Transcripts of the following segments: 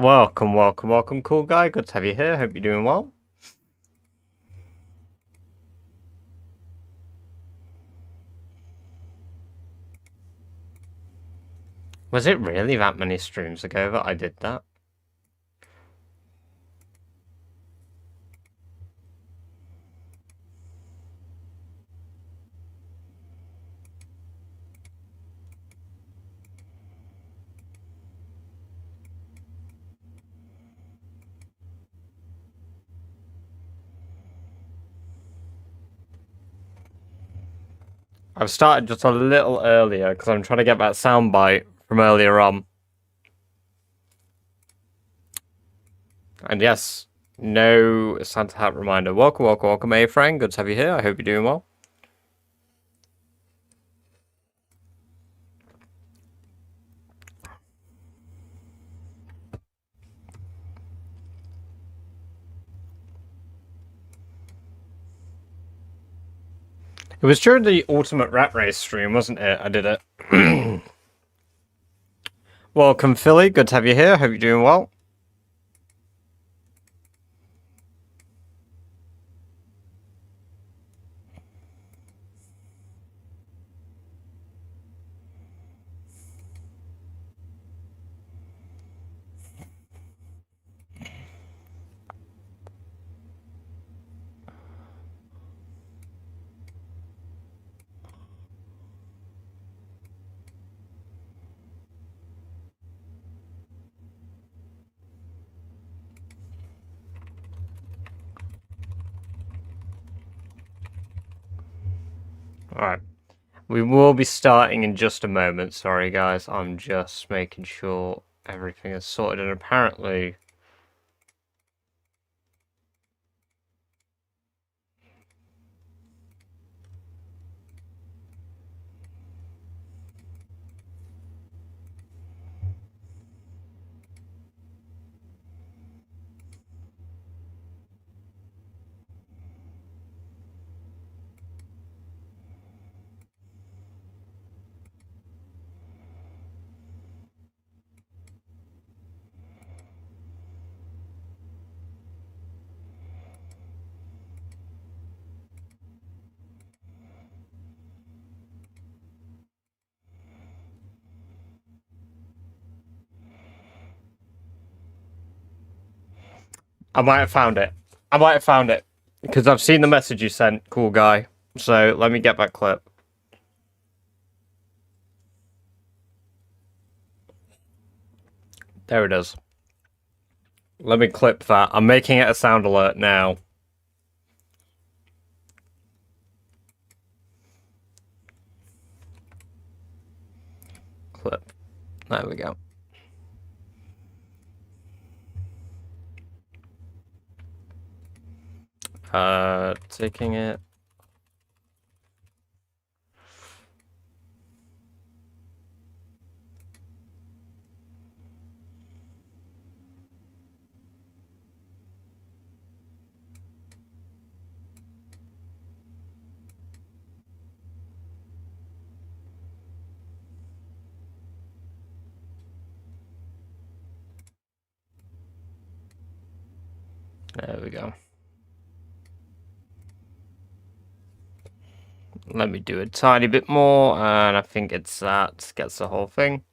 Welcome, welcome, welcome, cool guy. Good to have you here. Hope you're doing well. Was it really that many streams ago that I did that? I've started just a little earlier because I'm trying to get that soundbite from earlier on. And yes, no Santa Hat reminder. Welcome, welcome, welcome, A friend. Good to have you here. I hope you're doing well. It was during the Ultimate Rat Race stream, wasn't it? I did it. Welcome, Philly. Good to have you here. Hope you're doing well. Alright. We will be starting in just a moment. Sorry, guys. I'm just making sure everything is sorted. And apparently... I might have found it. I might have found it. Because I've seen the message you sent, cool guy. So let me get that clip. There it is. Let me clip that. I'm making it a sound alert now. Clip. There we go. Taking it. There we go. Let me do a tiny bit more, and I think it's that gets the whole thing.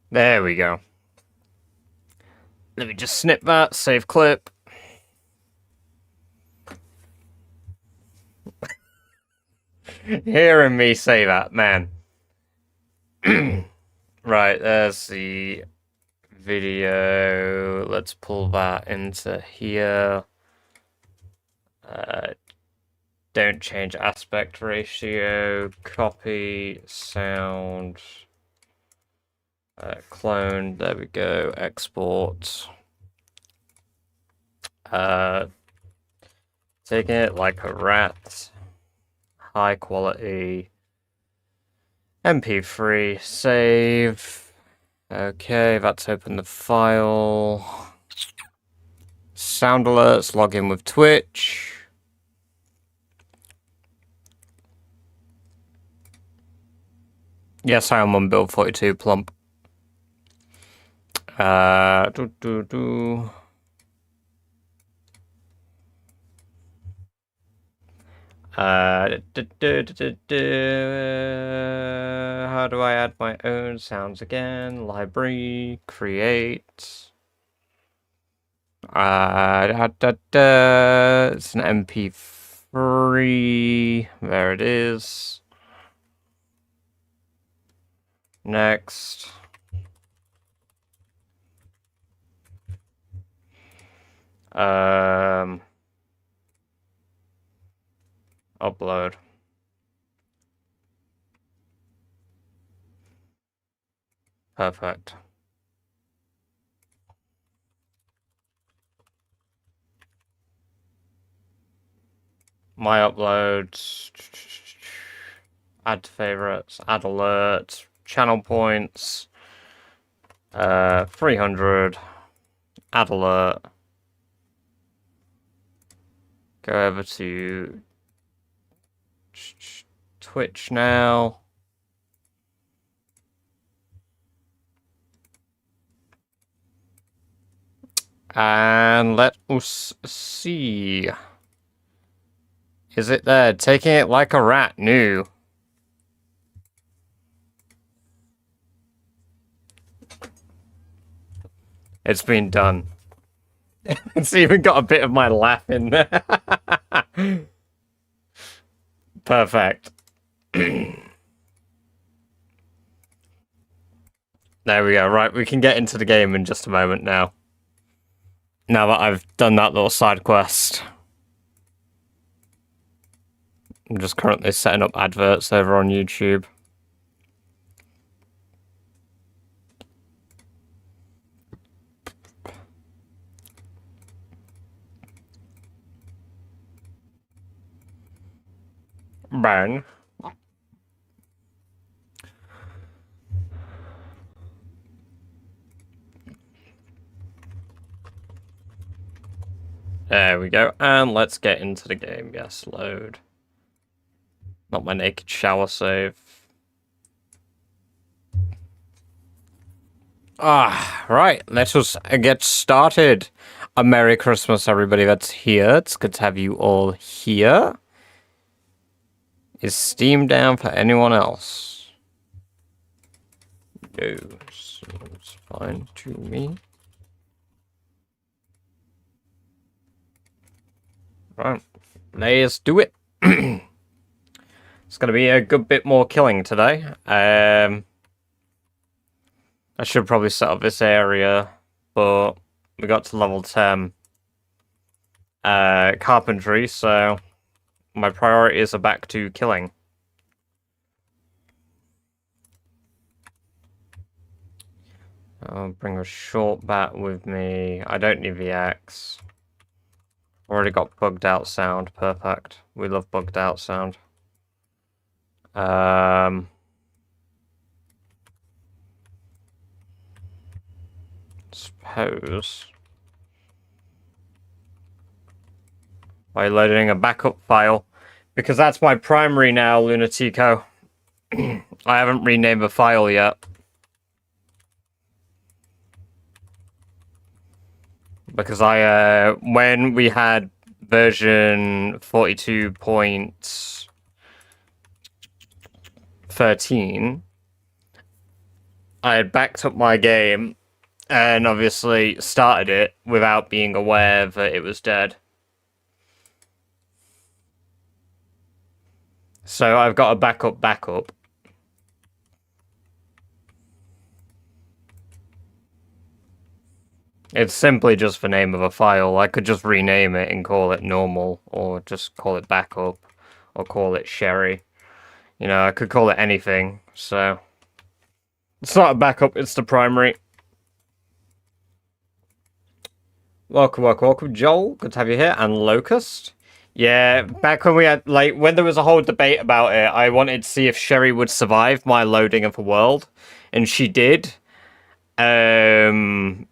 There we go. Let me just snip that, save clip. Hearing me say that, man. Right, there's the video. Let's pull that into here. Don't change aspect ratio. Copy sound. Clone. There we go. Export. Taking it like a rat. High quality. MP3. Save. Okay, that's open the file. Sound alerts. Log in with Twitch. Yes, I am on build 42 plump. Uh, do, do, do. How do I add my own sounds again? Library, create. It's an MP3. There it is. Next. Upload. Perfect. My uploads. Add to favorites. Add alerts. Channel points. 300. Add alert. Go over to Twitch now. And let us see. Is it there? Taking it like a rat. New. It's been done. It's even got a bit of my laugh in there. Perfect. There we go. Right, we can get into the game in just a moment now. Now that I've done that little side quest. I'm just currently setting up adverts over on YouTube. Bang. There we go. And let's get into the game. Yes, load. Not my naked shower save. Right. Let us get started. A Merry Christmas, everybody that's here. It's good to have you all here. Is Steam down for anyone else? No, seems fine to me. Right, let's do it. It's going to be a good bit more killing today. I should probably set up this area, but we got to level 10 carpentry, so my priorities are back to killing. I'll bring a short bat with me. I don't need the axe. Already got bugged out sound. Perfect. We love bugged out sound. Suppose by loading a backup file, because that's my primary now, Lunatico. I haven't renamed the file yet. Because when we had version 42.13, I had backed up my game and obviously started it without being aware that it was dead. So I've got a backup. It's simply just the name of a file. I could just rename it and call it normal, or just call it backup, or call it Sherry. You know, I could call it anything, so... It's not a backup, it's the primary. Welcome, Joel. Good to have you here. And Locust. Yeah, back when we had, like, when there was a whole debate about it, I wanted to see if Sherry would survive my loading of the world. And she did. With,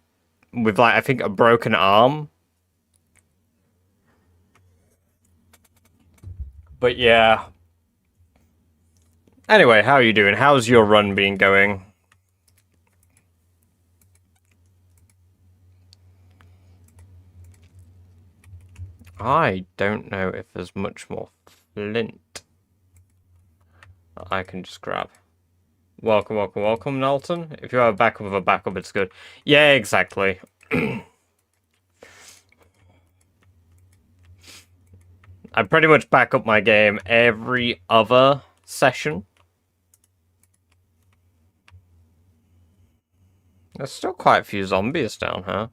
like, I think a broken arm. But yeah. Anyway, how are you doing? How's your run been going? I don't know if there's much more flint that I can just grab. Welcome, welcome, welcome, Knowlton. If you have a backup of a backup, it's good. Yeah, exactly. I pretty much back up my game every other session. There's still quite a few zombies down here.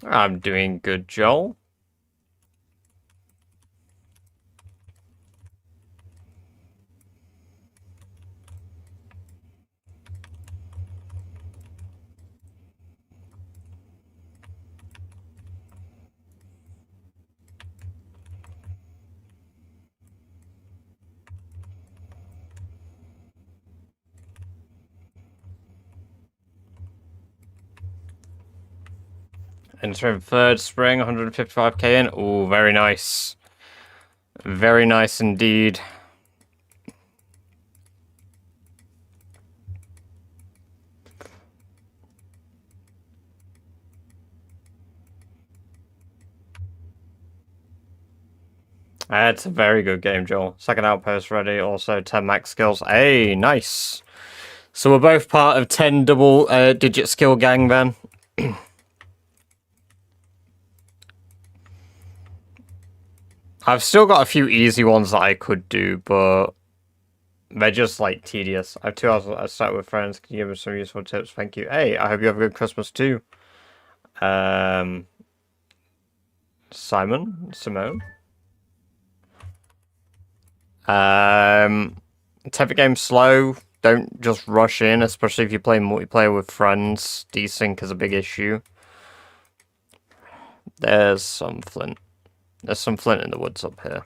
I'm doing good, Joel. Entering third spring, 155k in. Ooh, very nice. Very nice indeed. It's a very good game, Joel. Second outpost ready, also 10 max skills. Hey, nice. So we're both part of 10 double digit skill gang then. I've still got a few easy ones that I could do, but they're just like tedious. I have 2 hours I start with friends. Can you give me some useful tips? Thank you. Hey, I hope you have a good Christmas too. Simone. Take the game slow. Don't just rush in, especially if you play multiplayer with friends. Desync is a big issue. There's some flint. There's some flint in the woods up here.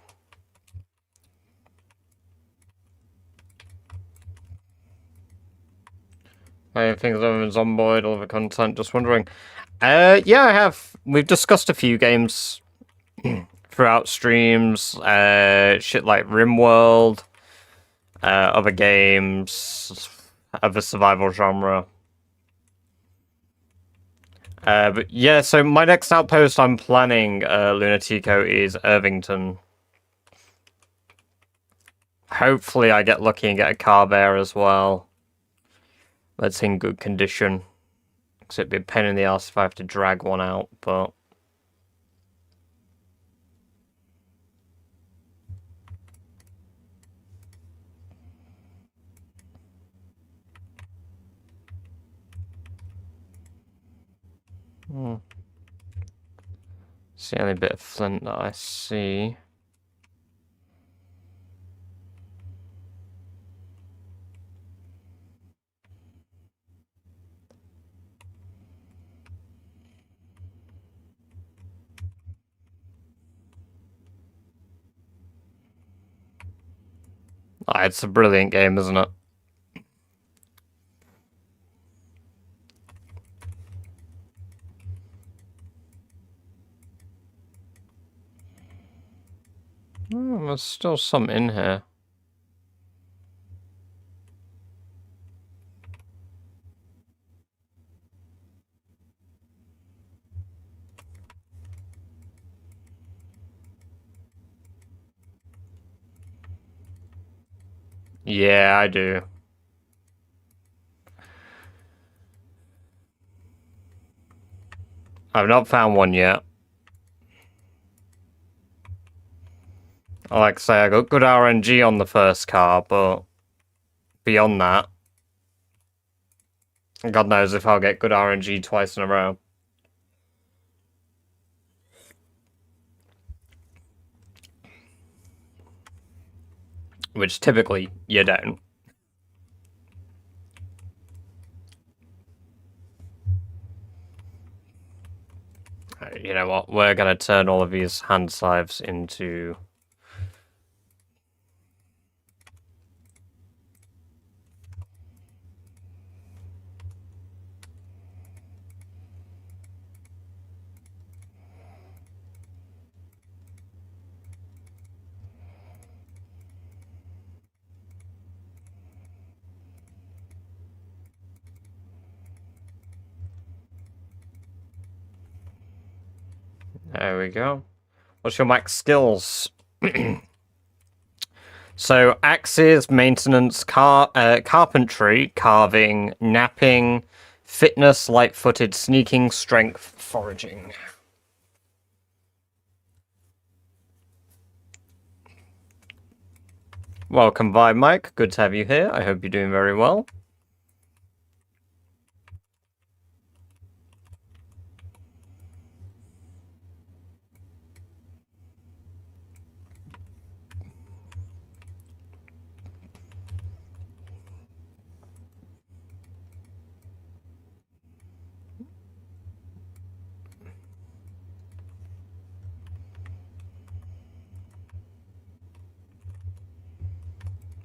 I think everyone's on board, all the content. Just wondering. Yeah, I have. We've discussed a few games throughout streams. Shit like RimWorld, other games of the survival genre. But yeah, so my next outpost I'm planning, Lunatico, is Irvington. Hopefully I get lucky and get a car there as well. That's in good condition. Because it'd be a pain in the ass if I have to drag one out, but... It's the only bit of flint that I see. It's a brilliant game, isn't it? There's still some in here. Yeah, I do. I've not found one yet. Like I say, I got good RNG on the first car, but beyond that, God knows if I'll get good RNG twice in a row. Which typically you don't. You know what? We're gonna turn all of these hand scythes into... There we go. What's your max skills? So, axes, maintenance, carpentry, carving, napping, fitness, light-footed, sneaking, strength, foraging. Welcome by, Mike. Good to have you here. I hope you're doing very well.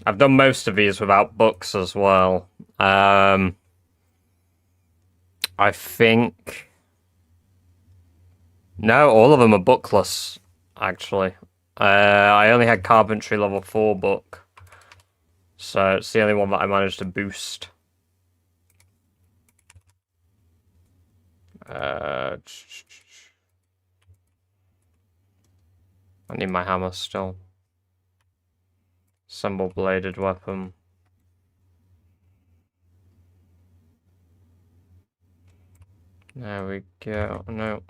I've done most of these without books as well. I think... No, all of them are bookless, actually. I only had Carpentry level 4 book. So it's the only one that I managed to boost. I need my hammer still. Assemble bladed weapon. There we go. No.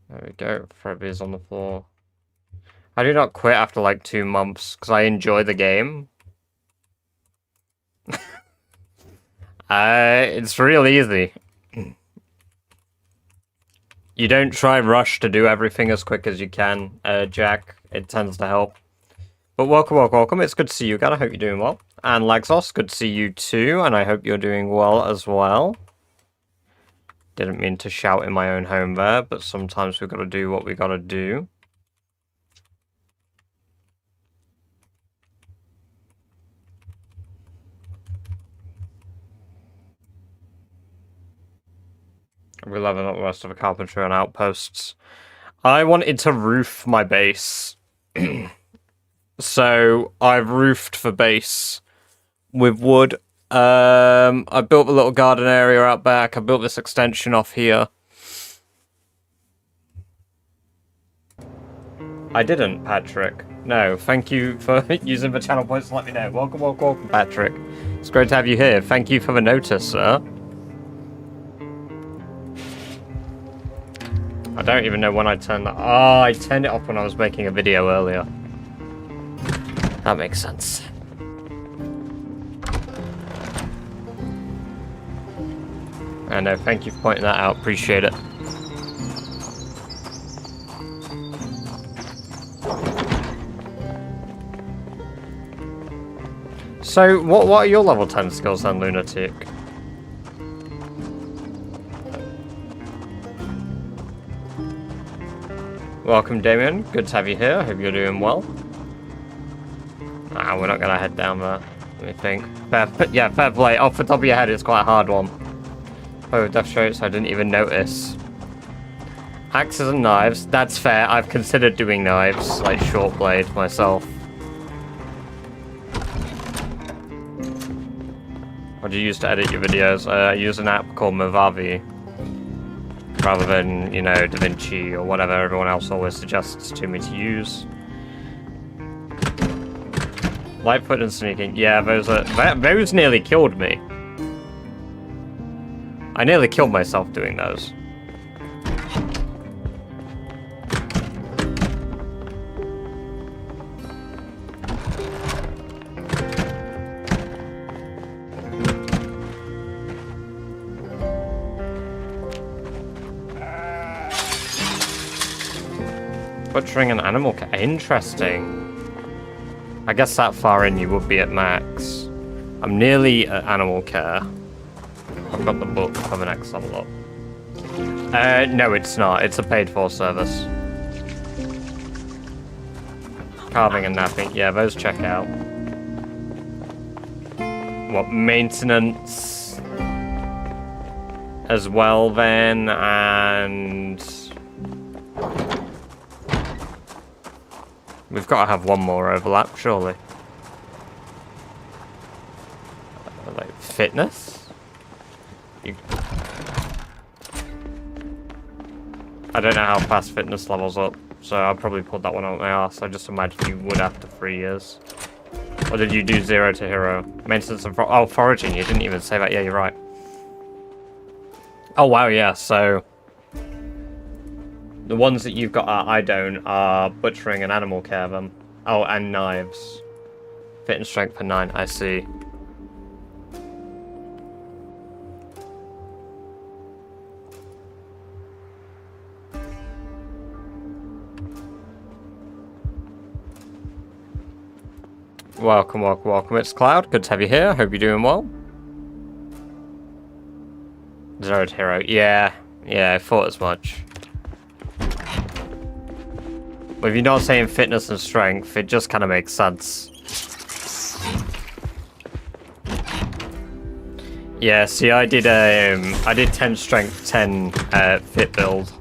There we go. Throw these on the floor. I do not quit after like 2 months because I enjoy the game. It's real easy. You don't try rush to do everything as quick as you can, Jack. It tends to help. But welcome. It's good to see you again. I hope you're doing well. And Laxos, good to see you too, and I hope you're doing well as well. Didn't mean to shout in my own home there, but sometimes we've got to do what we got to do. We're leveling up the rest of the carpentry on outposts. I wanted to roof my base. So I've roofed the base with wood. I built a little garden area out back. I built this extension off here. I didn't, Patrick. No, thank you for using the channel points to let me know. Welcome, Patrick. It's great to have you here. Thank you for the notice, sir. I don't even know when I turned that. Oh, I turned it off when I was making a video earlier. That makes sense. I know, thank you for pointing that out. Appreciate it. So, what are your level 10 skills then, Lunatic? Welcome, Damien. Good to have you here. I hope you're doing well. We're not going to head down there. Let me think. Fair play. Off the top of your head, it's quite a hard one. Oh, death strokes, I didn't even notice. Axes and knives. That's fair. I've considered doing knives, like short blade, myself. What do you use to edit your videos? I use an app called Movavi. Rather than, you know, DaVinci or whatever everyone else always suggests to me to use. Lightfoot and sneaking. Yeah, those nearly killed me. I nearly killed myself doing those. Butchering an animal. Interesting. I guess that far in you would be at max. I'm nearly at animal care. I've got the book for the next level up. No, it's not. It's a paid-for service. Carving and napping. Yeah, those check out. What, maintenance as well then, and we've got to have one more overlap, surely. Like fitness? I don't know how fast fitness levels up, so I probably pulled that one out of my ass. I just imagined you would after 3 years. Or did you do 0 to hero? Maintenance and foraging, you didn't even say that. Yeah, you're right. Oh wow, yeah, so the ones that you've got I don't are butchering and animal care them. Oh, and knives. Fit and strength for 9, I see. Welcome, welcome, welcome. It's Cloud. Good to have you here. Hope you're doing well. 0 to hero. Yeah, I thought as much. But if you're not saying fitness and strength, it just kind of makes sense. Yeah, see, I did 10 strength, 10 fit build.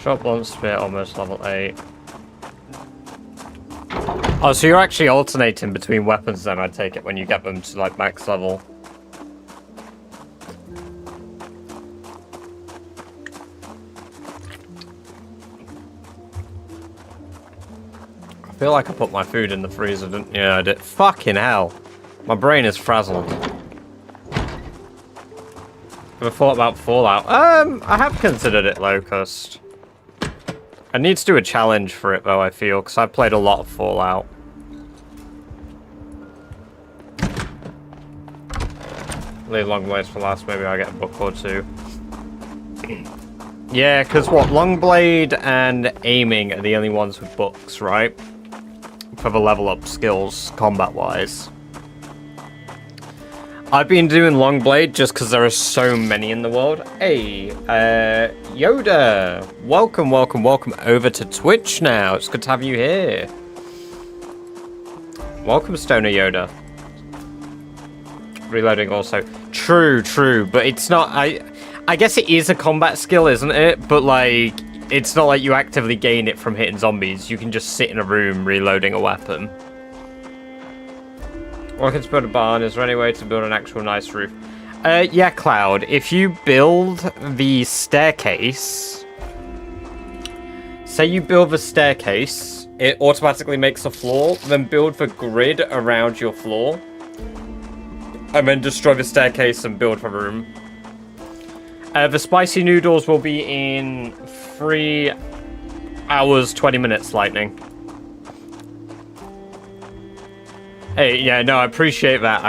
Short blunt spear, almost level 8. Oh, so you're actually alternating between weapons then, I take it, when you get them to, like, max level. I feel like I put my food in the freezer, didn't Yeah, I did. Fucking hell. My brain is frazzled. Ever thought about Fallout? I have considered it, Locust. I need to do a challenge for it, though, I feel, because I've played a lot of Fallout. Leave long ways for last, maybe I'll get a book or 2. Yeah, because what, Longblade and aiming are the only ones with books, right? For the level up skills, combat-wise. I've been doing Longblade just because there are so many in the world. Hey, Yoda! Welcome, welcome, welcome over to Twitch now. It's good to have you here. Welcome, Stoner Yoda. Reloading also. True, but it's not... I guess it is a combat skill, isn't it? But, like, it's not like you actively gain it from hitting zombies. You can just sit in a room reloading a weapon. Working to build a barn, is there any way to build an actual nice roof? Yeah, Cloud, if you build the staircase... Say you build the staircase, it automatically makes a floor, then build the grid around your floor. And then destroy the staircase and build the room. The spicy noodles will be in 3 hours, 20 minutes, Lightning. Hey, yeah, no, I appreciate that.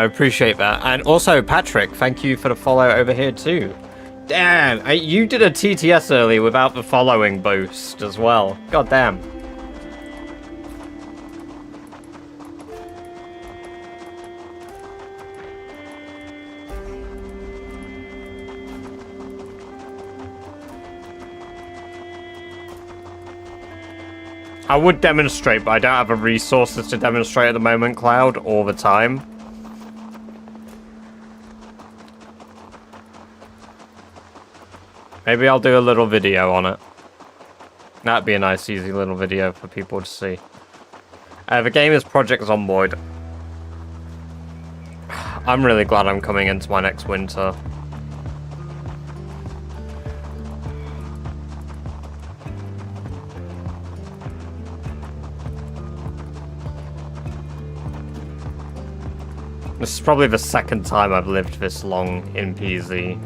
And also, Patrick, thank you for the follow over here, too. Damn, you did a TTS earlier without the following boost as well. God damn. I would demonstrate, but I don't have the resources to demonstrate at the moment, Cloud, all the time. Maybe I'll do a little video on it. That'd be a nice, easy little video for people to see. The game is Project Zomboid. I'm really glad I'm coming into my next winter. This is probably the second time I've lived this long in PZ.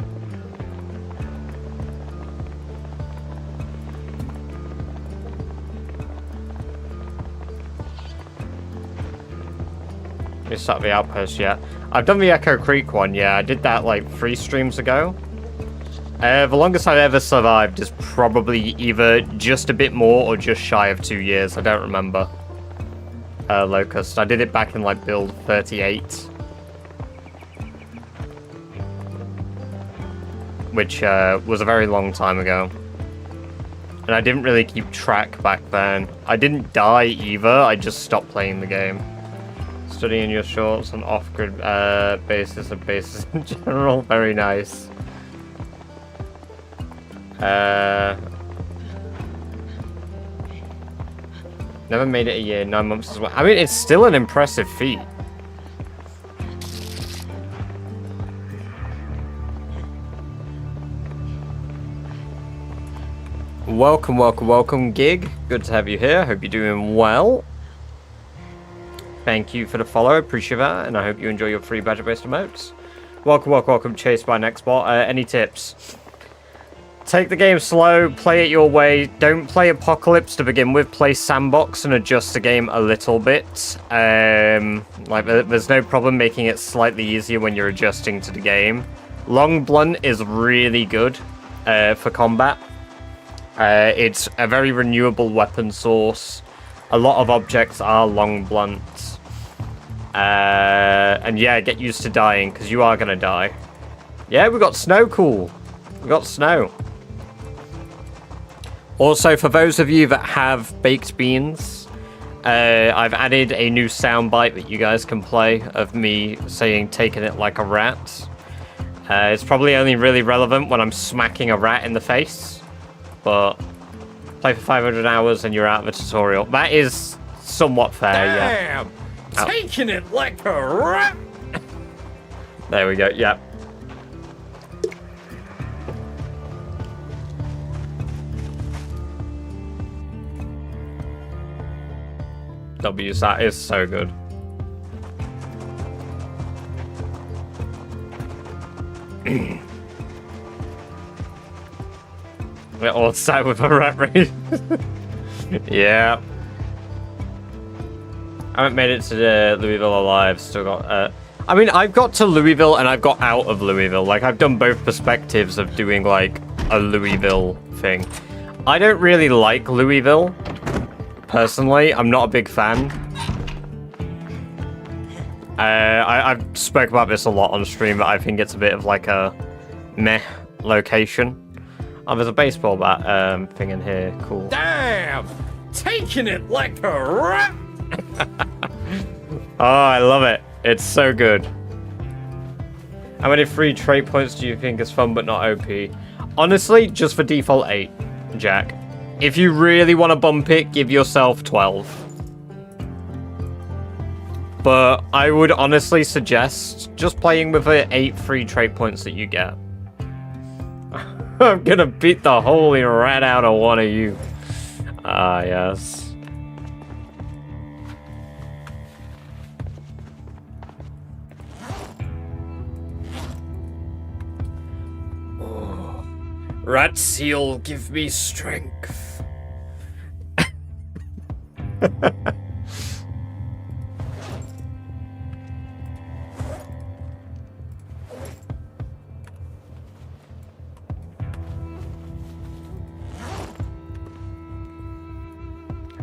We start the Outpost yet. I've done the Echo Creek one, yeah. I did that like 3 streams ago. The longest I've ever survived is probably either just a bit more or just shy of 2 years. I don't remember. Locust. I did it back in like build 38. Which was a very long time ago. And I didn't really keep track back then. I didn't die either, I just stopped playing the game. Studying your shorts on off-grid basis of bases in general, very nice. Never made it a year, 9 months as well. I mean, it's still an impressive feat. Welcome, welcome, welcome, Gig. Good to have you here. Hope you're doing well. Thank you for the follow. Appreciate that. And I hope you enjoy your free badger-based emotes. Welcome, welcome, welcome. Chased by Nextbot. Any tips? Take the game slow. Play it your way. Don't play Apocalypse to begin with. Play Sandbox and adjust the game a little bit. Like, there's no problem making it slightly easier when you're adjusting to the game. Long Blunt is really good for combat. It's a very renewable weapon source. A lot of objects are long blunts. And yeah, get used to dying, because you are going to die. Yeah, we got snow, cool. We got snow. Also, for those of you that have baked beans, I've added a new soundbite that you guys can play of me saying taking it like a rat. It's probably only really relevant when I'm smacking a rat in the face. But play for 500 hours and you're out of the tutorial. That is somewhat fair, yeah. Damn! Taking it like a rat! There we go, yeah. That is so good. We're all sat with a rat race. Yeah. I haven't made it to the Louisville alive. Still got. I mean, I've got to Louisville and I've got out of Louisville. Like, I've done both perspectives of doing like a Louisville thing. I don't really like Louisville. Personally, I'm not a big fan. I've spoke about this a lot on stream, but I think it's a bit of like a meh location. Oh, there's a baseball bat thing in here. Cool. Damn! Taking it like a rat! Oh, I love it. It's so good. How many free trait points do you think is fun but not OP? Honestly, just for default 8, Jack. If you really want to bump it, give yourself 12. But I would honestly suggest just playing with the 8 free trait points that you get. I'm gonna beat the holy rat out of one of you. Ah, yes. Oh. Rat seal, give me strength.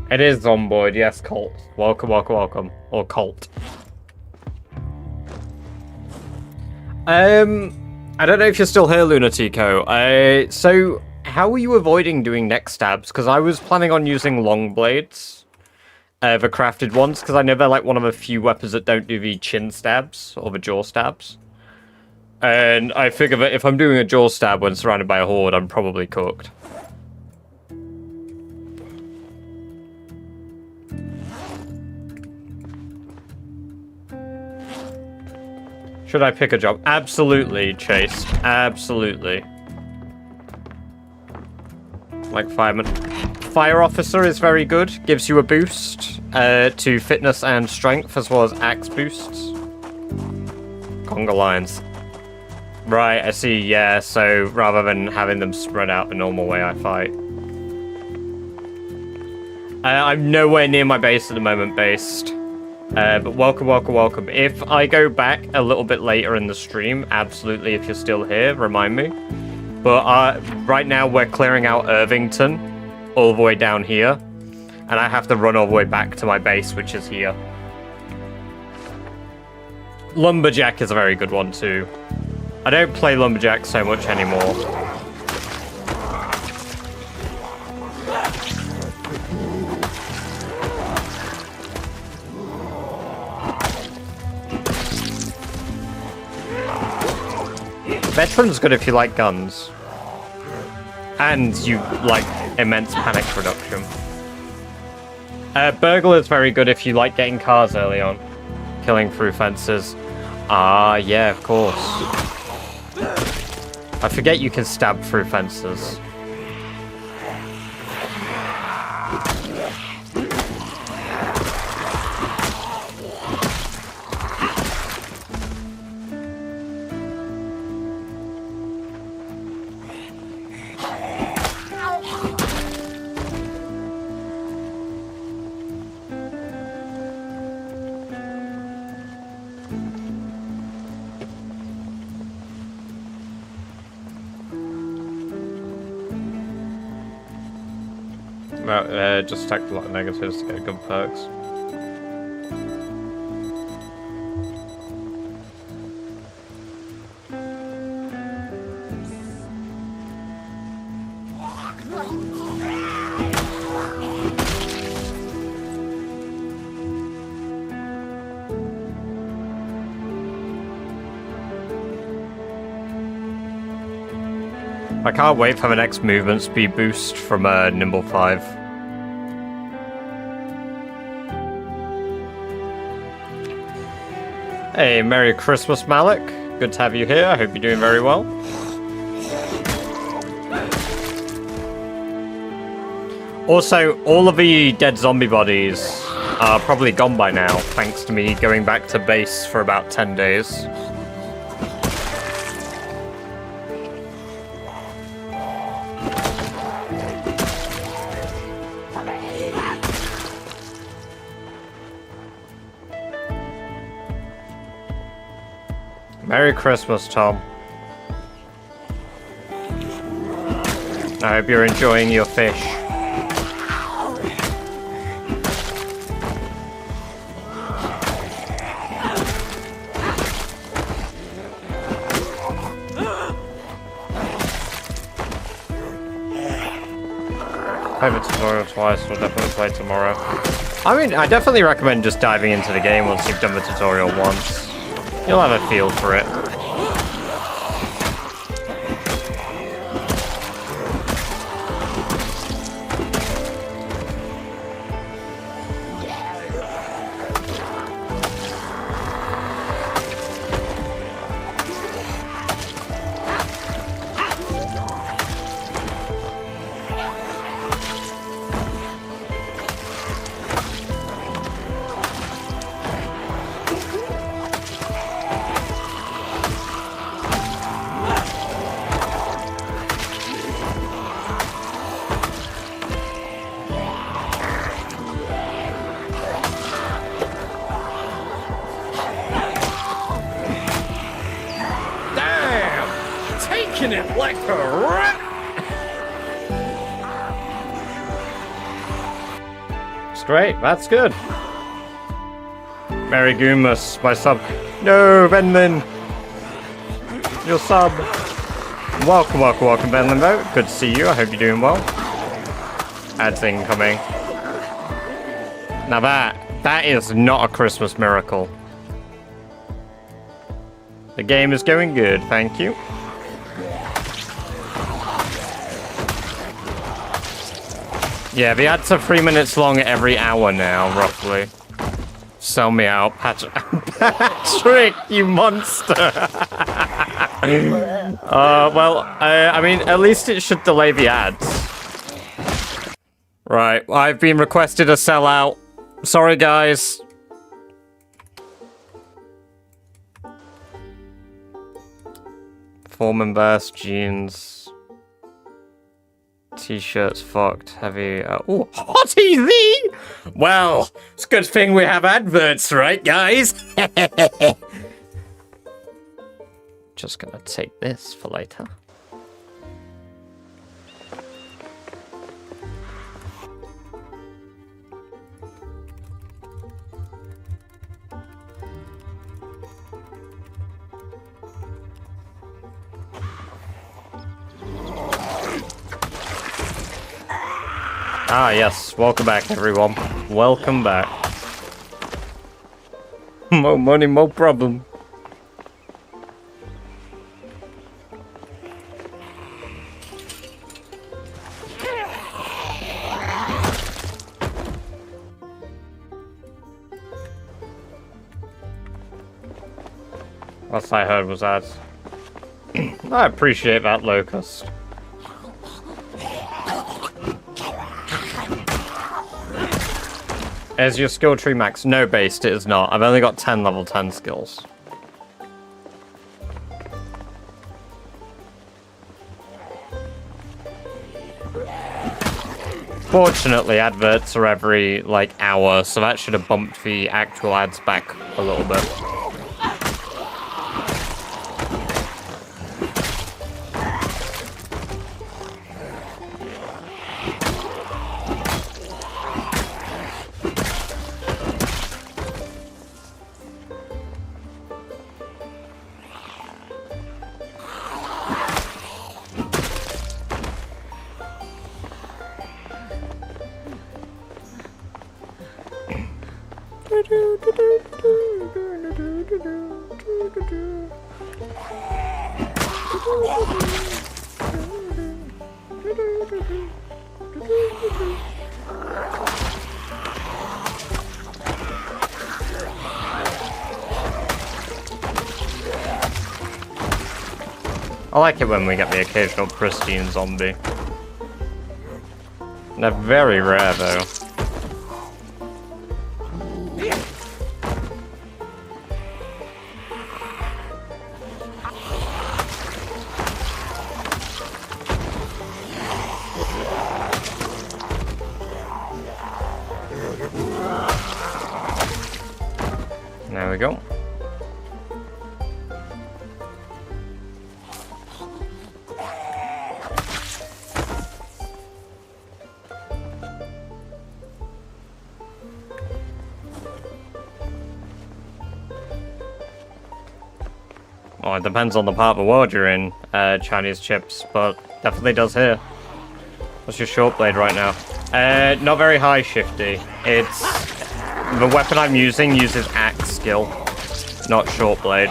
It is Zomboid, yes, Colt. Welcome, welcome, welcome. Or Colt. I don't know if you're still here, Lunatico. So, how are you avoiding doing neck stabs? Because I was planning on using long blades. The crafted ones, because I know they're like one of the few weapons that don't do the chin stabs, or the jaw stabs. And I figure that if I'm doing a jaw stab when surrounded by a horde, I'm probably cooked. Should I pick a job? Absolutely, Chase. Absolutely. Like fireman. Fire officer is very good. Gives you a boost to fitness and strength, as well as axe boosts. Conga lines. Right, I see, yeah. So rather than having them spread out the normal way I fight. I'm nowhere near my base at the moment, based. But welcome, welcome, welcome. If I go back a little bit later in the stream, absolutely, if you're still here, remind me. But right now we're clearing out Irvington all the way down here. And I have to run all the way back to my base, which is here. Lumberjack is a very good one too. I don't play Lumberjack so much anymore. Veteran's good if you like guns. And you like immense panic reduction. Burglar's very good if you like getting cars early on. Killing through fences. Ah, yeah, of course. I forget you can stab through fences. Well, just stacked a lot of negatives to get good perks. I can't wait for the next movement speed boost from Nimble 5. Hey, Merry Christmas, Malik. Good to have you here. I hope you're doing very well. Also, all of the dead zombie bodies are probably gone by now, thanks to me going back to base for about 10 days. Merry Christmas, Tom. I hope you're enjoying your fish. Play the tutorial twice, we'll definitely play tomorrow. I mean, I definitely recommend just diving into the game once you've done the tutorial once. You'll have a feel for it. Taking it like a rat! Straight, that's good. Merry Goomus, my sub. No, Venlin! Your sub. Welcome, welcome, welcome, Venlin Boat. Good to see you, I hope you're doing well. Ads incoming. Now that is not a Christmas miracle. The game is going good, thank you. Yeah, the ads are 3 minutes long every hour now, roughly. Sell me out, Patrick. Patrick, you monster! I mean, at least it should delay the ads. Right, I've been requested a sellout. Sorry, guys. Form and burst jeans. T-shirts fucked. Heavy. Oh, Hot TV! Well, it's a good thing we have adverts, right, guys? just gonna take this for later. Ah, yes. Welcome back, everyone. Welcome back. More money, more problem. Last I heard was that. I appreciate that, Locust. Is your skill tree max? No, based it is not. I've only got 10 level 10 skills. Fortunately, adverts are every, like, hour, so that should have bumped the actual ads back a little bit. I like it when we get the occasional pristine zombie. They're very rare, though. There we go. Well, it depends on the part of the world you're in, Chinese chips, but definitely does here. What's your short blade right now? Not very high, Shifty. It's... the weapon I'm using uses axe skill, not short blade.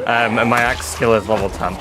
And my axe skill is level 10.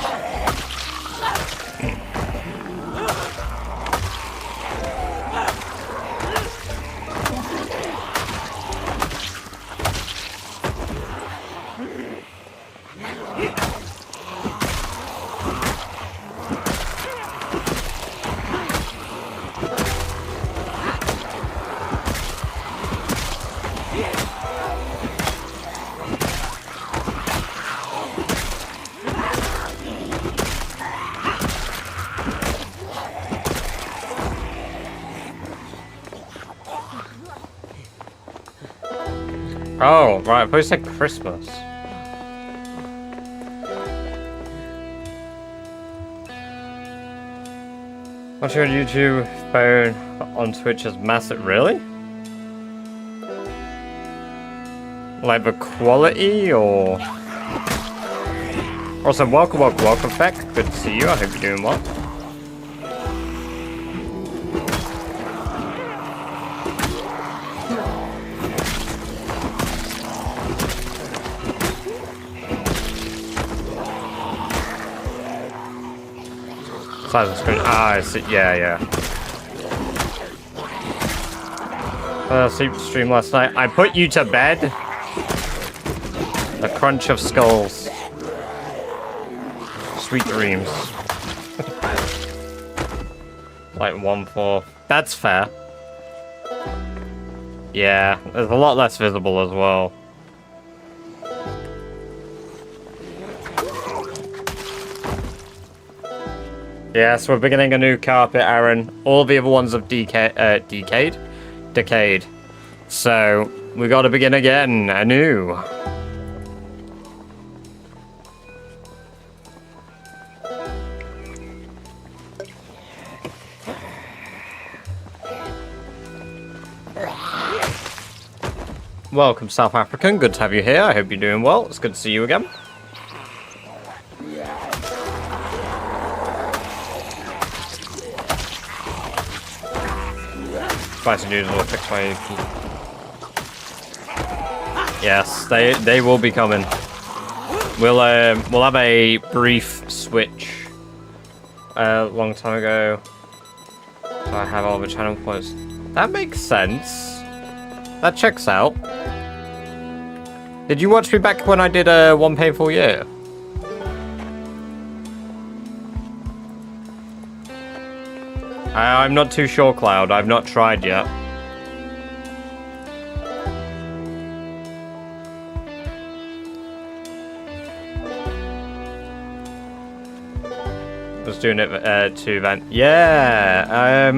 Oh, right, I thought you said Christmas. What's your YouTube phone on Twitch is massive? Really? Like the quality, or... Also, welcome back. Good to see you. I hope you're doing well. Size of screen. Ah, I see. Yeah. Sleep stream last night. I put you to bed. The crunch of skulls. Sweet dreams. Like 1/4. That's fair. Yeah, there's a lot less visible as well. Yeah, so we're beginning a new carpet, Aaron. All the other ones have decayed. So, we gotta begin again, anew. Welcome, South African. Good to have you here. I hope you're doing well. It's good to see you again. Spicy noodles will fix my AP. Yes, they will be coming. We'll have a brief switch. Long time ago. So I have all the channel points. That makes sense. That checks out. Did you watch me back when I did One Painful Year? I'm not too sure, Cloud. I've not tried yet. Was doing it to event. Yeah.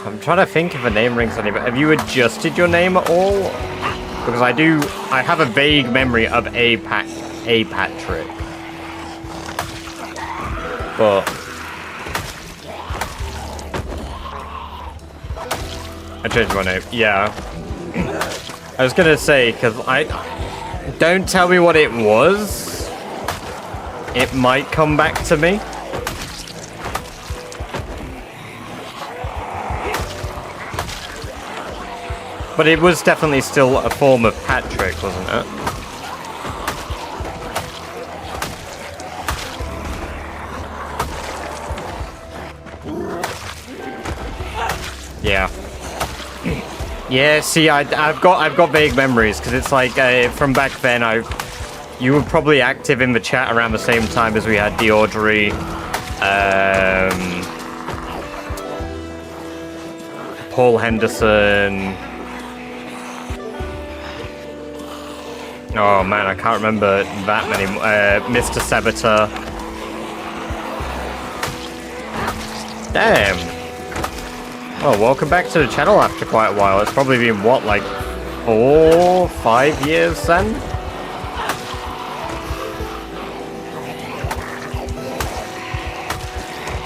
I'm trying to think if a name rings any. But have you adjusted your name at all? Because I have a vague memory of a Patrick. But I changed my name. Yeah. I was gonna say, because don't tell me what it was. It might come back to me. But it was definitely still a form of Patrick, wasn't it? Yeah. Yeah, see, I've got vague memories, because it's like, from back then, you were probably active in the chat around the same time as we had Deaudrey, Paul Henderson. Oh man, I can't remember that many. Mr. Saboteur. Damn. Well, welcome back to the channel after quite a while. It's probably been, what, like 4, 5 years then?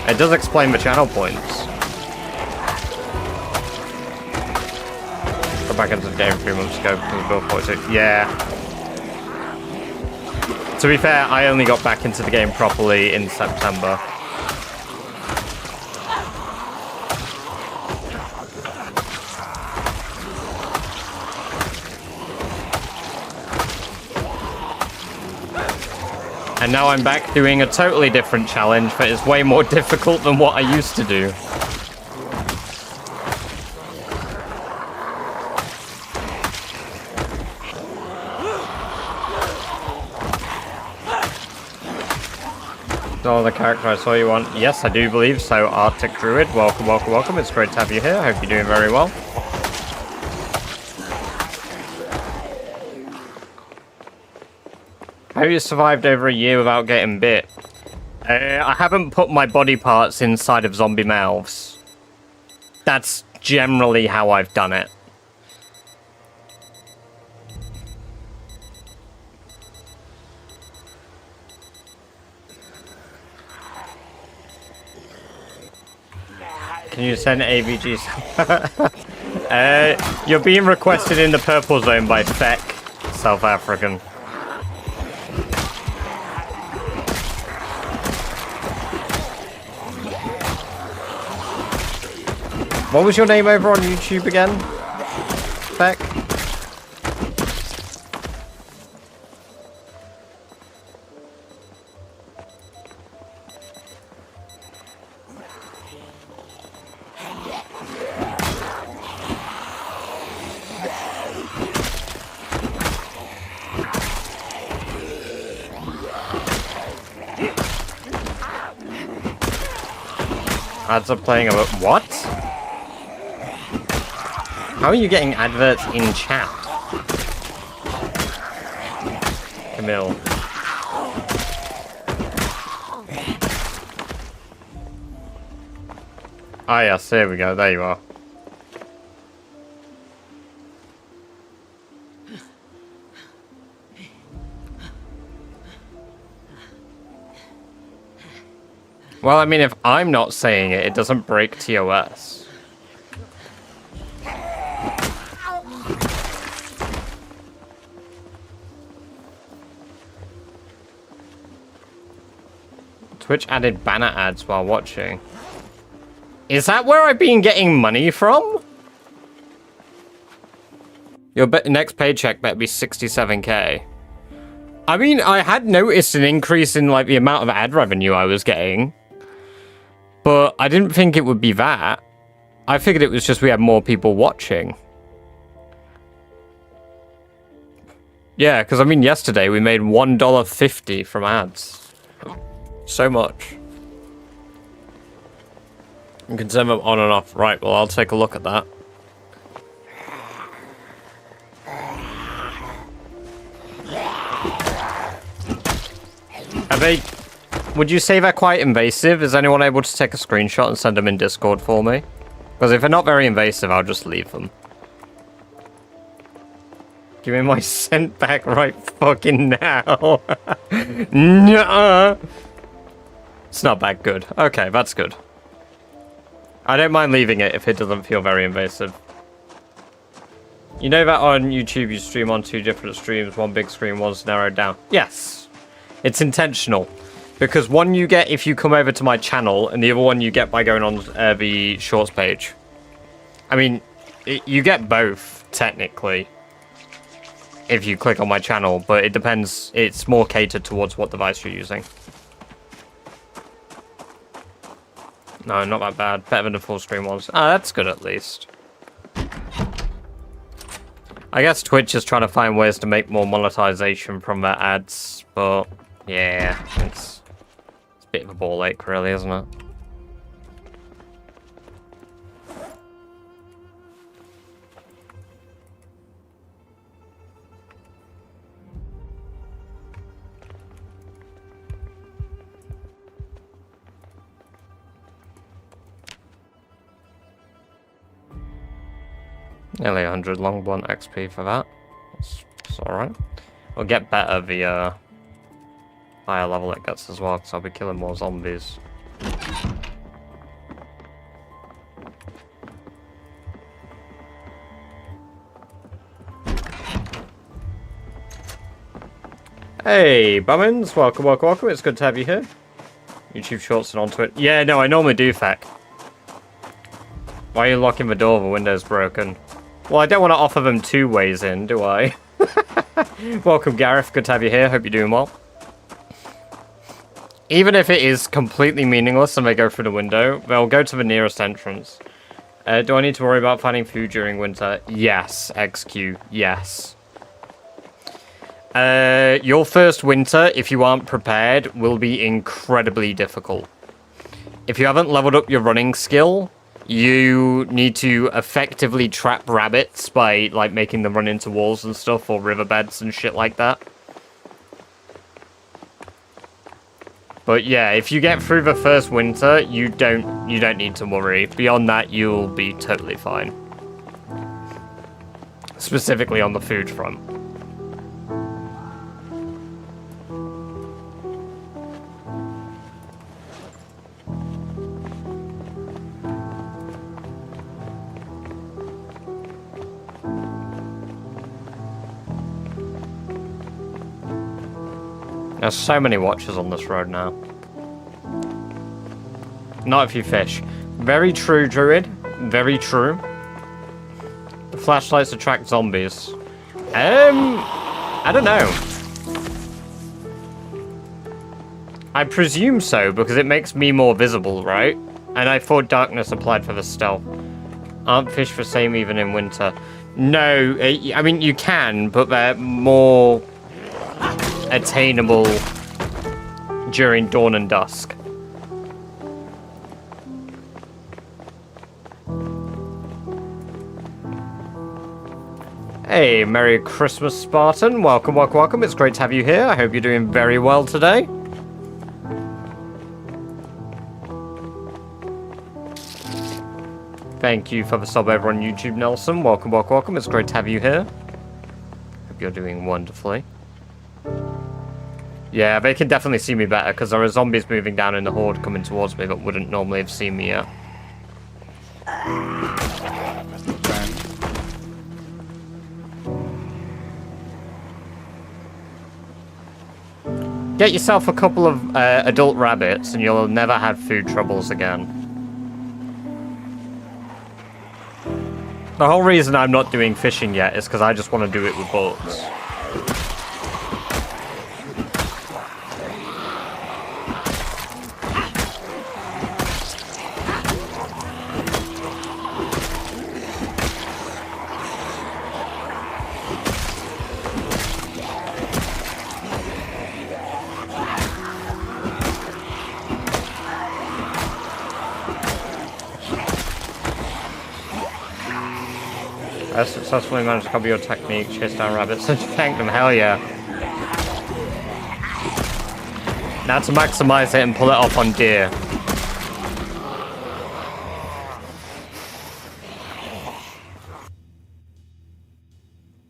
It does explain the channel points. Got back into the game 3 months ago because of Build 42. Yeah. To be fair, I only got back into the game properly in September. And now I'm back doing a totally different challenge that is way more difficult than what I used to do. Oh, the character I saw you on. Yes, I do believe so. Arctic Druid, welcome, welcome, welcome. It's great to have you here. I hope you're doing very well. How you survived over a year without getting bit? I haven't put my body parts inside of zombie mouths. That's generally how I've done it. Can you send AVGs? You're being requested in the purple zone by Feck, South African. What was your name over on YouTube again, Feck? Adds up playing about what? How are you getting adverts in chat? Camille. Oh yes, there we go, there you are. Well, I mean, if I'm not saying it, it doesn't break TOS. Twitch added banner ads while watching. Is that where I've been getting money from? Your next paycheck better be 67k. I mean, I had noticed an increase in, like, the amount of ad revenue I was getting. But I didn't think it would be that. I figured it was just we had more people watching. Yeah, because I mean, yesterday we made $1.50 from ads. So much. You can turn them on and off. Right, well, I'll take a look at that. Are they... Would you say they're quite invasive? Is anyone able to take a screenshot and send them in Discord for me? Because if they're not very invasive, I'll just leave them. Give me my cent back right fucking now. Nuh-uh. It's not that good. Okay, that's good. I don't mind leaving it if it doesn't feel very invasive. You know that on YouTube you stream on 2 different streams, one big screen, one's narrowed down? Yes. It's intentional. Because one you get if you come over to my channel, and the other one you get by going on the shorts page. I mean, you get both, technically, if you click on my channel, but it depends. It's more catered towards what device you're using. No, not that bad. Better than the full screen ones. Ah, that's good at least. I guess Twitch is trying to find ways to make more monetization from their ads, but yeah, it's a bit of a ball ache, really, isn't it? Nearly 100 long blunt XP for that. It's alright. We'll get better the higher level it gets as well, because I'll be killing more zombies. Hey, Bummins! Welcome, welcome, welcome. It's good to have you here. YouTube Shorts and onto it. Yeah, no, I normally do, Feck. Why are you locking the door? The window's broken. Well, I don't want to offer them 2 ways in, do I? Welcome, Gareth. Good to have you here. Hope you're doing well. Even if it is completely meaningless and they go through the window, they'll go to the nearest entrance. Do I need to worry about finding food during winter? Yes, XQ. Yes. Your first winter, if you aren't prepared, will be incredibly difficult. If you haven't leveled up your running skill, you need to effectively trap rabbits by, like, making them run into walls and stuff, or riverbeds and shit like that. But yeah, if you get through the first winter, you don't need to worry. Beyond that, you'll be totally fine. Specifically on the food front. There's so many watchers on this road now. Not if you fish. Very true, Druid. Very true. The flashlights attract zombies. I don't know. I presume so, because it makes me more visible, right? And I thought darkness applied for the stealth. Aren't fish the same even in winter? No, I mean, you can, but they're more attainable during dawn and dusk. Hey, Merry Christmas, Spartan. Welcome, welcome, welcome. It's great to have you here. I hope you're doing very well today. Thank you for the sub over on YouTube, Nelson. Welcome, welcome, welcome. It's great to have you here. Hope you're doing wonderfully. Yeah, they can definitely see me better because there are zombies moving down in the horde coming towards me that wouldn't normally have seen me yet. Get yourself a couple of adult rabbits and you'll never have food troubles again. The whole reason I'm not doing fishing yet is because I just want to do it with boats. I successfully managed to copy your technique, chase down rabbits, and tank them, hell yeah. Now to maximize it and pull it off on deer.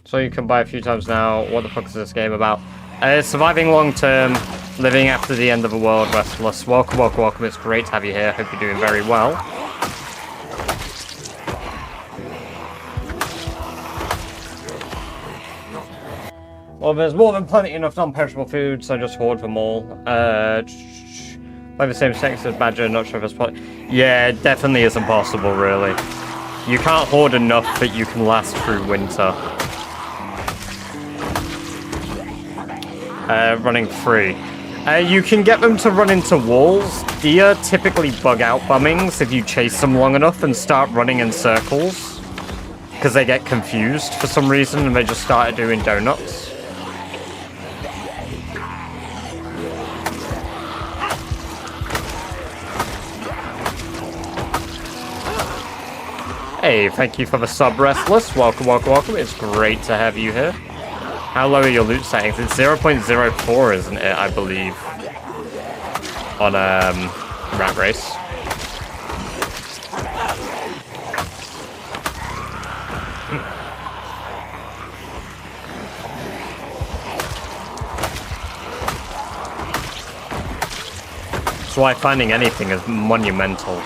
So you can buy a few times now. What the fuck is this game about? Surviving long term, living after the end of the world, Restless. Welcome, welcome, welcome. It's great to have you here. Hope you're doing very well. Well, there's more than plenty enough non-perishable food, so just hoard them all. By the same sex as Badger, not sure if it's yeah, it definitely isn't possible, really. You can't hoard enough that you can last through winter. Running free. You can get them to run into walls. Deer typically bug out bummings if you chase them long enough and start running in circles. Because they get confused for some reason and they just start doing donuts. Hey, thank you for the sub, Restless. Welcome, welcome, welcome. It's great to have you here. How low are your loot settings? It's 0.04, isn't it, I believe, on Rat Race. That's why finding anything is monumental.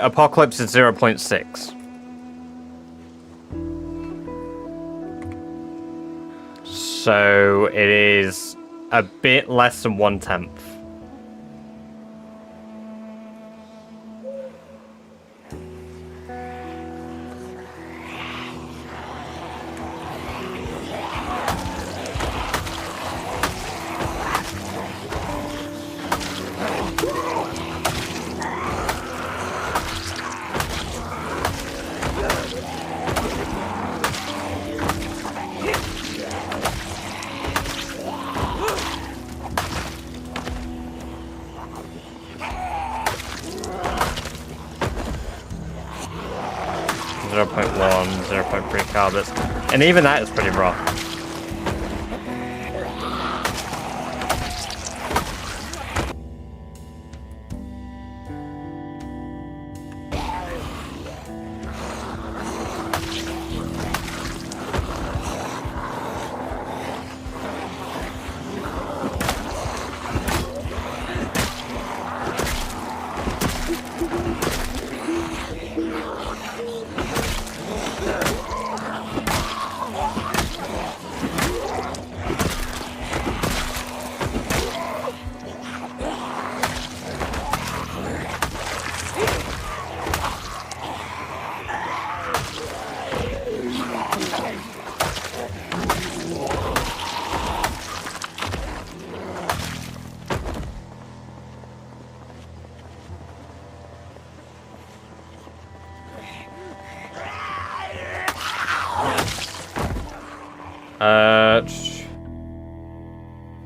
Apocalypse is 0.6. So it is a bit less than 1/10. And even that is pretty rough.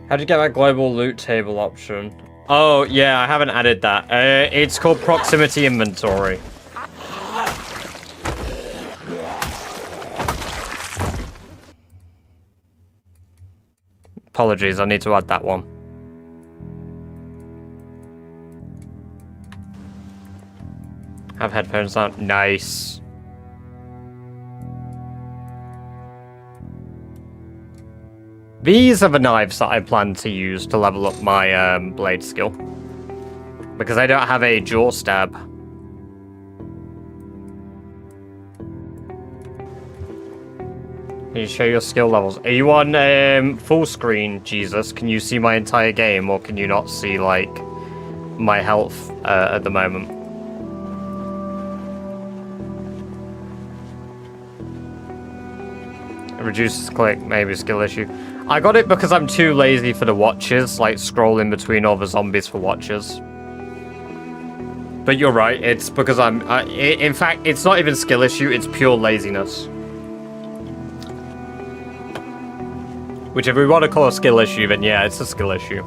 How'd you get that global loot table option? Oh, yeah, I haven't added that. It's called proximity inventory. Apologies, I need to add that one. Have headphones on. Nice. These are the knives that I plan to use to level up my blade skill. Because I don't have a jaw stab. Can you show your skill levels? Are you on full screen, Jesus? Can you see my entire game, or can you not see, like, my health at the moment? It reduces click, maybe skill issue. I got it because I'm too lazy for the watches, like scrolling between all the zombies for watches. But you're right, it's because in fact, it's not even skill issue, it's pure laziness. Which if we want to call a skill issue, then yeah, it's a skill issue.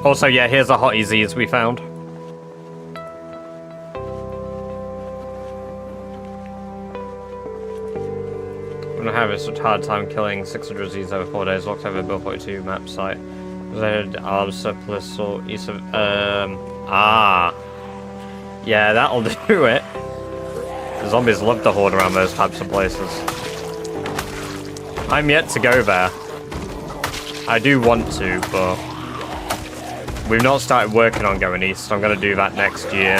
Also, yeah, here's a hot Z's we found. I'm gonna have such a hard time killing 600 Z's over 4 days. Locked over Bill 42 map site. Arms surplus or east of yeah, that'll do it. The zombies love to horde around those types of places. I'm yet to go there. I do want to, but we've not started working on going east, so I'm gonna do that next year.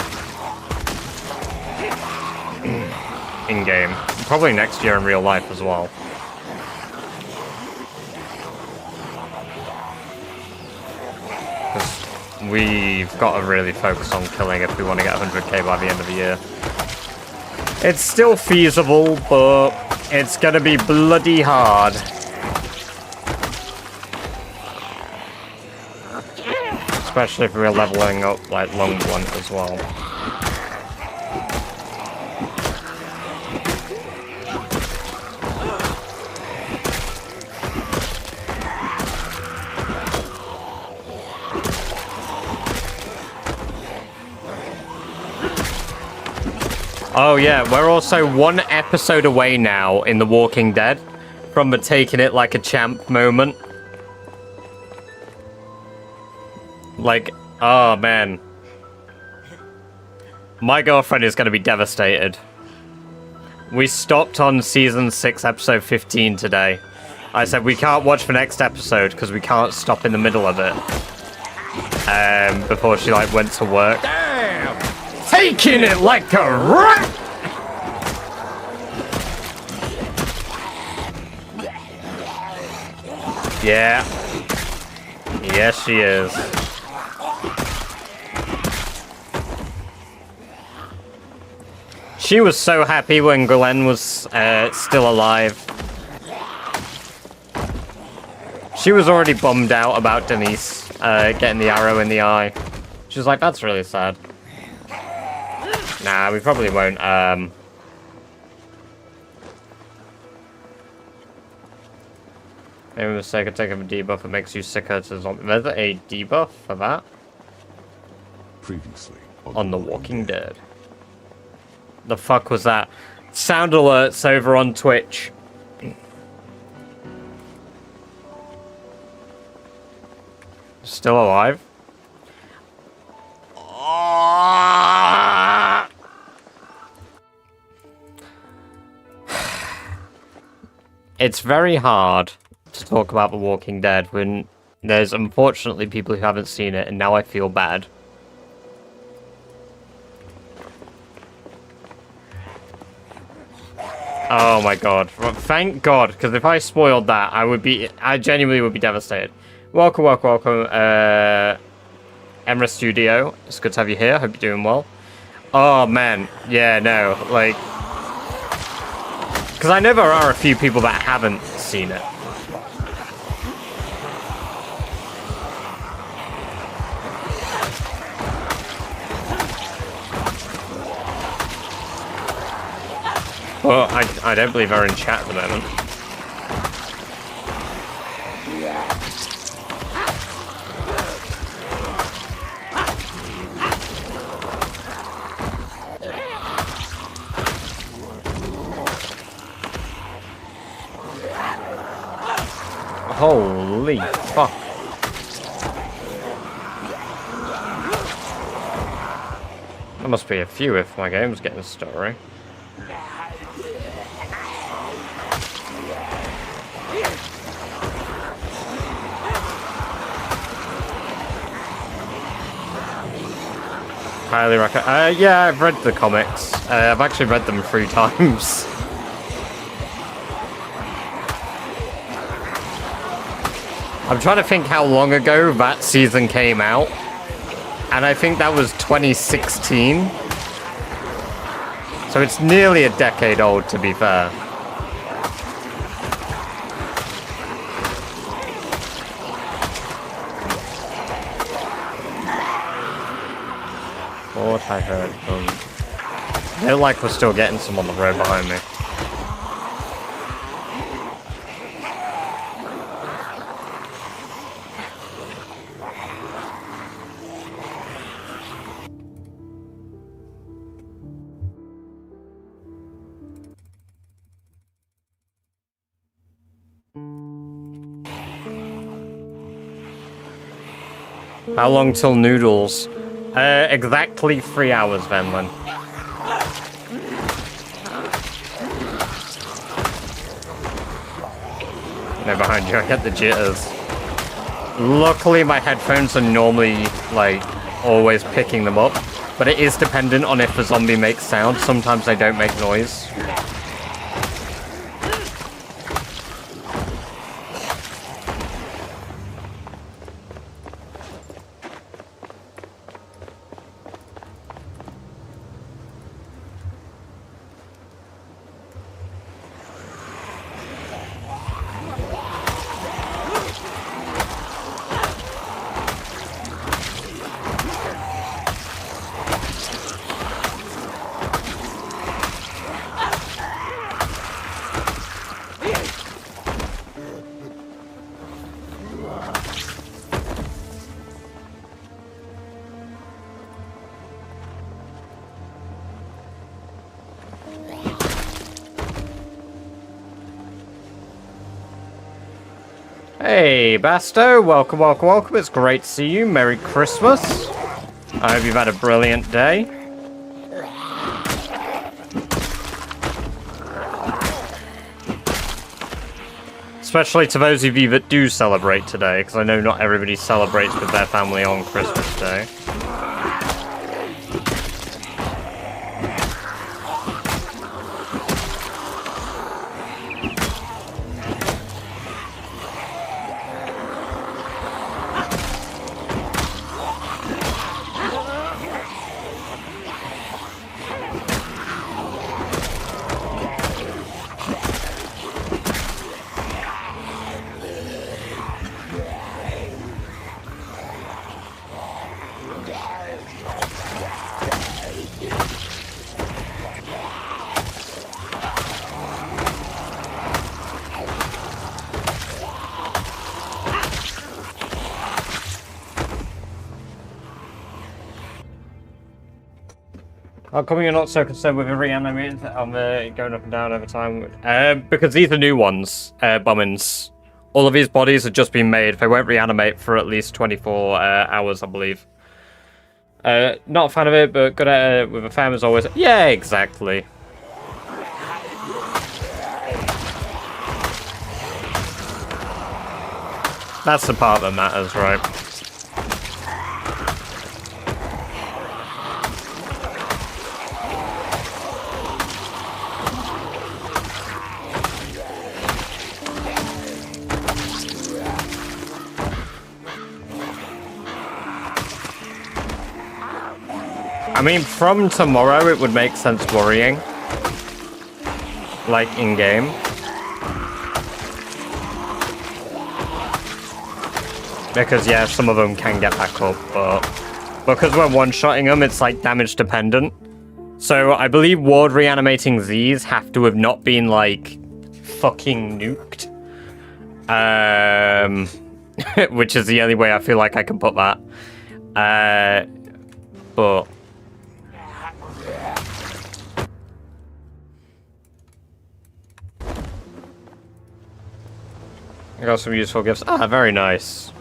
In-game. Probably next year in real life as well. Because we've got to really focus on killing if we want to get 100k by the end of the year. It's still feasible, but it's gonna be bloody hard. Especially if we're leveling up like long blunt as well. Oh yeah, we're also one episode away now in The Walking Dead from the taking it like a champ moment. Like, oh man. My girlfriend is going to be devastated. We stopped on season 6, episode 15 today. I said we can't watch the next episode because we can't stop in the middle of it. Before she like went to work. Damn! Taking it like a rat! Yeah. Yes, she is. She was so happy when Glenn was still alive. She was already bummed out about Denise getting the arrow in the eye. She was like, that's really sad. Nah, we probably won't. Maybe a mistake of taking a debuff, it makes you sicker to zombie. There's a debuff for that? Previously on The Walking Dead. The fuck was that? Sound alerts over on Twitch. Still alive? It's very hard to talk about The Walking Dead when there's unfortunately people who haven't seen it, and now I feel bad. Oh my god. Thank god, because if I spoiled that, I genuinely would be devastated. Welcome, Emra Studio. It's good to have you here. Hope you're doing well. Oh man, yeah, no, like, because I know there are a few people that haven't seen it. Well, I don't believe they're in chat at the moment. Holy fuck. There must be a few if my game's getting a story. Highly recommend. Yeah, I've read the comics. I've actually read them 3 times. I'm trying to think how long ago that season came out. And I think that was 2016. So it's nearly a decade old, to be fair. What I heard from... They look like we're still getting some on the road behind me. How long till noodles? Exactly 3 hours, Venlin. No, behind you, I get the jitters. Luckily, my headphones are normally, like, always picking them up, but it is dependent on if a zombie makes sound. Sometimes they don't make noise. Hey, Basto, welcome, welcome, welcome. It's great to see you. Merry Christmas. I hope you've had a brilliant day. Especially to those of you that do celebrate today, because I know not everybody celebrates with their family on Christmas Day. How come you're not so concerned with the reanimated? I'm going up and down over time. Because these are new ones, Bummins. All of these bodies have just been made. They won't reanimate for at least 24 hours, I believe. Not a fan of it, but good at it with a fam as always. Yeah, exactly. That's the part that matters, right? I mean, from tomorrow, it would make sense worrying. Like, in-game. Because, yeah, some of them can get back up, but... because we're one-shotting them, it's, like, damage-dependent. So, I believe ward reanimating these have to have not been, like, fucking nuked. Which is the only way I feel like I can put that. But... I got some useful gifts. Ah, very nice.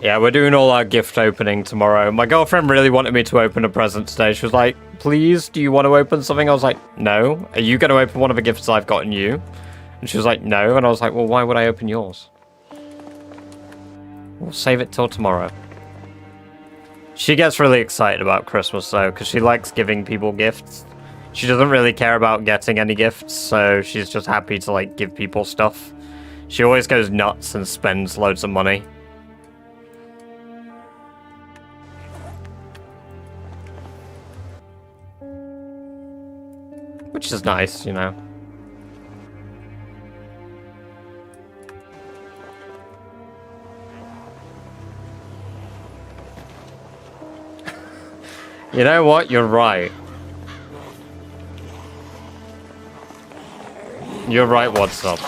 Yeah, we're doing all our gift opening tomorrow. My girlfriend really wanted me to open a present today. She was like, please, do you want to open something? I was like, no. Are you going to open one of the gifts I've gotten you? And she was like, no. And I was like, well, why would I open yours? We'll save it till tomorrow. She gets really excited about Christmas, though, because she likes giving people gifts. She doesn't really care about getting any gifts, so she's just happy to, like, give people stuff. She always goes nuts and spends loads of money. Which is nice, you know. You know what? You're right. You're right, what's up?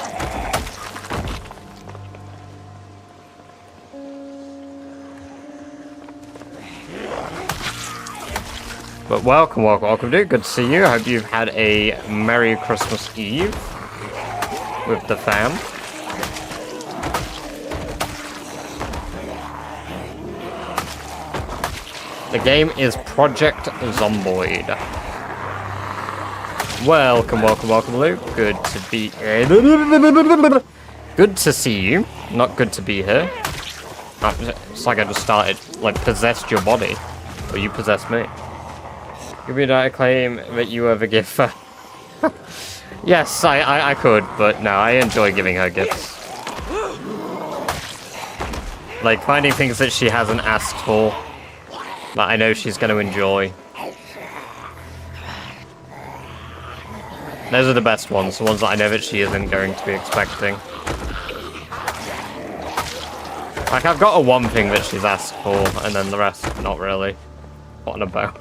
But welcome, dude. Good to see you. I hope you've had a Merry Christmas Eve with the fam. The game is Project Zomboid. Welcome, Luke. Good to be here. Good to see you. Not good to be here. It's like I just started, like, possessed your body. Or you possessed me. Give me that claim that you were the giver. Yes, I could, but no, I enjoy giving her gifts. Like, finding things that she hasn't asked for, that I know she's going to enjoy. Those are the best ones, the ones that I know that she isn't going to be expecting. Like, I've got a one thing that she's asked for, and then the rest, not really. What on a bow.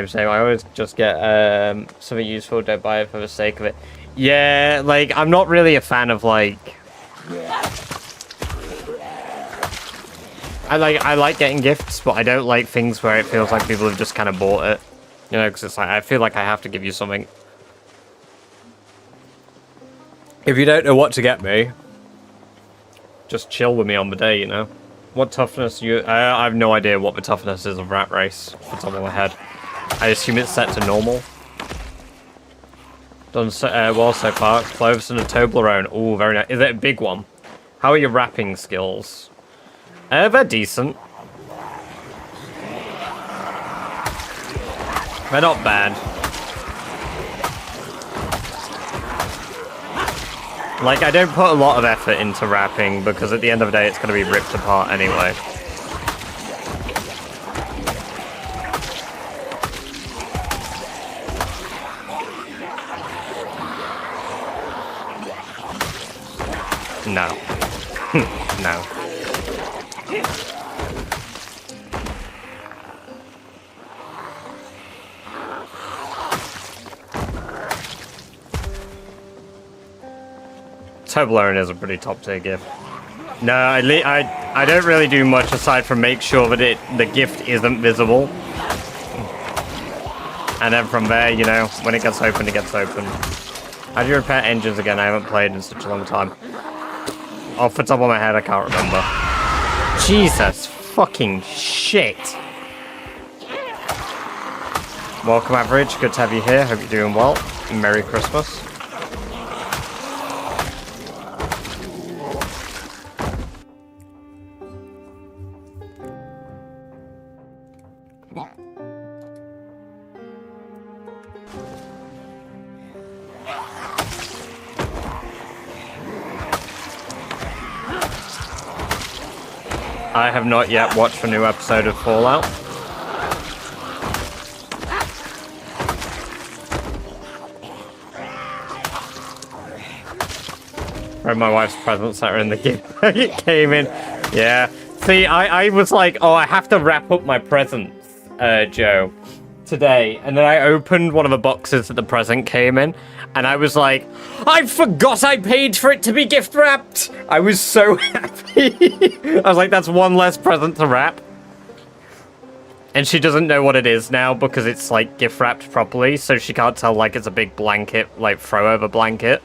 Same. I always just get something useful, don't buy it for the sake of it. Yeah, like, I'm not really a fan of, like... I like getting gifts, but I don't like things where it feels like people have just kind of bought it. You know, because it's like, I feel like I have to give you something. If you don't know what to get me, just chill with me on the day, you know? What toughness you... I have no idea what the toughness is of Rat Race. Off the top of my head. I assume it's set to normal. Done so, well so far. Clothes and a Toblerone. Ooh, very nice. Is it a big one? How are your rapping skills? They're decent. They're not bad. Like, I don't put a lot of effort into rapping because at the end of the day it's going to be ripped apart anyway. No. No. Toblerone is a pretty top tier gift. No, I don't really do much aside from make sure that the gift isn't visible. And then from there, you know, when it gets open, it gets open. How do you repair engines again? I haven't played in such a long time. Off the top of my head, I can't remember. Jesus fucking shit. Welcome, Average. Good to have you here. Hope you're doing well. Merry Christmas. I have not yet watched a new episode of Fallout. Read my wife's presents that are in the gift. It came in. Yeah. See, I was like, oh, I have to wrap up my presents, Joe, today. And then I opened one of the boxes that the present came in. And I was like, I forgot I paid for it to be gift wrapped. I was so happy. I was like, that's one less present to wrap. And she doesn't know what it is now because it's like gift wrapped properly. So she can't tell like it's a big blanket, like throw over blanket.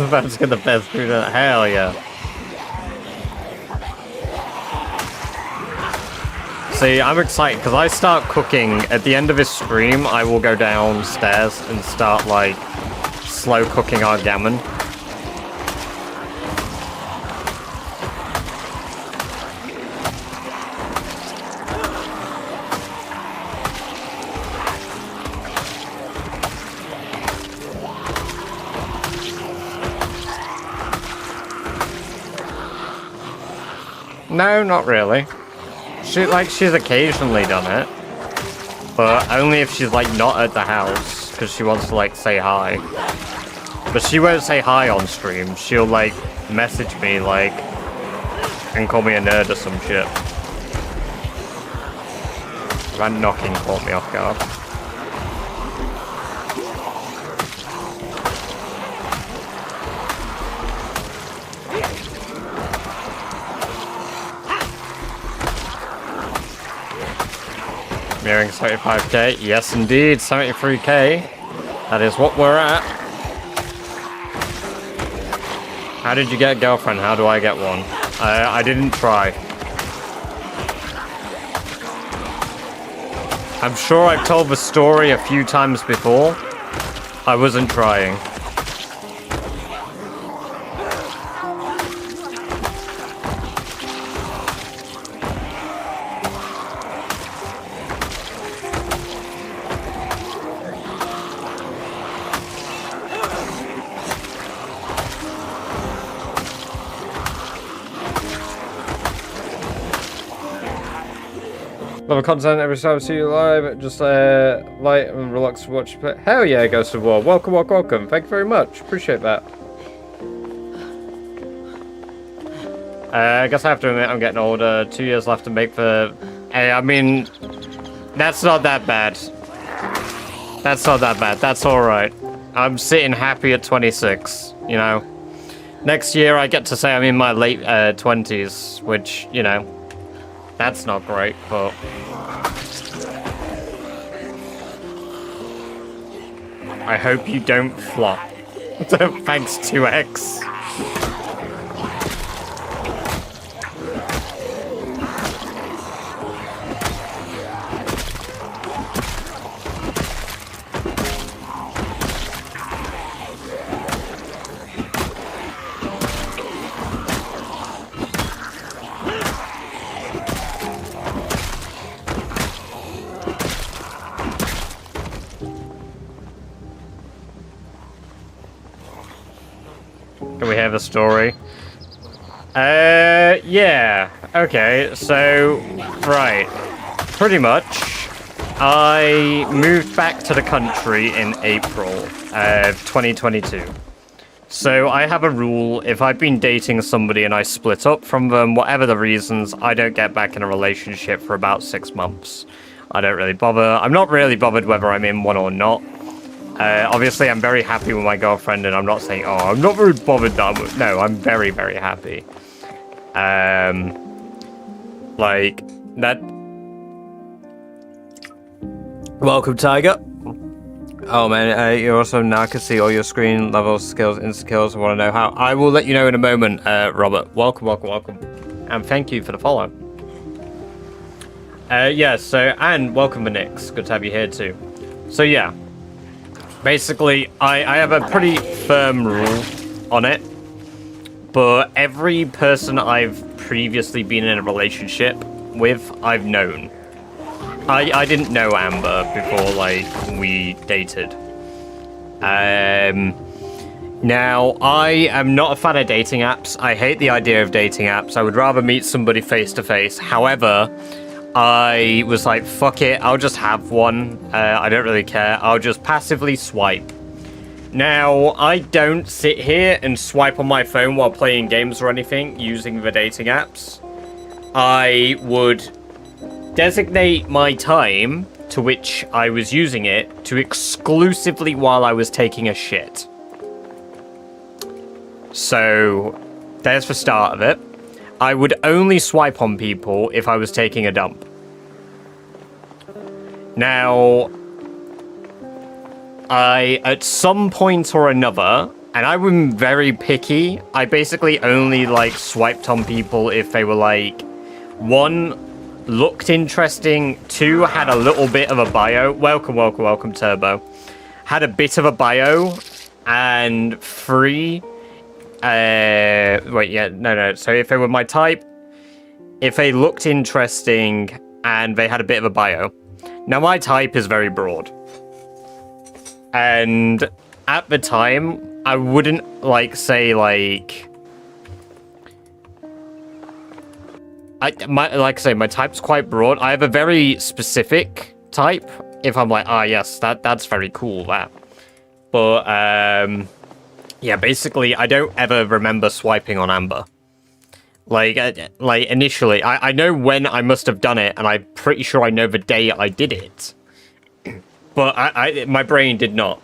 about to get the best food. Hell yeah. See, I'm excited because I start cooking at the end of his stream. I will go downstairs and start like slow cooking our gammon. No, not really. She's occasionally done it, but only if she's like not at the house because she wants to like say hi. But she won't say hi on stream. She'll like message me like and call me a nerd or some shit. That knocking caught me off guard. Nearing 75k. Yes, indeed, 73k. That is what we're at. How did you get a girlfriend? How do I get one? I didn't try. I'm sure I've told the story a few times before. I wasn't trying. Love the content every time I see you live. Just light and relax to watch you play. Hell yeah, Ghost of War. Welcome, welcome, welcome. Thank you very much. Appreciate that. I guess I have to admit I'm getting older. 2 years left to make the... Hey, I mean, that's not that bad. That's not that bad. That's alright. I'm sitting happy at 26, you know. Next year I get to say I'm in my late 20s, which, you know, that's not great, but... I hope you don't flop. Thanks, 2x. Can we have a story? Yeah. Okay, so, right. Pretty much, I moved back to the country in April of 2022. So I have a rule, if I've been dating somebody and I split up from them, whatever the reasons, I don't get back in a relationship for about 6 months. I don't really bother. I'm not really bothered whether I'm in one or not. Obviously, I'm very happy with my girlfriend, and I'm not saying, oh, I'm not very bothered that I'm... No, I'm very, very happy. Like, that... Welcome, Tiger. Oh, man, you also now can see all your screen levels, skills, insta-kills. I want to know how. I will let you know in a moment, Robert. Welcome, welcome, welcome. And thank you for the follow. Yeah, so, and welcome, Nix. Good to have you here, too. So, yeah. Basically, I have a pretty firm rule on it, but every person I've previously been in a relationship with, I've known. I didn't know Amber before, like, we dated. Now, I am not a fan of dating apps. I hate the idea of dating apps. I would rather meet somebody face-to-face. However, I was like, fuck it, I'll just have one. I don't really care. I'll just passively swipe. Now, I don't sit here and swipe on my phone while playing games or anything using the dating apps. I would designate my time to which I was using it to exclusively while I was taking a shit. So, there's the start of it. I would only swipe on people if I was taking a dump. Now, at some point or another, And I'm very picky. I basically only, like, swiped on people if they were, like, 1, looked interesting, 2, had a little bit of a bio. Welcome, Turbo. Had a bit of a bio, and 3, wait, yeah, no. So if they were my type, if they looked interesting, and they had a bit of a bio. Now, my type is very broad. And at the time, I wouldn't, like, say, like... like I say, my type's quite broad. I have a very specific type. If I'm like, yes, that's very cool, that. But, yeah, basically, I don't ever remember swiping on Amber. Like initially, I know when I must have done it, and I'm pretty sure I know the day I did it. But my brain did not.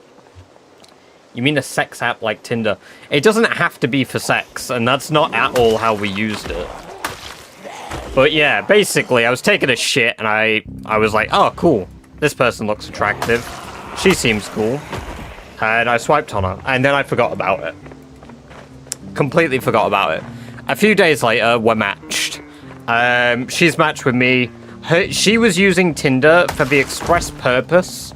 You mean a sex app like Tinder? It doesn't have to be for sex, and that's not at all how we used it. But yeah, basically, I was taking a shit, and I was like, oh, cool. This person looks attractive. She seems cool. And I swiped on her, and then I forgot about it. Completely forgot about it. A few days later, we're matched. She's matched with me. She was using Tinder for the express purpose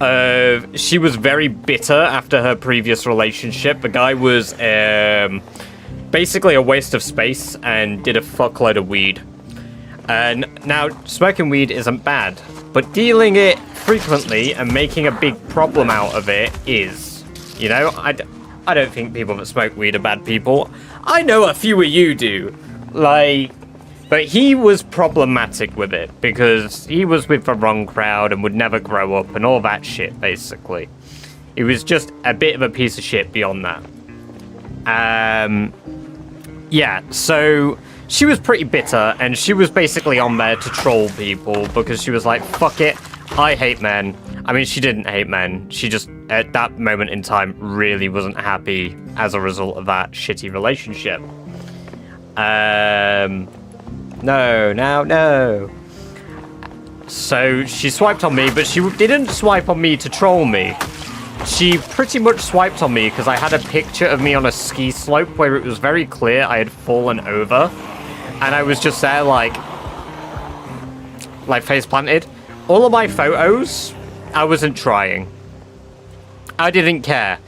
of... She was very bitter after her previous relationship. The guy was basically a waste of space and did a fuckload of weed. And now, smoking weed isn't bad, but dealing it frequently and making a big problem out of it is. You know, I don't think people that smoke weed are bad people. I know a few of you do. Like, but he was problematic with it because he was with the wrong crowd and would never grow up and all that shit, basically. He was just a bit of a piece of shit beyond that. Yeah, so she was pretty bitter and she was basically on there to troll people because she was like, fuck it, I hate men. I mean, she didn't hate men. She just, at that moment in time, really wasn't happy as a result of that shitty relationship. No. So she swiped on me, but she didn't swipe on me to troll me. She pretty much swiped on me because I had a picture of me on a ski slope where it was very clear I had fallen over. And I was just there like face planted. All of my photos, I wasn't trying. I didn't care.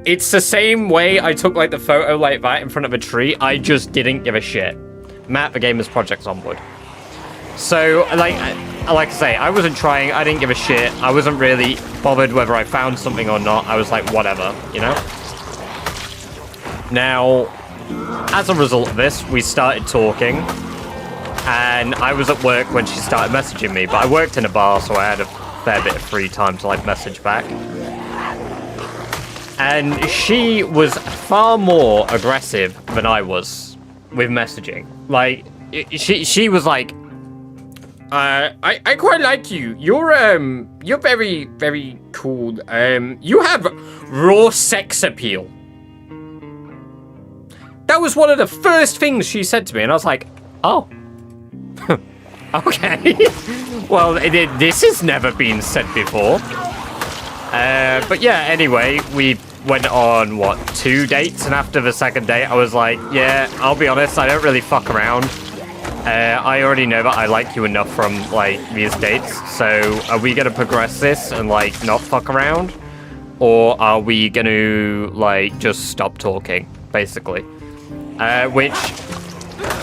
It's the same way I took like the photo like that in front of a tree. I just didn't give a shit. Matt, the Gamers Project's onward. So, like I say, I wasn't trying. I didn't give a shit. I wasn't really bothered whether I found something or not. I was like, whatever, you know? Now, as a result of this, we started talking. And I was at work when she started messaging me. But I worked in a bar, so I had a fair bit of free time to, like, message back. And she was far more aggressive than I was with messaging. Like, she was like, I quite like you. You're very, very cool. You have raw sex appeal. That was one of the first things she said to me, and I was like, oh. Okay. Well, this has never been said before. But yeah, anyway, we went on, 2 dates? And after the second date, I was like, yeah, I'll be honest, I don't really fuck around. I already know that I like you enough from, like, these dates. So, are we gonna progress this and, like, not fuck around? Or are we gonna, like, just stop talking, basically? Which,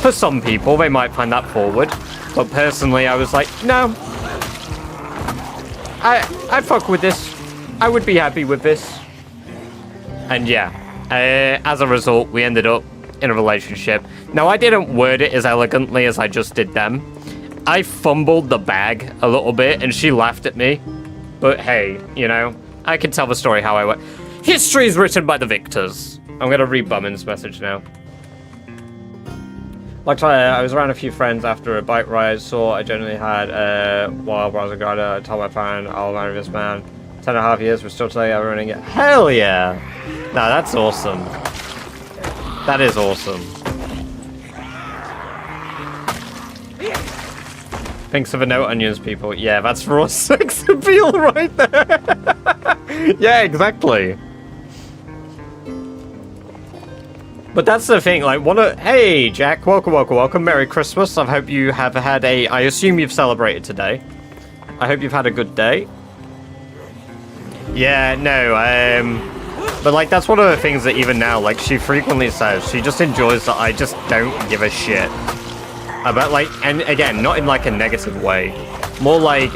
for some people, they might find that forward. But personally, I was like, no. I'd fuck with this. I would be happy with this. And yeah, as a result, we ended up in a relationship. Now, I didn't word it as elegantly as I just did them. I fumbled the bag a little bit, and she laughed at me. But hey, you know, I can tell the story how I went. History is written by the victors. I'm going to read Bummin's message now. Like I was around a few friends after a bike ride, so I generally had while browser guide. I told my friend I'll marry this man. 10.5 years, we're still together running it. Hell yeah! Nah, that's awesome. That is awesome. Thanks for the no onions, people. Yeah, that's raw sex appeal right there. Yeah, exactly. But that's the thing, like, hey, Jack, welcome, Merry Christmas. I hope you have had I assume you've celebrated today. I hope you've had a good day. Yeah, no, but, like, that's one of the things that even now, like, she frequently says, she just enjoys that I just don't give a shit. About, like, and again, not in, like, a negative way. More like,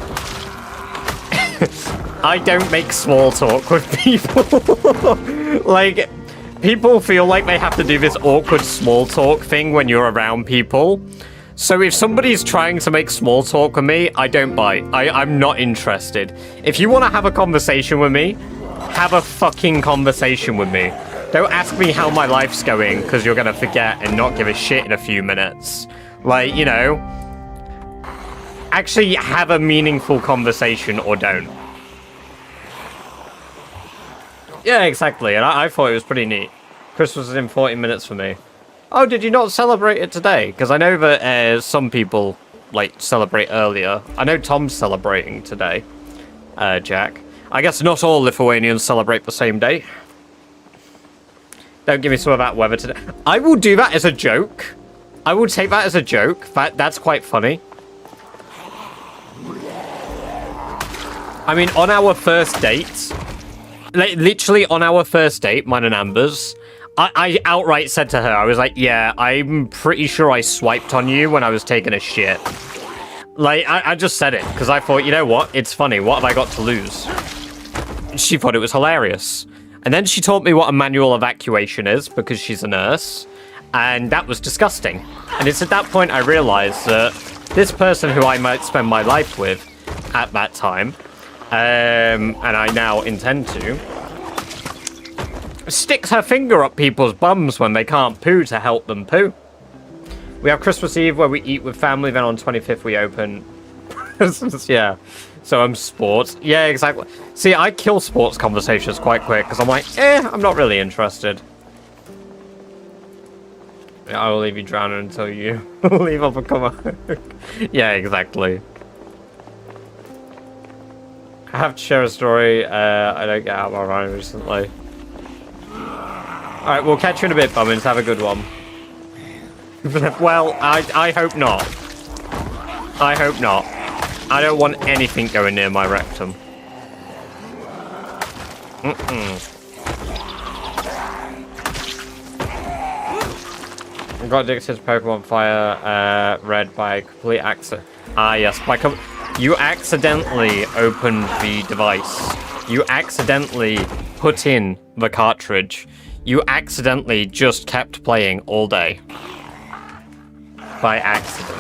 I don't make small talk with people. Like, people feel like they have to do this awkward small talk thing when you're around people. So if somebody's trying to make small talk with me, I don't bite. I'm not interested. If you want to have a conversation with me, have a fucking conversation with me. Don't ask me how my life's going, because you're going to forget and not give a shit in a few minutes. Like, you know, actually have a meaningful conversation or don't. Yeah, exactly, and I thought it was pretty neat. Christmas is in 40 minutes for me. Oh, did you not celebrate it today? Because I know that some people, like, celebrate earlier. I know Tom's celebrating today, Jack. I guess not all Lithuanians celebrate the same day. Don't give me some of that weather today. I will do that as a joke. I will take that as a joke. That's quite funny. I mean, on our first date, like, literally on our first date, mine and Amber's, I outright said to her, I was like, yeah, I'm pretty sure I swiped on you when I was taking a shit. Like, I just said it, because I thought, you know what? It's funny. What have I got to lose? She thought it was hilarious. And then she taught me what a manual evacuation is, because she's a nurse. And that was disgusting. And it's at that point I realized that this person who I might spend my life with at that time, and I now intend to, sticks her finger up people's bums when they can't poo to help them poo. We have Christmas Eve where we eat with family, then on 25th we open. Yeah. So I'm sports. Yeah, exactly. See, I kill sports conversations quite quick because I'm like, I'm not really interested. I will leave you drowning until you leave up and come out. Yeah, exactly. I have to share a story. I don't get out of my mind recently. Alright, we'll catch you in a bit, Bummins. Have a good one. Well, I hope not. I hope not. I don't want anything going near my rectum. I got addicted to Pokemon Fire Red by complete accident. Ah, yes. You accidentally opened the device. You accidentally put in the cartridge. You accidentally just kept playing all day. By accident.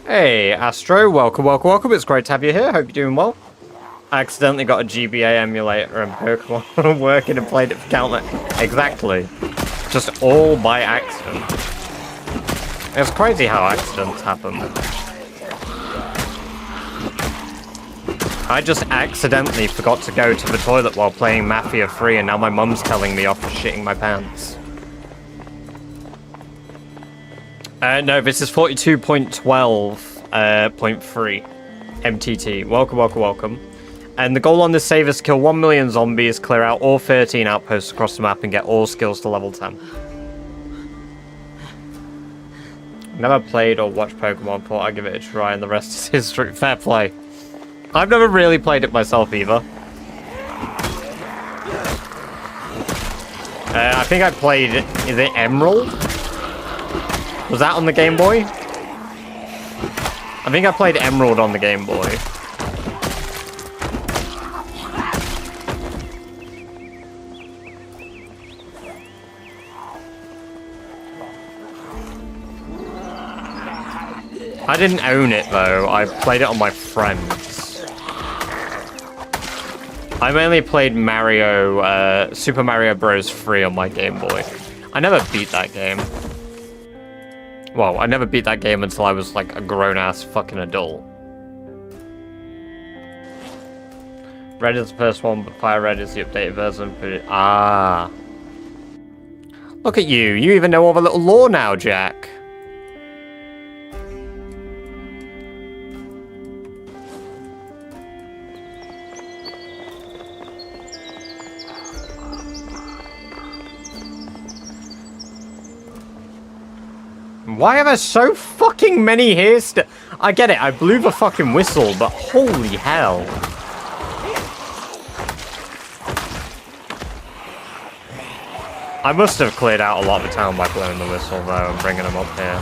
Hey, Astro, welcome. It's great to have you here. Hope you're doing well. I accidentally got a GBA emulator and Pokemon working and played it for Countless. Exactly. Just all by accident. It's crazy how accidents happen. I just accidentally forgot to go to the toilet while playing Mafia 3 and now my mum's telling me off for shitting my pants. No, this is 42.12.3 MTT. Welcome. And the goal on this save is to kill 1 million zombies, clear out all 13 outposts across the map, and get all skills to level 10. Never played or watched Pokemon, thought I'd give it a try, and the rest is history. Fair play. I've never really played it myself either. I think I played, is it Emerald? Was that on the Game Boy? I think I played Emerald on the Game Boy. I didn't own it though, I played it on my friends. I mainly played Super Mario Bros. 3 on my Game Boy. I never beat that game. Well, I never beat that game until I was like a grown-ass fucking adult. Red is the first one, but Fire Red is the updated version. Ah. Look at you. You even know all the little lore now, Jack. Why are there so fucking many here I get it, I blew the fucking whistle, but holy hell. I must have cleared out a lot of the town by blowing the whistle, though, and bringing them up here.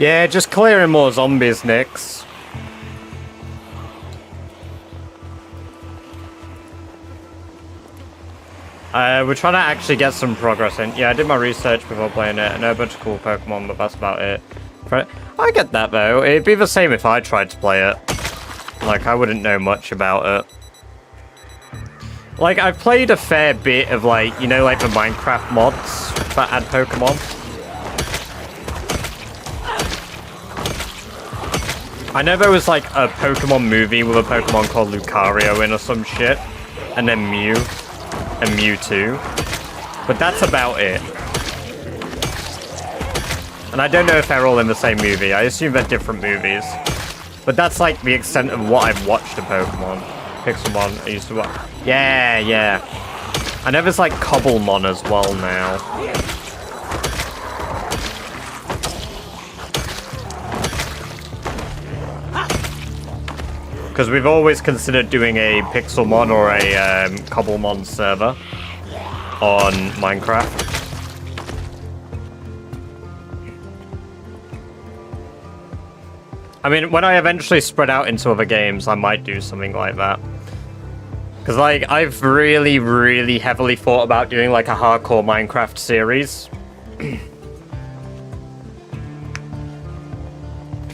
Yeah, just clearing more zombies, Nix. We're trying to actually get some progress in. Yeah, I did my research before playing it. I know a bunch of cool Pokemon, but that's about it. I get that, though. It'd be the same if I tried to play it. Like, I wouldn't know much about it. Like, I've played a fair bit of, like, you know, like the Minecraft mods that add Pokemon. I know there was, like, a Pokemon movie with a Pokemon called Lucario in or some shit. And then Mew. And Mewtwo. But that's about it. And I don't know if they're all in the same movie. I assume they're different movies. But that's, like, the extent of what I've watched of Pokemon. Pixelmon, I used to watch. Yeah, yeah. I know there's, like, Cobblemon as well now. Because we've always considered doing a Pixelmon or a Cobblemon server on Minecraft. I mean, when I eventually spread out into other games, I might do something like that. Because, like, I've really, really heavily thought about doing, like, a hardcore Minecraft series.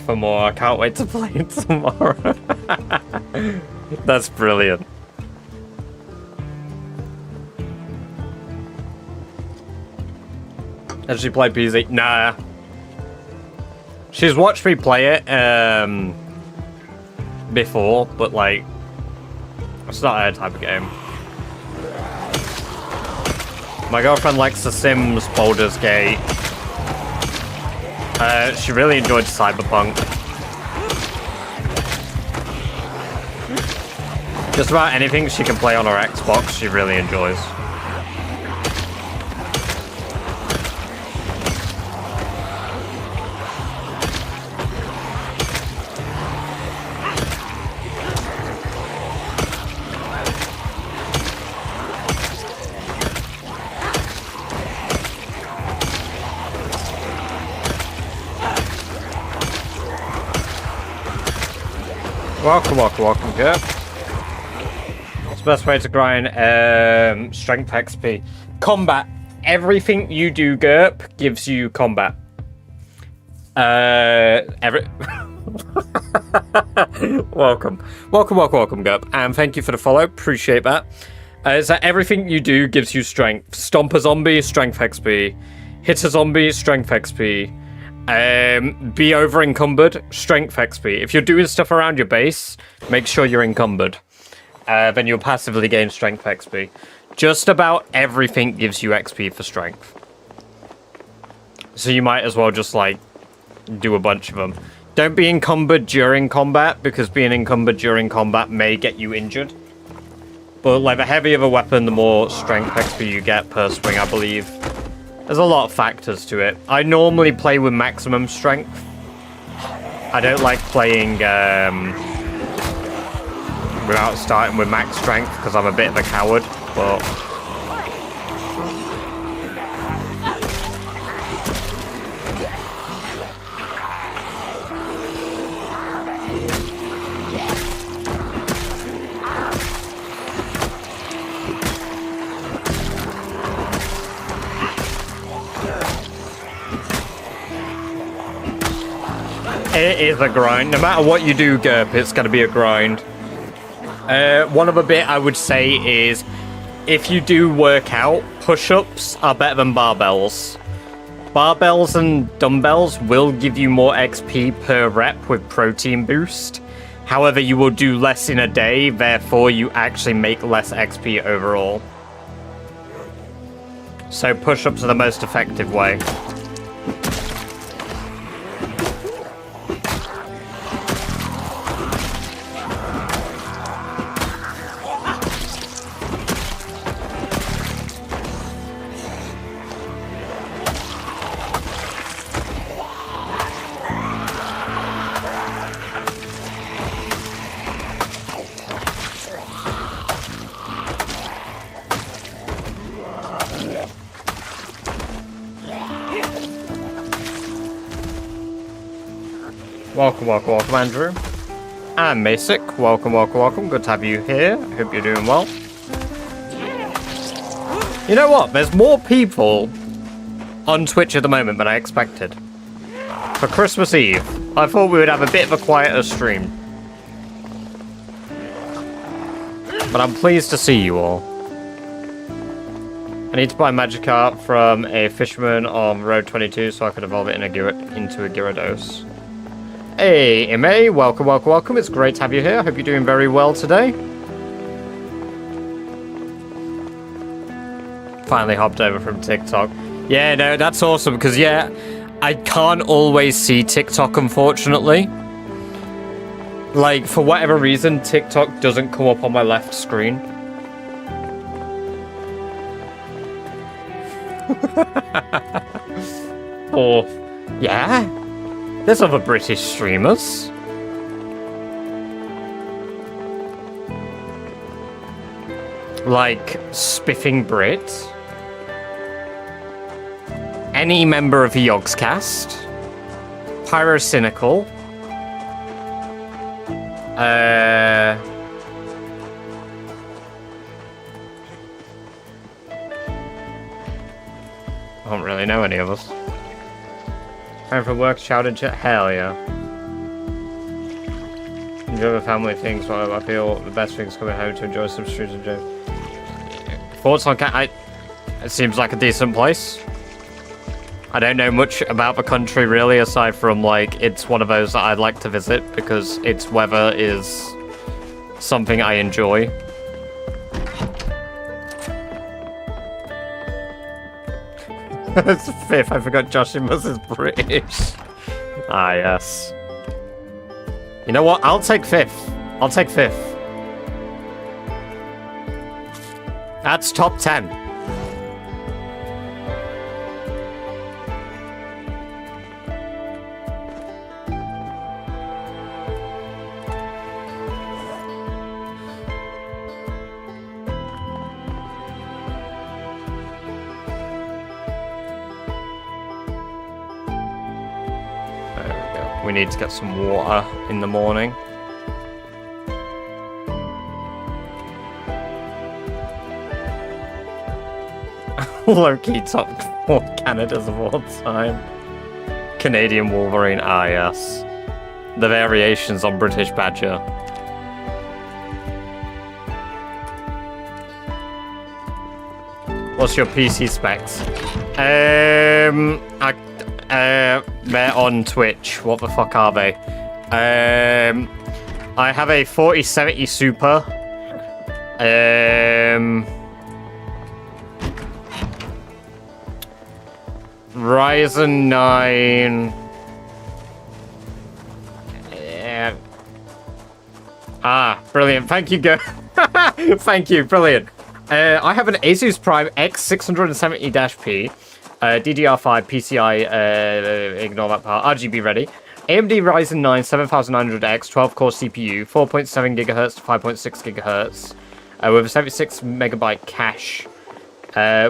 For more. I can't wait to play it tomorrow. That's brilliant. Has she played PZ? Nah. She's watched me play it before, but like, it's not her type of game. My girlfriend likes The Sims, Baldur's Gate. She really enjoyed Cyberpunk. Just about anything she can play on her Xbox, she really enjoys. Welcome, Gurp. It's the best way to grind strength XP. Combat. Everything you do, Gurp, gives you combat. Welcome, Gurp, and thank you for the follow. Appreciate that. Is that everything you do gives you strength? Stomp a zombie, strength XP. Hit a zombie, strength XP. Be over encumbered, strength XP. If you're doing stuff around your base, make sure you're encumbered. Then you'll passively gain strength XP. Just about everything gives you XP for strength. So you might as well just, like, do a bunch of them. Don't be encumbered during combat, because being encumbered during combat may get you injured. But, like, the heavier the weapon, the more strength XP you get per swing, I believe. There's a lot of factors to it. I normally play with maximum strength. I don't like playing without starting with max strength, because I'm a bit of a coward, but... It is a grind. No matter what you do, Gurp, it's going to be a grind. One other bit I would say is, if you do work out, push-ups are better than barbells. Barbells and dumbbells will give you more XP per rep with protein boost. However, you will do less in a day, therefore you actually make less XP overall. So push-ups are the most effective way. Welcome, Andrew. And Masic, welcome. Good to have you here. Hope you're doing well. You know what? There's more people on Twitch at the moment than I expected. For Christmas Eve, I thought we would have a bit of a quieter stream. But I'm pleased to see you all. I need to buy Magikarp from a fisherman on Road 22 so I could evolve it into a Gyarados. Hey, Ime, welcome. It's great to have you here. I hope you're doing very well today. Finally hopped over from TikTok. Yeah, no, that's awesome, because, yeah, I can't always see TikTok, unfortunately. Like, for whatever reason, TikTok doesn't come up on my left screen. Or, yeah? There's other British streamers. Like Spiffing Brit. Any member of the Yogscast. Pyrocynical. I don't really know any of us. Time for work, shouted chat. Hell yeah. Enjoy the family things. Well, I feel the best thing's coming home to enjoy some streets and jokes. Thoughts on it seems like a decent place. I don't know much about the country really, aside from like it's one of those that I'd like to visit because its weather is something I enjoy. It's fifth. I forgot Joshimus is British. Ah, yes. You know what? I'll take fifth. That's top 10. We need to get some water in the morning. Low-key top 4 Canadas of all time. Canadian Wolverine, ah yes. the variations on British Badger. What's your PC specs? They're on Twitch. What the fuck are they? I have a 4070 Super. Ryzen 9. Brilliant. Thank you, go. Thank you. Brilliant. I have an Asus Prime X670-P, DDR5 PCI, ignore that part, RGB ready. AMD Ryzen 9 7900X 12-core CPU, 4.7 GHz to 5.6 GHz, with a 76 megabyte cache.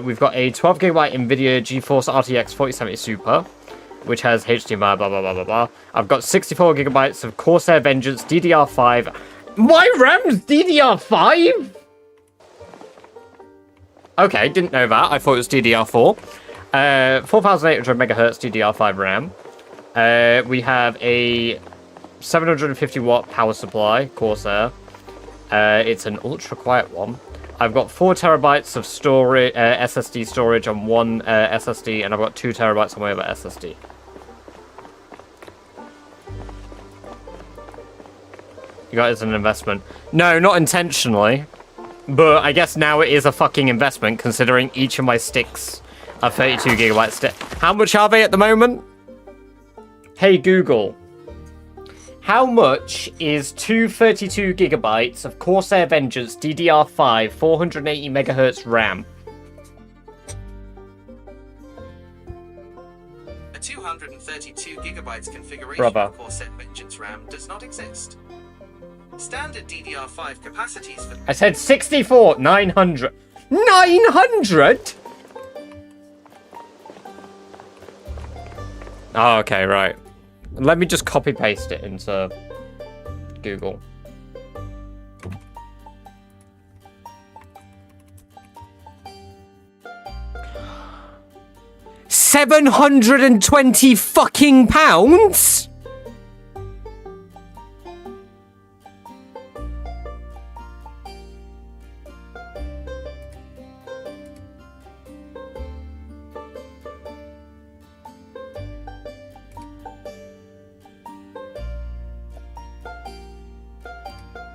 We've got a 12 gigabyte NVIDIA GeForce RTX 4070 Super, which has HDMI, blah, blah, blah, blah, blah. I've got 64 gigabytes of Corsair Vengeance DDR5. My RAM's DDR5? Okay, didn't know that. I thought it was DDR4. 4800 megahertz DDR5 RAM. We have a 750 watt power supply, Corsair. It's an ultra quiet one. I've got 4 terabytes of storage, SSD storage on one SSD, and I've got 2 terabytes on my other SSD. You got it as an investment. No, not intentionally. But I guess now it is a fucking investment, considering each of my sticks are 32 gigabyte stick. How much are they at the moment? Hey Google, how much is 232 gigabytes of Corsair Vengeance DDR5 480 megahertz RAM? A 232 gigabytes configuration Brother. of Corsair Vengeance RAM does not exist. Standard DDR5 capacities for... I said 64, 900. 900? Oh, okay, right. Let me just copy paste it into Google. £720 fucking pounds?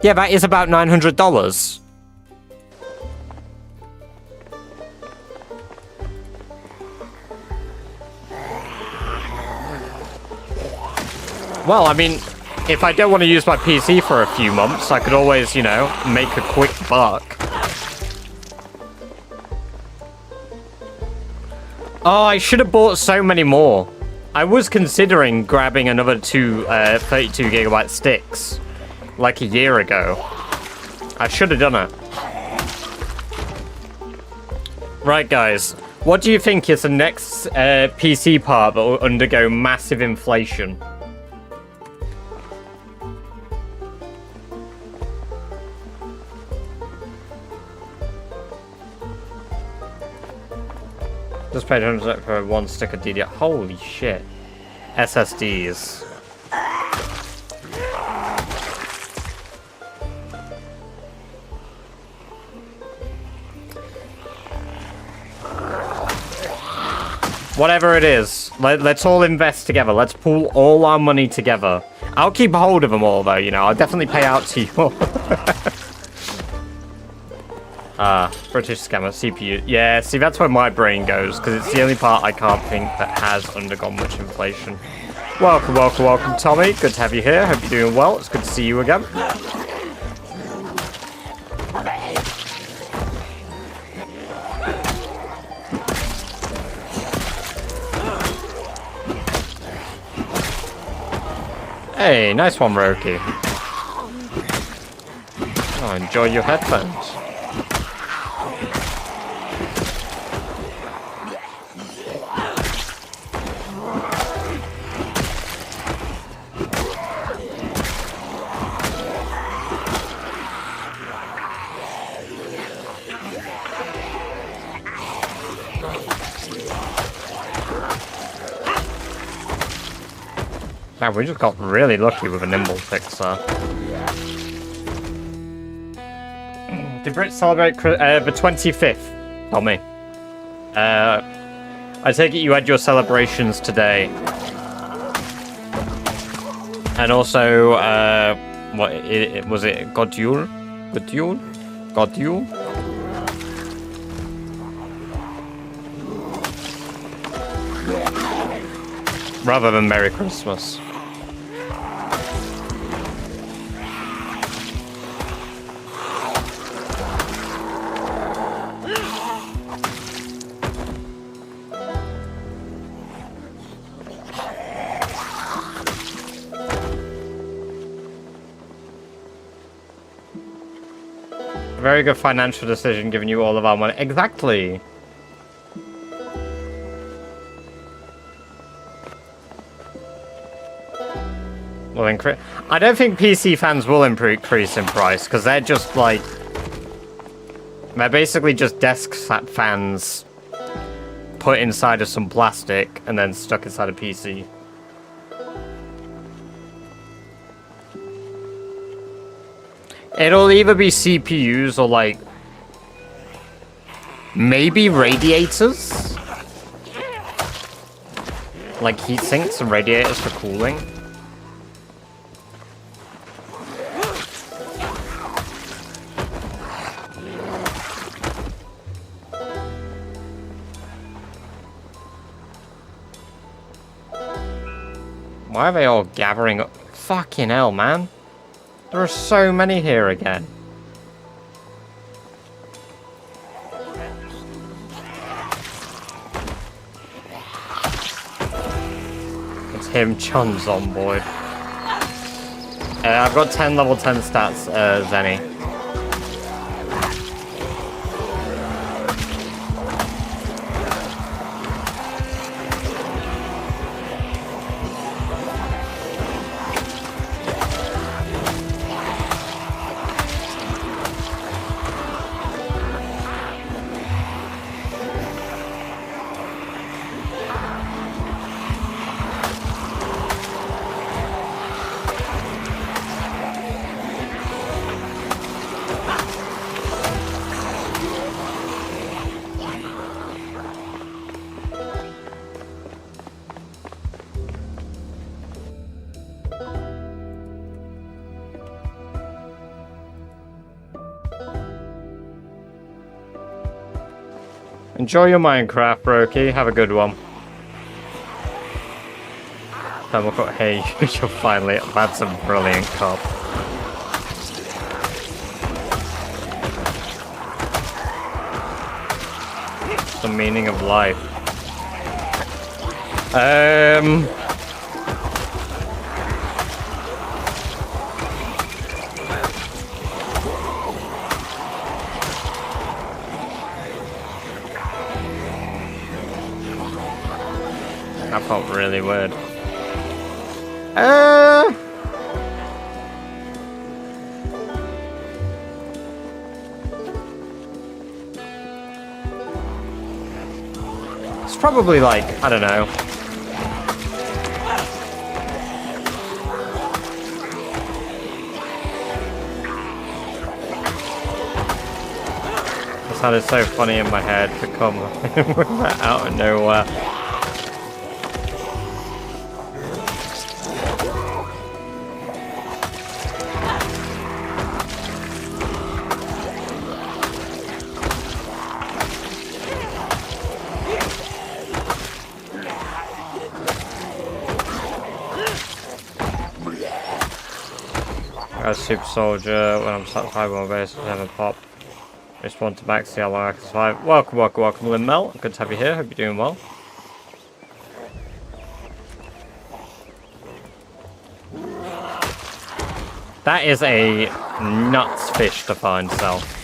Yeah, that is about $900. Well, I mean, if I don't want to use my PC for a few months, I could always, you know, make a quick buck. Oh, I should have bought so many more. I was considering grabbing another 2 32 gigabyte sticks. Like a year ago. I should have done it. Right, guys. What do you think is the next PC part that will undergo massive inflation? Just paid 100 for 1 stick of DDR. Holy shit. SSDs. Whatever it is, let's all invest together. Let's pool all our money together. I'll keep hold of them all, though, you know. I'll definitely pay out to you all. British scammer, CPU. Yeah, see, that's where my brain goes, because it's the only part I can't think that has undergone much inflation. Welcome, welcome, welcome, Tommy. Good to have you here. Hope you're doing well. It's good to see you again. Hey, nice one, Roki. Oh, enjoy your headphones. Man, we just got really lucky with a nimble fixer. Did Brits celebrate the 25th, Tommy? I take it you had your celebrations today. And also, what was it? Godule? Godule? Godule? Rather than Merry Christmas. Very good financial decision, giving you all of our money. Exactly. Well, I don't think PC fans will increase in price because they're just like they're basically just desk fans put inside of some plastic and then stuck inside a PC. It'll either be CPUs or, like, maybe radiators? Like heat sinks and radiators for cooling? Why are they all gathering up? Fucking hell, man. There are so many here again. It's him, Chun's on board. I've got 10 level 10 stats, Zenny. Enjoy your Minecraft, Brokey. Have a good one. Hey, you're finally... That's a brilliant cop. The meaning of life. That felt really weird. It's probably like, I don't know. It sounded so funny in my head to come out of nowhere. As Super Soldier, when I'm satisfied with my base, never pop. Respond to back, see how long I can survive. Welcome, welcome, welcome, Lynn Mel. Good to have you here. Hope you're doing well. That is a nuts fish to find, Self.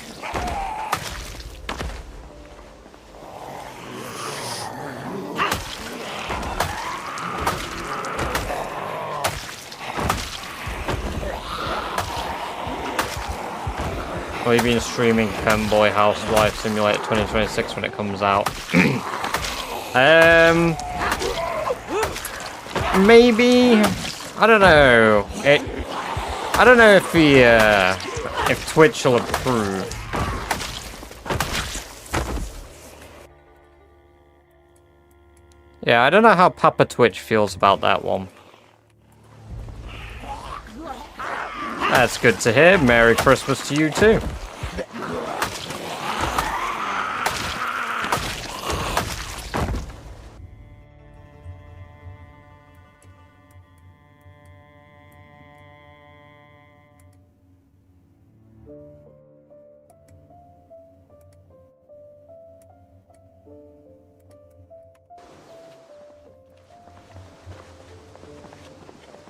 We've been streaming Femboy Housewife Simulator 2026 when it comes out. Maybe I don't know. I don't know if if Twitch will approve. Yeah, I don't know how Papa Twitch feels about that one. That's good to hear. Merry Christmas to you too.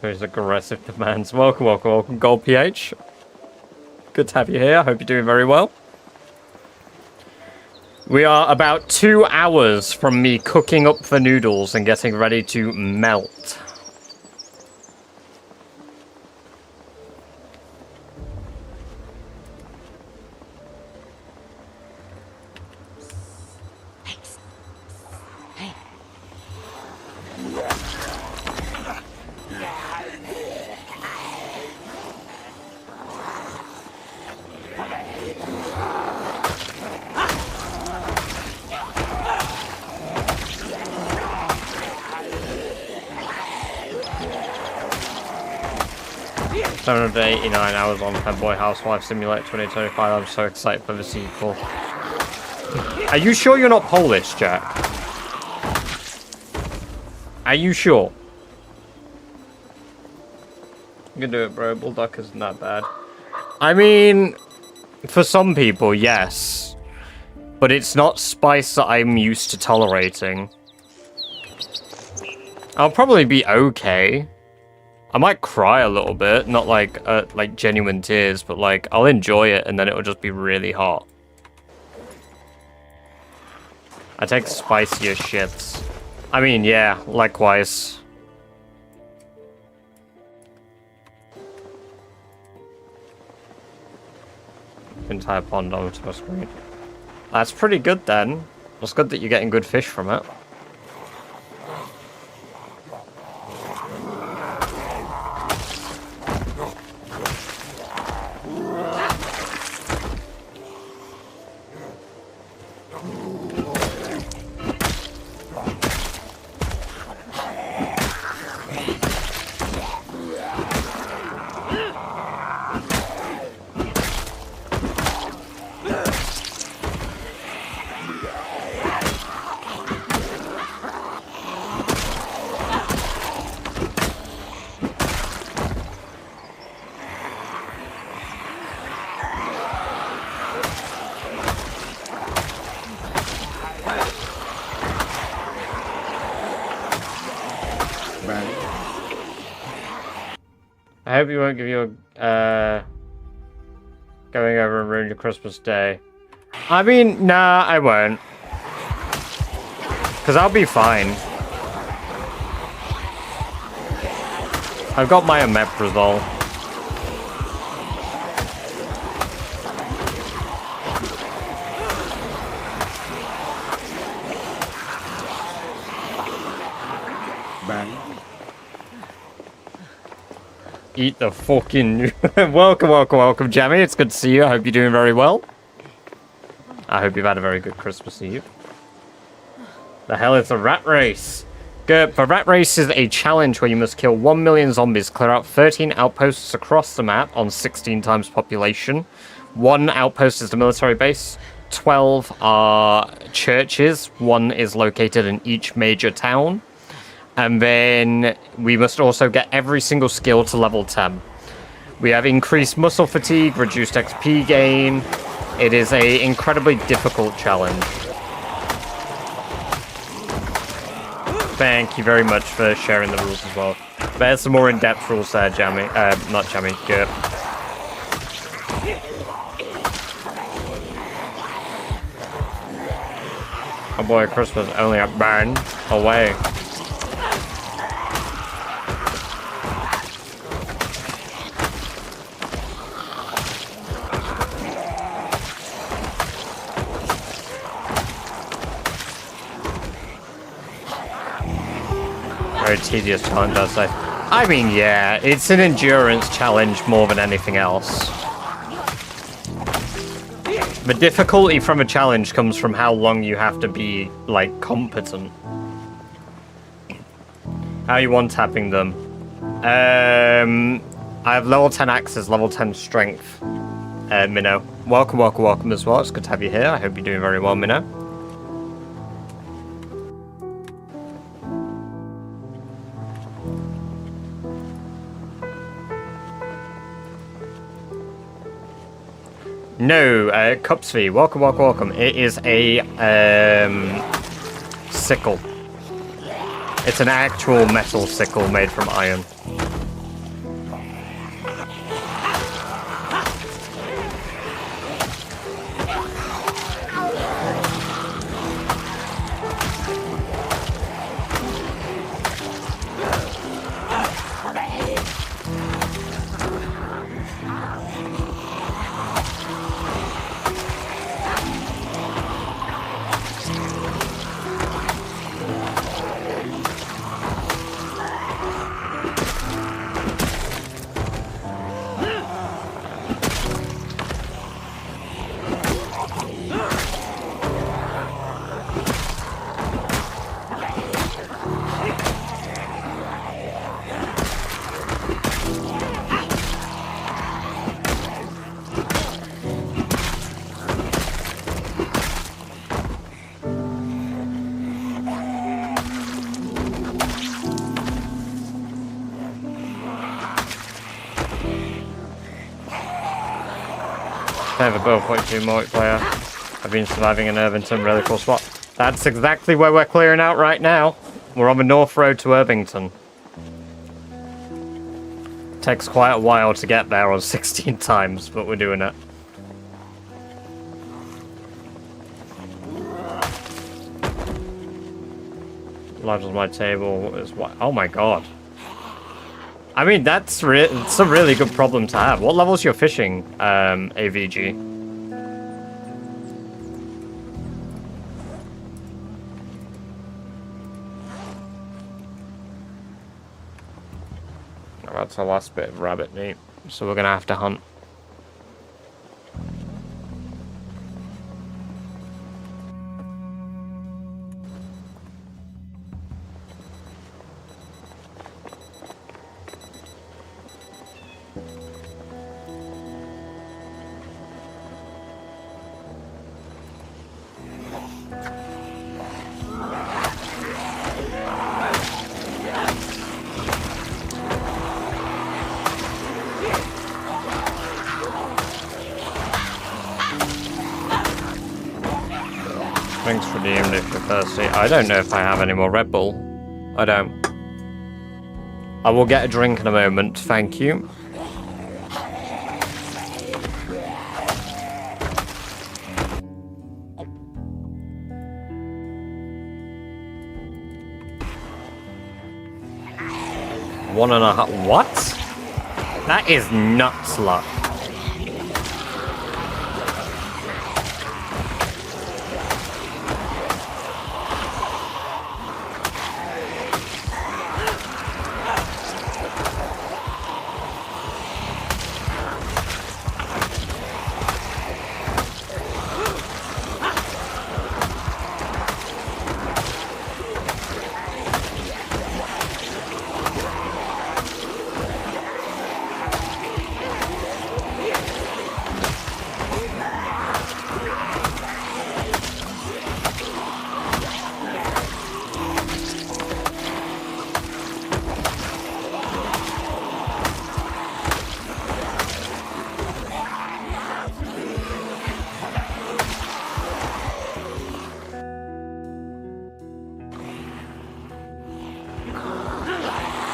There's aggressive demands. Welcome, welcome, welcome, Gold PH. Good to have you here. I hope you're doing very well. We are about 2 hours from me cooking up the noodles and getting ready to melt. $789 hours on Fanboy Housewife Simulator 2025. I'm so excited for the sequel. Are you sure you're not Polish, Jack? Are you sure? You can do it, bro. Bulldog isn't that bad. I mean, for some people, yes. But it's not spice that I'm used to tolerating. I'll probably be okay. I might cry a little bit, not like genuine tears, but like I'll enjoy it and then it'll just be really hot. I take spicier shits. I mean, yeah, likewise. Entire pond onto a screen. That's pretty good then. It's good that you're getting good fish from it. I hope you won't give your going over and ruin your Christmas day. I mean, nah, I won't. Because I'll be fine. I've got my omeprazole. Eat the fucking... welcome, welcome, welcome, Jammy. It's good to see you. I hope you're doing very well. I hope you've had a very good Christmas Eve. The hell is a rat race? The rat race is a challenge where you must kill 1 million zombies, clear out 13 outposts across the map on 16 times population. 1 outpost is the military base. 12 are churches. 1 is located in each major town. And then we must also get every single skill to level 10. We have increased muscle fatigue, reduced XP gain. It is an incredibly difficult challenge. Thank you very much for sharing the rules as well. There's some more in-depth rules there, Jammy. Not Jammy, Gert. Oh boy, Christmas only a burn away. Very tedious challenge, I'd say. I mean, yeah, it's an endurance challenge more than anything else. The difficulty from a challenge comes from how long you have to be, like, competent. How are you one-tapping them? I have level 10 axes, level 10 strength. Minnow. Welcome, welcome, welcome as well. It's good to have you here. I hope you're doing very well, Minnow. No, Cupsy, welcome, welcome, welcome. It is a sickle. It's an actual metal sickle made from iron. Never both 0.2 multiplayer. I've been surviving in Irvington, really cool spot. That's exactly where we're clearing out right now. We're on the North Road to Irvington. Takes quite a while to get there on 16 times, but we're doing it. Large as my table is what? Oh my god. I mean, it's a really good problem to have. What level's your fishing, AVG? Oh, that's the last bit of rabbit meat, so we're gonna have to hunt. Thanks for the evening if you're thirsty. I don't know if I have any more Red Bull. I don't. I will get a drink in a moment, thank you. One and a half. What? That is nuts luck.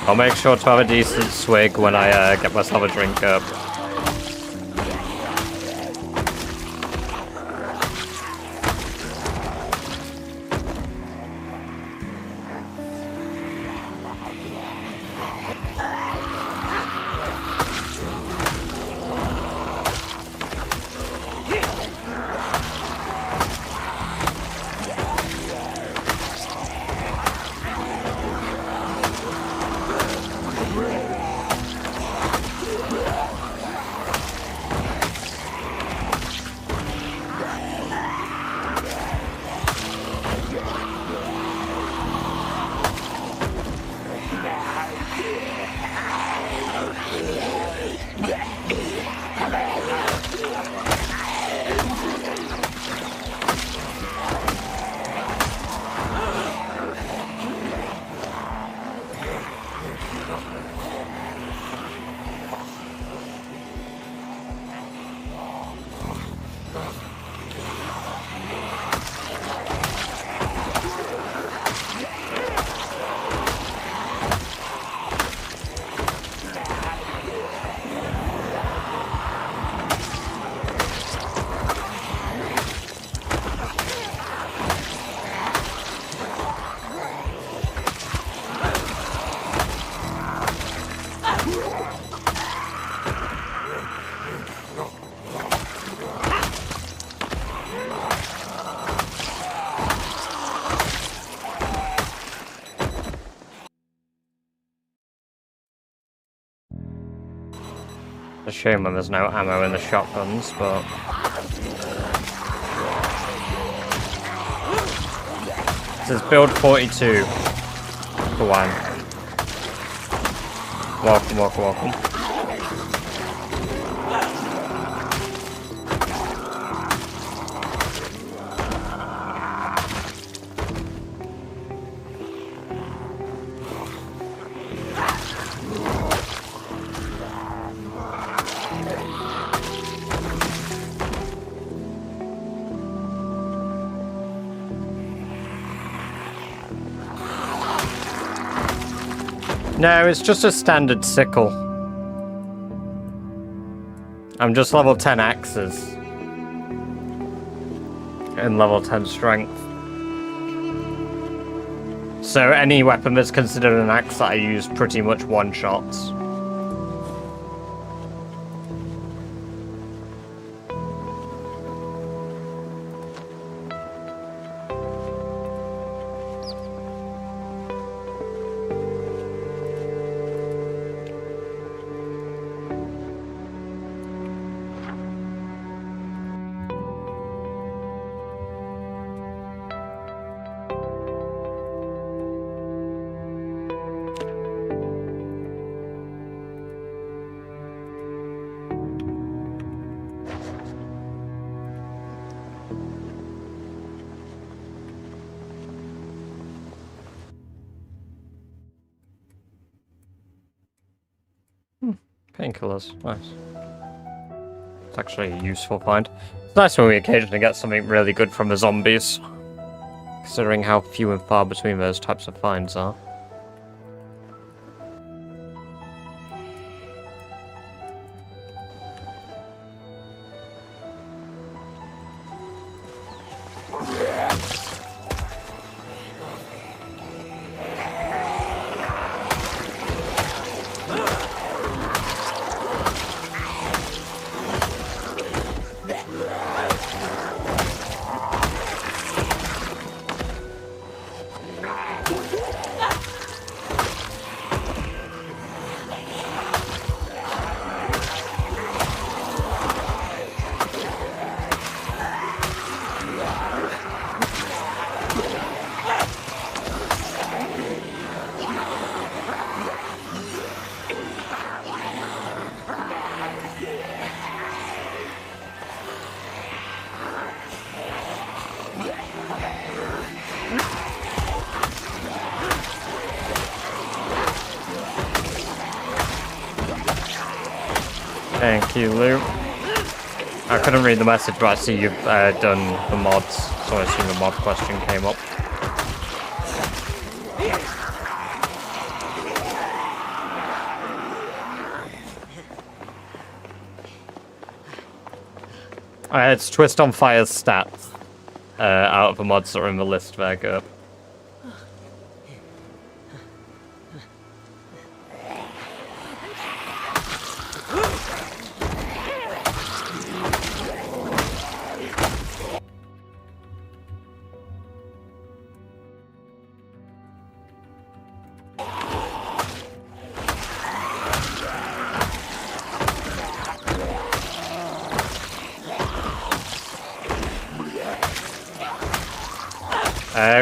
I'll make sure to have a decent swig when I get myself a drink up. A shame when there's no ammo in the shotguns, but... This is build 42 for one. Welcome, welcome, welcome. No, it's just a standard sickle. I'm just level 10 axes. And level 10 strength. So any weapon that's considered an axe that I use pretty much one-shots. Painkillers, nice. It's actually a useful find. It's nice when we occasionally get something really good from the zombies. Considering how few and far between those types of finds are. Thank you, Lou. I couldn't read the message, but I see you've done the mods, so I assume the mod question came up. It's Twist on Fire's stats out of the mods that are in the list there, Gerb.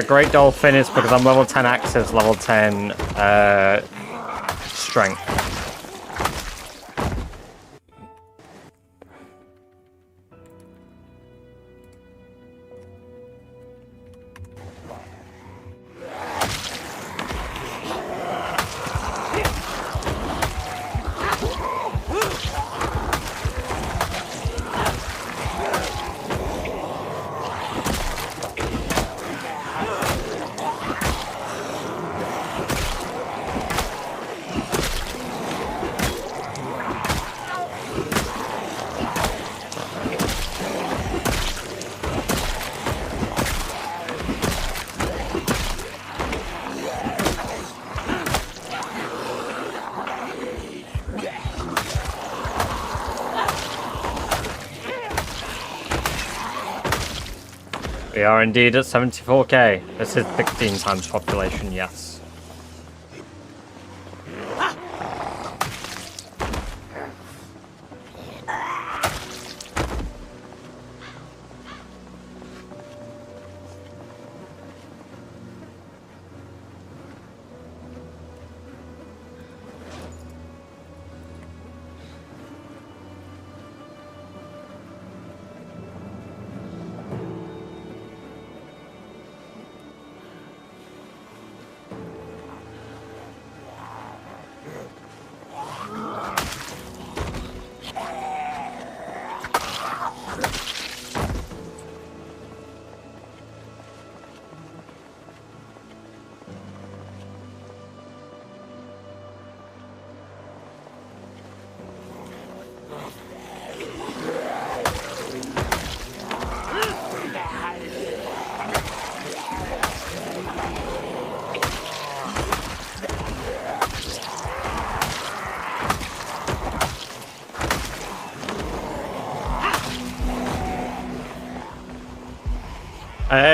Great Dolphin is because I'm level 10 axes, level 10 strength. We are indeed at 74k. This is 16 times population, yes.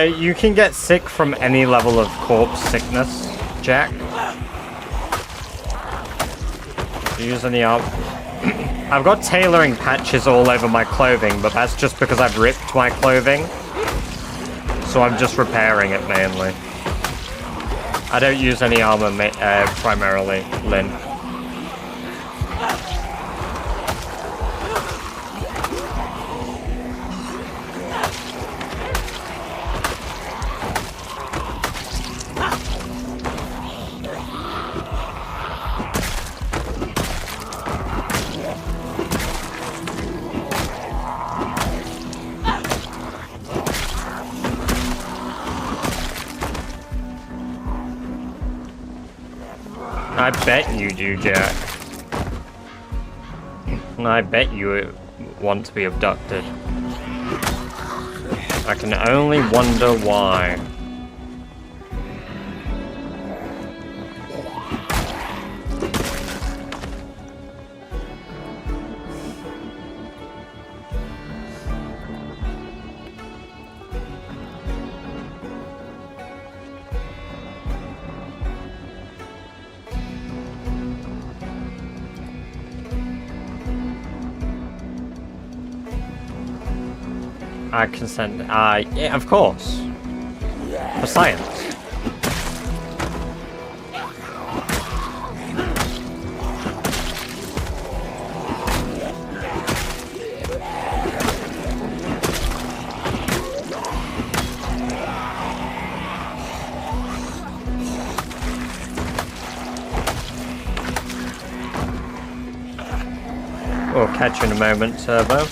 You can get sick from any level of corpse sickness, Jack. Use any arm. I've got tailoring patches all over my clothing, but that's just because I've ripped my clothing. So I'm just repairing it mainly. I don't use any armor primarily, Lynn. I bet you do, Jack. I bet you want to be abducted. I can only wonder why. I consent. Yeah, of course. For science. We'll catch you in a moment, Turbo.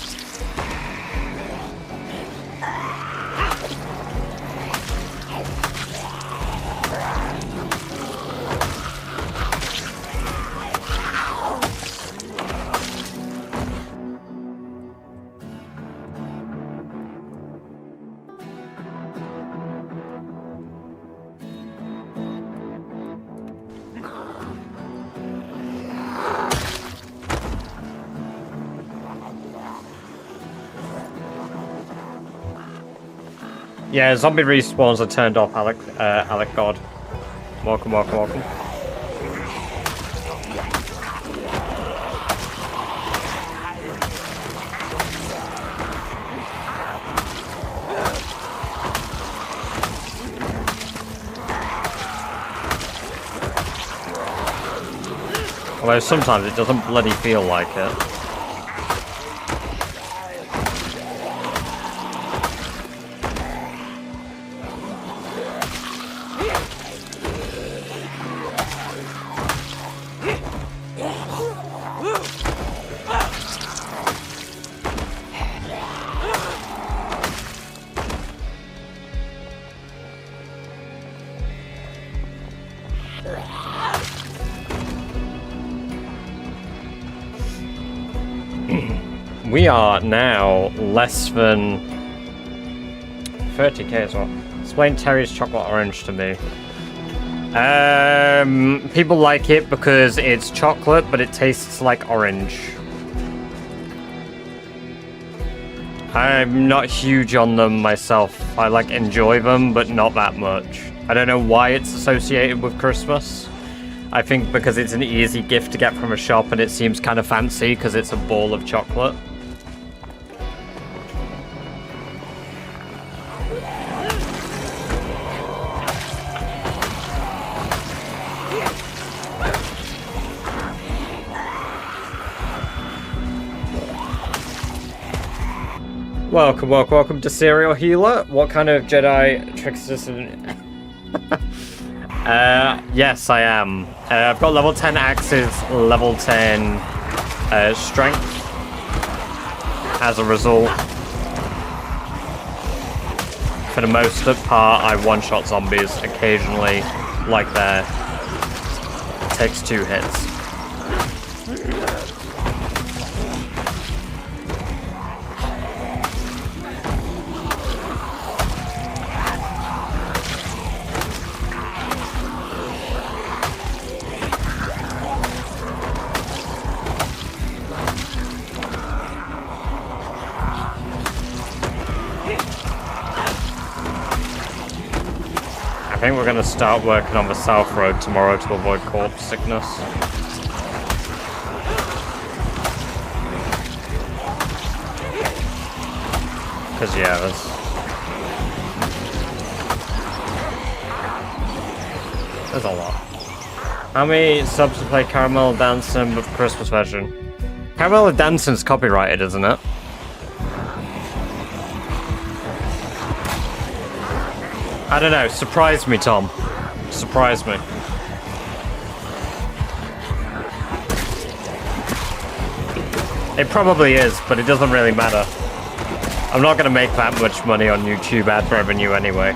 Yeah, zombie respawns are turned off, Alec God. Welcome, welcome, welcome. Although sometimes it doesn't bloody feel like it. We are now less than 30k as well. Explain Terry's chocolate orange to me. People like it because it's chocolate, but it tastes like orange. I'm not huge on them myself. I like enjoy them, but not that much. I don't know why it's associated with Christmas. I think because it's an easy gift to get from a shop and it seems kind of fancy because it's a ball of chocolate. Welcome, welcome, welcome to Serial Healer. What kind of Jedi tricks is this? Yes, I am. I've got level 10 axes, level 10 strength. As a result, for the most part, I one-shot zombies occasionally, like there. It takes 2 hits. I think we're going to start working on the South Road tomorrow to avoid corpse sickness. Because, yeah, there's a lot. How many subs to play Caramel Dancing with the Christmas version? Caramel Dancing's copyrighted, isn't it? I don't know. Surprise me, Tom. Surprise me. It probably is, but it doesn't really matter. I'm not going to make that much money on YouTube ad revenue anyway.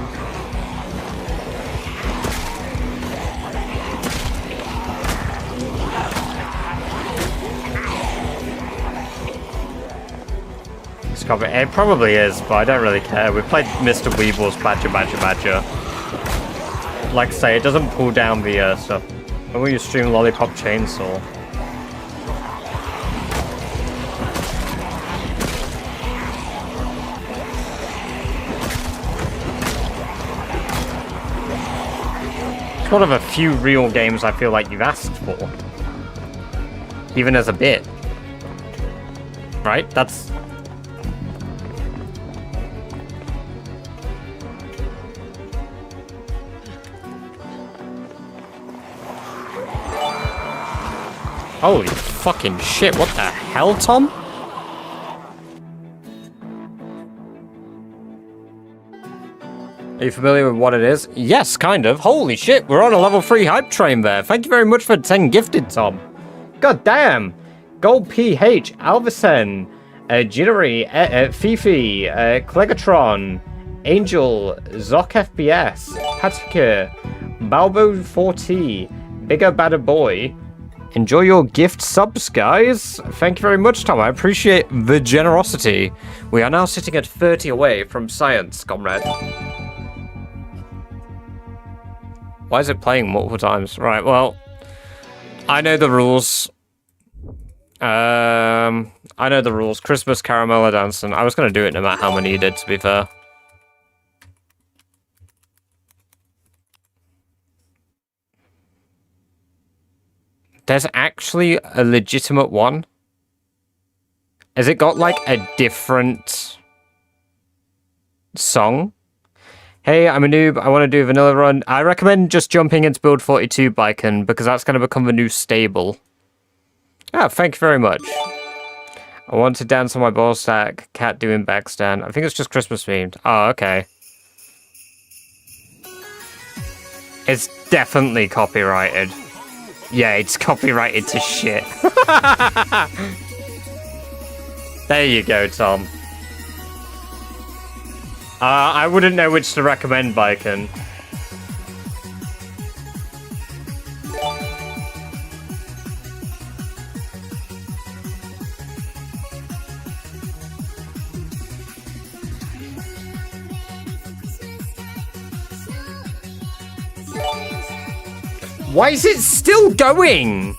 It probably is, but I don't really care. We played Mr. Weevil's Badger. Like I say, it doesn't pull down the stuff. When will you stream Lollipop Chainsaw? It's one of a few real games I feel like you've asked for. Even as a bit. Right? That's... Holy fucking shit, what the hell, Tom? Are you familiar with what it is? Yes, kind of. Holy shit, we're on a level 3 hype train there. Thank you very much for 10 gifted, Tom. God damn. Gold PH, Alvisen, Ginnery, Fifi, Clegatron, Angel, Zoc FPS, Patika, Balbo 4T, Bigger Badder Boy. Enjoy your gift subs, guys. Thank you very much, Tom. I appreciate the generosity. We are now sitting at 30 away from science, comrade. Why is it playing multiple times? Right, well, I know the rules. I know the rules. Christmas Caramella Dancing. I was going to do it no matter how many you did, to be fair. There's actually a legitimate one. Has it got, like, a different song? Hey, I'm a noob. I want to do a vanilla run. I recommend just jumping into build 42 Bicon, because that's going to become the new stable. Ah, thank you very much. I want to dance on my ball sack. Cat doing backstand. I think it's just Christmas themed. Oh, okay. It's definitely copyrighted. Yeah, it's copyrighted to shit. There you go, Tom. I wouldn't know which to recommend, Bicon. Why is it still going?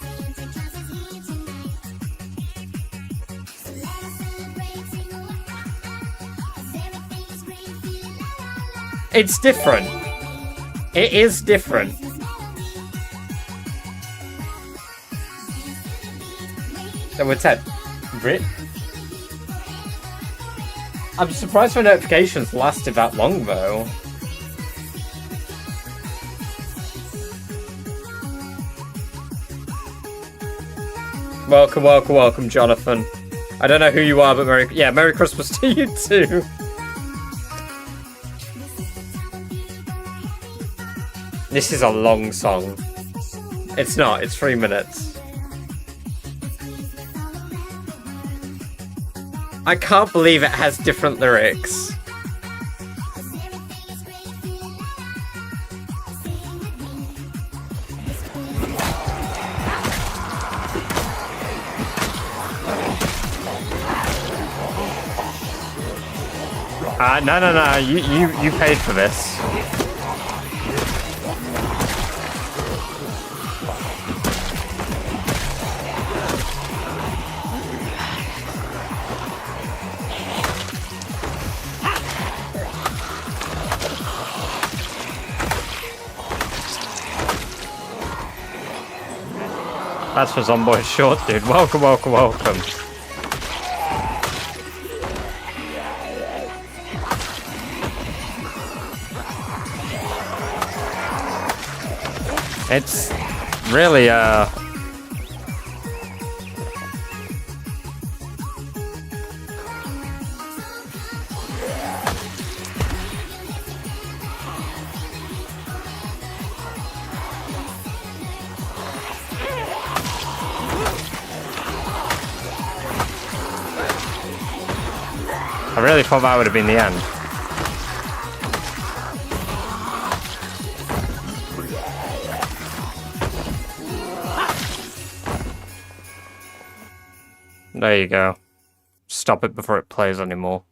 It's different. It is different. Number 10. I'm surprised my notifications lasted that long, though. Welcome, welcome, welcome, Jonathan. I don't know who you are, but Merry Christmas to you too. This is a long song. It's not, it's 3 minutes. I can't believe it has different lyrics. No, you paid for this. That's for Zomboy Short, dude. Welcome, welcome, welcome. It's really, I really thought that would have been the end. There you go. Stop it before it plays anymore.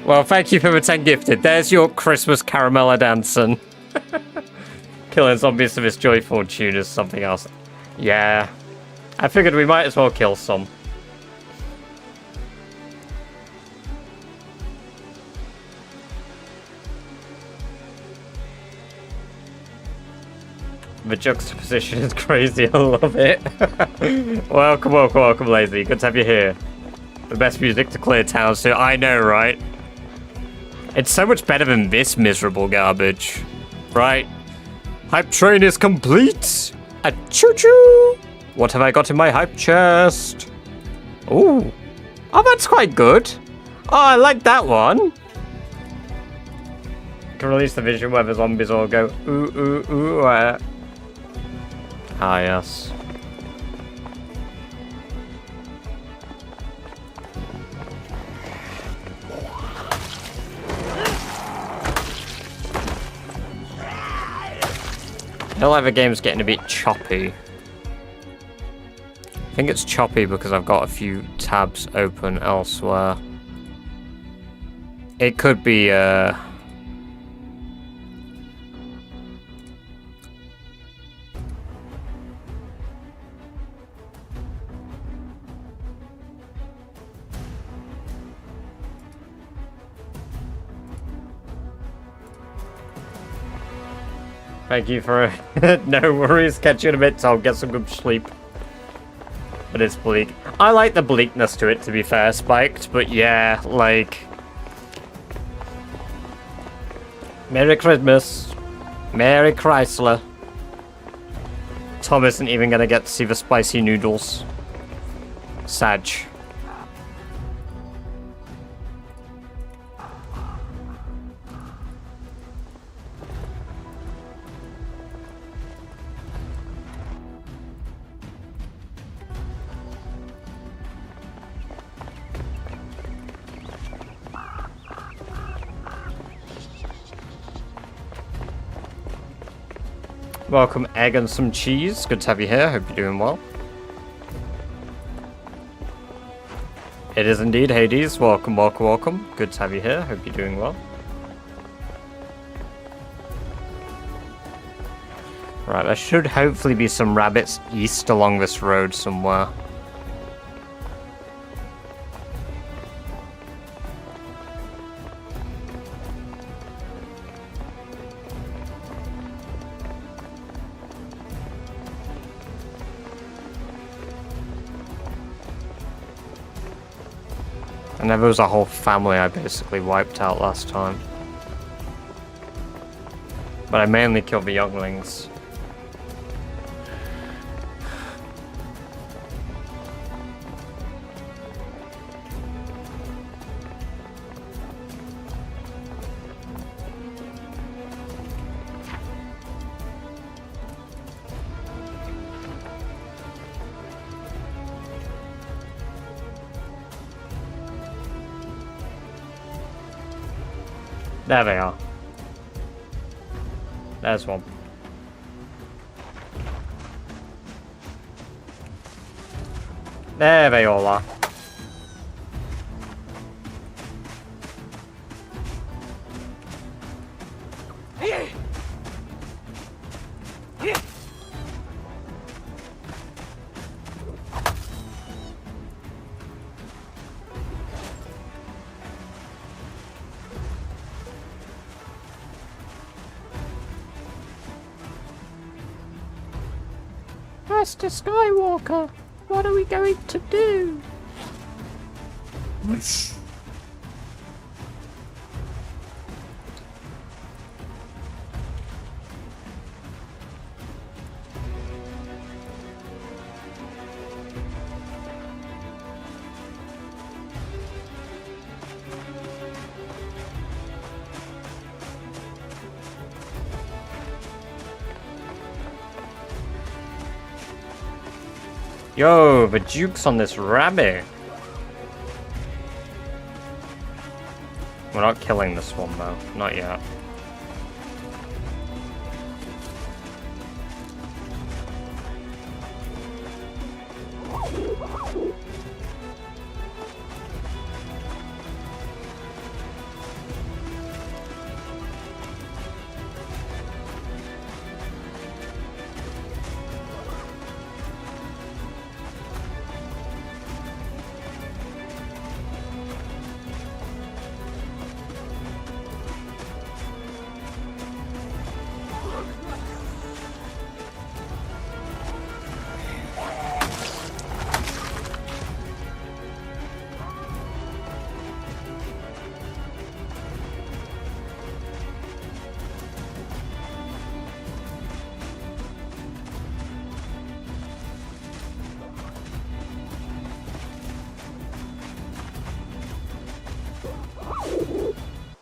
Well, thank you for the 10 gifted. There's your Christmas caramella dancing. Killing zombies to this joyful tune is something else. Yeah. I figured we might as well kill some. The juxtaposition is crazy, I love it. Welcome, welcome, welcome, Lazy. Good to have you here. The best music to clear towns to. I know, right? It's so much better than this miserable garbage. Right? Hype train is complete! A choo-choo! What have I got in my hype chest? Ooh. Oh, that's quite good. Oh, I like that one. Can release the vision where the zombies all go ooh, ooh, ooh, Ah, yes. I feel like the game's getting a bit choppy. I think it's choppy because I've got a few tabs open elsewhere. It could be, Thank you for no worries. Catch you in a bit, so I'll get some good sleep. But it's bleak. I like the bleakness to it, to be fair, Spiked. But yeah, like... Merry Christmas. Merry Chrysler. Tom isn't even gonna get to see the spicy noodles. Sag. Welcome, egg and some cheese. Good to have you here. Hope you're doing well. It is indeed Hades. Welcome, welcome, welcome. Good to have you here. Hope you're doing well. Right, there should hopefully be some rabbits east along this road somewhere. And there was a whole family I basically wiped out last time. But I mainly killed the younglings. There they are. There's one. There they all are. Master Skywalker, what are we going to do? Yo, the Duke's on this rabbit. We're not killing this one though, not yet.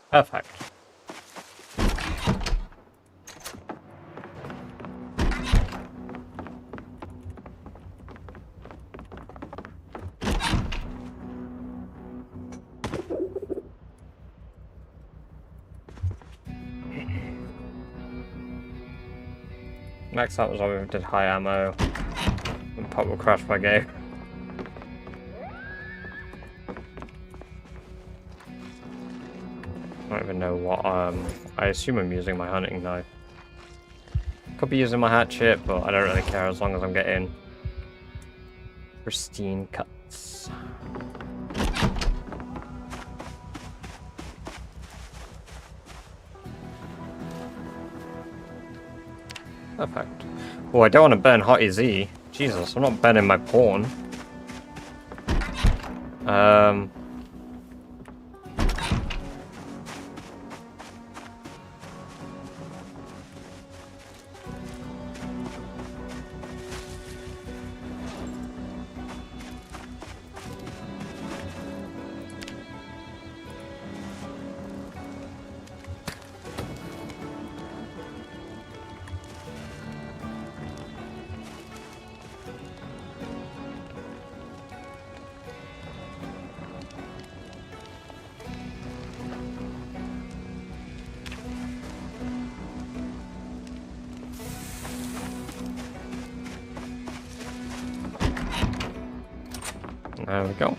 Perfect. Next up was when we did high ammo and pop will crash my game. I don't even know what, I assume I'm using my hunting knife. Could be using my hatchet, but I don't really care as long as I'm getting pristine cuts. Perfect. Oh, I don't want to burn Hottie Z. Jesus, I'm not burning my porn. There we go.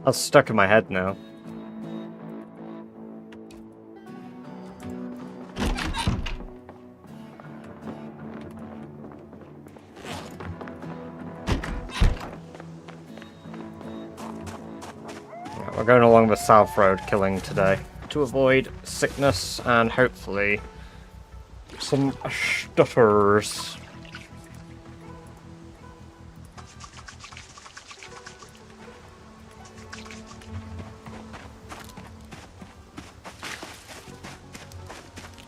That's stuck in my head now. We're going along the south road killing today to avoid sickness and hopefully some stutters.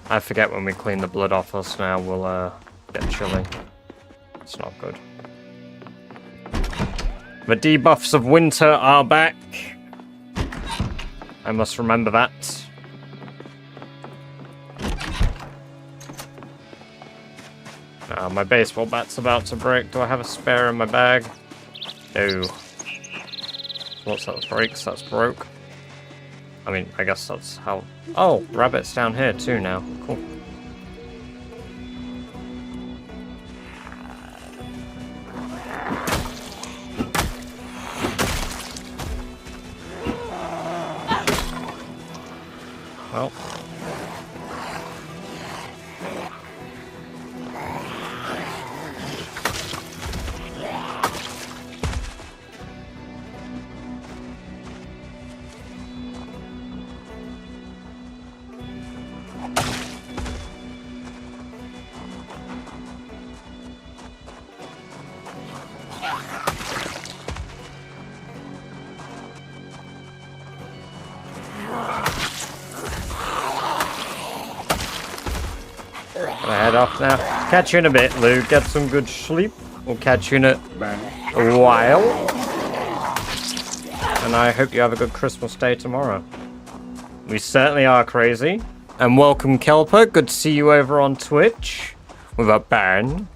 I forget when we clean the blood off us now, we'll get chilly. It's not good. The debuffs of winter are back. I must remember that. My baseball bat's about to break. Do I have a spare in my bag? No. What's that breaks? That's broke. I mean, I guess that's how... Oh, rabbit's down here too now. Cool. Well. Head off now. Catch you in a bit, Lou. Get some good sleep. We'll catch you in a while. And I hope you have a good Christmas day tomorrow. We certainly are crazy. And welcome, Kelper. Good to see you over on Twitch with a band.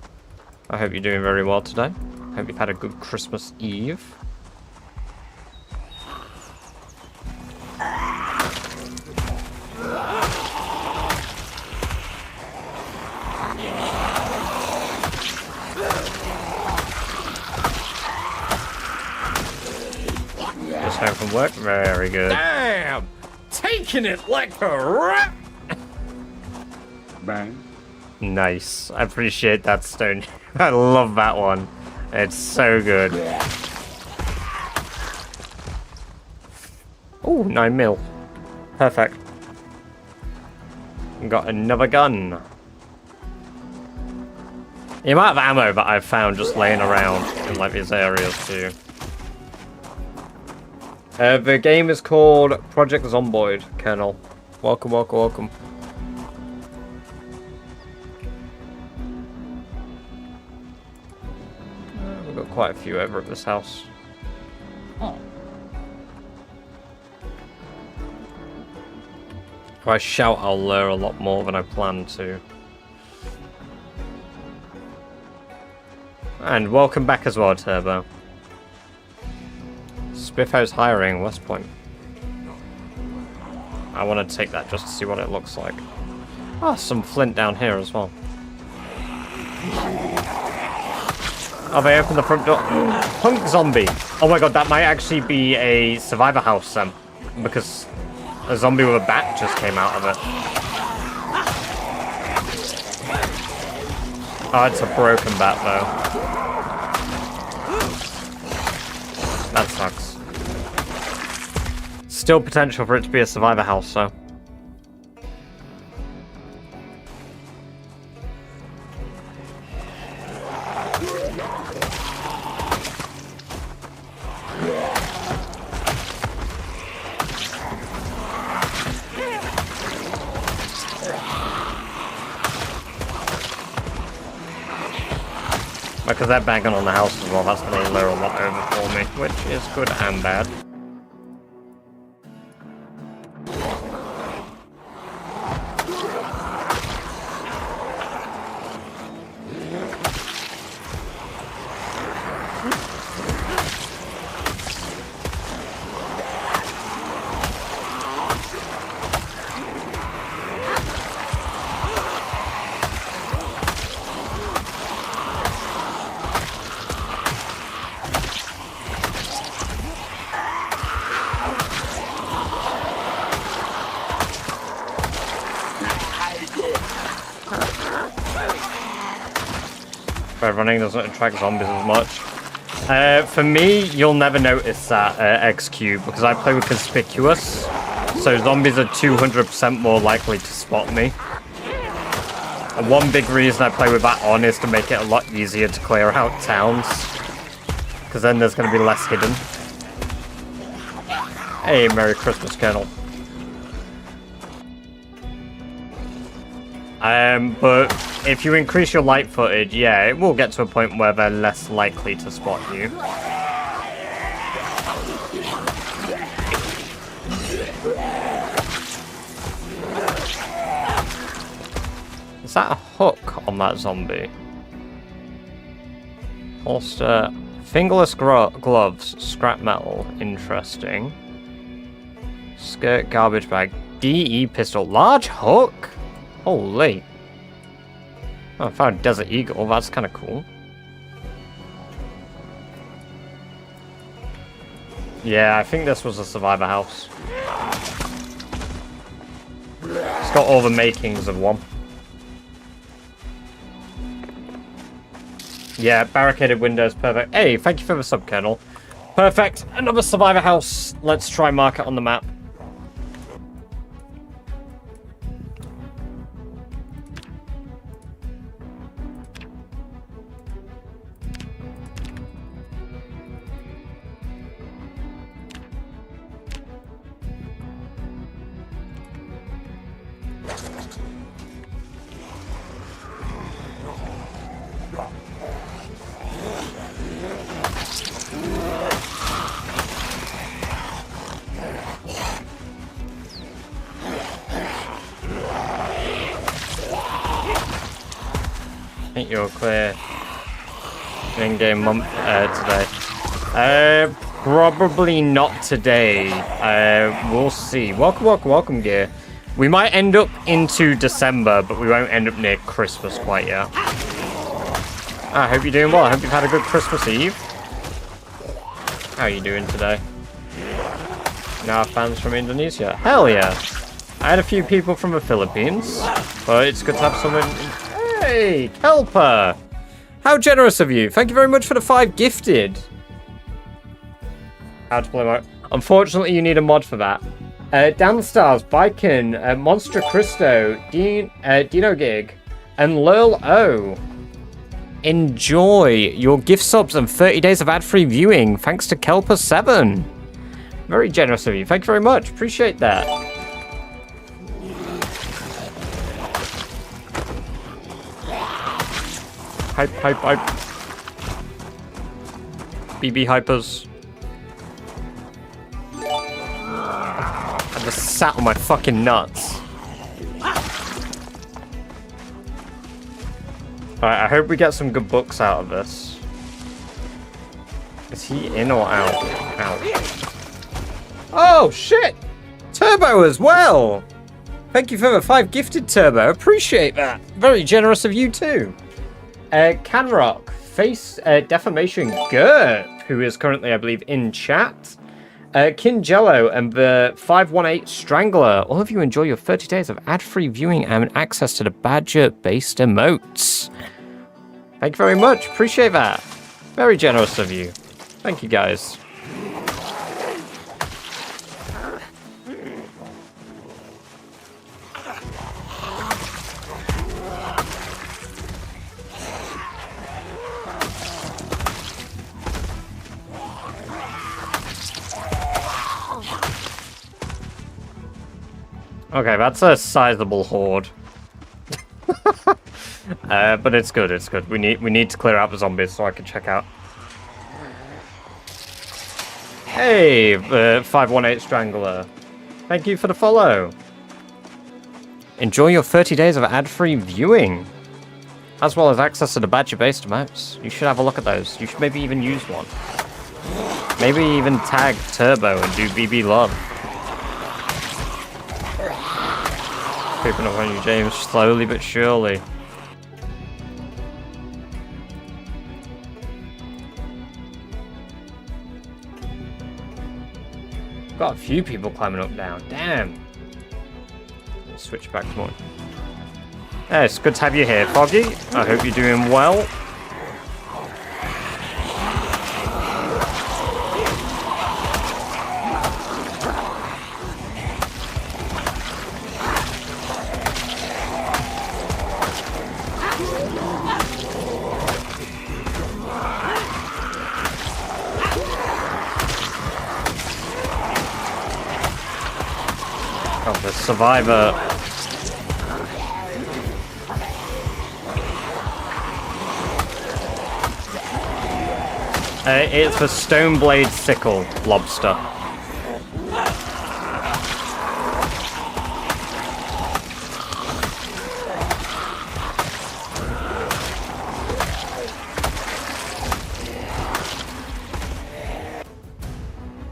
I hope you're doing very well today. Hope you've had a good Christmas Eve. Home from work, very good. Damn! Taking it like a rat! Bang. Nice. I appreciate that, Stone. I love that one. It's so good. Oh, 9 mil. Perfect. Got another gun. The amount of ammo that I've found just laying around in like these areas too. The game is called Project Zomboid, Colonel. Welcome, welcome, welcome. We've got quite a few over at this house. Oh. If I shout, I'll lure a lot more than I plan to. And welcome back as well, Turbo. Spiffo's hiring West Point. I want to take that just to see what it looks like. Ah, some flint down here as well. Oh, they opened the front door. Punk zombie. Oh my god, that might actually be a survivor house then. Because a zombie with a bat just came out of it. Oh, it's a broken bat though. That sucks. Still potential for it to be a survivor house, so. Because they're banging on the house as well, that's going to lure a lot over for me, which is good and bad. spread running doesn't attract zombies as much. For me, you'll never notice that, X-Cube, because I play with Conspicuous, so zombies are 200% more likely to spot me. And one big reason I play with that on is to make it a lot easier to clear out towns, because then there's going to be less hidden. Hey, Merry Christmas, Colonel. But if you increase your light footage, yeah, it will get to a point where they're less likely to spot you. Is that a hook on that zombie? Holster. Fingerless gloves. Scrap metal. Interesting. Skirt garbage bag. DE pistol. Large hook? Holy. Oh, I found Desert Eagle. That's kind of cool. Yeah, I think this was a survivor house. It's got all the makings of one. Yeah, barricaded windows, perfect. Hey, thank you for the sub, Colonel. Perfect. Another survivor house. Let's try mark it on the map. I think you're clear. In-game month today. Probably not today. We'll see. Welcome, gear. We might end up into December, but we won't end up near Christmas quite yet. I hope you're doing well. I hope you've had a good Christmas Eve. How are you doing today? Now fans from Indonesia. Hell yeah. I had a few people from the Philippines, but it's good to have someone. Hey, Kelper! How generous of you. Thank you very much for the 5 gifted. How to play mod. Unfortunately, you need a mod for that. Dan Stars, Biken, Monster Christo, Dino Gig, and Lurl O. Enjoy your gift subs and 30 days of ad-free viewing thanks to Kelper7. Very generous of you. Thank you very much. Appreciate that. Hype. BB hypers. I just sat on my fucking nuts. Alright, I hope we get some good books out of this. Is he in or out? Out. Oh, shit! Turbo as well! Thank you for the 5 gifted, Turbo. Appreciate that. Very generous of you too. Canrock, Face Defamation Gert, who is currently, I believe, in chat. Kinjello and the 518 Strangler. All of you enjoy your 30 days of ad-free viewing and access to the Badger-based emotes. Thank you very much. Appreciate that. Very generous of you. Thank you, guys. Okay, that's a sizable horde. But it's good, it's good. We need to clear out the zombies so I can check out. Hey, 518 Strangler. Thank you for the follow. Enjoy your 30 days of ad-free viewing, as well as access to the Badger-based maps. You should have a look at those. You should maybe even use one. Maybe even tag Turbo and do BB Love. Creeping up on you, James, slowly but surely. Got a few people climbing up now. Damn. Let's switch back to one. Yeah, it's good to have you here, Foggy. I hope you're doing well. Oh, the survivor. It's the Stoneblade Sickle Lobster.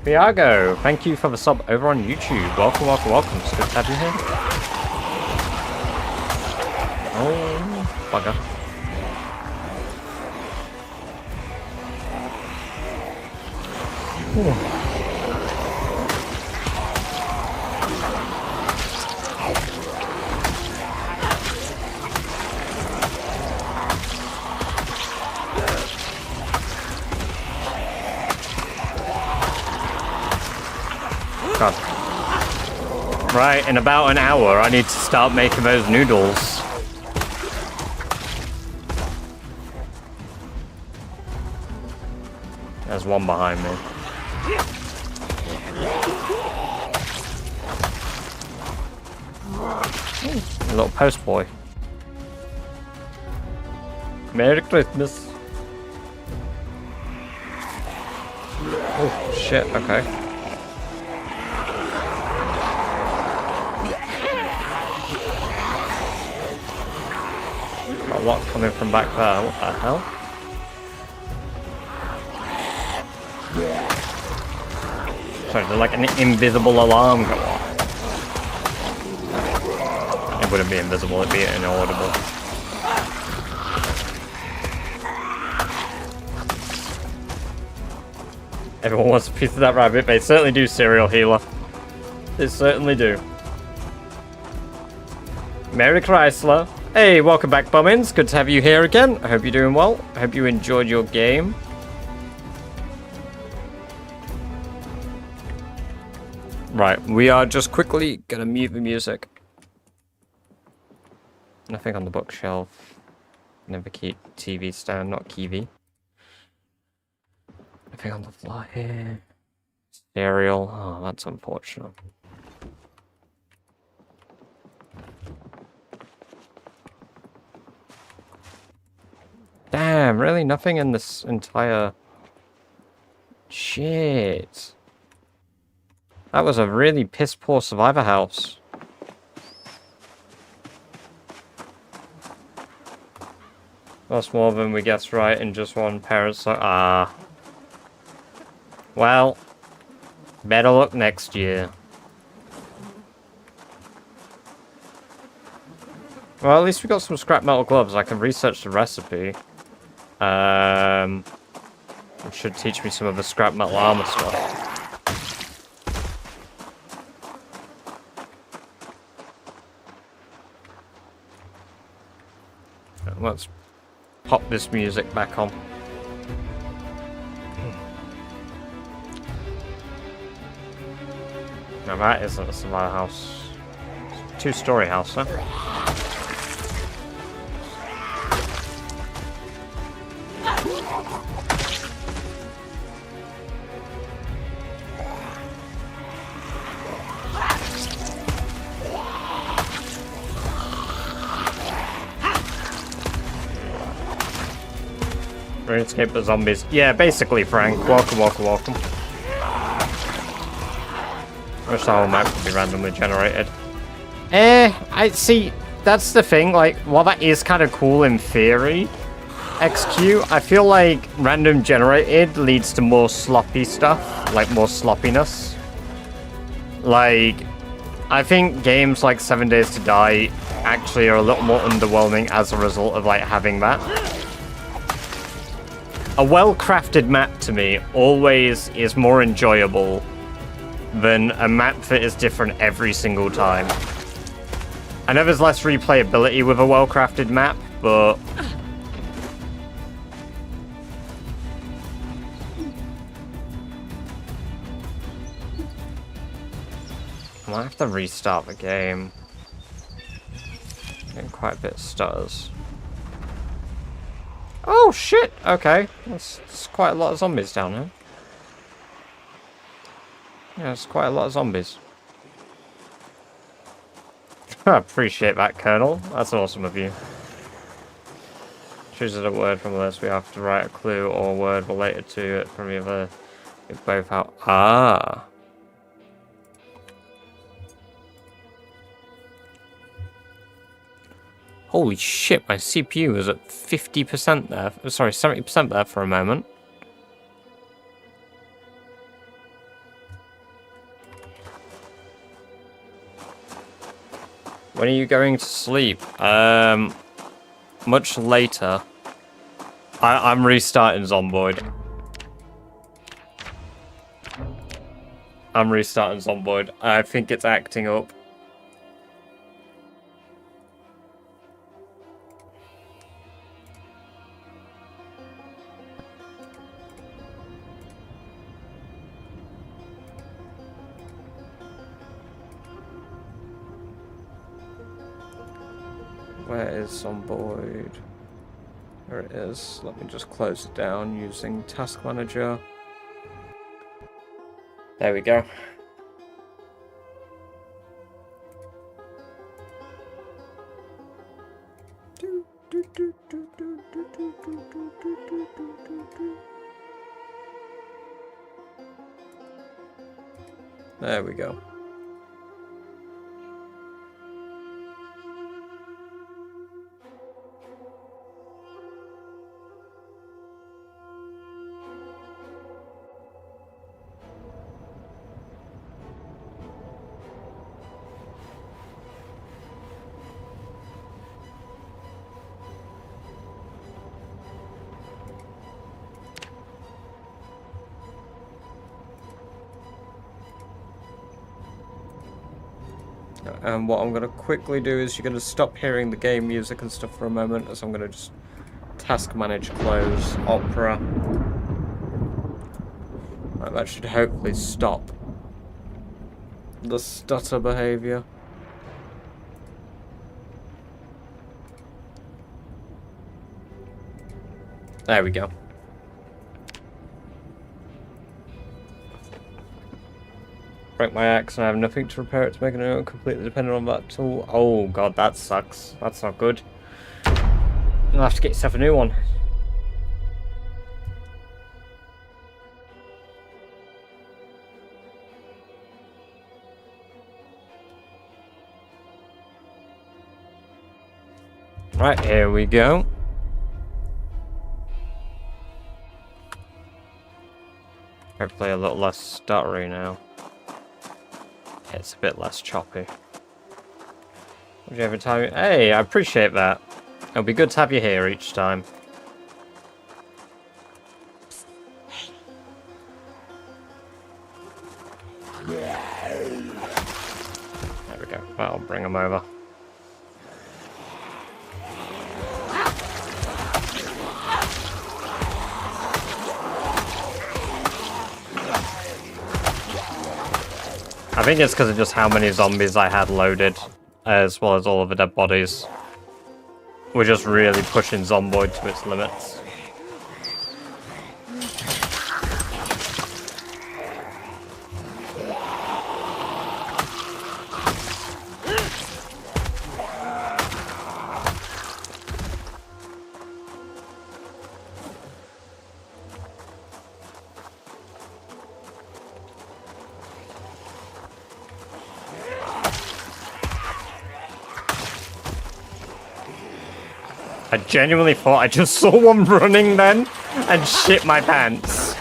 Viago, thank you for the sub over on YouTube. Welcome, welcome, welcome. It's good to have you here. Oh, bugger. Ooh. God. Right, in about an hour, I need to start making those noodles. There's one behind me. Ooh, a little post boy. Merry Christmas. Oh, shit, okay. Got a lot coming from back there. What the hell? Sorry, did like an invisible alarm go off? It wouldn't be invisible, it'd be inaudible. Everyone wants a piece of that rabbit. They certainly do, Serial Healer. They certainly do. Merry Chrysler. Hey, welcome back, Bummins. Good to have you here again. I hope you're doing well. I hope you enjoyed your game. Right, we are just quickly gonna mute the music. Nothing on the bookshelf. Never keep TV stand, not Kiwi. Nothing on the floor here. Cereal. Oh, that's unfortunate. Damn, really? Nothing in this entire... Shit. That was a really piss-poor survivor house. That's more than we guessed right in just one parasite. Ah. Well, better luck next year. Well, at least we got some scrap metal gloves. I can research the recipe. It should teach me some of the scrap metal armor stuff. Let's pop this music back on. Now that isn't a survivor house. It's a two-story house, huh? Escape the zombies. Yeah, basically, Frank. Welcome, welcome, welcome. I wish the whole map could be randomly generated. I see. That's the thing. Like, while that is kind of cool in theory, XQ, I feel like random generated leads to more sloppy stuff, like more sloppiness. Like, I think games like 7 Days to Die actually are a little more underwhelming as a result of like having that. A well-crafted map, to me, always is more enjoyable than a map that is different every single time. I know there's less replayability with a well-crafted map, but... I might have to restart the game. Getting quite a bit of stutters. Oh shit! Okay, that's quite a lot of zombies down here. Yeah, there's quite a lot of zombies. I appreciate that, Colonel. That's awesome of you. Chooses a word from the list. We have to write a clue or word related to it from either. If both out. Ah. Holy shit, my CPU was at 50% there. Sorry, 70% there for a moment. When are you going to sleep? Much later. I'm restarting Zomboid. I think it's acting up. Where is Zomboid? There it is. Let me just close it down using Task Manager. There we go. There we go. And what I'm going to quickly do is you're going to stop hearing the game music and stuff for a moment, as I'm going to just task manage close Opera. Right, that should hopefully stop the stutter behaviour. There we go. Break my axe and I have nothing to repair it to make it completely dependent on that tool. Oh god, that sucks. That's not good. You'll have to get yourself a new one. Right, here we go. Hopefully a little less stuttery now. It's a bit less choppy. Would you ever tell me? Hey, I appreciate that. It'll be good to have you here each time. There we go. That'll bring them over. I think it's because of just how many zombies I had loaded, as well as all of the dead bodies. We're just really pushing Zomboid to its limits. I genuinely thought I just saw one running then and shit my pants.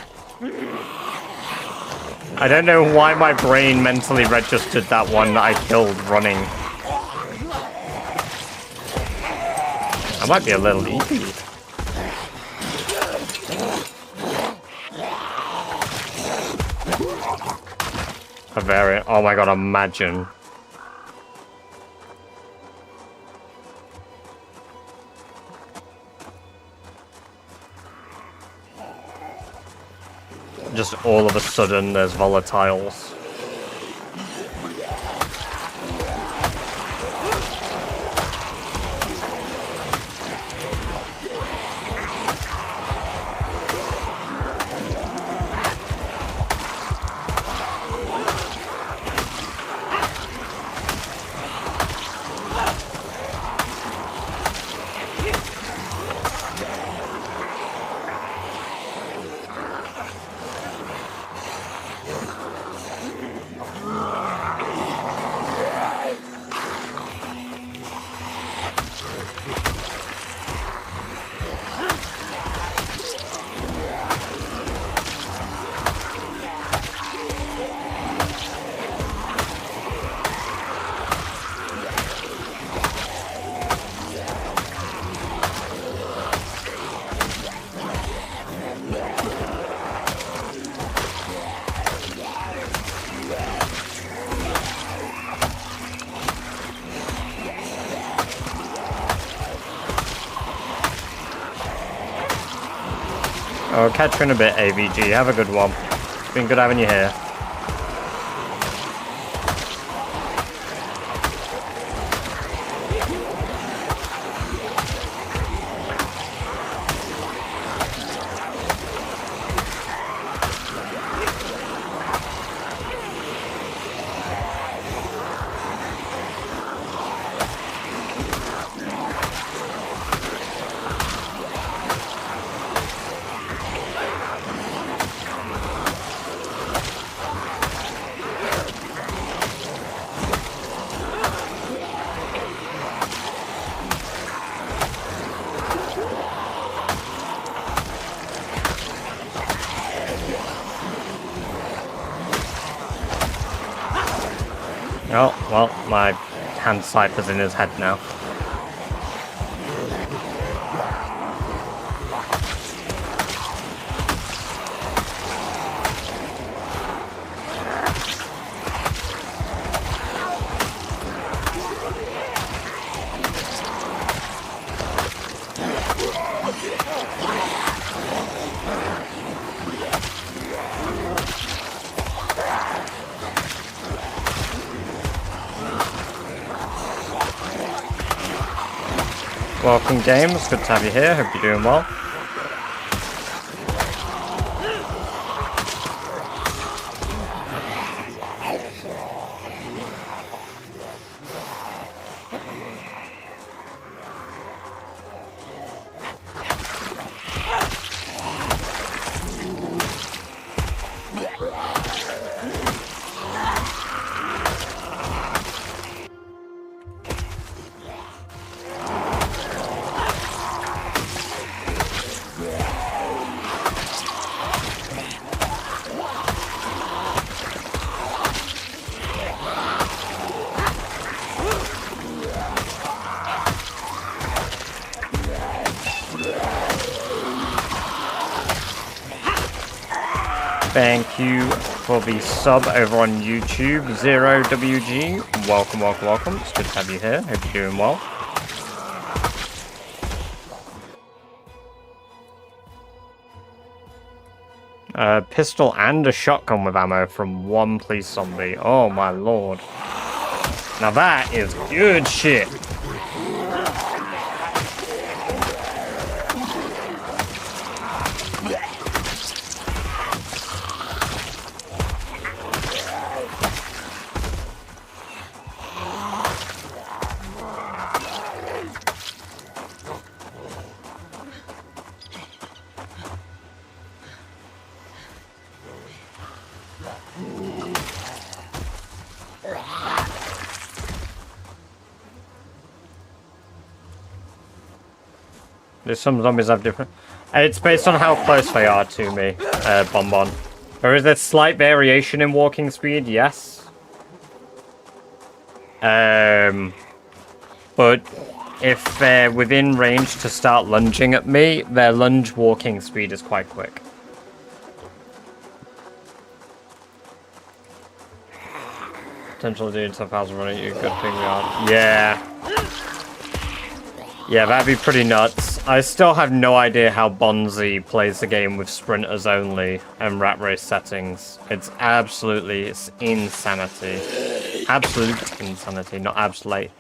I don't know why my brain mentally registered that one that I killed running. I might be a little easy. A variant. Oh my god, imagine. Just all of a sudden there's volatiles. I'll catch you in a bit, AVG. Have a good one. It's been good having you here. Oh, well, my hand cipher's in his head now. Welcome, Games. Good to have you here. Hope you're doing well. Thank you for the sub over on YouTube, 0WG. Welcome, welcome, welcome. It's good to have you here. Hope you're doing well. A pistol and a shotgun with ammo from one police zombie. Oh my lord. Now that is good shit. Some zombies have different... It's based on how close they are to me, Bonbon. Or is there slight variation in walking speed? Yes. But if they're within range to start lunging at me, their lunge walking speed is quite quick. Potential dude, 10,000 running you. Good thing we aren't. Yeah. Yeah, that'd be pretty nuts. I still have no idea how Bonzi plays the game with sprinters only and rat race settings. It's insanity. Absolute insanity, not absolute.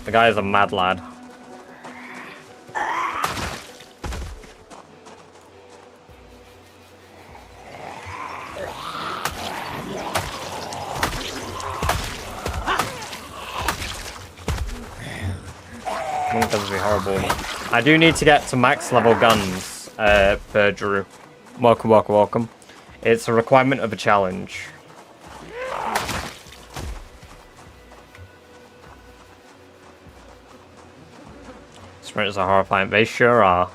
The guy is a mad lad. That would be horrible. I do need to get to max level guns, per Drew. Welcome, welcome, welcome. It's a requirement of a challenge. Sprinters are horrifying. They sure are.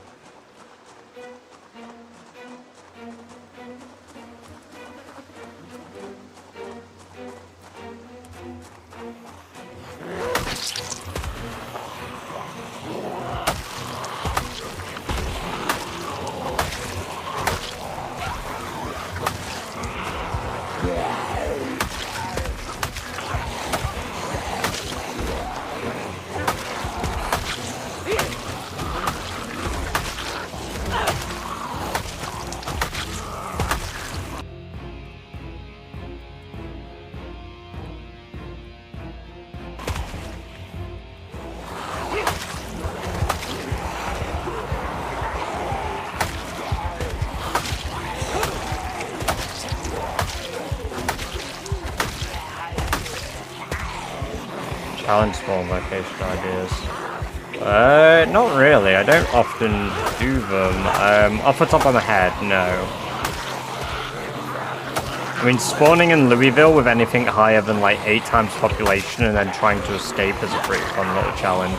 challenge spawn location ideas. Not really. I don't often do them. Off the top of my head, no. I mean, spawning in Louisville with anything higher than like 8 times population and then trying to escape is a pretty fun little challenge.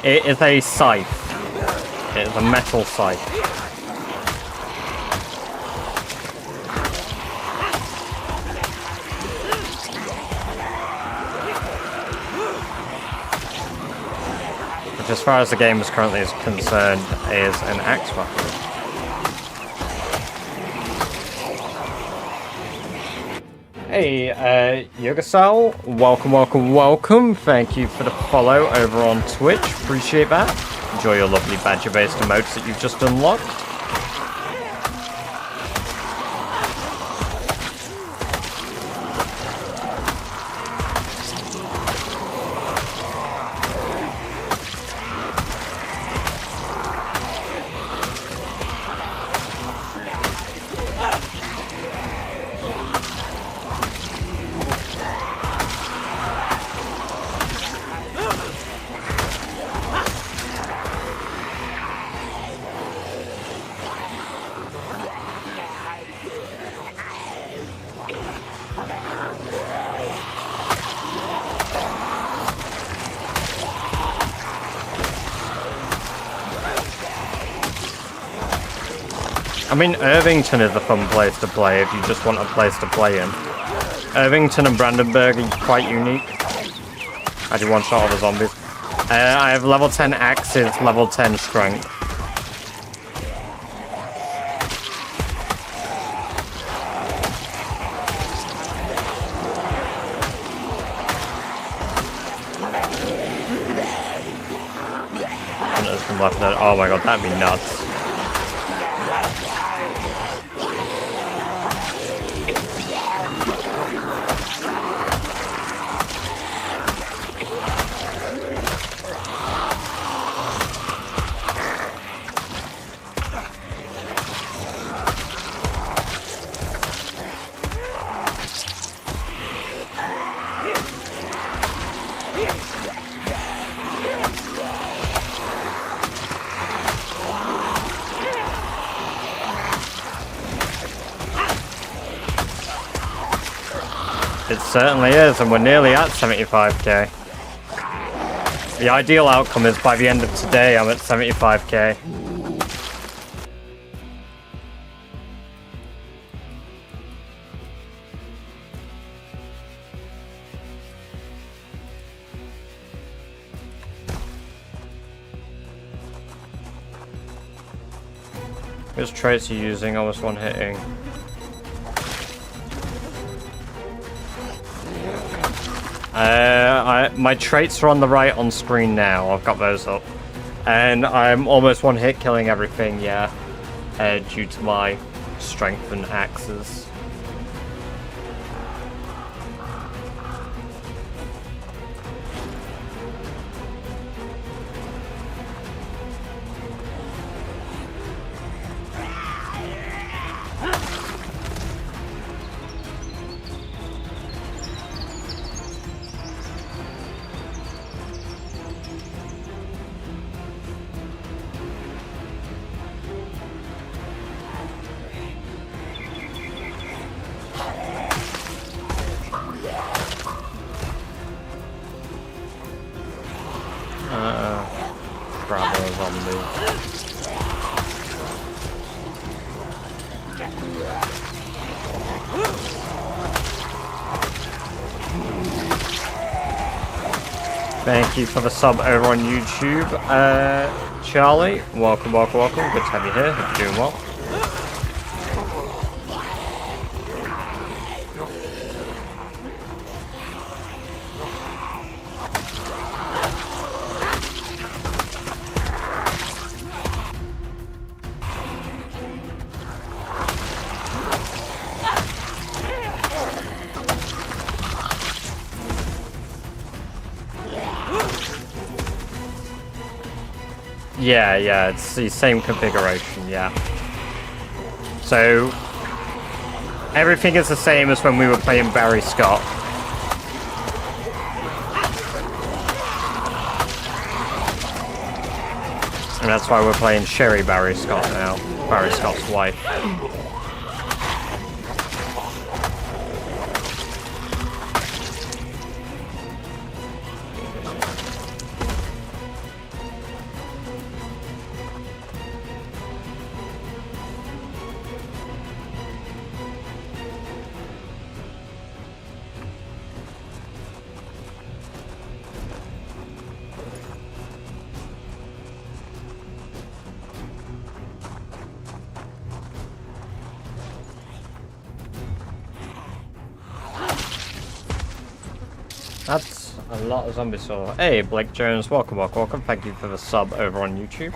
It is a scythe. It is a metal scythe. Which, as far as the game is currently concerned, is an axe weapon. Hey, Yogasal, welcome. Thank you for the follow over on Twitch. Appreciate that. Enjoy your lovely badger-based emotes that you've just unlocked. I mean, Irvington is a fun place to play if you just want a place to play in. Irvington and Brandenburg are quite unique. I do one shot all the zombies. I have level 10 axes, level 10 strength. Hunters from left there. Oh my god, that'd be nuts. It certainly is, and we're nearly at 75k. The ideal outcome is by the end of today, I'm at 75k. Which traits are you using? Almost one hitting. My traits are on the right on screen now. I've got those up. And I'm almost one hit killing everything, yeah. Due to my strength and axes. Bravo zombie. Thank you for the sub over on YouTube, Charlie. Welcome. Good to have you here. Hope you're doing well. Yeah, it's the same configuration, yeah. So, Everything is the same as when we were playing Barry Scott. And that's why we're playing Sherry Barry Scott now. Barry Scott's wife. That's a lot of zombies. So, hey, Blake Jones, welcome. Thank you for the sub over on YouTube.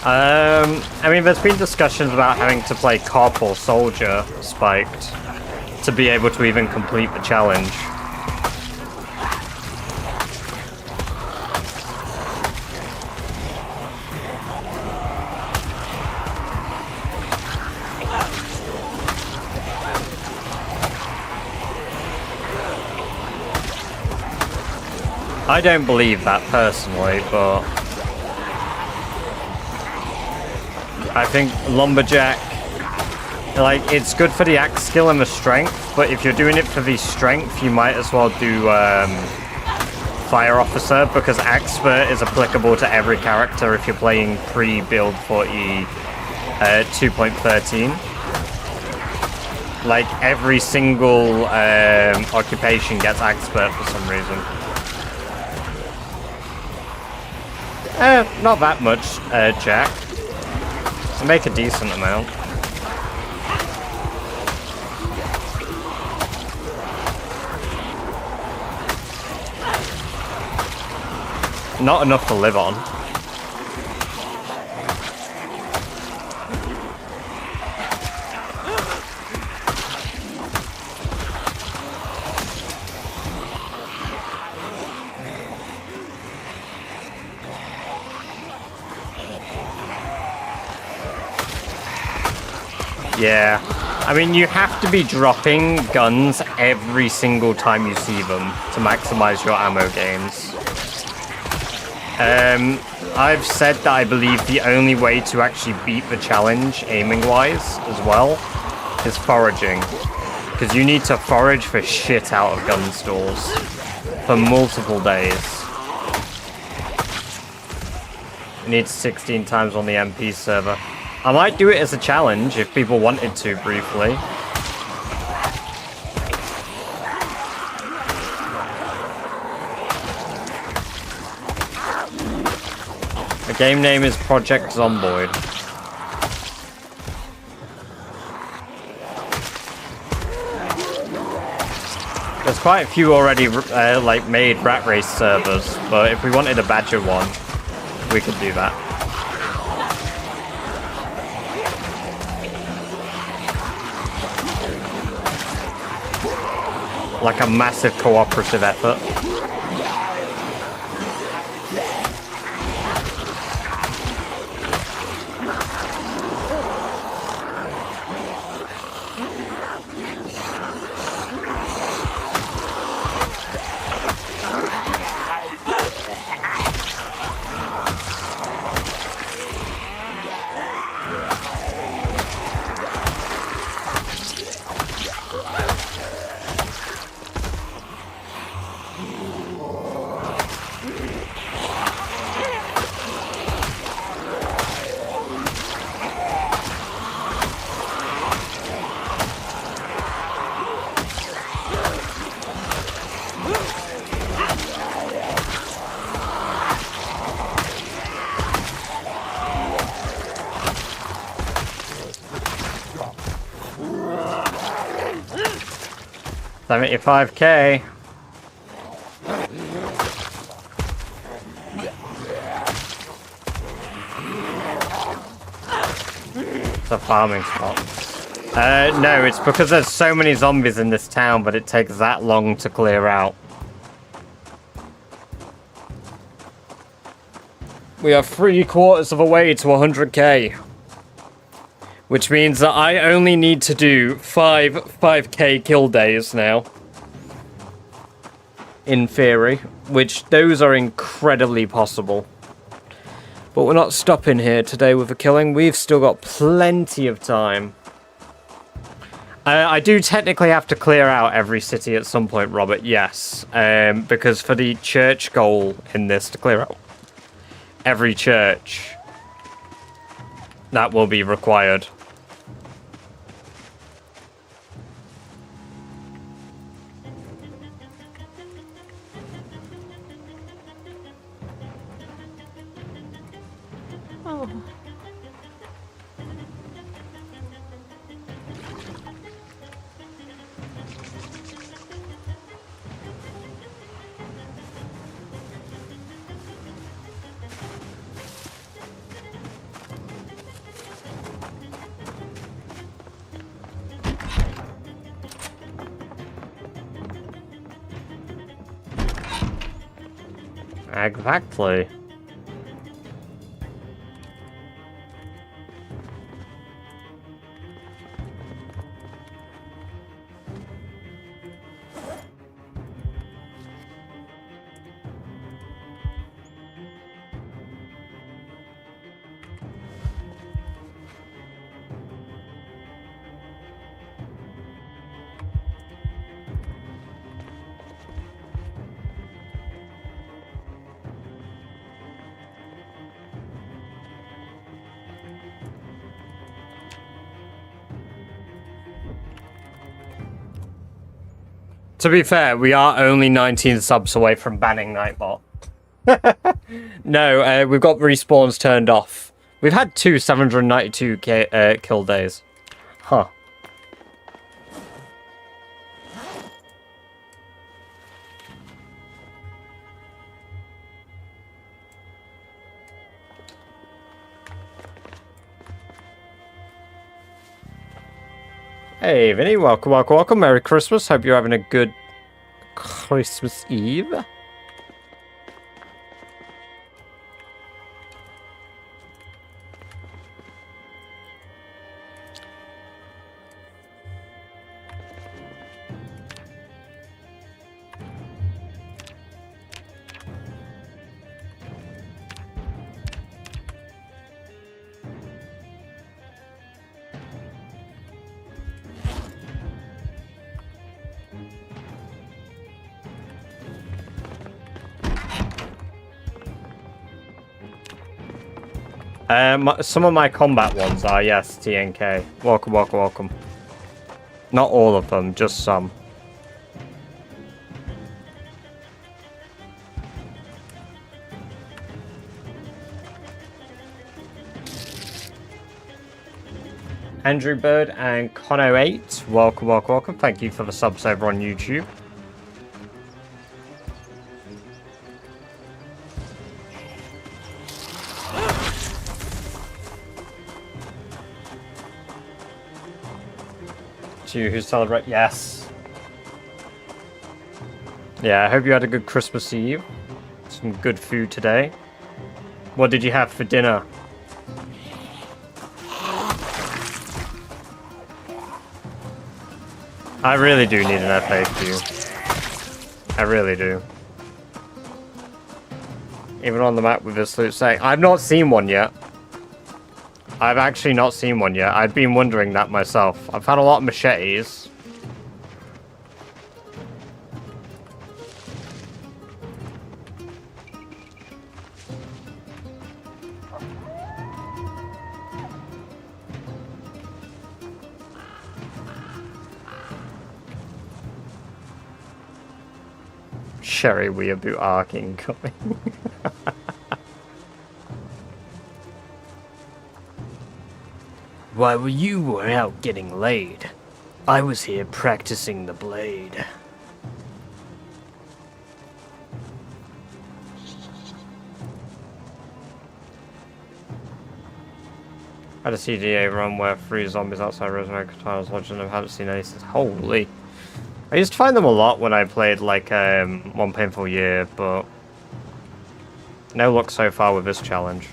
I mean, there's been discussions about having to play cop or soldier spiked to be able to even complete the challenge. I don't believe that personally, but I think Lumberjack, like, it's good for the axe skill and the strength, but if you're doing it for the strength, you might as well do Fire Officer, because Expert is applicable to every character if you're playing pre-build 40 2.13. Like, every single occupation gets Expert for some reason. Not that much, Jack. I make a decent amount. Not enough to live on. Yeah, I mean, you have to be dropping guns every single time you see them to maximize your ammo gains. I've said that I believe the only way to actually beat the challenge, aiming-wise, as well, is foraging. Because you need to forage for shit out of gun stores for multiple days. You need 16 times on the MP server. I might do it as a challenge if people wanted to briefly. The game name is Project Zomboid. There's quite a few already like made Rat Race servers, but if we wanted a Badger one, we could do that. Like a massive cooperative effort. $75K. It's a farming spot. No, it's because there's so many zombies in this town, but it takes that long to clear out. We are 3/4 of a way to 100k. Which means that I only need to do 5k kill days now. In theory. Which those are incredibly possible. But we're not stopping here today with the killing. We've still got plenty of time. I do technically have to clear out every city at some point, Robert, yes. Because for the church goal in this, to clear out every church, that will be required. Exactly. To be fair, we are only 19 subs away from banning Nightbot. No, we've got respawns turned off. We've had two 792 kill days. Huh. Hey, Vinny, welcome, welcome, welcome. Merry Christmas. Hope you're having a good Christmas Eve. Some of my combat ones are, yes, TNK. Welcome, welcome, welcome. Not all of them, just some. Andrew Bird and Cono8, welcome, welcome, welcome. Thank you for the subs over on YouTube. To you who celebrate, yes. Yeah, I hope you had a good Christmas Eve. Some good food today. What did you have for dinner? I really do need an FAQ. I really do. Even on the map with this loot saying, I've not seen one yet. I've actually not seen one yet. I've been wondering that myself. I've had a lot of machetes. Sherry Weeaboo arc incoming. While you were out getting laid, I was here practicing the blade. I had a CDA run where 3 zombies outside Rosemary Katanas watching them. Haven't seen any since. Holy. I used to find them a lot when I played like One Painful Year, but No luck so far with this challenge.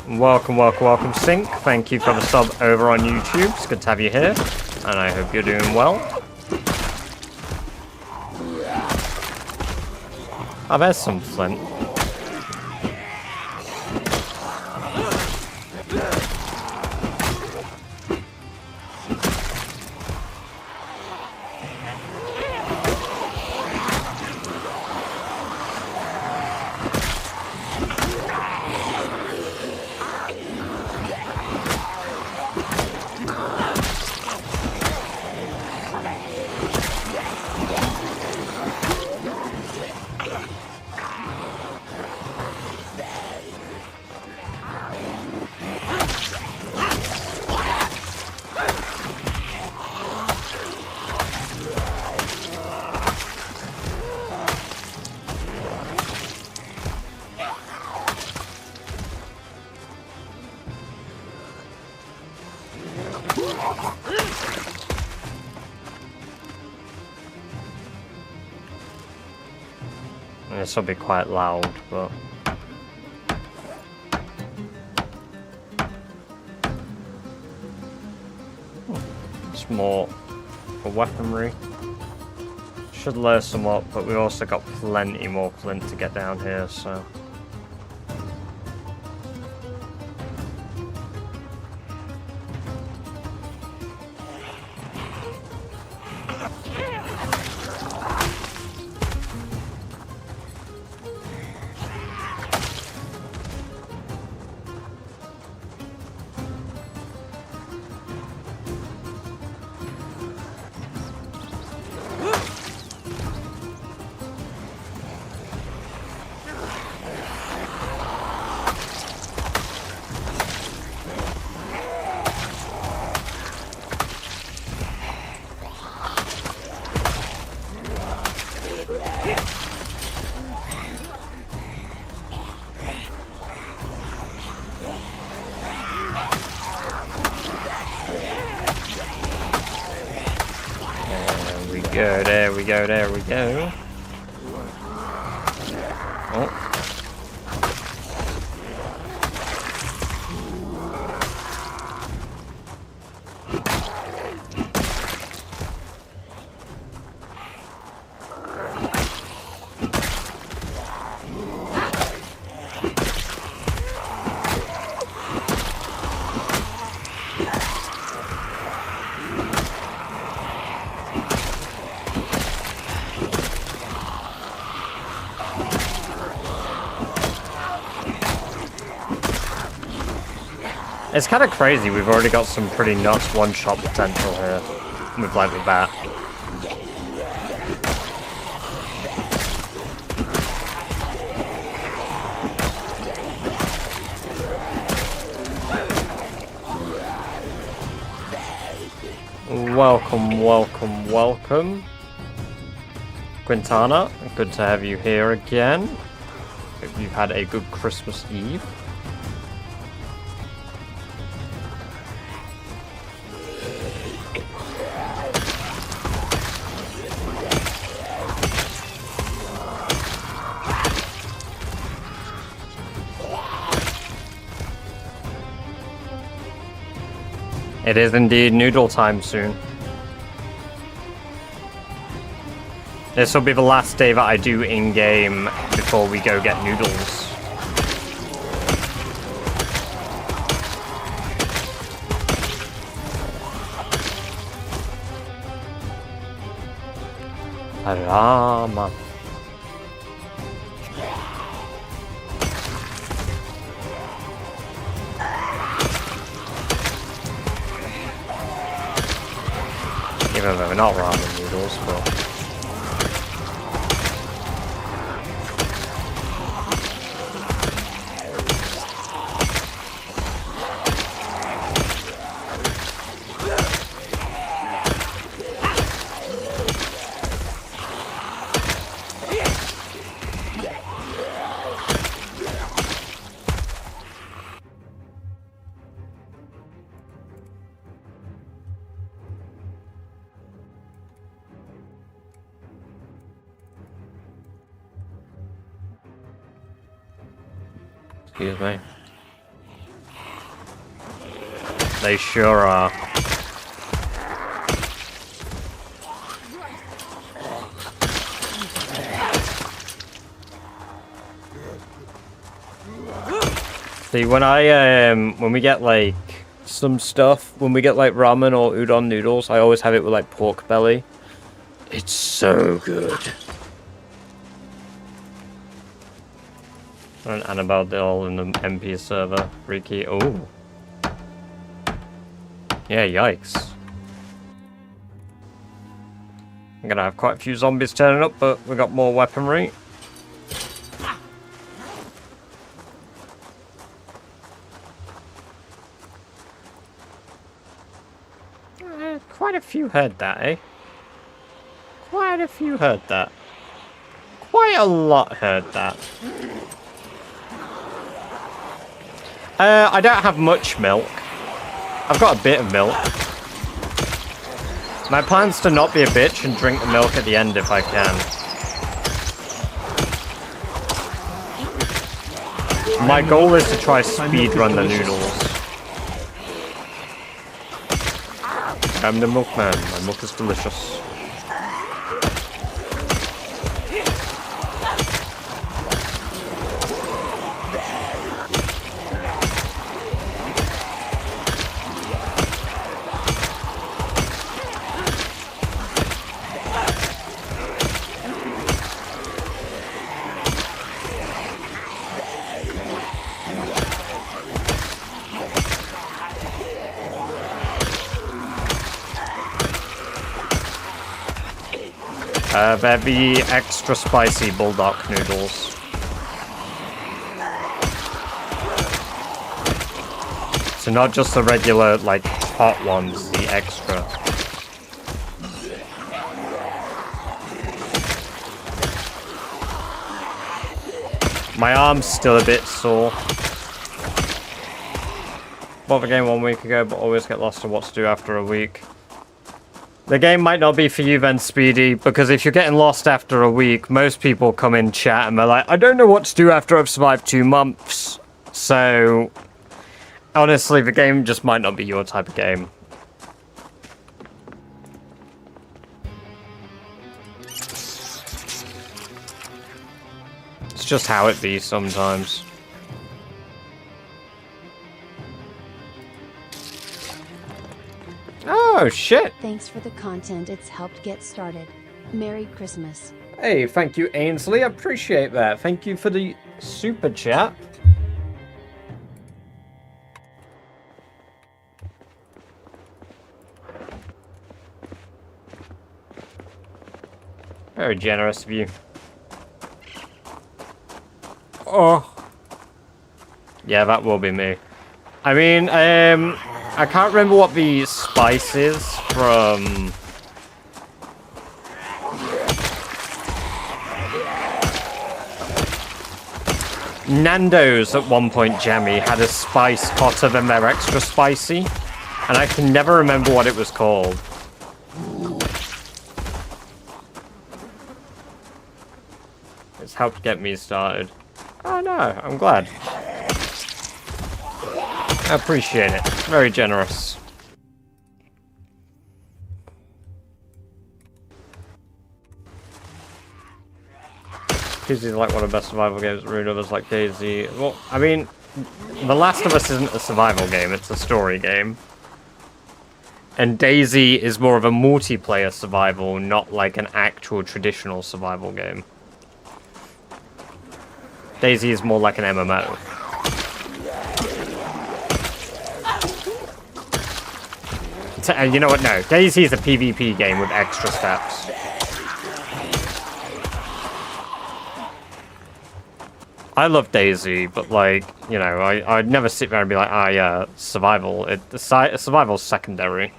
Welcome, welcome, welcome, Sync. Thank you for the sub over on YouTube. It's good to have you here, and I hope you're doing well. Oh, there's some flint. This will be quite loud, but... It's more for weaponry. Should layer some up, but we also got plenty more flint to get down here, so... There we go, there we go. Oh. It's kind of crazy, we've already got some pretty nuts one-shot potential here with like the bat. Welcome, welcome, welcome. Quintana, good to have you here again. Hope you've had a good Christmas Eve. It is indeed noodle time soon. This will be the last day that I do in-game before we go get noodles. Rama. Even though they're not ramen noodles, but... Excuse me. They sure are. See, when we get like some stuff, when we get like ramen or udon noodles, I always have it with like pork belly. It's so good. An Annabelle doll in the MP server. Freaky. Oh. Yeah, yikes. I'm gonna have quite a few zombies turning up, but we got more weaponry. Quite a few heard that, eh? Quite a few heard that. Quite a lot heard that. I don't have much milk. I've got a bit of milk. My plan's to not be a bitch and drink the milk at the end if I can. My goal is to try speedrun the noodles. I'm the milkman. My milk is delicious. They're the extra spicy bulldog noodles. So not just the regular, like, hot ones, the extra. My arm's still a bit sore. Bought the game 1 week ago, but always get lost in what to do after a week. The game might not be for you then, Speedy, because if you're getting lost after a week, most people come in chat and they're like, I don't know what to do after I've survived 2 months. So, honestly, the game just might not be your type of game. It's just how it be sometimes. Oh, shit. Thanks for the content. It's helped get started. Merry Christmas. Hey, thank you, Ainsley. I appreciate that. Thank you for the super chat. Very generous of you. Oh. Yeah, that will be me. I mean, I can't remember what the spice is from... Nando's at one point, Jammy, had a spice hotter than their extra spicy, and I can never remember what it was called. It's helped get me started. Oh no, I'm glad. I appreciate it. Very generous. Daisy is like one of the best survival games. Rune of Us like Daisy. Well, I mean, The Last of Us isn't a survival game, it's a story game. And Daisy is more of a multiplayer survival, not like an actual traditional survival game. Daisy is more like an MMO. You know what? No. Daisy is a PvP game with extra steps. I love Daisy, but like, you know, I'd never sit there and be like, ah, yeah, survival. Survival's secondary.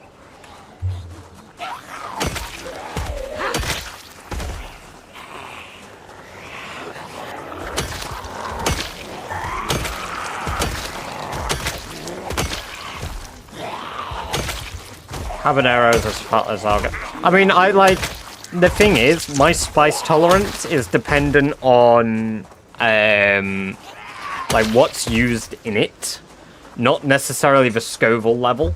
Habaneros as far as I'll get. I mean, I like... The thing is, my spice tolerance is dependent on... like what's used in it, not necessarily the Scoville level.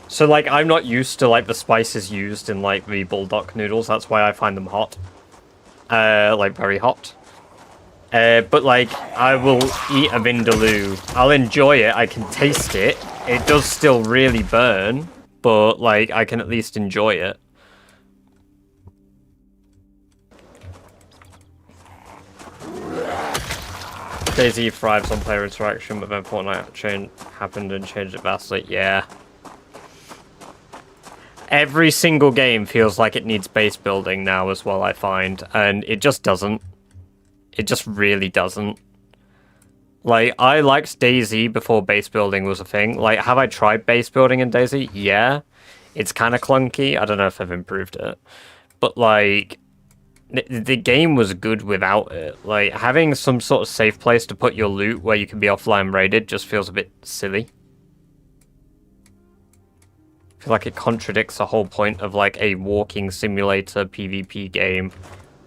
So like I'm not used to like the spices used in like the bulldog noodles. That's why I find them hot, like very hot. But like I will eat a vindaloo. I'll enjoy it. I can taste it. It does still really burn, but like I can at least enjoy it. DayZ thrives on player interaction, but then Fortnite happened and changed it vastly. Yeah. Every single game feels like it needs base building now as well, I find, and it just doesn't. It just really doesn't. Like, I liked DayZ before base building was a thing. Like, have I tried base building in DayZ? Yeah. It's kind of clunky. I don't know if I've improved it. But, like, the game was good without it. Like, having some sort of safe place to put your loot where you can be offline raided just feels a bit silly. I feel like it contradicts the whole point of, like, a walking simulator PvP game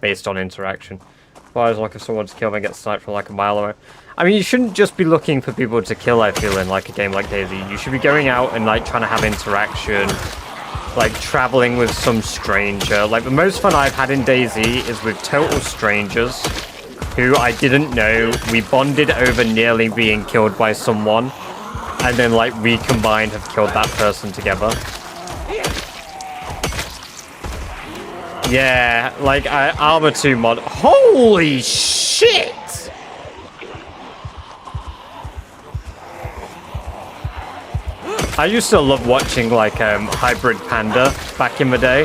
based on interaction. Well, I was like, if someone to kill me gets sniped from, like, a mile away. I mean, you shouldn't just be looking for people to kill, I feel, in, like, a game like DayZ. You should be going out and, like, trying to have interaction, like, traveling with some stranger. Like, the most fun I've had in DayZ is with total strangers who I didn't know. We bonded over nearly being killed by someone. And then, like, we combined have killed that person together. Yeah, like, Armor 2 mod. Holy shit! I used to love watching, like, Hybrid Panda back in the day.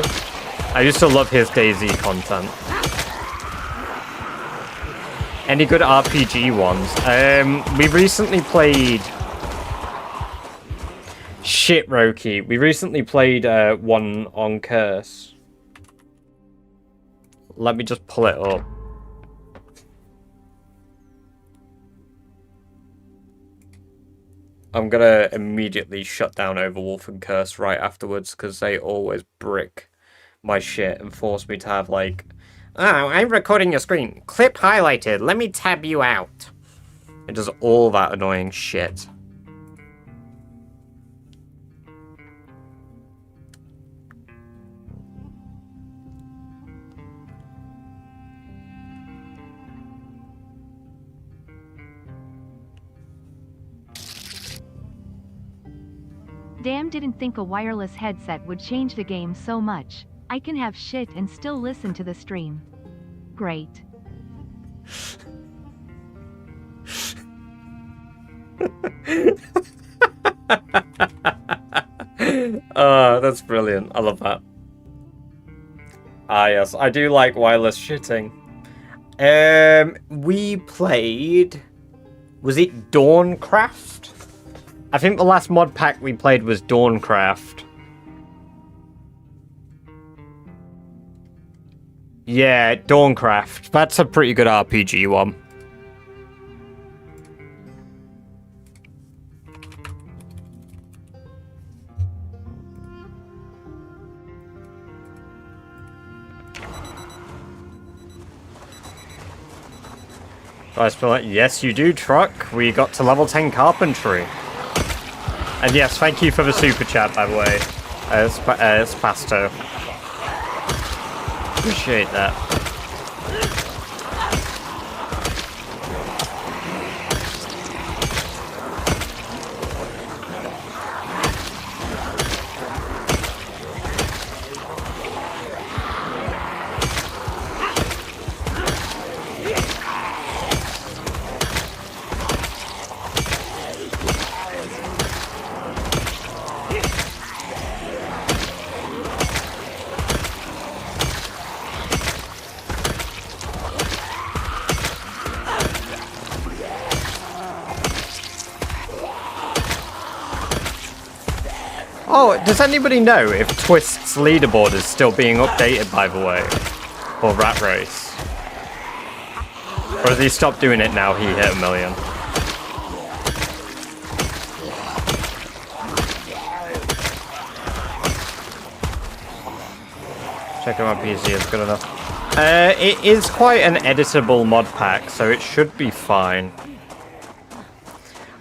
I used to love his DayZ content. Any good RPG ones? We recently played... Shit, Roki. We recently played one on Curse. Let me just pull it up. I'm gonna immediately shut down Overwolf and Curse right afterwards because they always brick my shit and force me to have like, oh, I'm recording your screen. Clip highlighted. Let me tab you out. It does all that annoying shit. Damn, didn't think a wireless headset would change the game so much. I can have shit and still listen to the stream. Great. That's brilliant. I love that. Ah, yes. I do like wireless shitting. We played... Was it Dawncraft? I think the last mod pack we played was Dawncraft. Yeah, Dawncraft. That's a pretty good RPG one. Yes, you do, Truck. We got to level 10 carpentry. And yes, thank you for the super chat, by the way, Spasto. Appreciate that. Oh, does anybody know if Twist's leaderboard is still being updated, by the way? Or Rat Race? Or has he stopped doing it now he hit 1 million? Checking my PC is good enough. It is quite an editable mod pack, so it should be fine.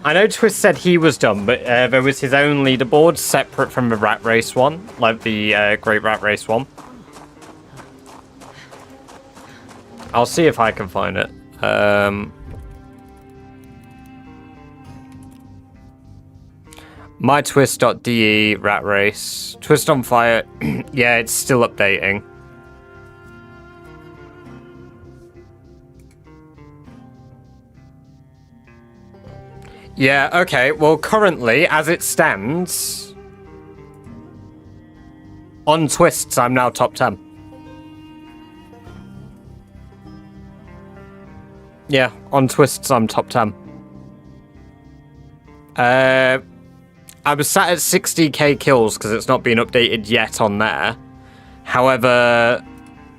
I know Twist said he was done, but there was his own leaderboard separate from the Rat Race one, like the Great Rat Race one. I'll see if I can find it. MyTwist.de Rat Race. Twist on Fire. Yeah, it's still updating. Yeah, okay. Well, currently, as it stands, on Twists, I'm now top 10. Yeah, on Twists, I'm top 10. I was sat at 60k kills because it's not been updated yet on there. However,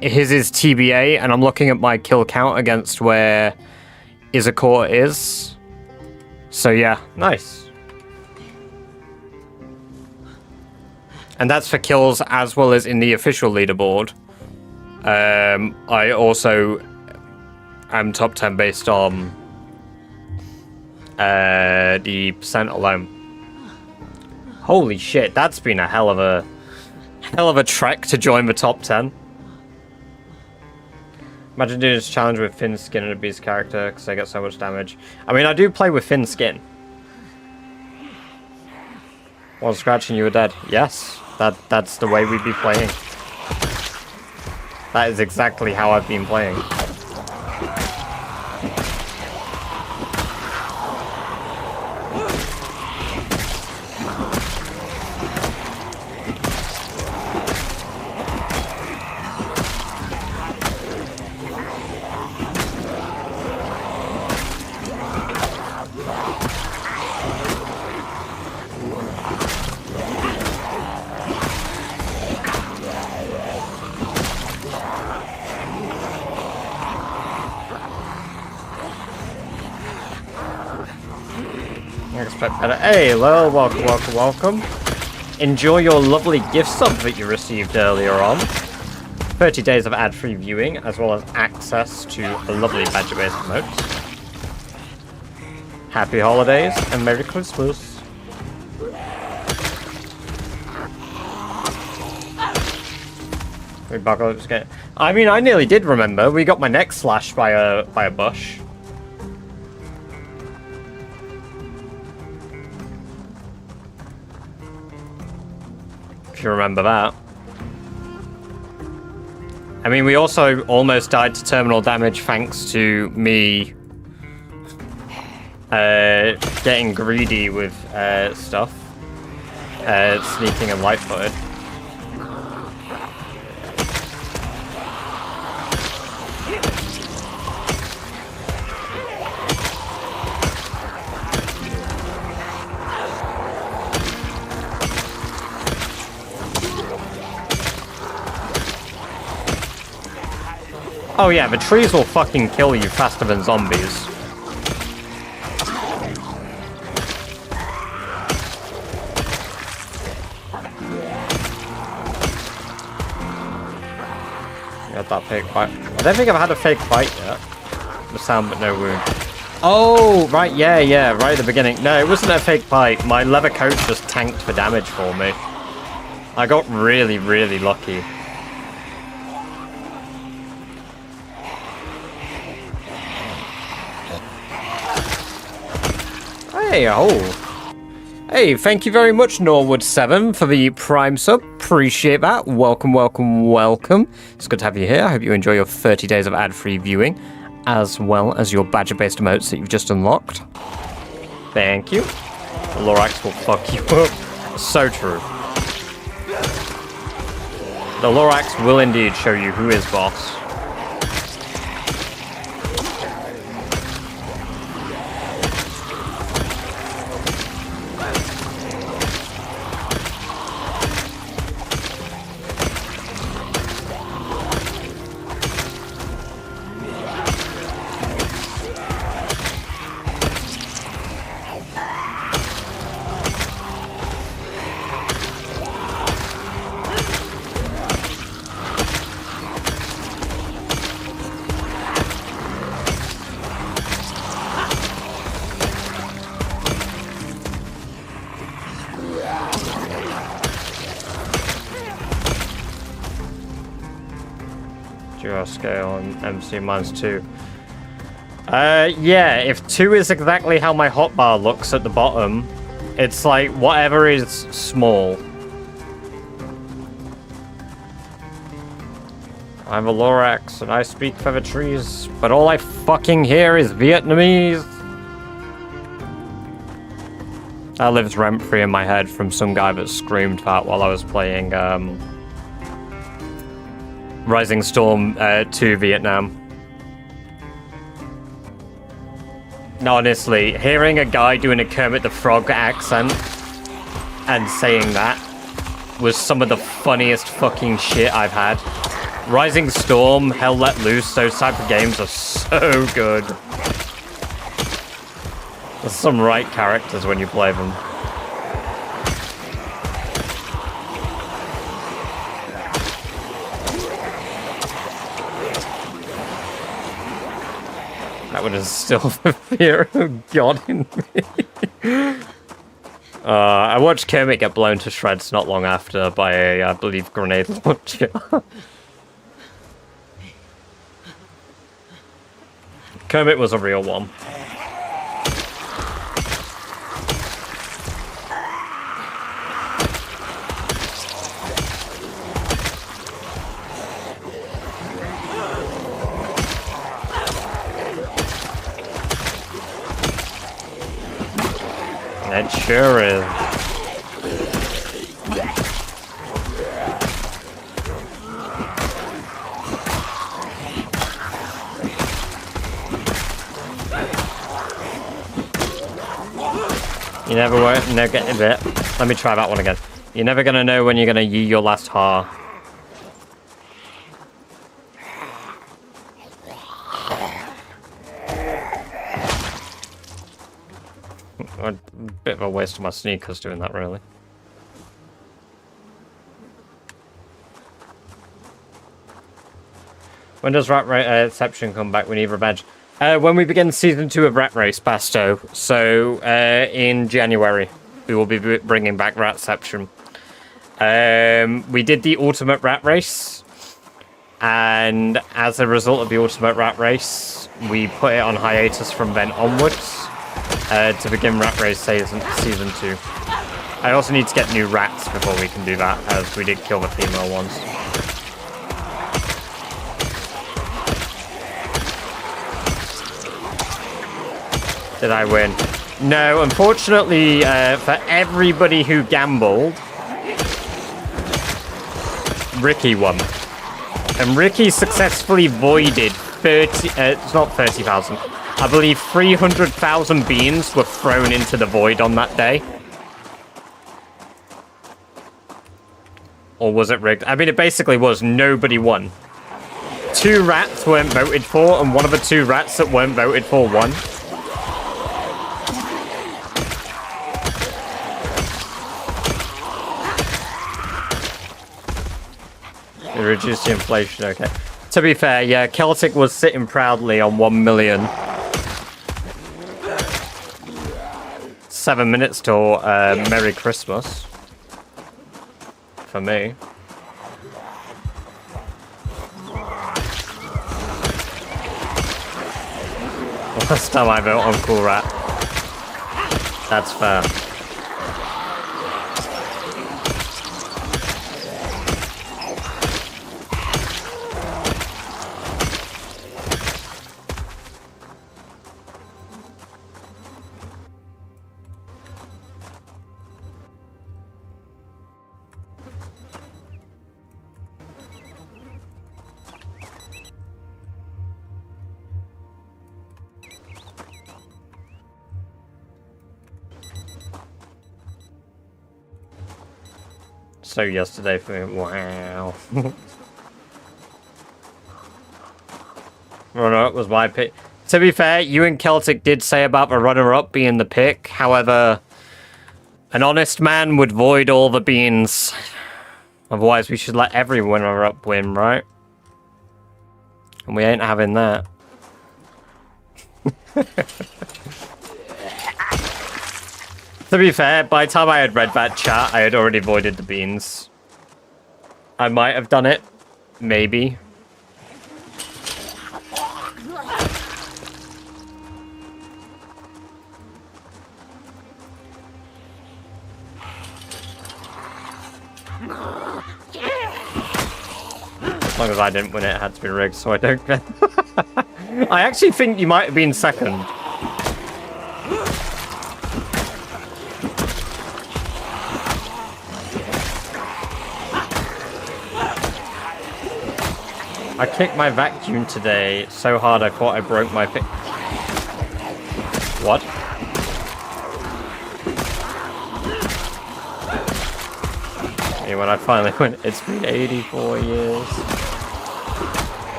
his is TBA, and I'm looking at my kill count against where Izakor is. So yeah, nice. And that's for kills as well as in the official leaderboard. I also am top 10 based on the percent alone. Holy shit, that's been a hell of a trek to join the top 10. Imagine doing this challenge with Finn's skin and a beast character because they get so much damage. I mean, I do play with Finn's skin. One scratch and you were dead. Yes, that's the way we'd be playing. That is exactly how I've been playing. Hey, Lil, welcome. Enjoy your lovely gift sub that you received earlier on. 30 days of ad-free viewing, as well as access to a lovely badger-based emotes. Happy holidays and Merry Christmas. I mean, I nearly did remember. We got my neck slashed by a bush. You remember that. I mean, we also almost died to terminal damage thanks to me getting greedy with stuff, sneaking and light-footed. Oh yeah, the trees will fucking kill you faster than zombies. Got that fake bite. I don't think I've had a fake bite yet. The sound but no wound. Oh, right, yeah, right at the beginning. No, it wasn't a fake bite. My leather coat just tanked for damage for me. I got really, really lucky. Hey, oh. Hey, thank you very much, Norwood7, for the Prime sub. Appreciate that. Welcome. It's good to have you here. I hope you enjoy your 30 days of ad-free viewing, as well as your badger-based emotes that you've just unlocked. Thank you. The Lorax will fuck you up. So true. The Lorax will indeed show you who is boss. Power scale and MC minus 2. Yeah, if 2 is exactly how my hotbar looks at the bottom, it's like whatever is small. I'm a Lorax and I speak feather trees, but all I fucking hear is Vietnamese. That lives rent-free in my head from some guy that screamed that while I was playing Rising Storm 2 Vietnam. No, honestly, hearing a guy doing a Kermit the Frog accent and saying that was some of the funniest fucking shit I've had. Rising Storm, Hell Let Loose, those type of games are so good. There's some right characters when you play them. That would instill the fear of God in me. I watched Kermit get blown to shreds not long after by a, I believe, grenade launcher. Kermit was a real one. It sure is. You never won't get a bit. Let me try that one again. You're never gonna know when you're gonna use your last har. A bit of a waste of my sneakers doing that, really. When does Rat Raceception come back? We need revenge. When we begin season 2 of Rat Race, Basto. So, in January, we will be bringing back Ratception. We did the Ultimate Rat Race, and as a result of the Ultimate Rat Race, we put it on hiatus from then onwards to begin Rat Race season 2. I also need to get new rats before we can do that, as we did kill the female ones. Did I win? No, unfortunately, for everybody who gambled, Ricky won. And Ricky successfully voided 30, it's not 30,000. I believe 300,000 beans were thrown into the void on that day. Or was it rigged? I mean, it basically was. Nobody won. 2 rats weren't voted for, and one of the 2 rats that weren't voted for won. It reduced the inflation, okay. To be fair, yeah, Celtic was sitting proudly on 1 million. 7 minutes till Merry Christmas. For me. Last time I vote on Cool Rat. That's fair. So yesterday for me, wow. Runner-up was my pick. To be fair, you and Celtic did say about the runner-up being the pick. However, an honest man would void all the beans. Otherwise, we should let every runner-up win, right? And we ain't having that. To be fair, by the time I had read that chat, I had already voided the beans. I might have done it. Maybe. As long as I didn't win it, it had to be rigged, so I don't get... I actually think you might have been second. I kicked my vacuum today so hard I thought I broke my pick. What? Yeah, when I finally went, it's been 84 years.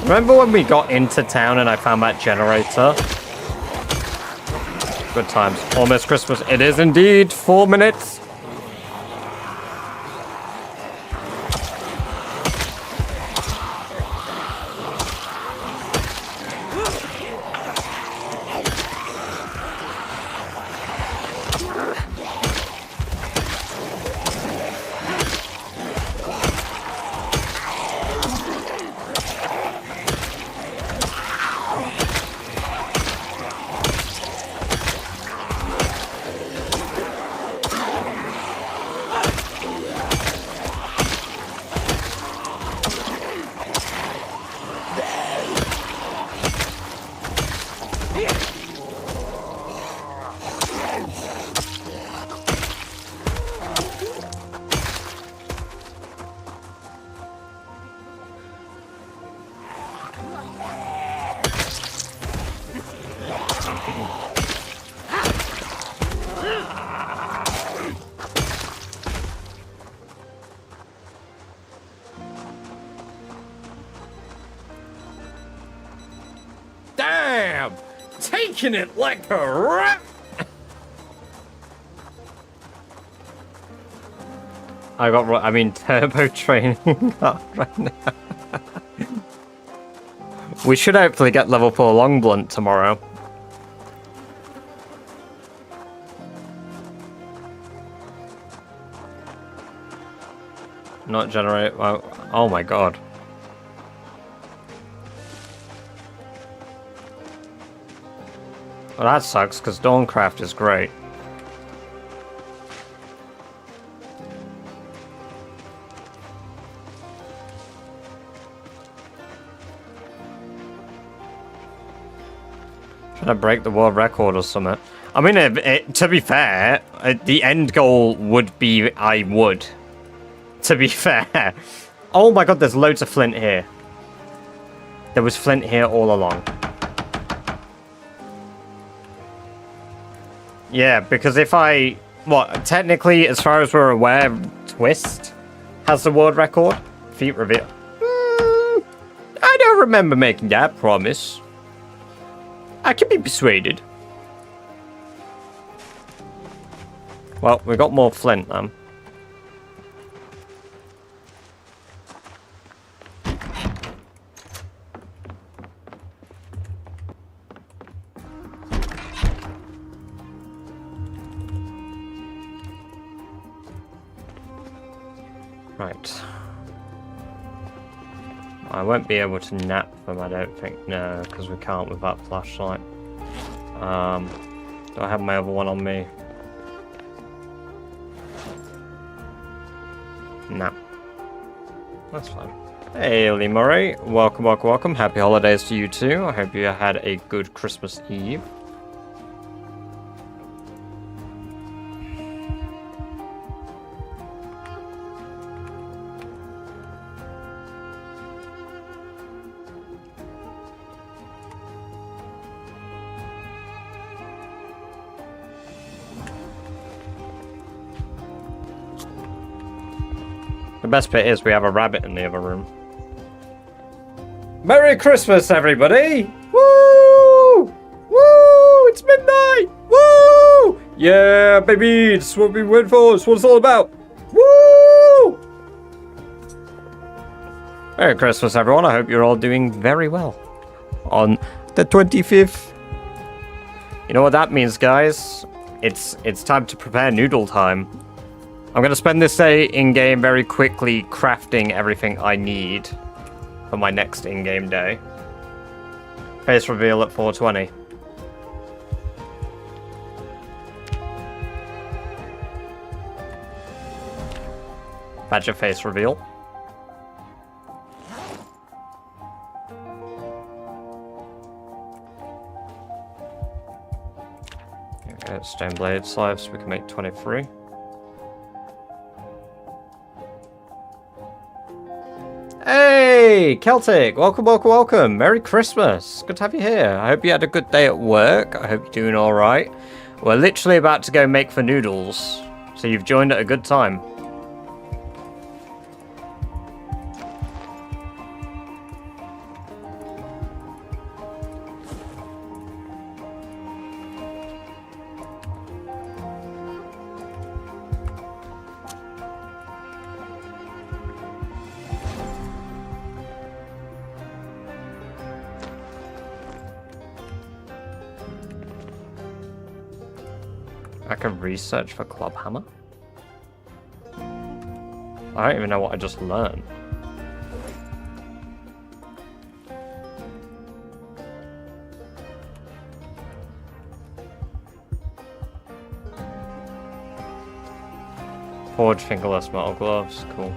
Remember when we got into town and I found that generator? Good times. Almost Christmas. It is indeed 4 minutes. Damn! Taking it like a rat! I mean, turbo training up right now. We should hopefully get level 4 long blunt tomorrow. Not generate. Oh my god. Well, that sucks because Dawn-craft is great. Trying to break the world record or something. I mean, to be fair, the end goal would be I would. To be fair. Oh my god, there's loads of flint here. There was flint here all along. Yeah, because if I... What, technically, as far as we're aware, Twist has the world record. Feet reveal. I don't remember making that promise. I can be persuaded. Well, we got more flint, then. Right. I won't be able to nap them, I don't think. No, because we can't with that flashlight. Do I have my other one on me? No. That's fine. Hey, Lee Murray. Welcome, welcome, welcome. Happy holidays to you too. I hope you had a good Christmas Eve. The best bit is we have a rabbit in the other room. Merry Christmas, everybody! Woo! it's midnight! Woo! Yeah, baby, this is what we went for. This is what it's all about. Woo! Merry Christmas, everyone. I hope you're all doing very well on the 25th. You know what that means, guys? It's time to prepare noodle time. I'm going to spend this day in-game very quickly crafting everything I need for my next in-game day. Face reveal at 4:20. Badger face reveal. Okay, stone blade slabs, we can make 23. Hey, Celtic! Welcome, welcome, welcome! Merry Christmas! Good to have you here. I hope you had a good day at work. I hope you're doing alright. We're literally about to go make for noodles, so you've joined at a good time. I can research for club hammer. I don't even know what I just learned. Forged fingerless metal gloves, cool.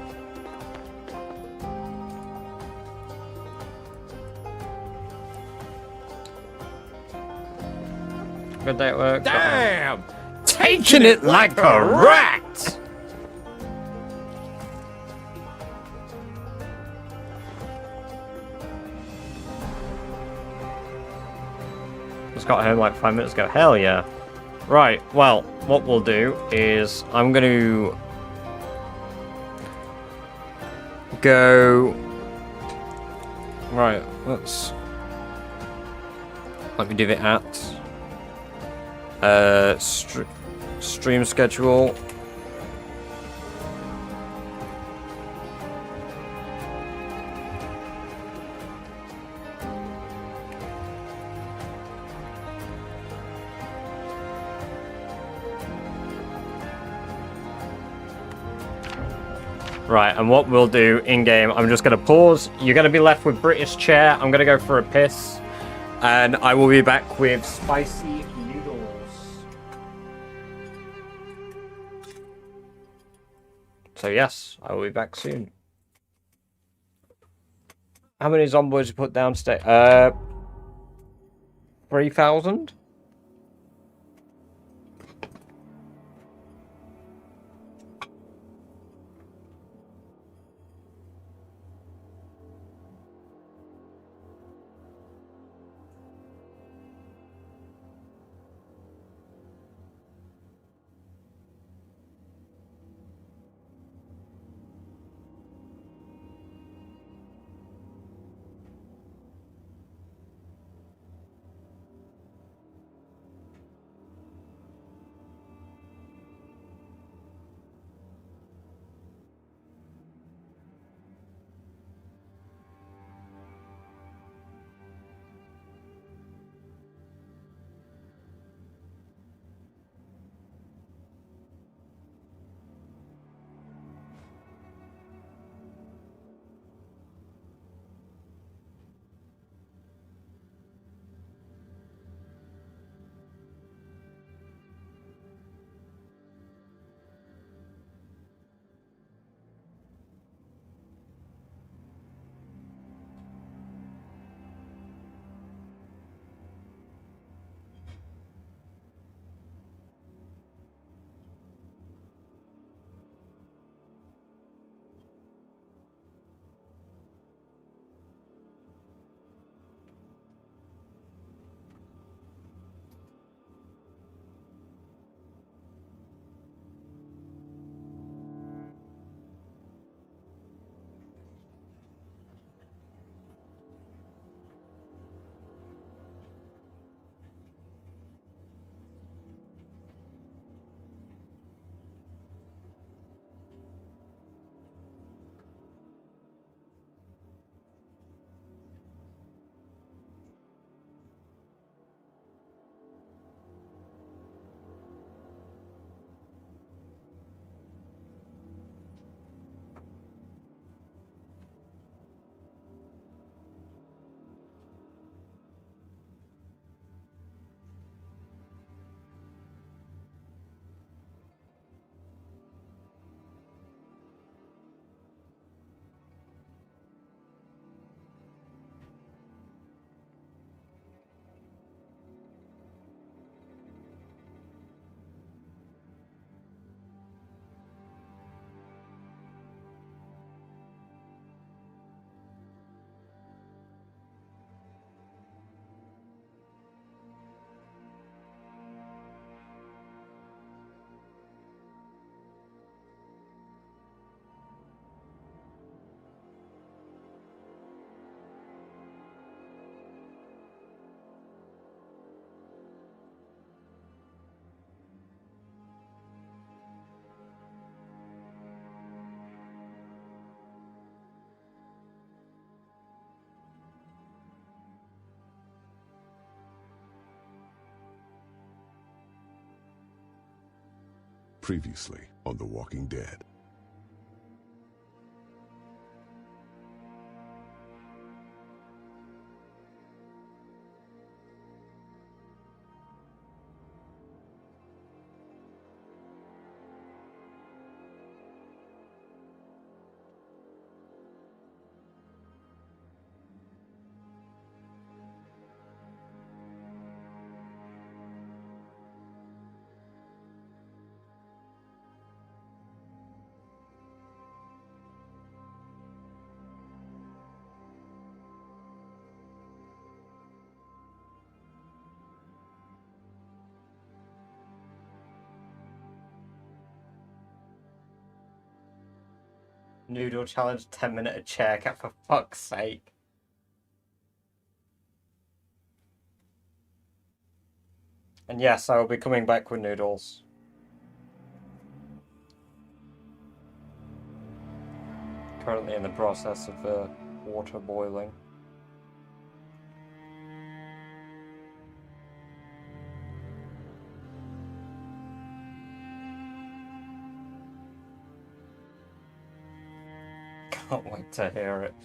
Good day at work. Damn! Taking it like a rat! Just got home like 5 minutes ago. Hell yeah. Right, well, what we'll do is I'm going to go... Right, let me do the stream schedule. Right, and what we'll do in-game, I'm just going to pause. You're going to be left with British chair. I'm going to go for a piss. And I will be back with spicy noodles. So yes, I will be back soon. How many zombies you put down today? 3,000? Previously on The Walking Dead. Noodle challenge 10-minute chair cat, for fuck's sake. And yes, I will be coming back with noodles. Currently in the process of water boiling. Can't wait to hear it.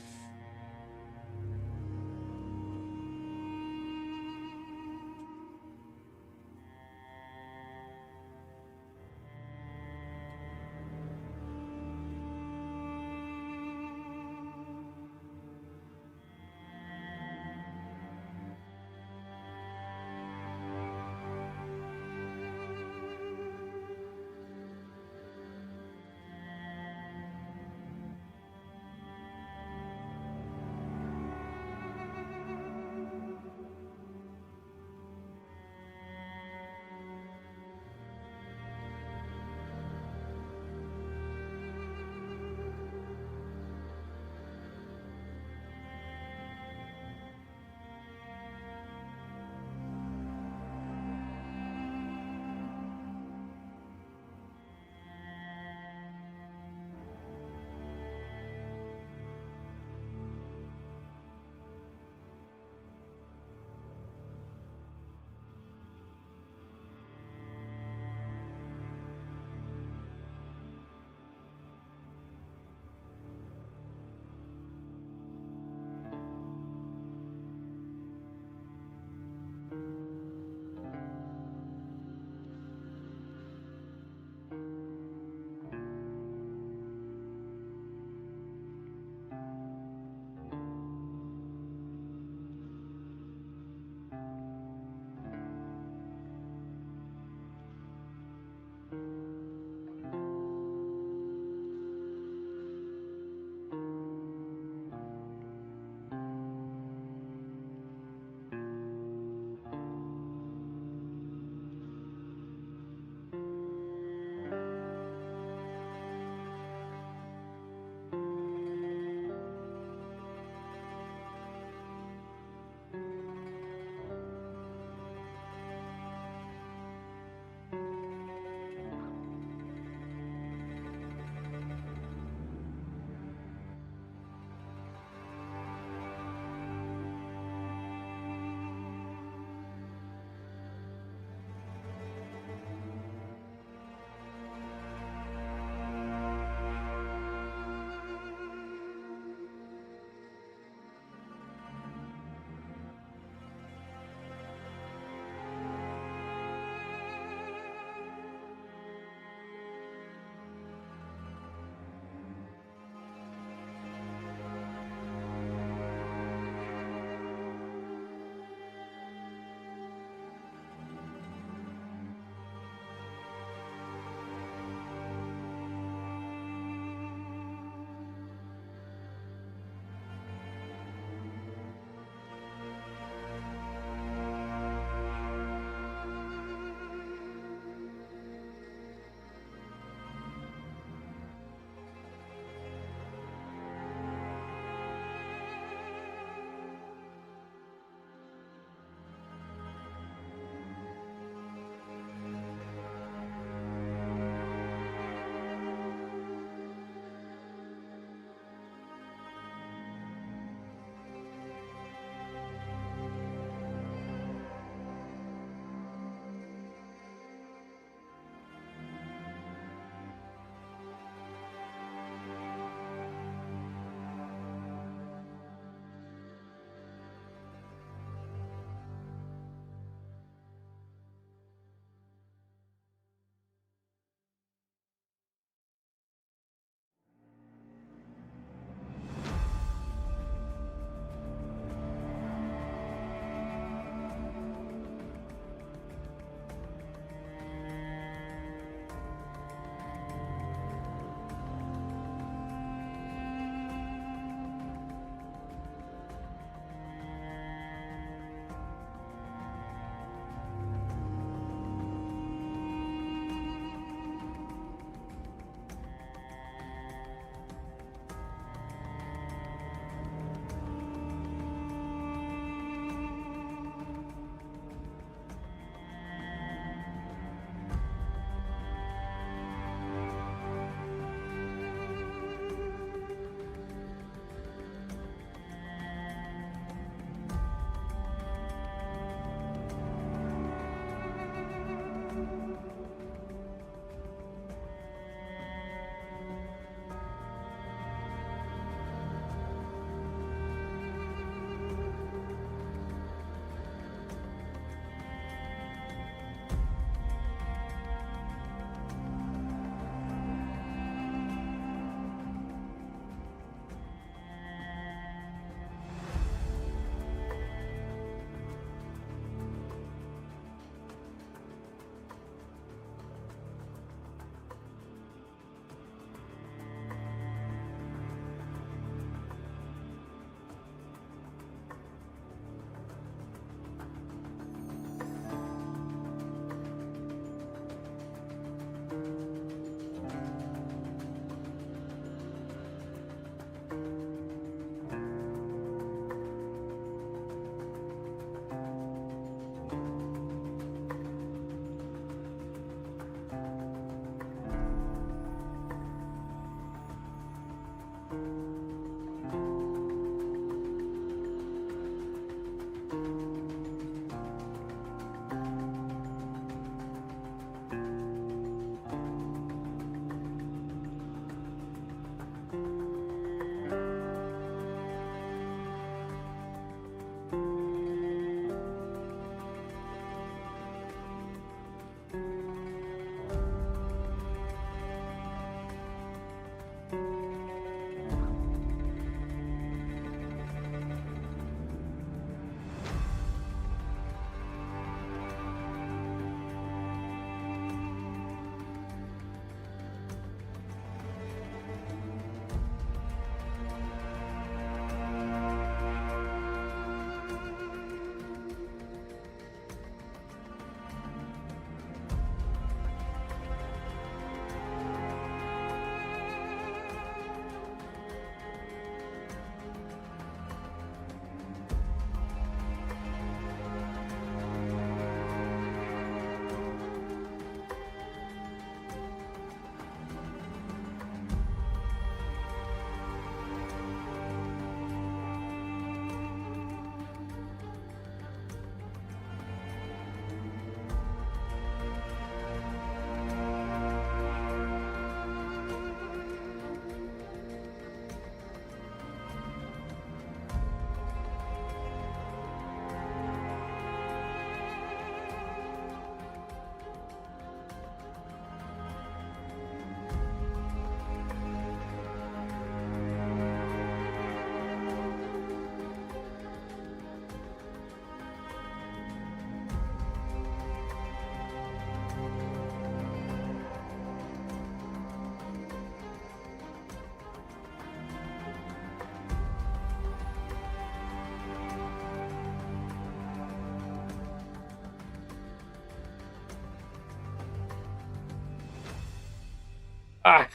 Ah,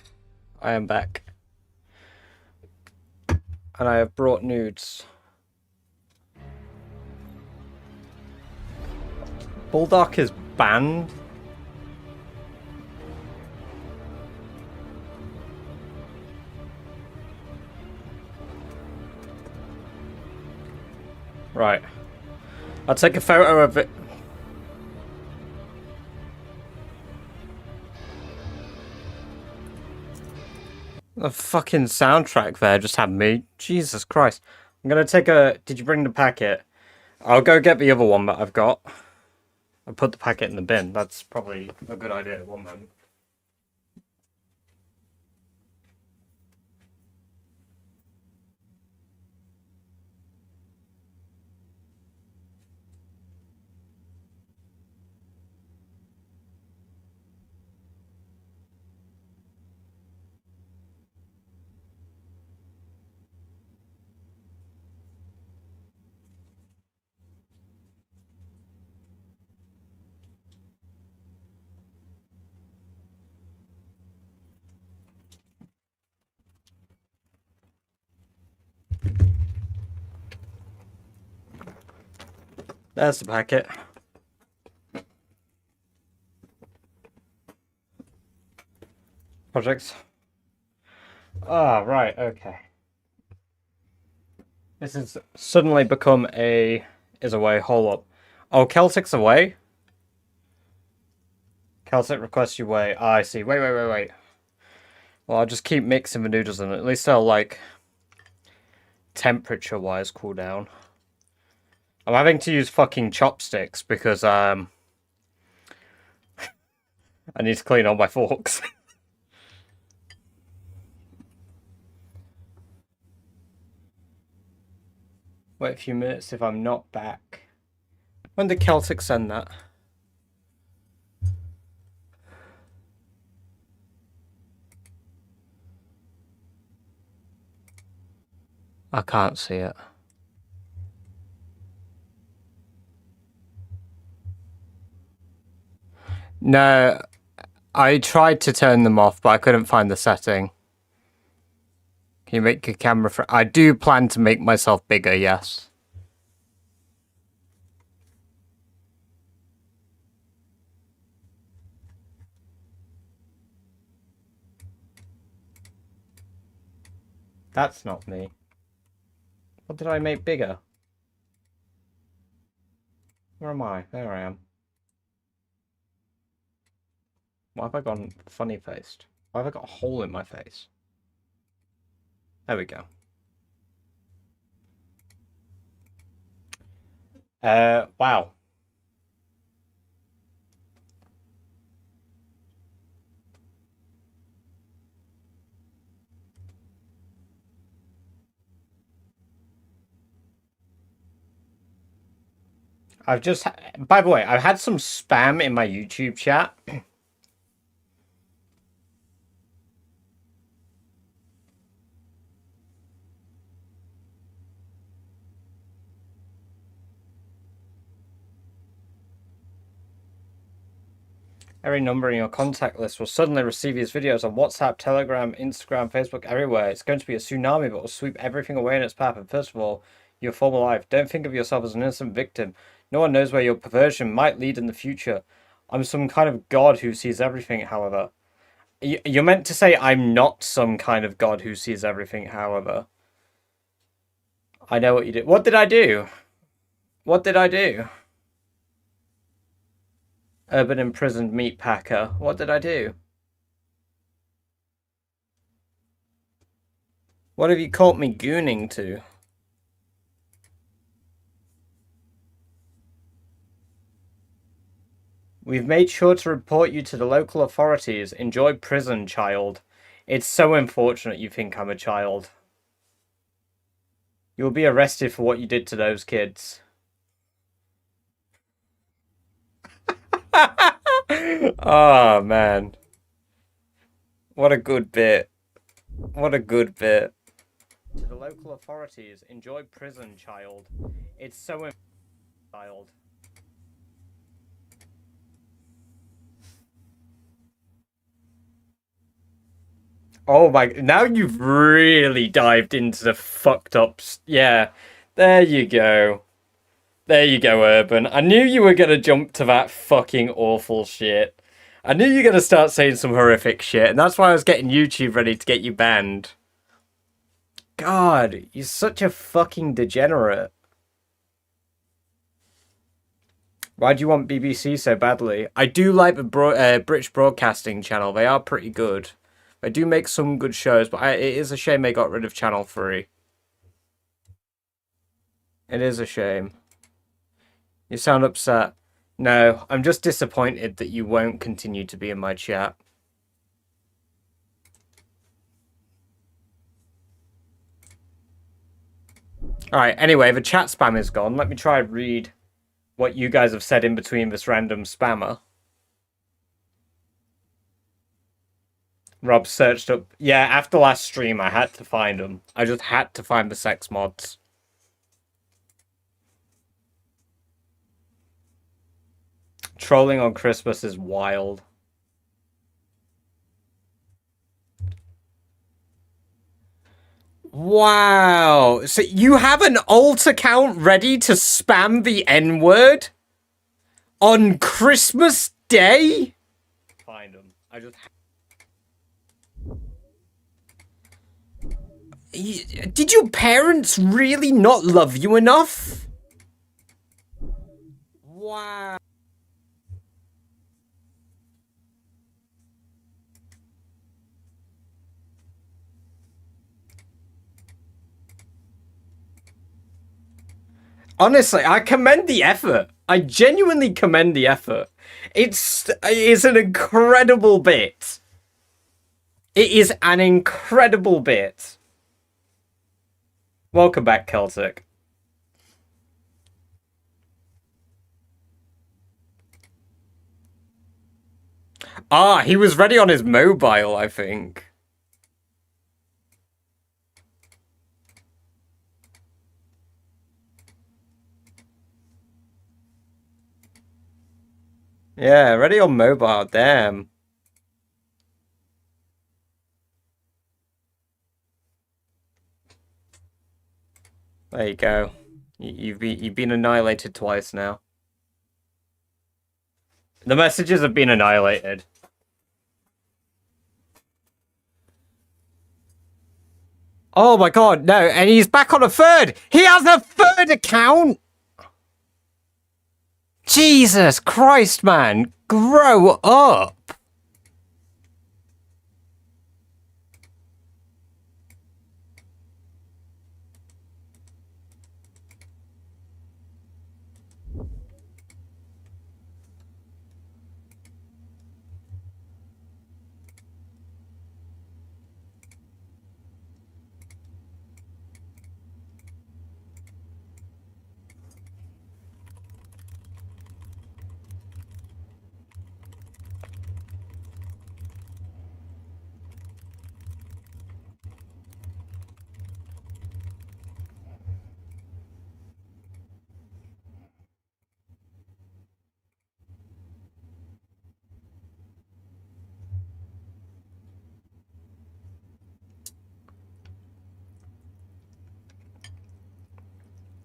I am back. And I have brought nudes. Bulldog is banned? Right. I'll take a photo of it. The fucking soundtrack there just had me. Jesus Christ. I'm gonna take a... Did you bring the packet? I'll go get the other one that I've got. I'll put the packet in the bin. That's probably a good idea at one moment. There's the packet. Projects. Ah, right, okay. This has suddenly become a... Is away, hold up. Oh, Celtic's away? Celtic requests you wait. Ah, I see. Wait. Well, I'll just keep mixing the noodles and at least they'll, like, temperature-wise cool down. I'm having to use fucking chopsticks because, I need to clean all my forks. Wait a few minutes if I'm not back. When did Celtic send that? I can't see it. No, I tried to turn them off, but I couldn't find the setting. Can you make your camera for... I do plan to make myself bigger, yes. That's not me. What did I make bigger? Where am I? There I am. Why have I gone funny faced? Why have I got a hole in my face? There we go. Wow. I've just... By the way, I've had some spam in my YouTube chat. Every number in your contact list will suddenly receive these videos on WhatsApp, Telegram, Instagram, Facebook, everywhere. It's going to be a tsunami that will sweep everything away in its path. And first of all, your former life. Don't think of yourself as an innocent victim. No one knows where your perversion might lead in the future. I'm some kind of god who sees everything, however. You're meant to say I'm not some kind of god who sees everything, however. I know what you did. What did I do? What did I do? Urban imprisoned meat packer. What did I do? What have you caught me gooning to? We've made sure to report you to the local authorities. Enjoy prison, child. It's so unfortunate you think I'm a child. You'll be arrested for what you did to those kids. Oh, man. What a good bit. What a good bit. To the local authorities, enjoy prison, child. It's so child. Oh my, now you've really dived into the fucked up. Yeah, there you go. There you go, Urban. I knew you were gonna jump to that fucking awful shit. I knew you were gonna start saying some horrific shit, and that's why I was getting YouTube ready to get you banned. God, you're such a fucking degenerate. Why do you want BBC so badly? I do like the British Broadcasting Channel. They are pretty good. They do make some good shows, but it is a shame they got rid of Channel 3. It is a shame. You sound upset. No, I'm just disappointed that you won't continue to be in my chat. Alright, anyway, the chat spam is gone. Let me try and read what you guys have said in between this random spammer. Rob searched up... Yeah, after last stream, I had to find them. I just had to find the sex mods. Trolling on Christmas is wild. Wow. So you have an alt account ready to spam the N-word? On Christmas Day? Find them. I just... Did your parents really not love you enough? Wow. Honestly, I commend the effort. I genuinely commend the effort. It's an incredible bit. It is an incredible bit. Welcome back, Celtic. Ah, he was ready on his mobile, I think. Yeah, ready on mobile, damn. There you go. You've been annihilated twice now. The messages have been annihilated. Oh my god, no, and he's back on a third! He has a third account! Jesus Christ, man! Grow up!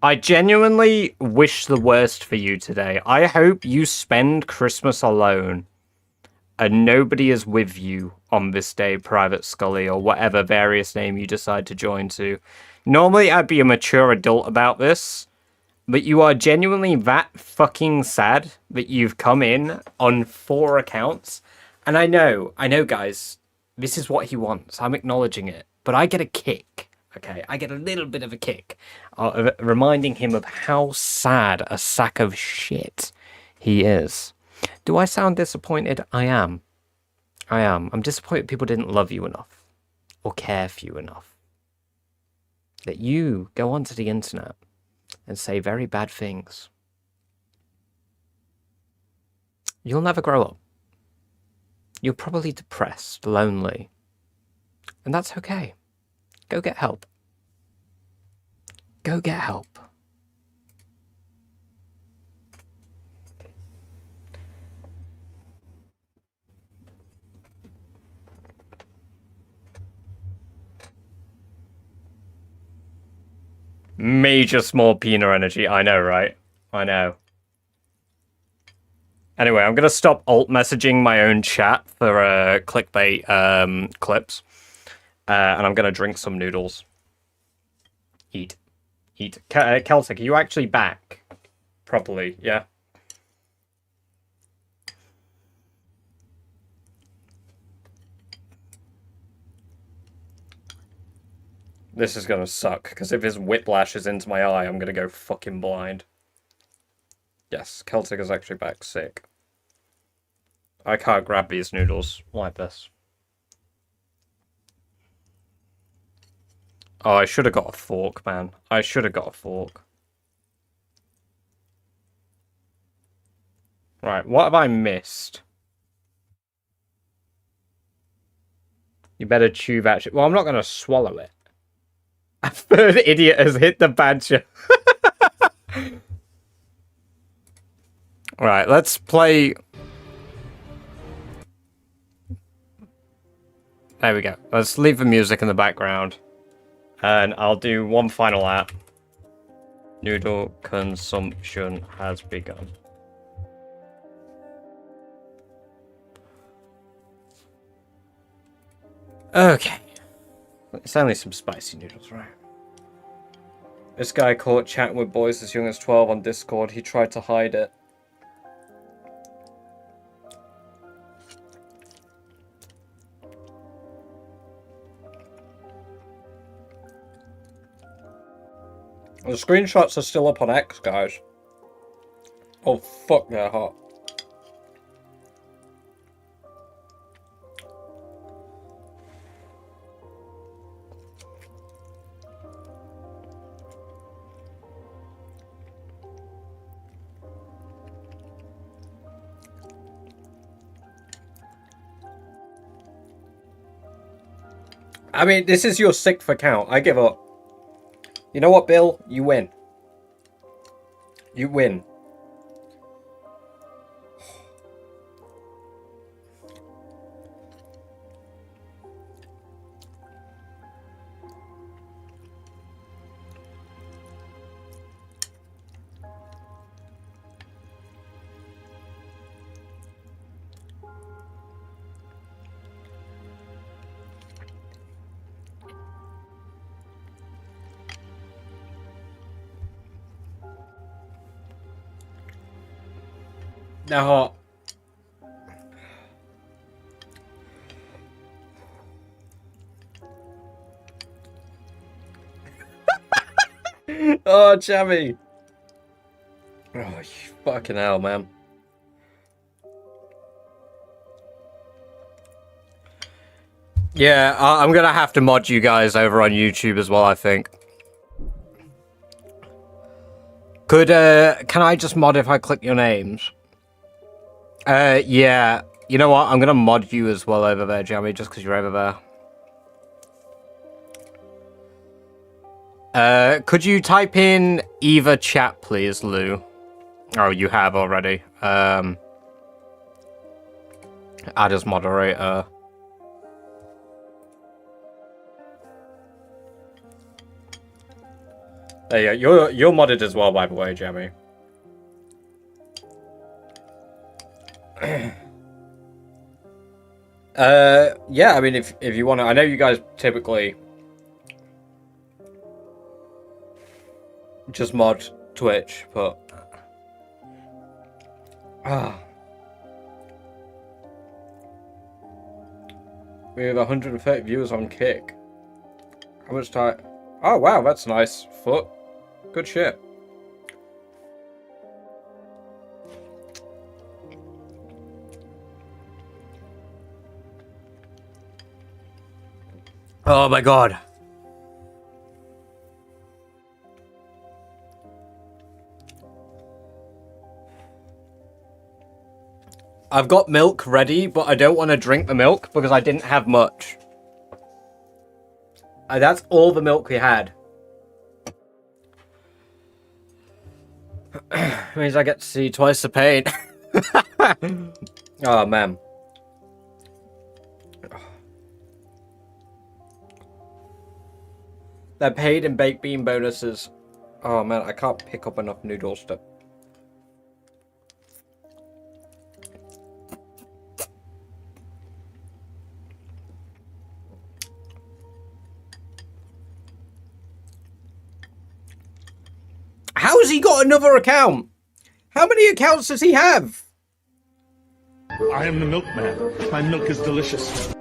I genuinely wish the worst for you today. I hope you spend Christmas alone and nobody is with you on this day, Private Scully, or whatever various name you decide to join to. Normally, I'd be a mature adult about this, but you are genuinely that fucking sad that you've come in on 4 accounts. And I know, guys, this is what he wants. I'm acknowledging it. But I get a kick. Okay, I get a little bit of a kick of reminding him of how sad a sack of shit he is. Do I sound disappointed? I am. I'm disappointed people didn't love you enough or care for you enough. That you go onto the internet and say very bad things. You'll never grow up. You're probably depressed, lonely. And that's okay. Go get help. Go get help. Major small peanut energy. I know, right? I know. Anyway, I'm gonna stop alt messaging my own chat for clickbait clips, and I'm gonna drink some noodles. Eat. Celtic, are you actually back properly? Yeah. This is gonna suck, because if his whiplash is into my eye, I'm gonna go fucking blind. Yes, Celtic is actually back sick. I can't grab these noodles like this. Oh, I should have got a fork, man. I should have got a fork. Right, what have I missed? You better chew that shit. Well, I'm not gonna swallow it. A third idiot has hit the badger. Right, let's play. There we go. Let's leave the music in the background. And I'll do one final app. Noodle consumption has begun. Okay. It's only some spicy noodles, right? This guy caught chatting with boys as young as 12 on Discord. He tried to hide it. The screenshots are still up on X, guys. Oh, fuck, they're hot. I mean, this is your 6th account. I give up. You know what, Bill? You win. You win. They're hot. Oh, Chammy. Oh, you fucking hell, man. Yeah, I'm gonna have to mod you guys over on YouTube as well, I think. Can I just mod if I click your names? Yeah. You know what? I'm gonna mod you as well over there, Jamie, just because you're over there. Could you type in Eva chat, please, Lou? Oh, you have already. Add as moderator. There you go. You're modded as well, by the way, Jamie. Yeah, I mean, if you want to, I know you guys typically just mod Twitch, but we have 130 viewers on Kick. How much time? Oh wow, that's nice. Foot, good shit. Oh my god. I've got milk ready, but I don't want to drink the milk because I didn't have much. That's all the milk we had. Means I get to see twice the pain. Oh man. They're paid in baked bean bonuses. Oh man, I can't pick up enough noodles to... How has he got another account? How many accounts does he have? I am the milkman. My milk is delicious.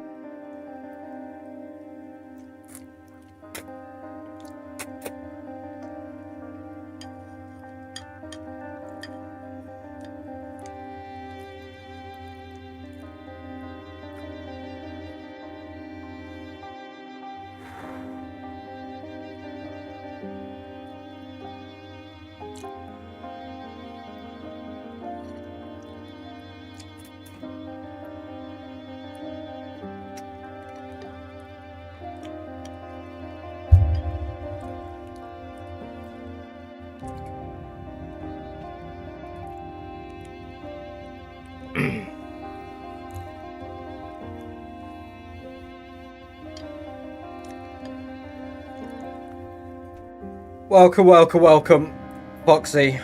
Welcome, welcome, welcome, Foxy.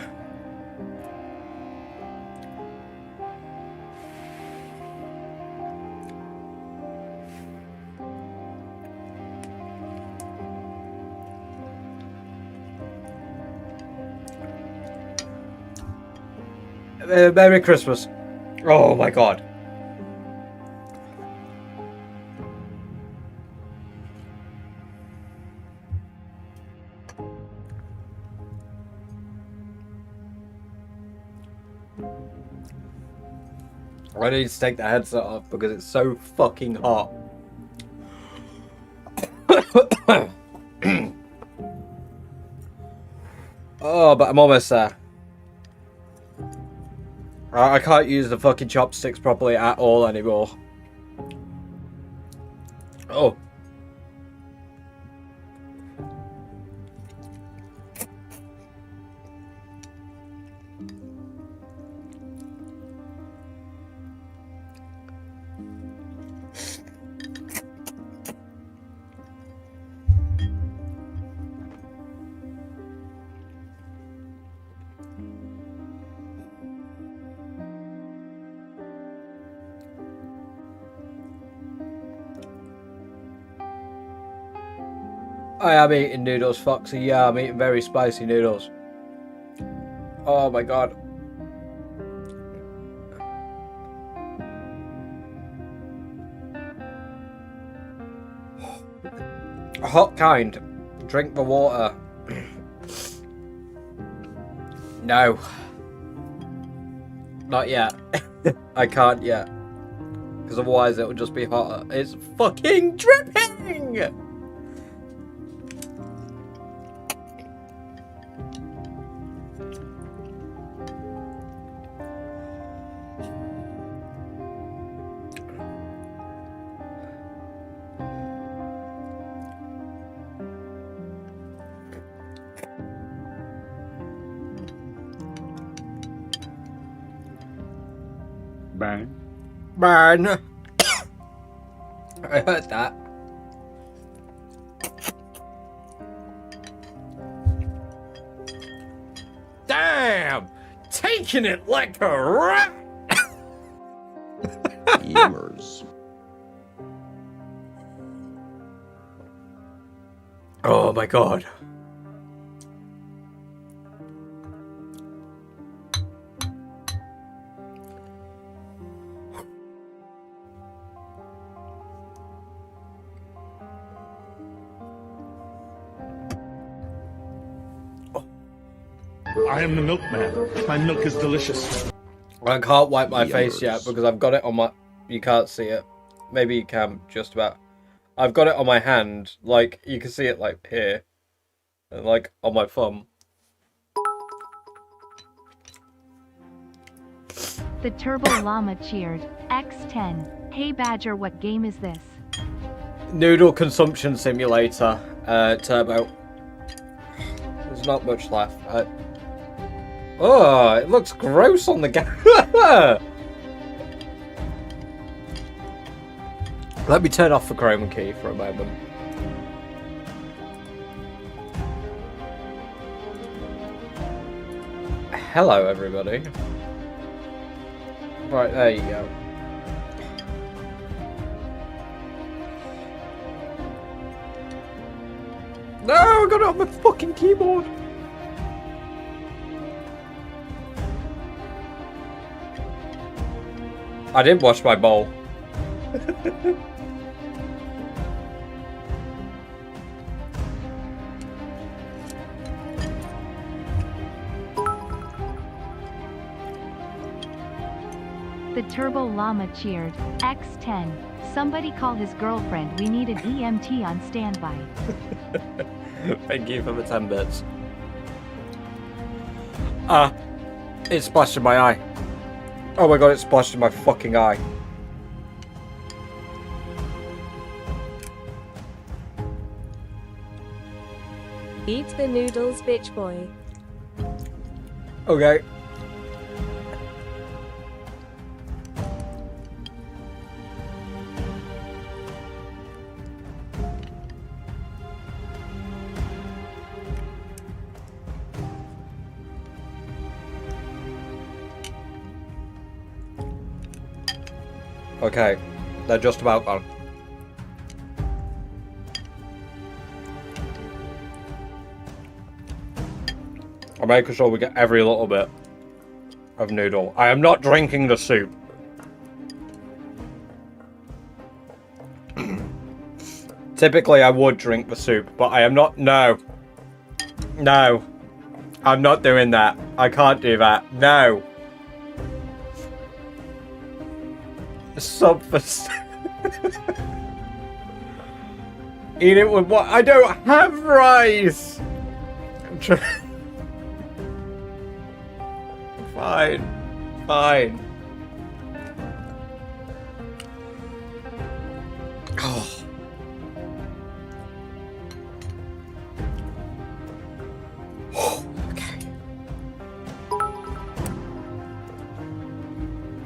Merry Christmas. Oh my god. I need to take the headset off because it's so fucking hot. Oh, but I'm almost there. I can't use the fucking chopsticks properly at all anymore. Oh. I am eating noodles, Foxy. Yeah, I'm eating very spicy noodles. Oh my god. A hot kind. Drink the water. No. Not yet. I can't yet. Because otherwise it will just be hotter. It's fucking dripping! Bang. Burn. I heard that. Damn! Taking it like a rat! Yummers. Oh my god. I am the milkman. My milk is delicious. I can't wipe my face yet Yummers. because I've got it on my... You can't see it. Maybe you can, just about. I've got it on my hand. Like, you can see it, like, here. And, like, on my thumb. The Turbo Llama cheered. X10. Hey Badger, what game is this? Noodle consumption simulator. Turbo. There's not much left. Oh, it looks gross on the game. Let me turn off the chroma key for a moment. hello everybody. Right, there you go. No, I got it on my fucking keyboard. I did wash my bowl. The Turbo Llama cheered. X10. Somebody call his girlfriend. We need an EMT on standby. Thank you for the 10 bits. It splashed in my eye. Oh my god, it splashed in my fucking eye. Eat the noodles, bitch boy. Okay. Okay, they're just about gone. I'm making sure we get every little bit of noodle. I am not drinking the soup. Typically I would drink the soup, but I am not. No. No. I'm not doing that. I can't do that. No. Sub for eat it with what? I don't have rice. I'm trying. Fine. Fine. Oh. Okay.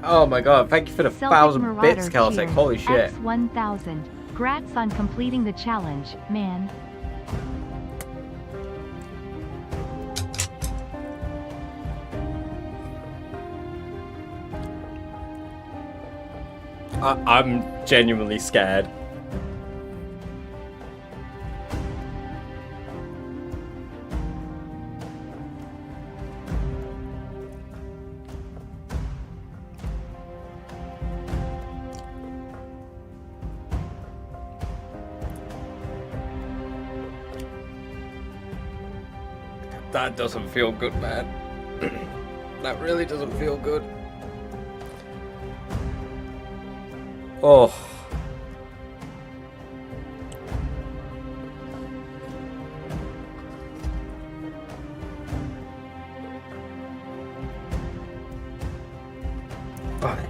Oh my god, thank you for the Celtic 1,000 Marauder bits, Celtic. cheered. Holy shit. X1000. Grats on completing the challenge, man. I'm genuinely scared. That doesn't feel good, man. That really doesn't feel good. Oh. Right.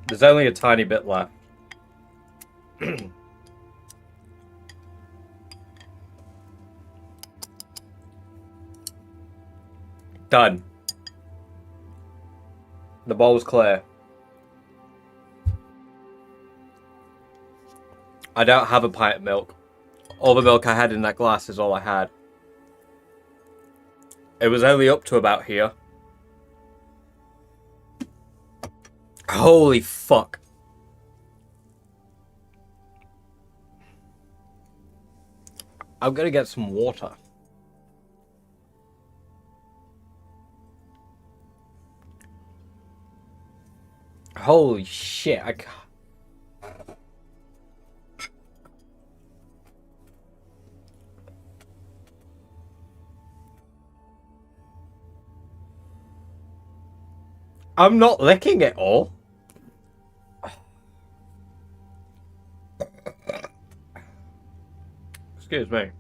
There's only a tiny bit left. Done. The bowl's clear. I don't have a pint of milk. All the milk I had in that glass is all I had. It was only up to about here. Holy fuck. I'm gonna get some water. Holy shit, I can't. I'm not licking it all. Excuse me.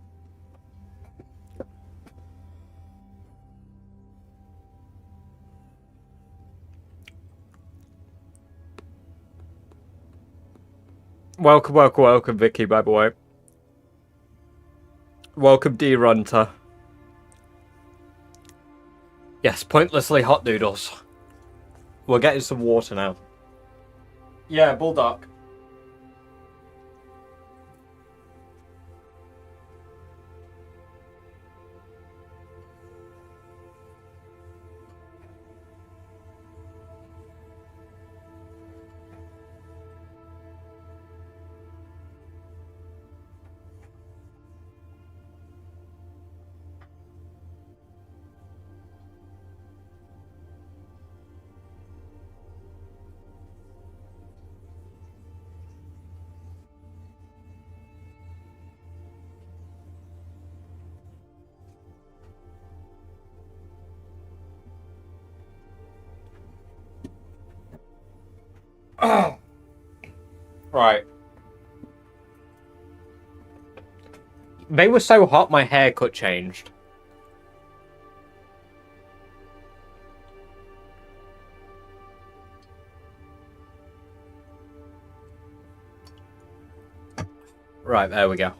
Welcome, welcome, welcome, Vicky, by the way. Welcome, D. Runter. Yes, pointlessly hot noodles. We're getting some water now. Yeah, Bulldog. Oh. Right. They were so hot, my haircut changed. Right, there we go.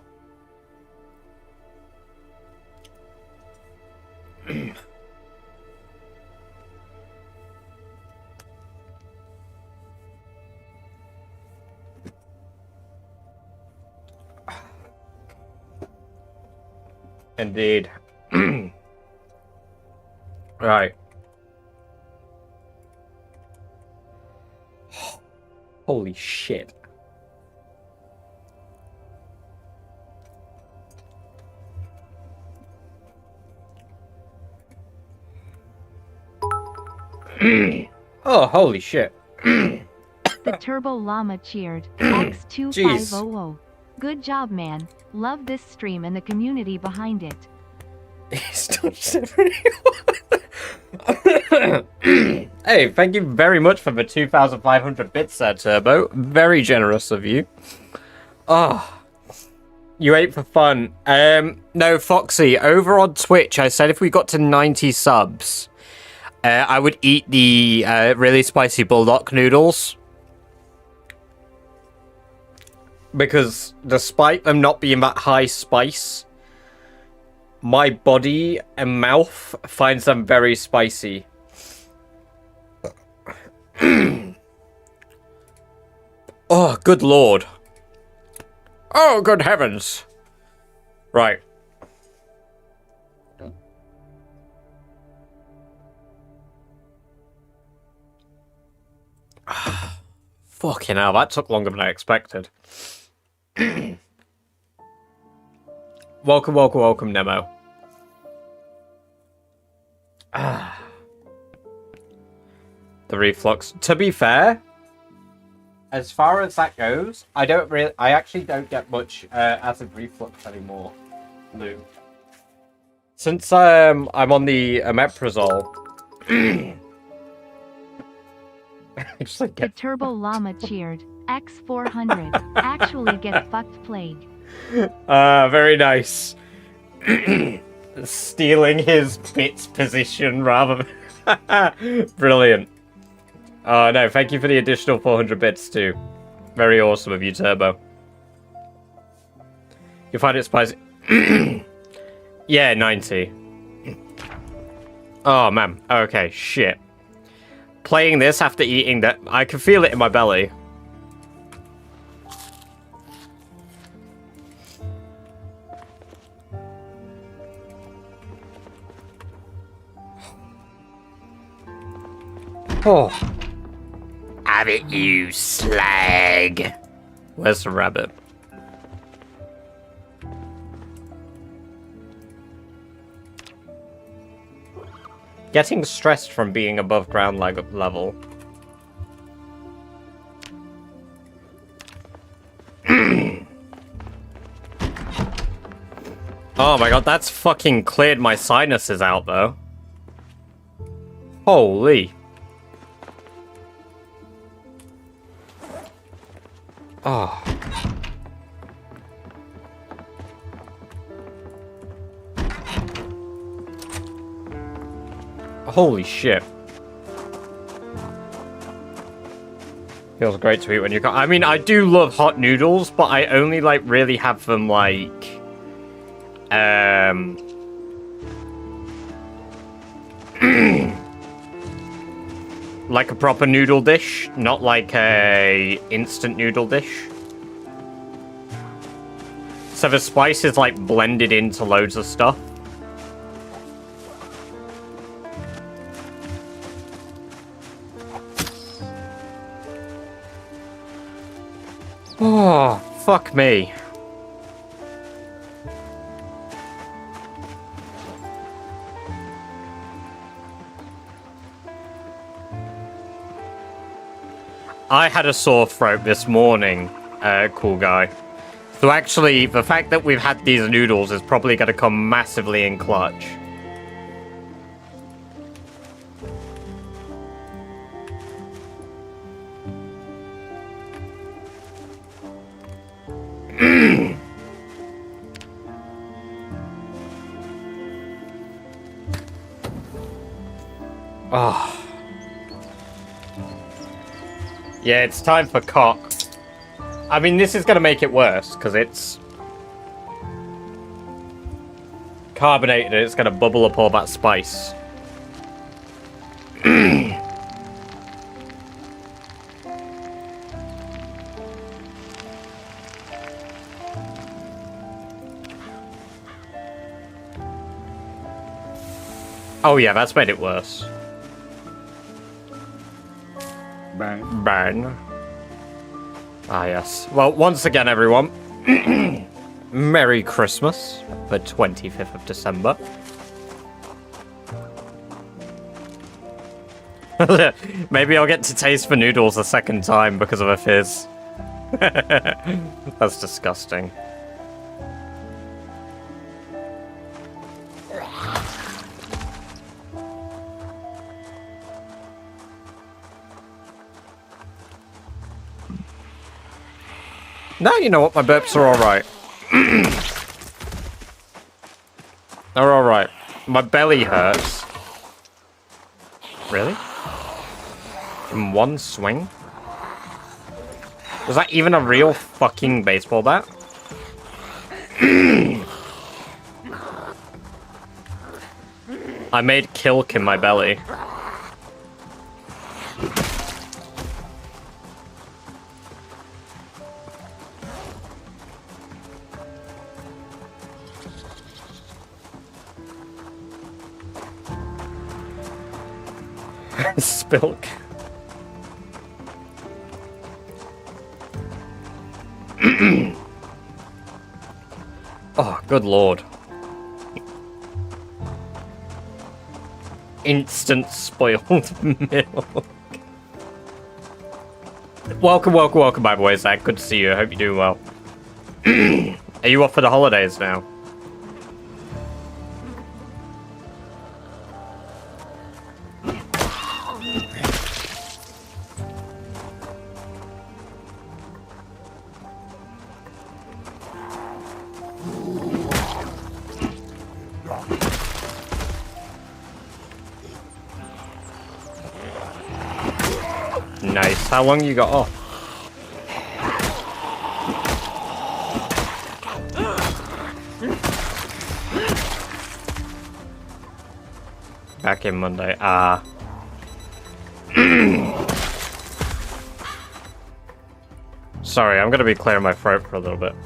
Indeed. Right. Holy shit. Oh, holy shit. The Turbo Llama cheered. X2500. Good job, man. Love this stream and the community behind it. Hey, thank you very much for the 2,500 bits there, Turbo. Very generous of you. Oh, you ate for fun. No, Foxy, over on Twitch, I said if we got to 90 subs, I would eat the really spicy bulldog noodles. Because despite them not being that high spice, my body and mouth finds them very spicy. Oh, good lord. Oh, good heavens. Right. Fucking hell, that took longer than I expected. Welcome, welcome, welcome, Nemo. The reflux. To be fair, as far as that goes, I actually don't get much acid reflux anymore, Lou. Since I'm on the omeprazole. The Turbo Llama cheered. X400. Actually get fucked plague. Very nice. Stealing his bits position rather than... Brilliant. No, thank you for the additional 400 bits too. Very awesome of you, Turbo. You find it spicy? Yeah, 90. Oh, man. Okay, shit. Playing this after eating that, I can feel it in my belly. Oh. Have it, you slag. Where's the rabbit? Getting stressed from being above ground level. Oh my god, that's fucking cleared my sinuses out though. Holy. Oh. Holy shit. Feels great to eat when you can't. I mean, I do love hot noodles, but I only, like, really have them, like... like a proper noodle dish, not like a instant noodle dish. So the spice is, like, blended into loads of stuff. Oh, fuck me. I had a sore throat this morning, cool guy. So actually, the fact that we've had these noodles is probably going to come massively in clutch. Oh. Yeah, it's time for cock. I mean, this is going to make it worse, because it's carbonated and it's going to bubble up all that spice. Oh yeah, that's made it worse. Burn. Ah, yes. Well, once again, everyone, Merry Christmas, the 25th of December. Maybe I'll get to taste the noodles a second time because of a fizz. That's disgusting. No, you know what? My burps are alright. They're alright. My belly hurts. Really? In one swing? Was that even a real fucking baseball bat? I made kilk in my belly. Spilk. Oh, good lord. Instant spoiled milk. Welcome, by the way, Zach. Good to see you. I hope you're doing well. Are you off for the holidays now? Nice. How long you got off? Back in Monday. Ah. Sorry, I'm gonna be clearing my throat for a little bit.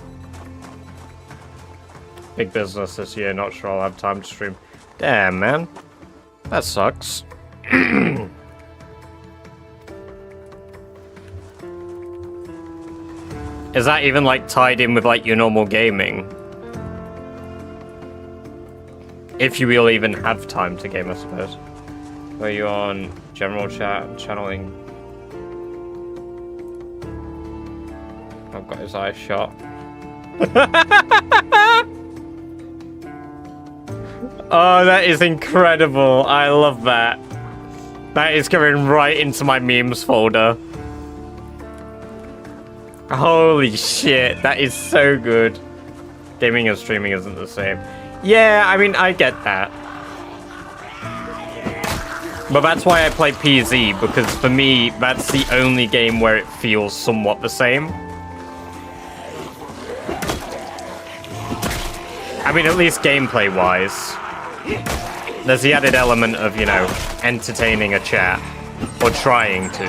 Big business this year. Not sure I'll have time to stream. Damn, man. That sucks. Is that even, like, tied in with, like, your normal gaming? If you will even have time to game, I suppose. Were you on general chat, channeling? I've got his eye shot. Oh, that is incredible. I love that. That is going right into my memes folder. Holy shit, that is so good. Gaming and streaming isn't the same. Yeah, I mean, I get that. But that's why I play PZ, because for me, that's the only game where it feels somewhat the same. I mean, at least gameplay-wise. There's the added element of, you know, entertaining a chat. Or trying to.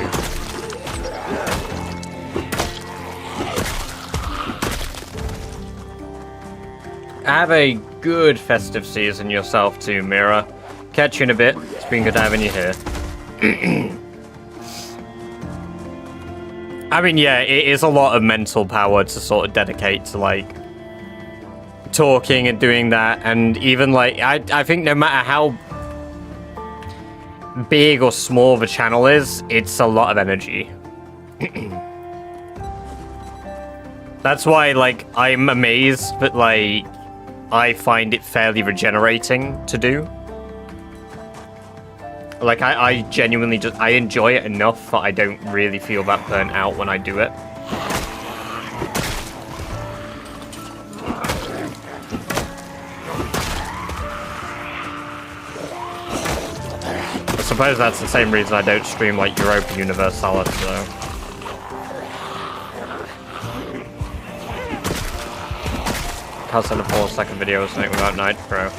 Have a good festive season yourself too, Mira. Catch you in a bit. It's been good having you here. I mean, yeah, it is a lot of mental power to sort of dedicate to, like, talking and doing that. And even, like, I think no matter how big or small the channel is, it's a lot of energy. That's why, like, I'm amazed, but, like, I find it fairly regenerating to do. Like, I genuinely just, I enjoy it enough that I don't really feel that burnt out when I do it. I suppose that's the same reason I don't stream, like, Europa Universalis, so... Can't send a 4-second video or something without Nitro.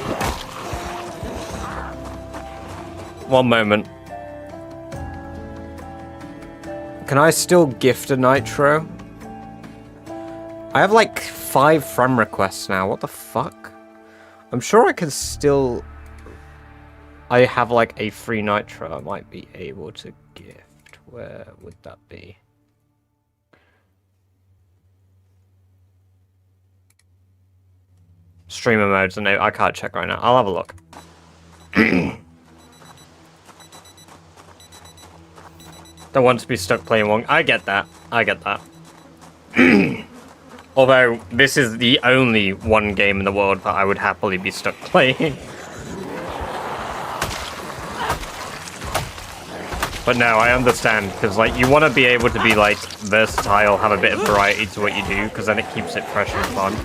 One moment. Can I still gift a Nitro? I have like 5 friend requests now. What the fuck? I'm sure I can still... I have like a free Nitro I might be able to gift. Where would that be? Streamer modes, and I can't check right now. I'll have a look. Don't want to be stuck playing one. I get that. I get that. Although, this is the only one game in the world that I would happily be stuck playing. But no, I understand, because, like, you want to be able to be, like, versatile, have a bit of variety to what you do, because then it keeps it fresh and fun.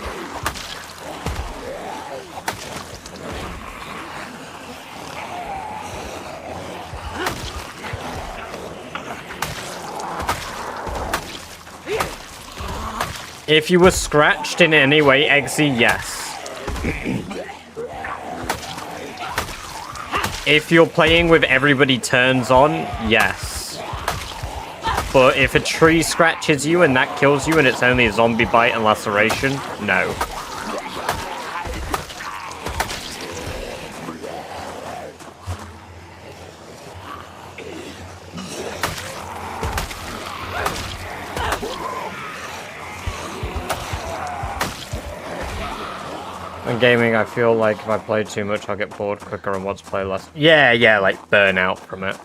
If you were scratched in any way, Eggsy, yes. If you're playing with everybody turns on, yes. But if a tree scratches you and that kills you and it's only a zombie bite and laceration, no. In gaming, I feel like if I play too much, I'll get bored quicker and want to play less. Yeah, like burn out from it.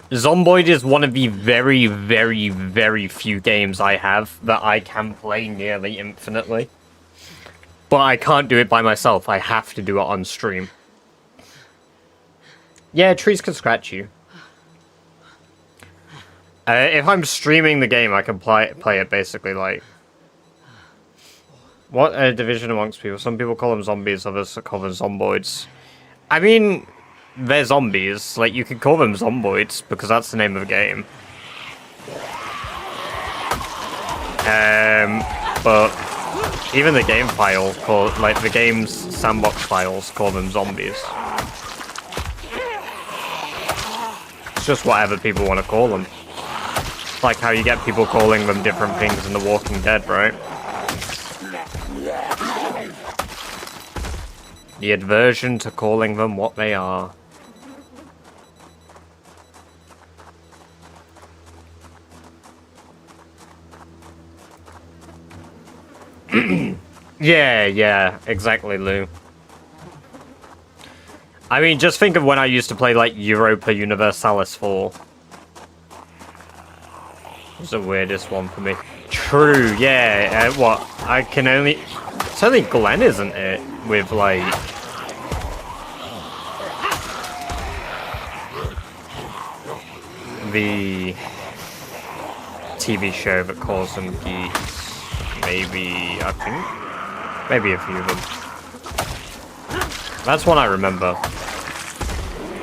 Zomboid is one of the very, very, very few games I have that I can play nearly infinitely. But I can't do it by myself. I have to do it on stream. Yeah, trees can scratch you. If I'm streaming the game, I can play it basically like... What a division amongst people. Some people call them zombies, others call them zomboids. I mean, they're zombies. Like, you could call them zomboids, because that's the name of the game. But even the game file, like the game's sandbox files, call them zombies. It's just whatever people want to call them. Like how you get people calling them different things in The Walking Dead, right? The aversion to calling them what they are. Yeah, exactly, Lou. I mean, just think of when I used to play, like, Europa Universalis 4. It was the weirdest one for me. True, yeah. What? I can only... It's only Glenn, isn't it? With, like... the... TV show that calls them geeks. Maybe, I think. Maybe a few of them. That's one I remember.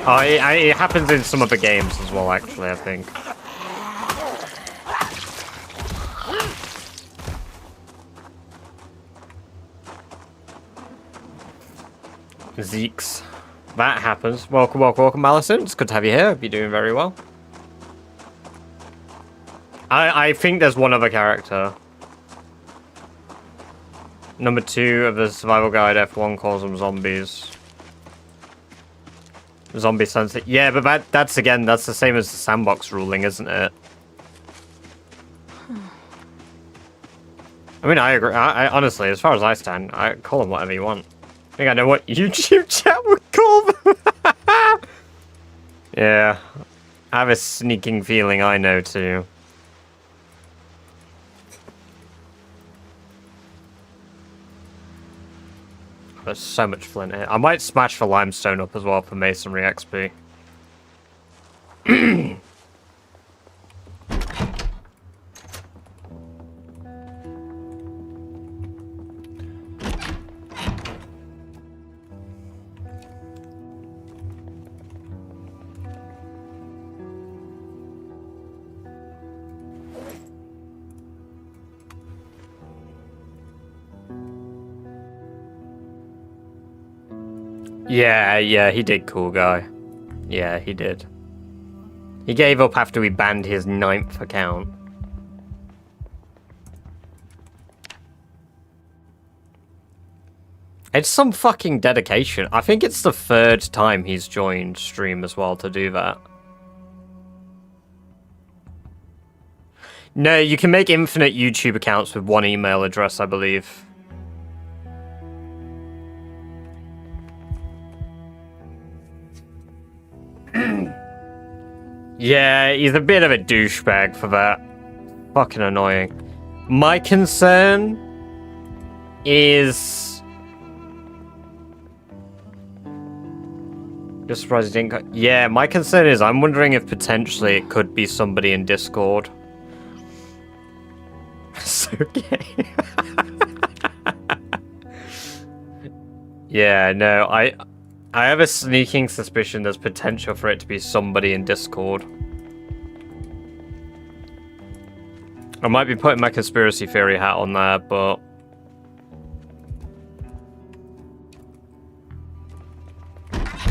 Oh, it happens in some other games as well, actually, I think. Zeeks. That happens. Welcome, welcome, welcome, Alison. It's good to have you here. Hope you're doing very well. I think there's one other character. Number 2 of the survival guide, F1 calls them zombies. Zombie sunset. Yeah, but that's the same as the sandbox ruling, isn't it? I mean, I agree. I honestly, as far as I stand, I call them whatever you want. I think I know what YouTube chat would call them. Yeah. I have a sneaking feeling I know too. There's so much flint here. I might smash the limestone up as well for masonry XP. Yeah, he did, cool guy. Yeah, he did. He gave up after we banned his 9th account. It's some fucking dedication. I think it's the 3rd time he's joined stream as well to do that. No, you can make infinite YouTube accounts with one email address, I believe. Yeah, he's a bit of a douchebag for that. Fucking annoying. My concern is... Just surprised he didn't... Yeah, my concern is I'm wondering if potentially it could be somebody in Discord. So gay. Yeah, no, I have a sneaking suspicion there's potential for it to be somebody in Discord. I might be putting my conspiracy theory hat on there, but...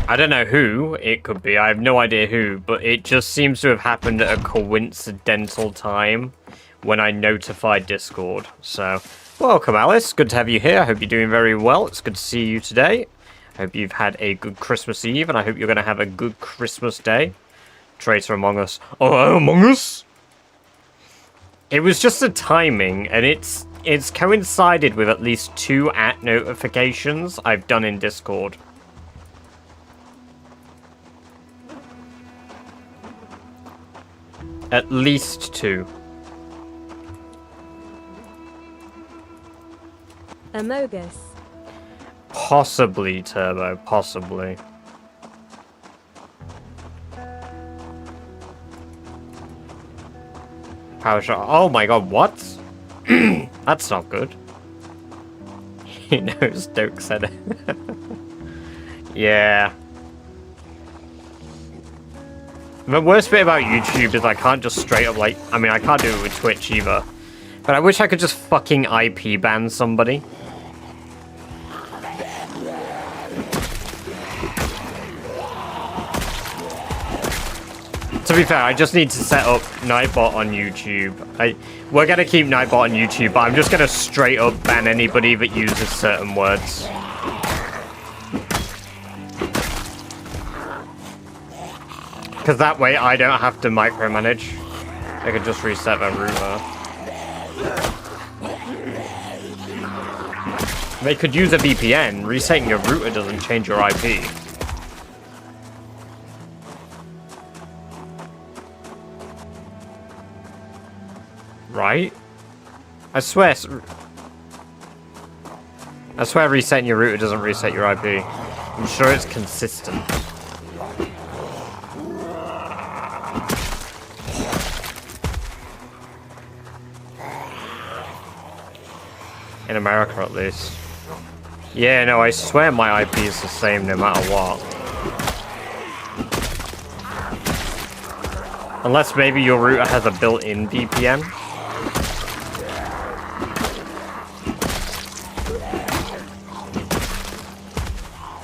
I don't know who it could be. I have no idea who, but it just seems to have happened at a coincidental time when I notified Discord. So, welcome Alice. Good to have you here. I hope you're doing very well. It's good to see you today. I hope you've had a good Christmas Eve, and I hope you're going to have a good Christmas Day. Traitor Among Us. Oh, Among Us? It was just the timing, and it's coincided with at least 2 notifications I've done in Discord. At least 2. Amogus. Possibly, Turbo. Possibly. Power shot. Oh my god, what? That's not good. He knows Doke said it. Yeah. The worst bit about YouTube is I can't just straight up, like... I mean, I can't do it with Twitch either. But I wish I could just fucking IP ban somebody. To be fair, I just need to set up Nightbot on YouTube. We're going to keep Nightbot on YouTube, but I'm just going to straight up ban anybody that uses certain words. Because that way I don't have to micromanage. I can just reset their router. They could use a VPN. Resetting your router doesn't change your IP. Right? I swear resetting your router doesn't reset your IP. I'm sure it's consistent. In America, at least. Yeah, no, I swear my IP is the same no matter what. Unless maybe your router has a built-in VPN.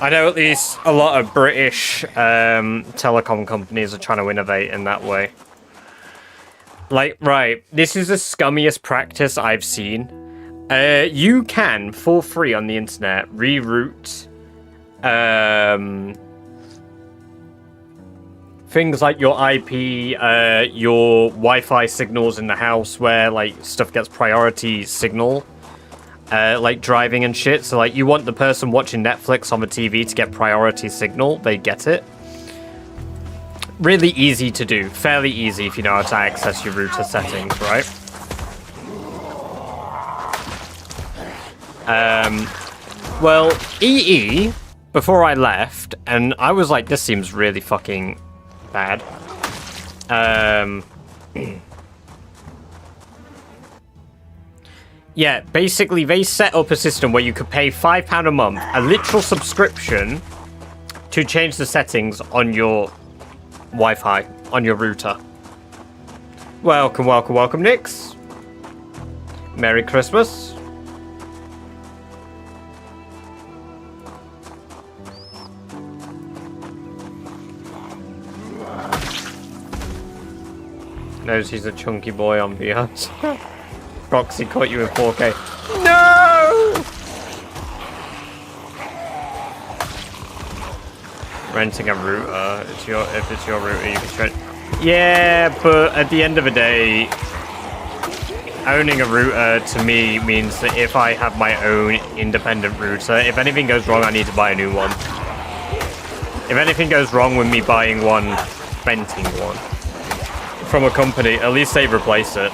I know at least a lot of British telecom companies are trying to innovate in that way. Like, right, this is the scummiest practice I've seen. You can, for free on the internet, reroute things like your IP, your Wi-Fi signals in the house where, like, stuff gets priority signal. Like driving and shit. So like you want the person watching Netflix on the TV to get priority signal, they get it. Really easy to do. Fairly easy if you know how to access your router settings, right? Well, EE, before I left, and I was like, this seems really fucking bad. Yeah, basically they set up a system where you could pay £5 a month, a literal subscription, to change the settings on your Wi-Fi, on your router. Welcome, welcome, welcome, Nix. Merry Christmas. Knows he's a chunky boy on Beyond. Proxy caught you in 4K. No! Renting a router. If it's your router, you can rent. Yeah, but at the end of the day, owning a router to me means that if I have my own independent router, if anything goes wrong, I need to buy a new one. If anything goes wrong with me buying one, renting one from a company, at least they replace it.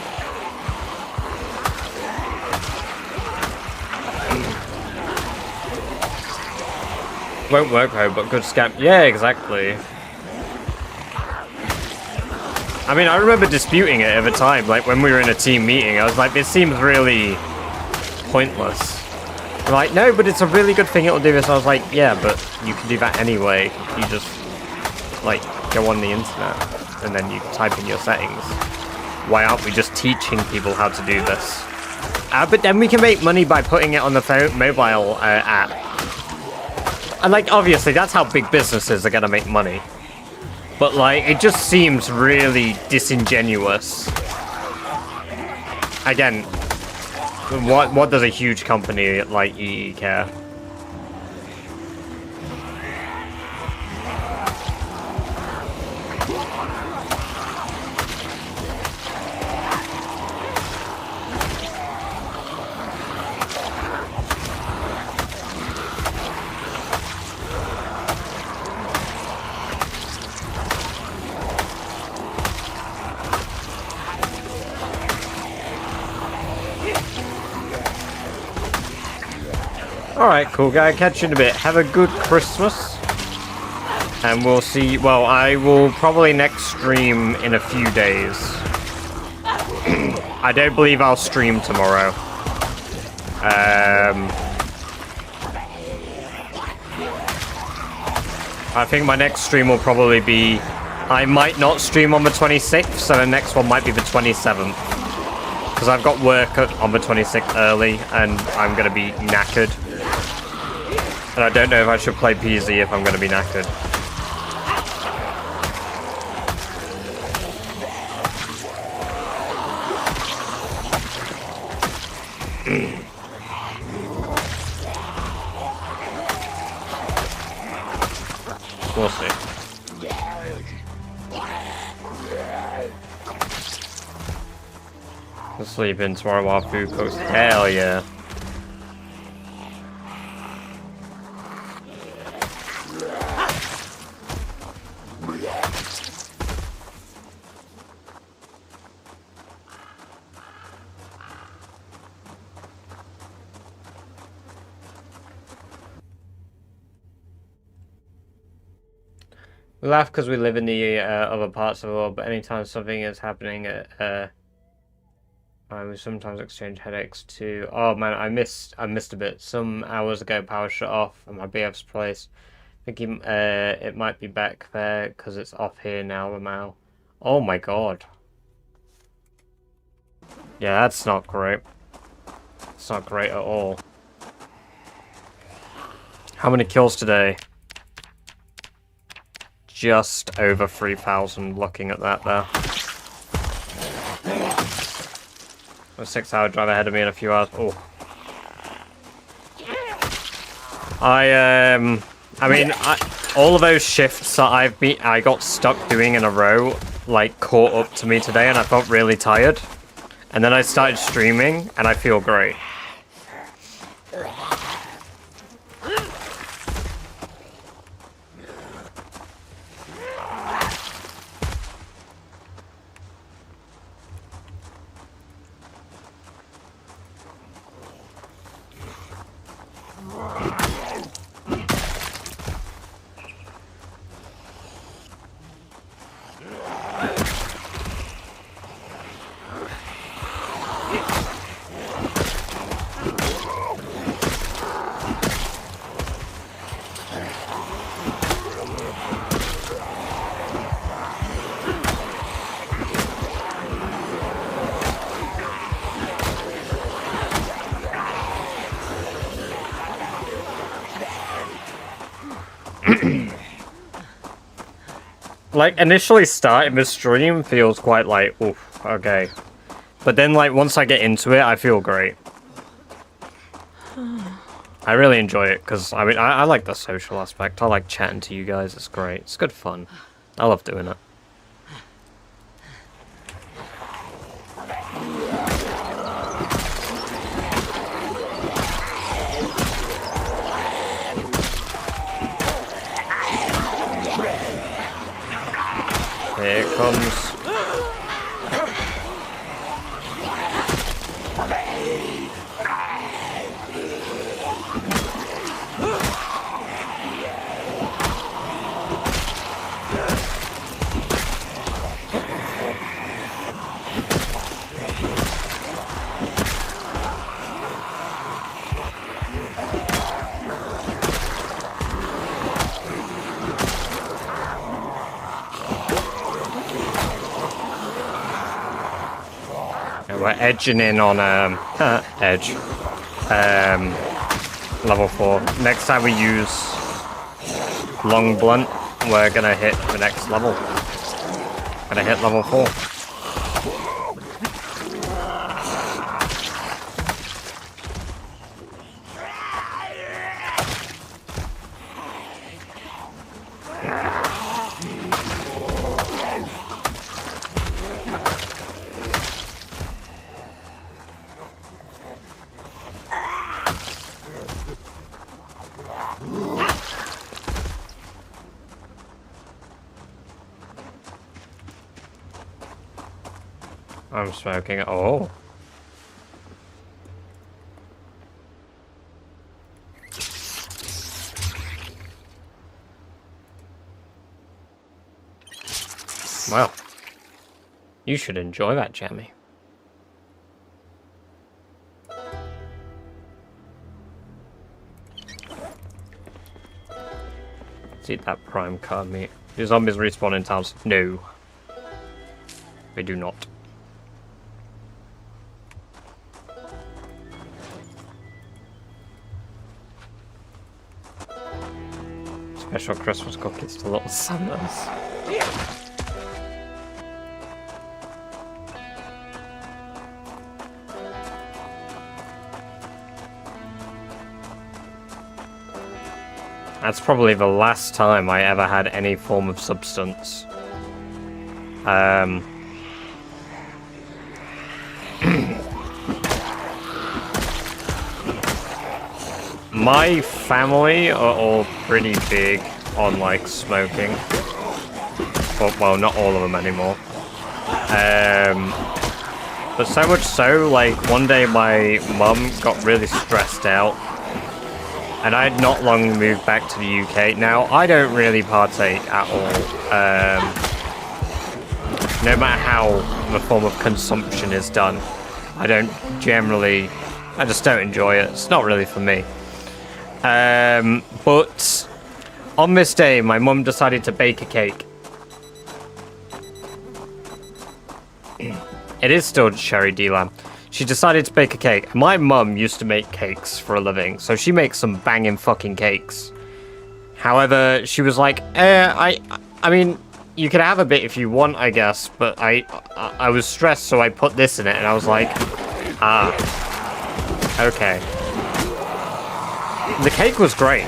Won't work though, but good scam. Yeah, exactly. I mean, I remember disputing it at the time, like when we were in a team meeting. I was like, this seems really pointless. They're like, no, but it's a really good thing it'll do this. I was like, yeah, but you can do that anyway. You just, like, go on the internet and then you type in your settings. Why aren't we just teaching people how to do this? But then we can make money by putting it on the phone, mobile app. And, like, obviously, that's how big businesses are gonna make money. But, like, it just seems really disingenuous. Again, what does a huge company like EE care? Alright, cool guy. Catch you in a bit. Have a good Christmas. And we'll see. Well, I will probably next stream in a few days. I don't believe I'll stream tomorrow. I think my next stream will probably be... I might not stream on the 26th, so the next one might be the 27th. Because I've got work on the 26th early, and I'm going to be knackered. And I don't know if I should play PZ if I'm going to be knackered. We'll see. I'll sleep in tomorrow while food cooks. Hell yeah. We laugh because we live in the other parts of the world, but anytime something is happening We sometimes exchange headaches too. Oh man, I missed a bit. Some hours ago, power shut off at my BF's place. Thinking it might be back there because it's off here now, Lamau. Oh my god. Yeah, that's not great. It's not great at all. How many kills today? Just over 3,000 looking at that there. A 6-hour drive ahead of me in a few hours. Oh. I mean, all of those shifts that I got stuck doing in a row, like, caught up to me today, and I felt really tired. And then I started streaming, and I feel great. Like, initially starting the stream feels quite like, oof, okay. But then, like, once I get into it, I feel great. I really enjoy it, because, I mean, I like the social aspect. I like chatting to you guys, it's great. It's good fun. I love doing it. Here it comes. We're edging in on edge level 4. Next time we use long blunt, we're gonna hit the next level. Gonna hit level 4. I'm smoking. Oh. Well, you should enjoy that, Jammy. Let's eat that prime card meat. Do zombies respawn in towns? No. They do not. Special Christmas cookies to little Santas. That's probably the last time I ever had any form of substance. My family are all pretty big on, like, smoking. Well, not all of them anymore. But so much so, like, one day my mum got really stressed out. And I had not long moved back to the UK. Now, I don't really partake at all. No matter how the form of consumption is done. I just don't enjoy it. It's not really for me. But on this day, my mum decided to bake a cake. It is still Sherry D-Lamb. She decided to bake a cake. My mum used to make cakes for a living, so she makes some banging fucking cakes. However, she was like, I mean, you could have a bit if you want, I guess, but I was stressed, so I put this in it, and I was like, ah, okay. The cake was great.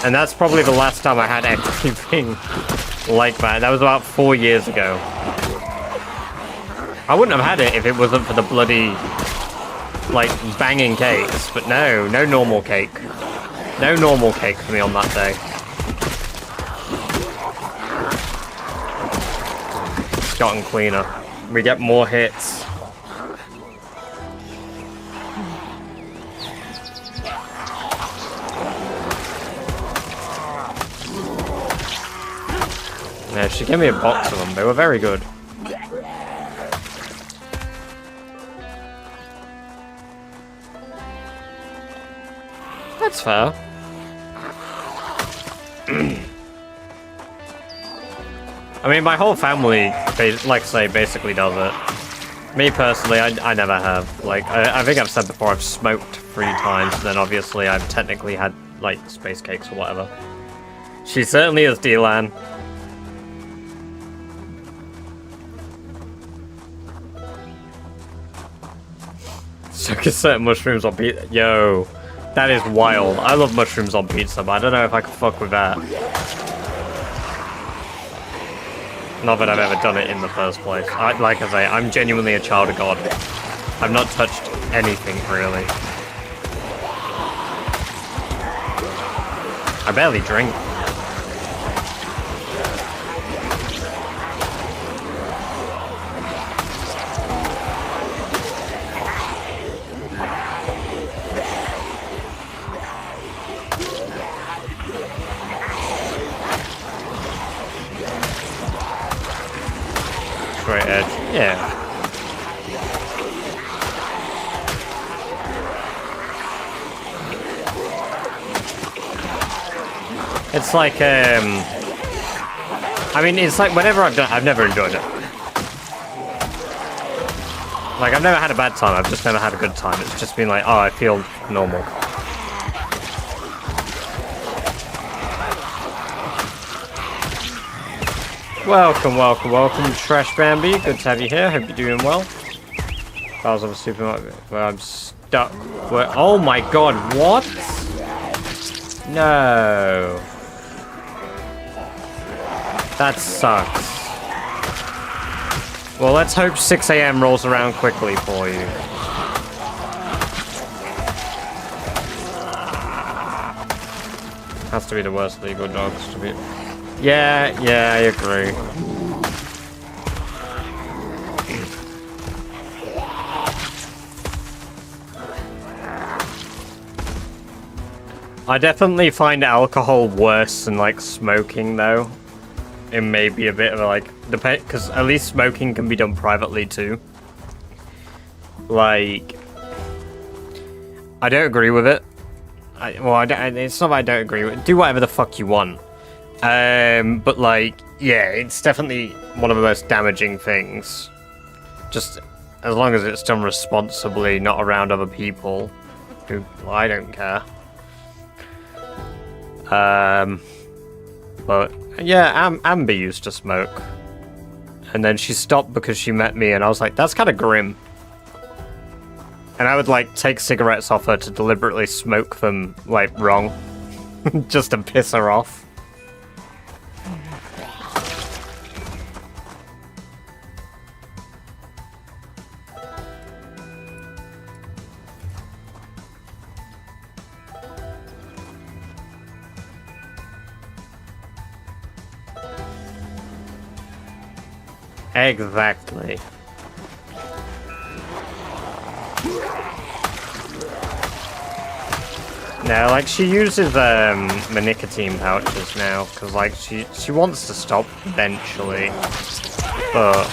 And that's probably the last time I had anything like that. That was about 4 years ago. I wouldn't have had it if it wasn't for the bloody, like, banging cakes. But no normal cake. No normal cake for me on that day. It's gotten cleaner. We get more hits. Yeah, she gave me a box of them. They were very good. That's fair. I mean, my whole family, like I say, basically does it. Me personally, I never have. Like, I think I've said before, I've smoked 3 times, and then obviously I've technically had, like, space cakes or whatever. She certainly is D-Lan. Suck certain mushrooms on pizza. Yo, that is wild. I love mushrooms on pizza, but I don't know if I can fuck with that. Not that I've ever done it in the first place. Like I say, I'm genuinely a child of God. I've not touched anything, really. I barely drink. Straight edge, yeah. It's like, I mean, it's like whenever I've never enjoyed it. Like, I've never had a bad time, I've just never had a good time. It's just been like, oh, I feel normal. Welcome, welcome, welcome, Trash Bambi. Good to have you here. Hope you're doing well. If I was on a supermarket where I'm stuck. Where? Oh my god, what? No. That sucks. Well, let's hope 6 AM rolls around quickly for you. Has to be the worst legal dogs to be. Yeah, I agree. I definitely find alcohol worse than, like, smoking, though. It may be a bit of a, like, because at least smoking can be done privately, too. Like, I don't agree with it. It's not that I don't agree with it. Do whatever the fuck you want. But, like, yeah, it's definitely one of the most damaging things. Just as long as it's done responsibly, not around other people. Who, I don't care. But, yeah, Amber used to smoke. And then she stopped because she met me, and I was like, that's kind of grim. And I would, like, take cigarettes off her to deliberately smoke them, like, wrong. Just to piss her off. Exactly. No, like, she uses the nicotine pouches now, because, like, she wants to stop eventually, but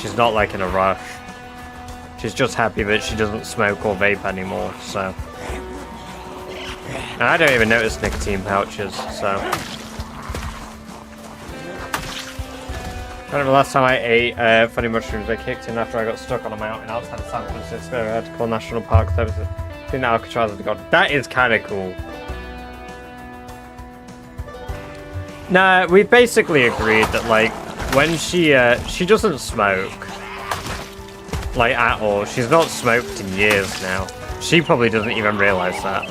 She's not like in a rush. She's just happy that she doesn't smoke or vape anymore, so. And I don't even notice nicotine pouches, so. I remember the last time I ate funny mushrooms, they kicked in after I got stuck on a mountain outside of San Francisco. I had to call National Park Service. I think Alcatraz is god. That is kind of cool. Nah, we basically agreed that, like, when she doesn't smoke, like, at all. She's not smoked in years now. She probably doesn't even realize that,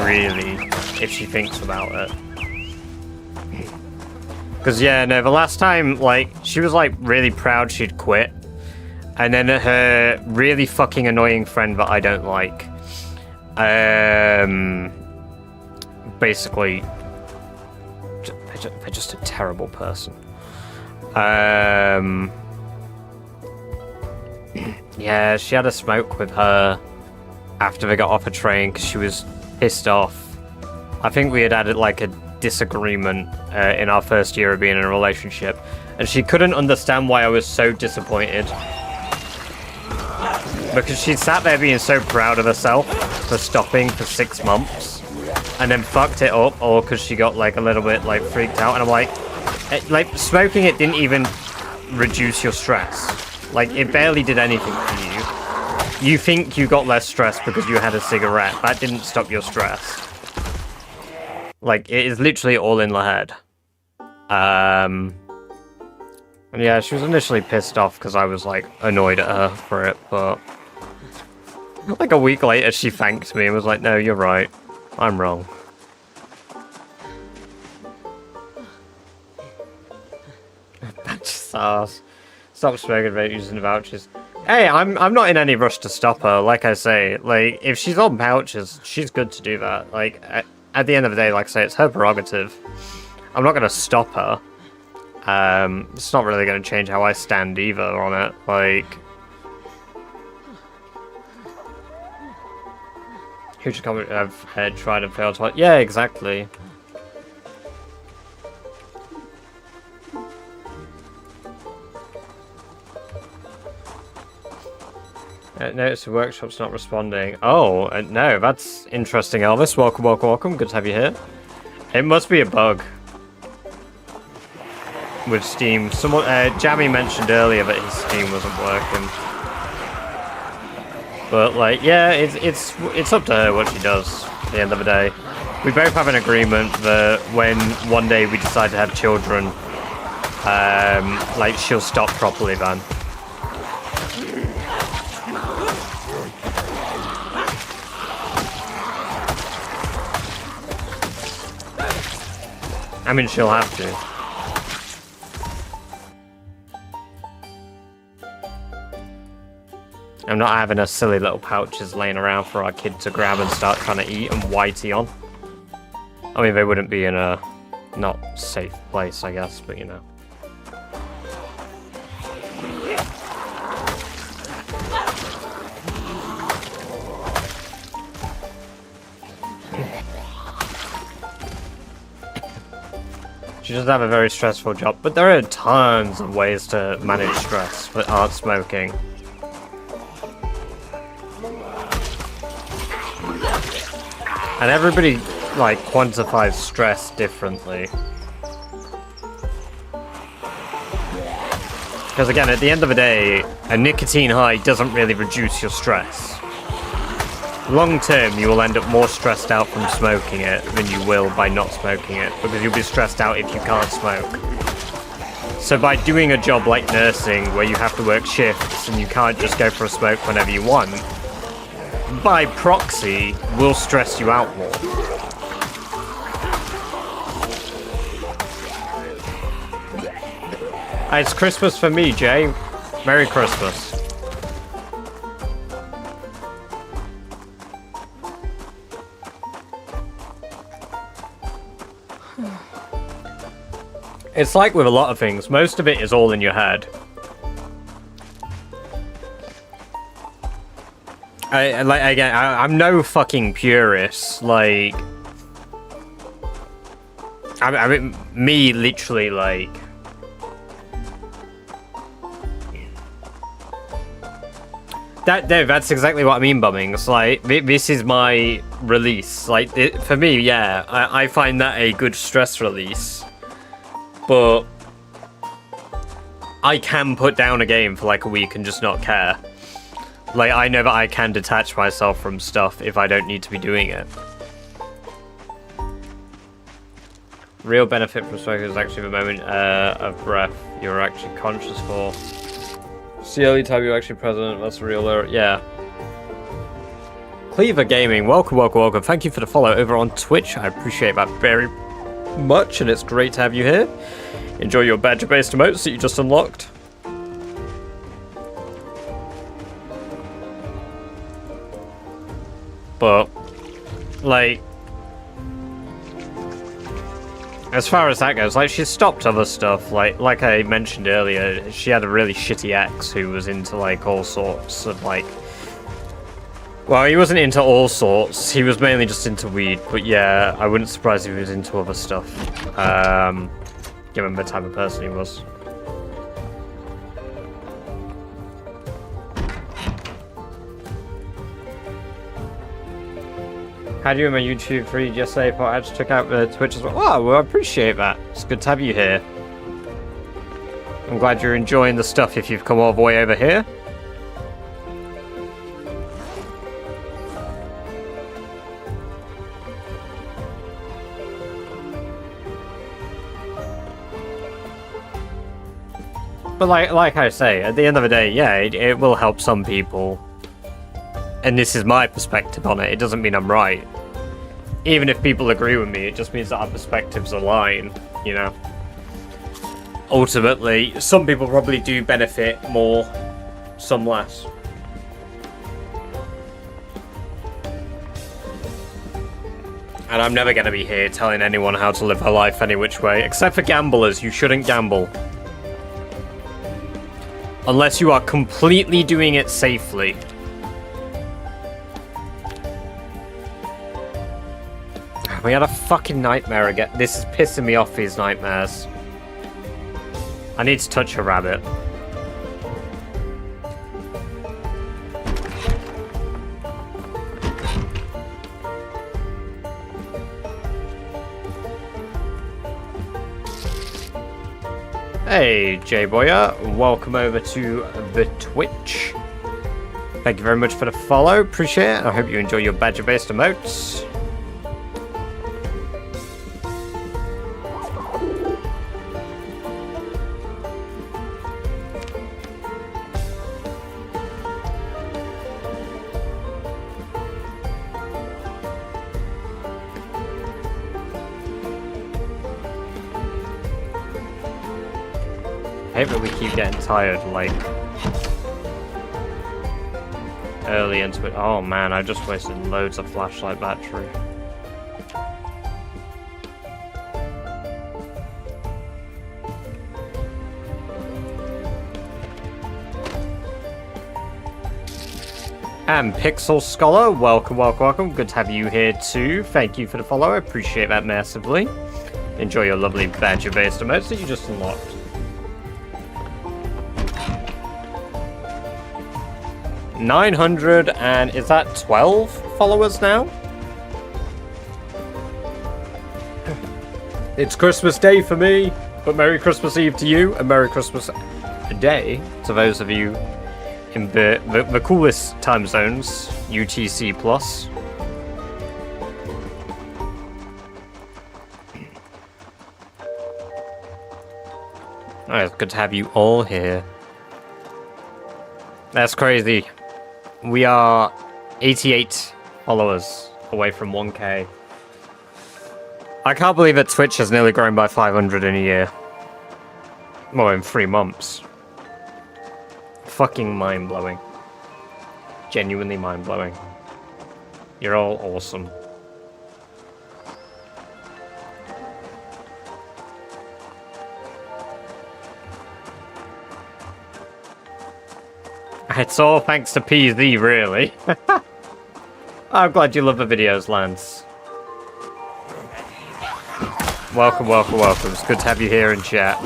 really, if she thinks about it. Because, yeah, no, the last time, like, she was, like, really proud she'd quit. And then her really fucking annoying friend that I don't like, basically, they're just a terrible person. Yeah, she had a smoke with her after they got off a train because she was pissed off. I think we had added, like, a disagreement in our first year of being in a relationship, and she couldn't understand why I was so disappointed, because she sat there being so proud of herself for stopping for 6 months and then fucked it up, or because she got like a little bit like freaked out, and I'm like smoking it didn't even reduce your stress. Like, it barely did anything for you. You think you got less stress because you had a cigarette. That didn't stop your stress. Like, it is literally all in the head. And yeah, she was initially pissed off because I was, like, annoyed at her for it, but like a week later she thanked me and was like, no, you're right. I'm wrong. That's ass. Stop smoking about using the vouchers. Hey, I'm not in any rush to stop her. Like I say, like, if she's on pouches, she's good to do that. Like, at the end of the day, like I say, it's her prerogative. I'm not gonna stop her. It's not really gonna change how I stand either on it. Like, huge comment. I've tried and failed twice. Yeah, exactly. Notice the workshop's not responding. Oh, no, that's interesting, Elvis. Welcome, welcome, welcome. Good to have you here. It must be a bug with Steam. Someone, Jammy mentioned earlier that his Steam wasn't working. But, like, yeah, it's up to her what she does at the end of the day. We both have an agreement that when one day we decide to have children, like, she'll stop properly then. I mean, she'll have to. I'm not having a silly little pouches laying around for our kid to grab and start trying to eat and whitey on. I mean, they wouldn't be in a not safe place, I guess, but you know. She does have a very stressful job, but there are tons of ways to manage stress that aren't smoking. And everybody, like, quantifies stress differently. Because again, at the end of the day, a nicotine high doesn't really reduce your stress. Long term, you will end up more stressed out from smoking it than you will by not smoking it, because you'll be stressed out if you can't smoke. So by doing a job like nursing, where you have to work shifts and you can't just go for a smoke whenever you want, by proxy, will stress you out more. It's Christmas for me, Jay. Merry Christmas. It's like with a lot of things, most of it is all in your head. I'm no fucking purist. Like, I mean, me literally, like, That's exactly what I mean, Bummings. Like, this is my release. Like, for me, yeah, I find that a good stress release. But I can put down a game for like a week and just not care. Like, I know that I can detach myself from stuff if I don't need to be doing it. Real benefit from smoking is actually the moment of breath you're actually conscious for. It's the only time you're actually present. That's real. Yeah. Cleaver Gaming, welcome. Thank you for the follow over on Twitch. I appreciate that very much, and it's great to have you here. Enjoy your badger-based emotes that you just unlocked. But, like, as far as that goes, like, she's stopped other stuff. Like I mentioned earlier, she had a really shitty ex who was into, like, all sorts of, like... Well, he wasn't into all sorts. He was mainly just into weed. But, yeah, I wouldn't surprise if he was into other stuff. Given the type of person he was. Had you in my YouTube feed yesterday, but I just took out the Twitch as well. Oh, well, I appreciate that. It's good to have you here. I'm glad you're enjoying the stuff if you've come all the way over here. But like I say, at the end of the day, yeah, it will help some people. And this is my perspective on it. It doesn't mean I'm right. Even if people agree with me, it just means that our perspectives align, you know? Ultimately, some people probably do benefit more, some less. And I'm never going to be here telling anyone how to live their life any which way. Except for gamblers, you shouldn't gamble. Unless you are completely doing it safely. We had a fucking nightmare again. This is pissing me off, these nightmares. I need to touch a rabbit. Hey, J-Boya. Welcome over to the Twitch. Thank you very much for the follow. Appreciate it. I hope you enjoy your badger-based emotes. I hate that we keep getting tired, like, early into it. Oh man, I just wasted loads of flashlight battery. And Pixel Scholar, welcome. Good to have you here too. Thank you for the follow, I appreciate that massively. Enjoy your lovely badger-based emotes that you just unlocked. 900 and is that 12 followers now? It's Christmas Day for me, but Merry Christmas Eve to you and Merry Christmas Day to those of you in the coolest time zones, UTC plus. Oh, it's good to have you all here. That's crazy. We are 88 followers away from 1K. I can't believe that Twitch has nearly grown by 500 in a year. Well, in 3 months. Fucking mind-blowing. Genuinely mind-blowing. You're all awesome. It's all thanks to PZ, really. I'm glad you love the videos, Lance. Welcome. It's good to have you here in chat.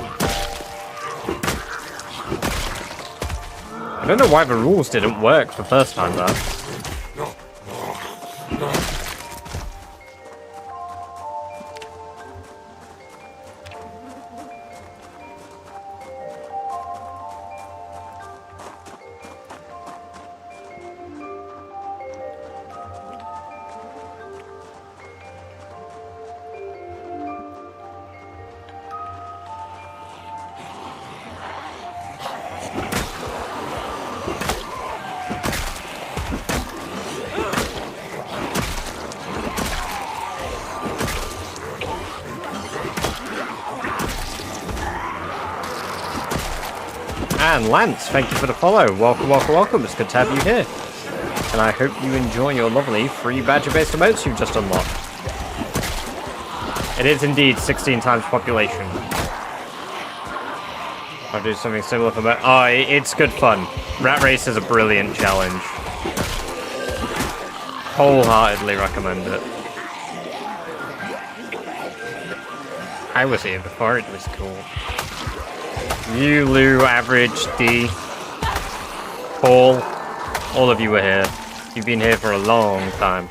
I don't know why the rules didn't work the first time though. And Lance, thank you for the follow. Welcome, welcome, welcome. It's good to have you here. And I hope you enjoy your lovely free badger-based emotes you've just unlocked. It is indeed 16 times population. I'll do something similar for that. Oh, it's good fun. Rat Race is a brilliant challenge. Wholeheartedly recommend it. I was here before, it was cool. You, Lou, Average, D, Paul, all of you were here. You've been here for a long time.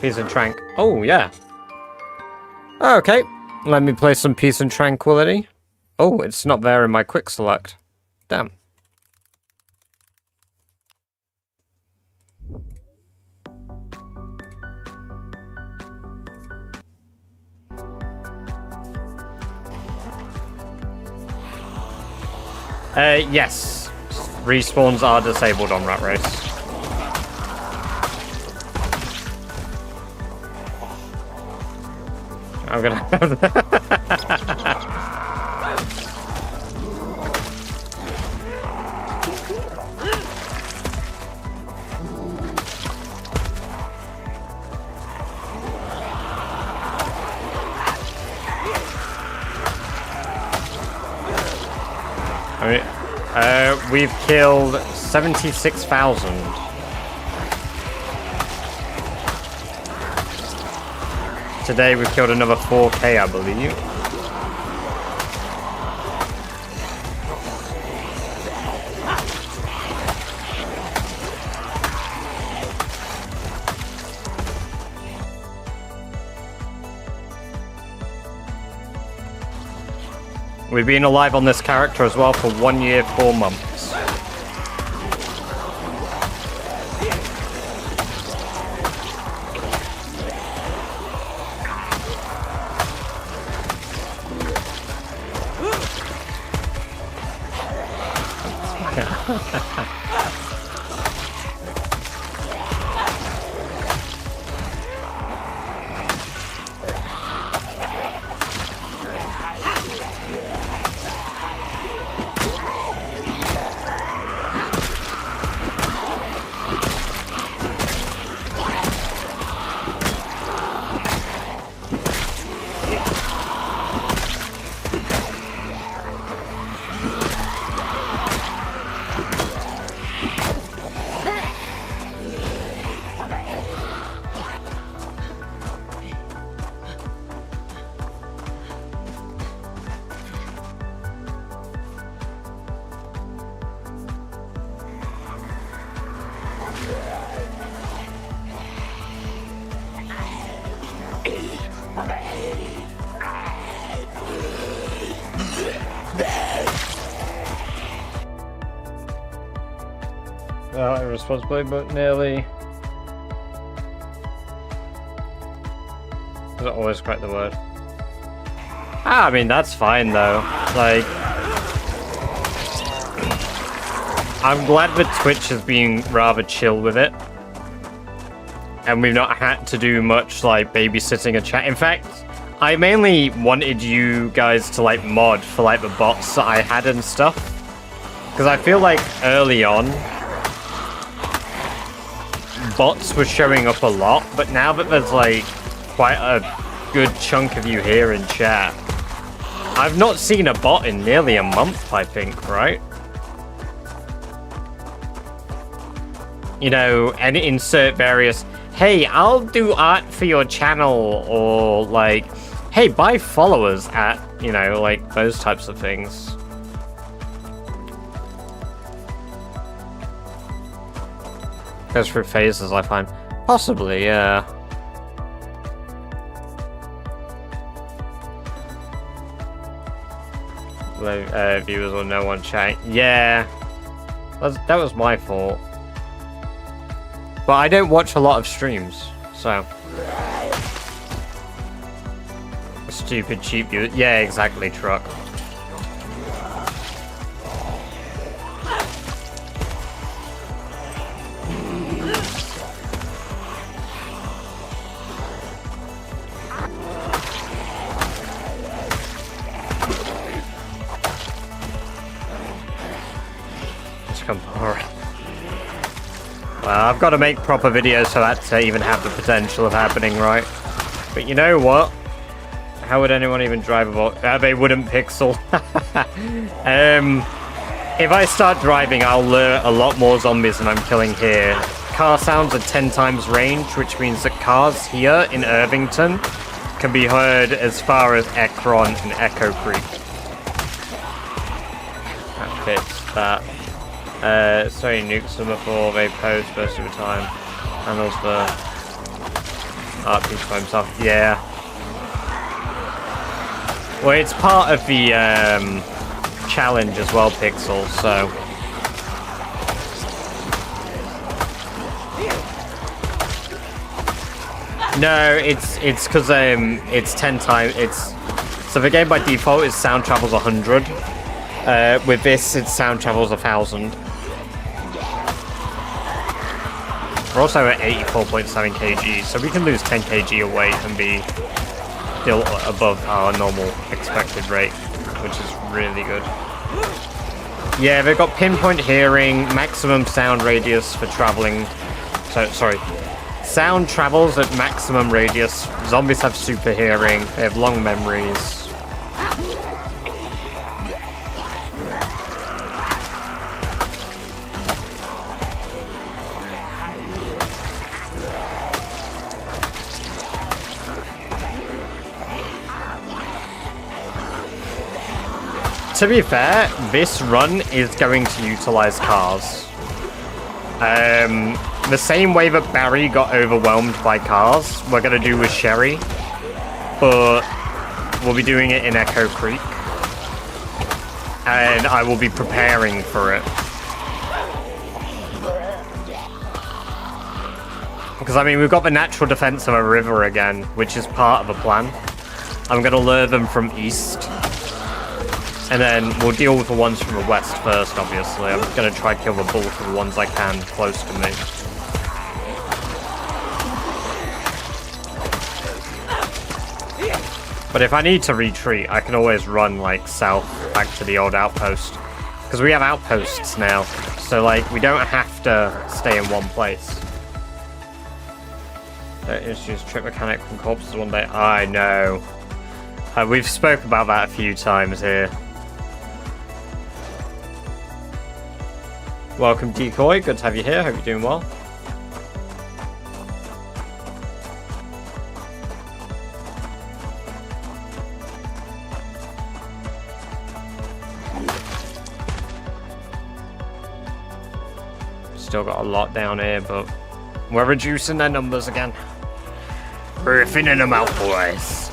Peace and Trank. Oh, yeah. Okay, let me play some Peace and Tranquility. Oh, it's not there in my quick select. Damn. Yes. Respawns are disabled on Rat Race. I'm gonna have we've killed 76,000. Today we've killed another 4K, I believe. We've been alive on this character as well for 1 year, 4 months. Irresponsibly, but nearly. Is it always quite the word? I mean, that's fine though. Like, I'm glad that Twitch has been rather chill with it. And we've not had to do much like babysitting a chat. In fact, I mainly wanted you guys to like mod for like the bots that I had and stuff. Because I feel like early on, bots were showing up a lot, but now that there's like quite a good chunk of you here in chat, I've not seen a bot in nearly a month, I think, right? You know, and insert various, hey, I'll do art for your channel, or like, Hey, buy followers at, you know, like, those types of things. Goes through phases, I find. Possibly, yeah. Low viewers or no one chatting. Yeah. That was my fault. But I don't watch a lot of streams, so... Stupid cheap view. Yeah, exactly, truck. Well, I've got to make proper videos for that to even have the potential of happening, right? But you know what? How would anyone even drive a boat? They wouldn't pixel. If I start driving, I'll lure a lot more zombies than I'm killing here. Car sounds are 10 times range, which means that cars here in Irvington can be heard as far as Ekron and Echo Creek. That fits that. Sorry, nukes them before they pose most of the time. Handles the art piece by himself. Yeah. Well, it's part of the challenge as well, Pixel, so... No, it's because it's 10 times... So the game by default is sound travels 100. With this, its sound travels 1,000. We're also at 84.7 kg, so we can lose 10 kg of weight and be still above our normal expected rate, which is really good. Yeah, they've got pinpoint hearing, maximum sound radius for traveling. So, sorry. Sound travels at maximum radius. Zombies have super hearing. They have long memories. To be fair, this run is going to utilize cars. The same way that Barry got overwhelmed by cars, we're going to do with Sherry. But we'll be doing it in Echo Creek. And I will be preparing for it. Because, I mean, we've got the natural defense of a river again, which is part of the plan. I'm going to lure them from east. And then we'll deal with the ones from the west first, obviously. I'm going to try to kill the bulk of the ones I can close to me. But if I need to retreat, I can always run, like, south back to the old outpost. Because we have outposts now. So, like, we don't have to stay in one place. Don't introduce trip mechanic from corpses one day. I know. We've spoke about that a few times here. Welcome, Decoy. Good to have you here. Hope you're doing well. Still got a lot down here, but we're reducing their numbers again. We're thinning them out, boys.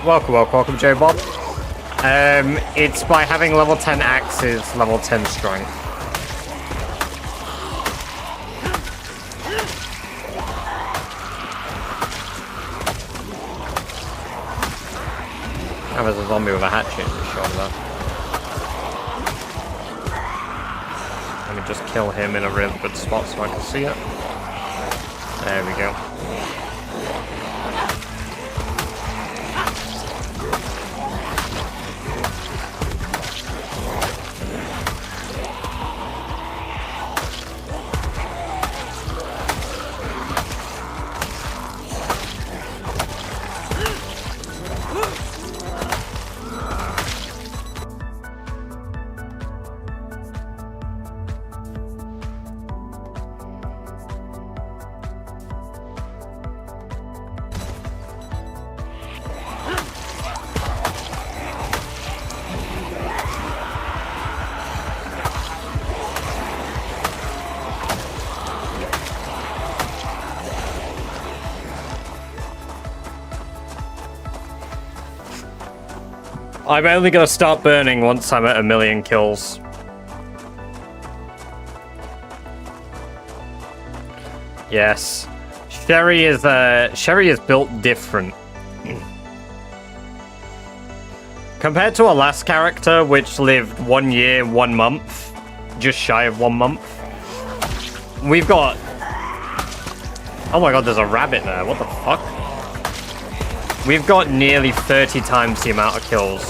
Welcome, Joe Bob. It's by having level 10 axes, level 10 strength. Oh, there's a zombie with a hatchet in the shoulder. Let me just kill him in a really good spot so I can see it. There we go. I'm only gonna start burning once I'm at 1,000,000 kills. Yes. Sherry is built different. Compared to our last character, which lived 1 year, 1 month, just shy of 1 month, we've got... Oh my god, there's a rabbit there. What the fuck? We've got nearly 30 times the amount of kills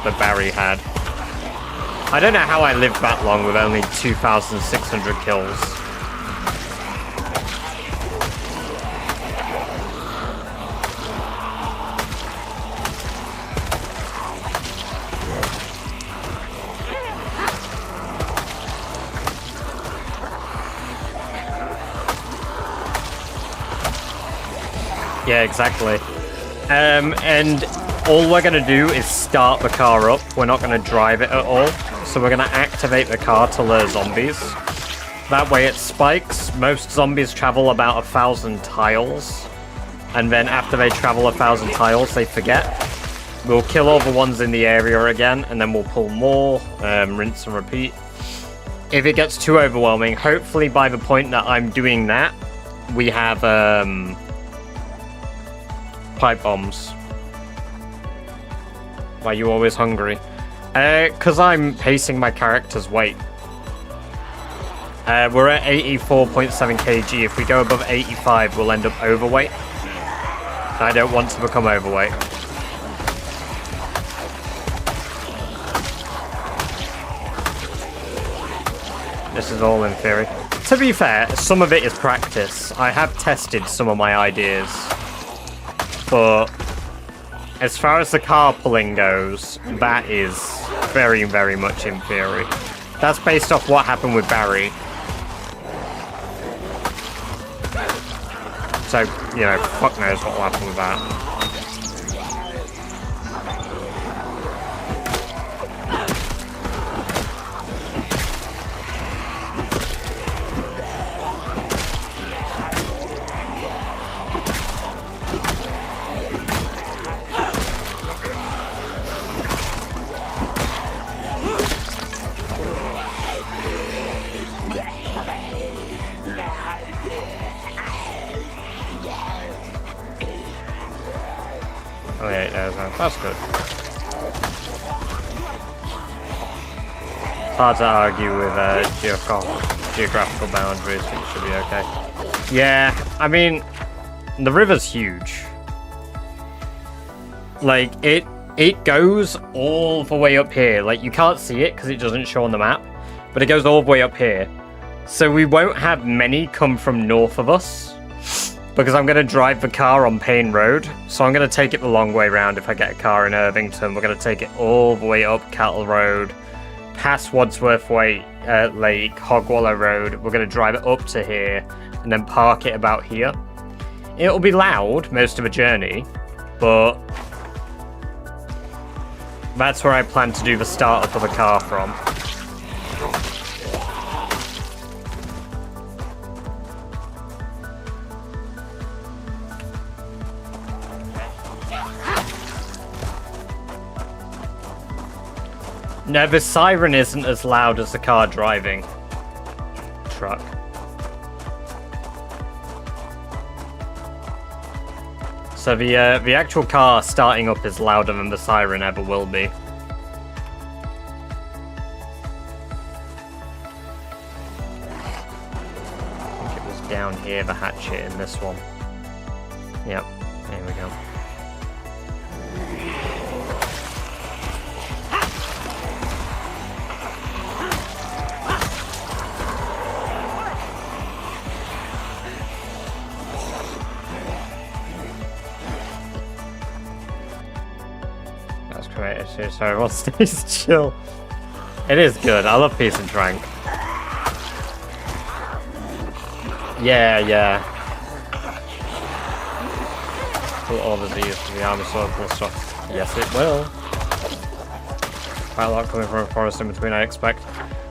that Barry had. I don't know how I lived that long with only 2,600 kills. Yeah, exactly. And all we're going to do is start the car up. We're not going to drive it at all. So we're going to activate the car to lure zombies. That way it spikes. Most zombies travel about 1,000 tiles. And then after they travel 1,000 tiles, they forget. We'll kill all the ones in the area again, and then we'll pull more, rinse and repeat. If it gets too overwhelming, hopefully by the point that I'm doing that, we have pipe bombs. Why are you always hungry? Because I'm pacing my character's weight. We're at 84.7 kg. If we go above 85, we'll end up overweight. I don't want to become overweight. This is all in theory. To be fair, some of it is practice. I have tested some of my ideas. But as far as the car pulling goes, that is very, very much in theory. That's based off what happened with Barry. So, you know, fuck knows what will happen with that. Oh yeah, that's good. It's hard to argue with geographical boundaries, it should be okay. Yeah, I mean, the river's huge. Like, it goes all the way up here. Like, you can't see it because it doesn't show on the map, but it goes all the way up here. So we won't have many come from north of us, because I'm going to drive the car on Payne Road, so I'm going to take it the long way round if I get a car in Irvington. We're going to take it all the way up Cattle Road, past Wadsworth Lake, Hogwallow Road. We're going to drive it up to here, and then park it about here. It'll be loud most of the journey, but that's where I plan to do the startup of the car from. No, the siren isn't as loud as the car driving. Truck. So the actual car starting up is louder than the siren ever will be. I think it was down here, the hatchet in this one. Yep, there we go. So everyone stays chill. It is good. I love peace and trank. Yeah. Will all the Z's for the army surplus stuff? Yes, it will. Quite a lot coming from a forest in between, I expect.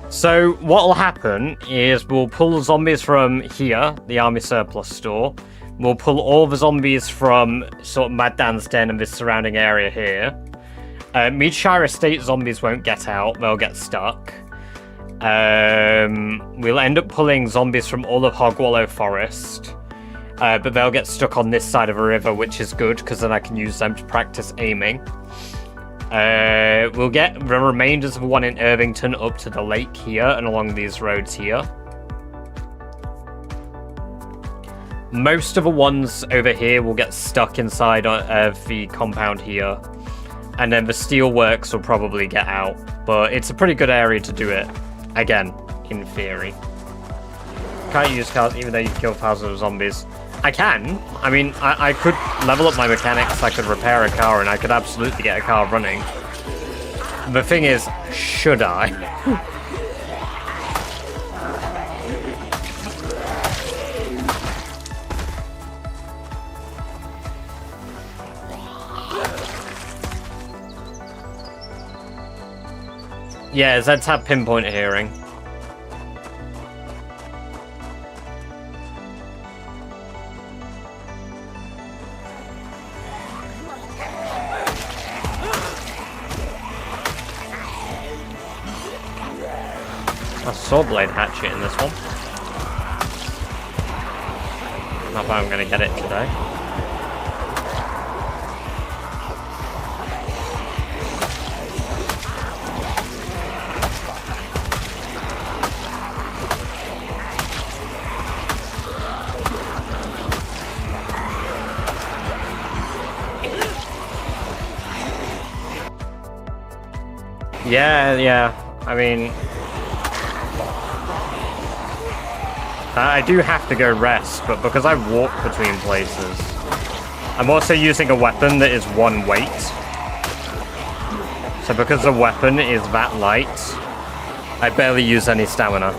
So what will happen is we'll pull zombies from here, the army surplus store. We'll pull all the zombies from sort of Mad Dan's Den and this surrounding area here. Meadshire Estate zombies won't get out, they'll get stuck. We'll end up pulling zombies from all of Hogwallow Forest. But they'll get stuck on this side of a river, which is good, because then I can use them to practice aiming. We'll get the remainders of one in Irvington up to the lake here and along these roads here. Most of the ones over here will get stuck inside of the compound here. And then the steelworks will probably get out. But it's a pretty good area to do it. Again, in theory. Can't use cars even though you kill thousands of zombies. I can. I mean, I could level up my mechanics, I could repair a car, and I could absolutely get a car running. The thing is, should I? Yeah, Zeds have pinpoint hearing. A swordblade hatchet in this one. Not that I'm going to get it today. Yeah, I mean... I do have to go rest, but because I walk between places, I'm also using a weapon that is one weight. So because the weapon is that light, I barely use any stamina.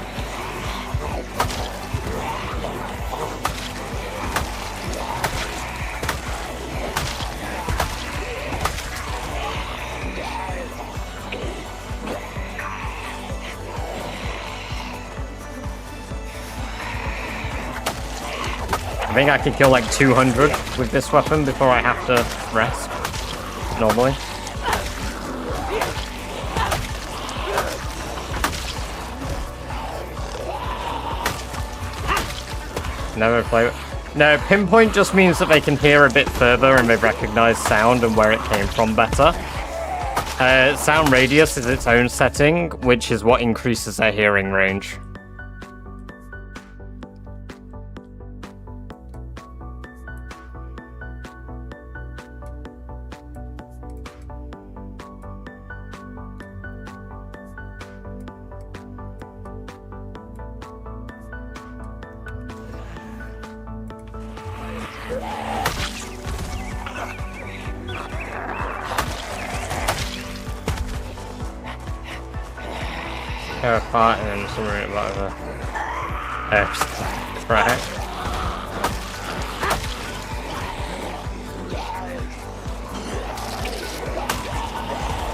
I think I could kill like 200 with this weapon before I have to rest, normally. Never play it. No, pinpoint just means that they can hear a bit further and they recognize sound and where it came from better. Sound radius is its own setting, which is what increases their hearing range. Apart and then something about the right.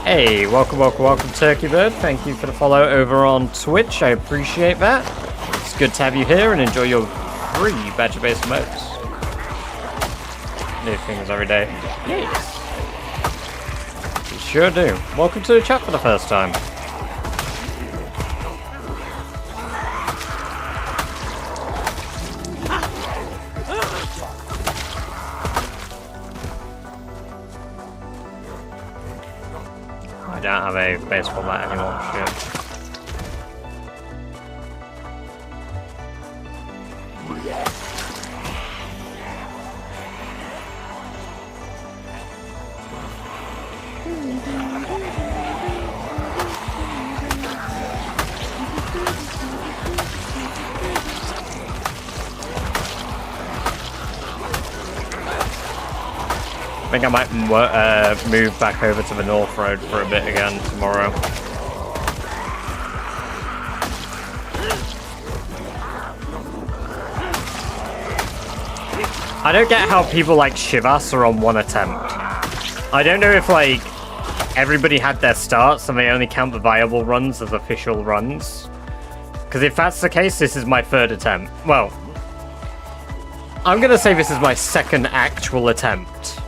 Hey, welcome Turkey Bird. Thank you for the follow over on Twitch. I appreciate that. It's good to have you here and enjoy your free badger-based emotes. New things every day. Yes. You sure do. Welcome to the chat for the first time. I don't have a baseball bat anymore, shit. I think I might move back over to the North Road for a bit again tomorrow. I don't get how people like Shivas are on one attempt. I don't know if like everybody had their starts and they only count the viable runs as official runs. Because if that's the case, this is my third attempt. Well, I'm gonna say this is my second actual attempt.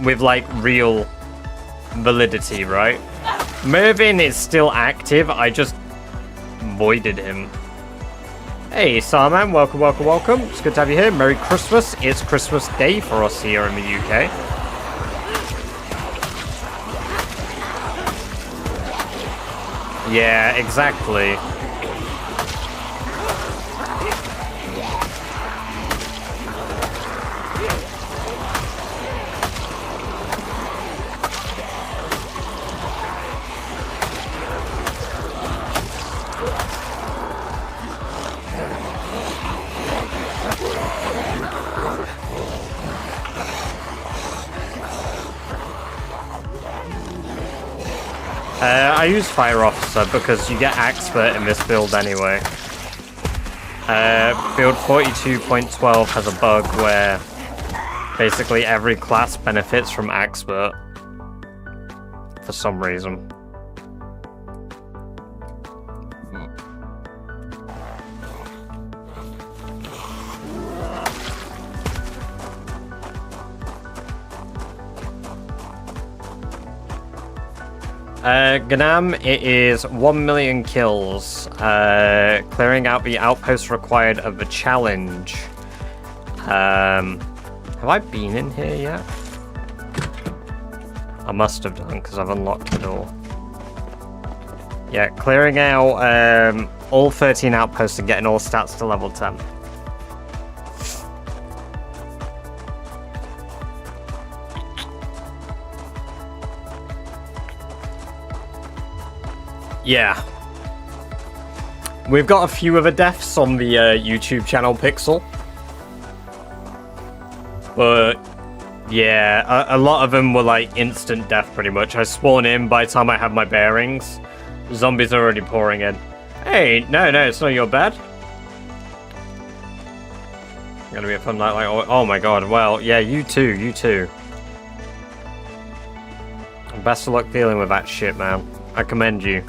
with like real validity, right? Mervin is still active. I just voided him. Hey, Starman, welcome, welcome, welcome. It's good to have you here. Merry Christmas. It's Christmas Day for us here in the UK. Yeah, exactly. I use Fire Officer because you get Expert in this build anyway. Build 42.12 has a bug where basically every class benefits from Expert for some reason. Ganam, it is 1 million kills. Clearing out the outpost required of the challenge. Have I been in here yet? I must have done, because I've unlocked the door. Yeah, clearing out all 13 outposts and getting all stats to level 10. Yeah. We've got a few other deaths on the YouTube channel Pixel. But, yeah, a lot of them were like instant death pretty much. I spawn in, by the time I have my bearings, zombies are already pouring in. Hey, no, it's not your bad. Gonna be a fun night, like, oh my god, well, yeah, you too. Best of luck dealing with that shit, man. I commend you.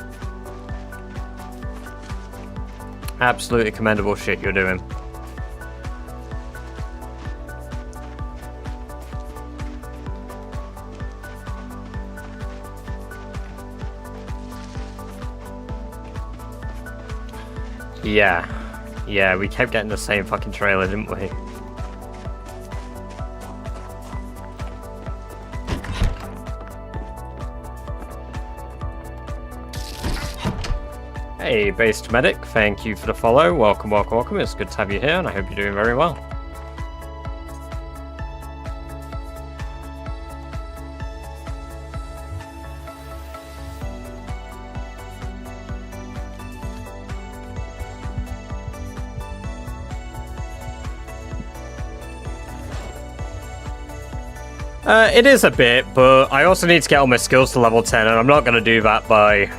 Absolutely commendable shit you're doing. Yeah, we kept getting the same fucking trailer, didn't we? Hey, Based Medic, thank you for the follow. Welcome. It's good to have you here, and I hope you're doing very well. It is a bit, but I also need to get all my skills to level 10, and I'm not going to do that by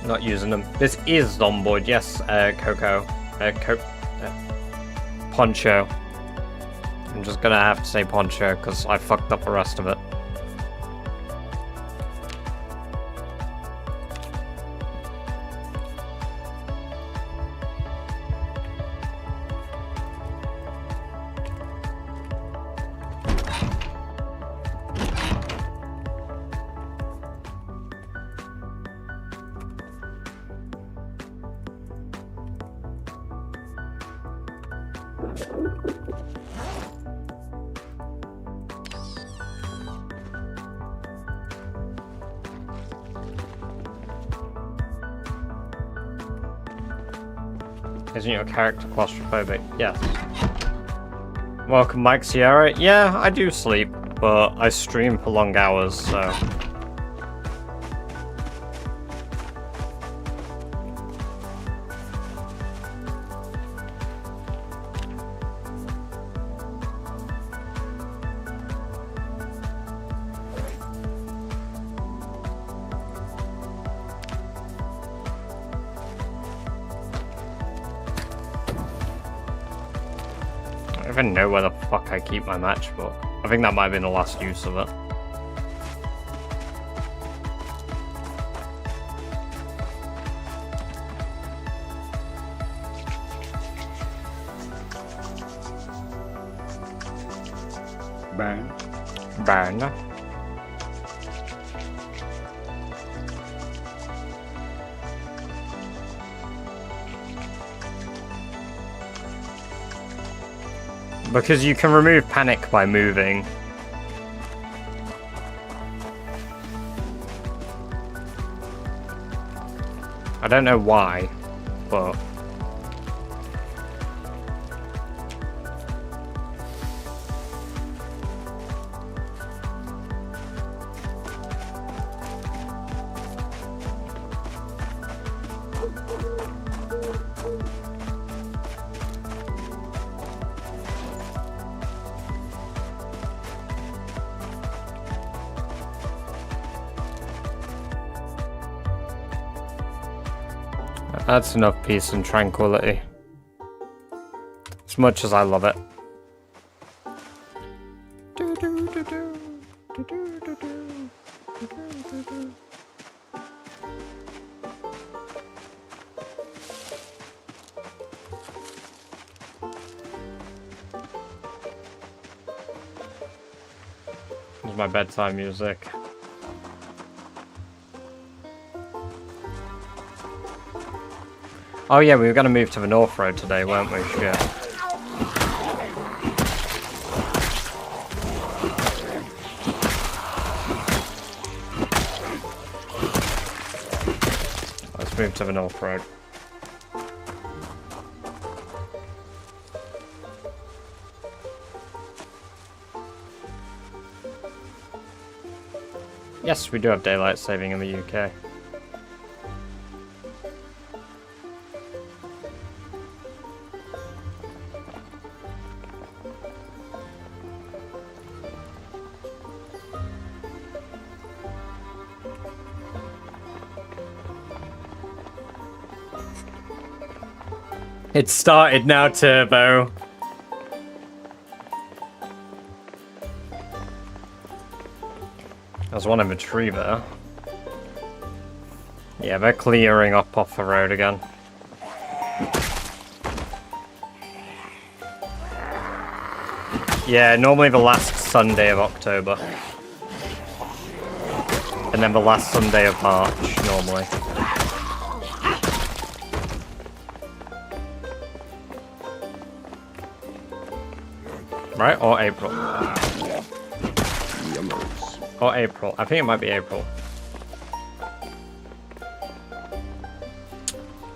not using them. This is Zomboid, yes, Coco. Poncho. I'm just gonna have to say Poncho because I fucked up the rest of it. Isn't your character claustrophobic? Yes. Welcome, Mike Sierra. Yeah, I do sleep, but I stream for long hours, so... I don't even know where the fuck I keep my matchbook. I think that might have been the last use of it. Bang. Burn. Because you can remove panic by moving. I don't know why, but... That's enough peace and tranquility. As much as I love it. This is my bedtime music. Oh yeah, we were going to move to the North Road today, weren't we? Shit. Let's move to the North Road. Yes, we do have daylight saving in the UK. It started now, Turbo. There's one in the tree there. Yeah, they're clearing up off the road again. Yeah, normally the last Sunday of October. And then the last Sunday of March, normally. Right? Or April. Or April. I think it might be April.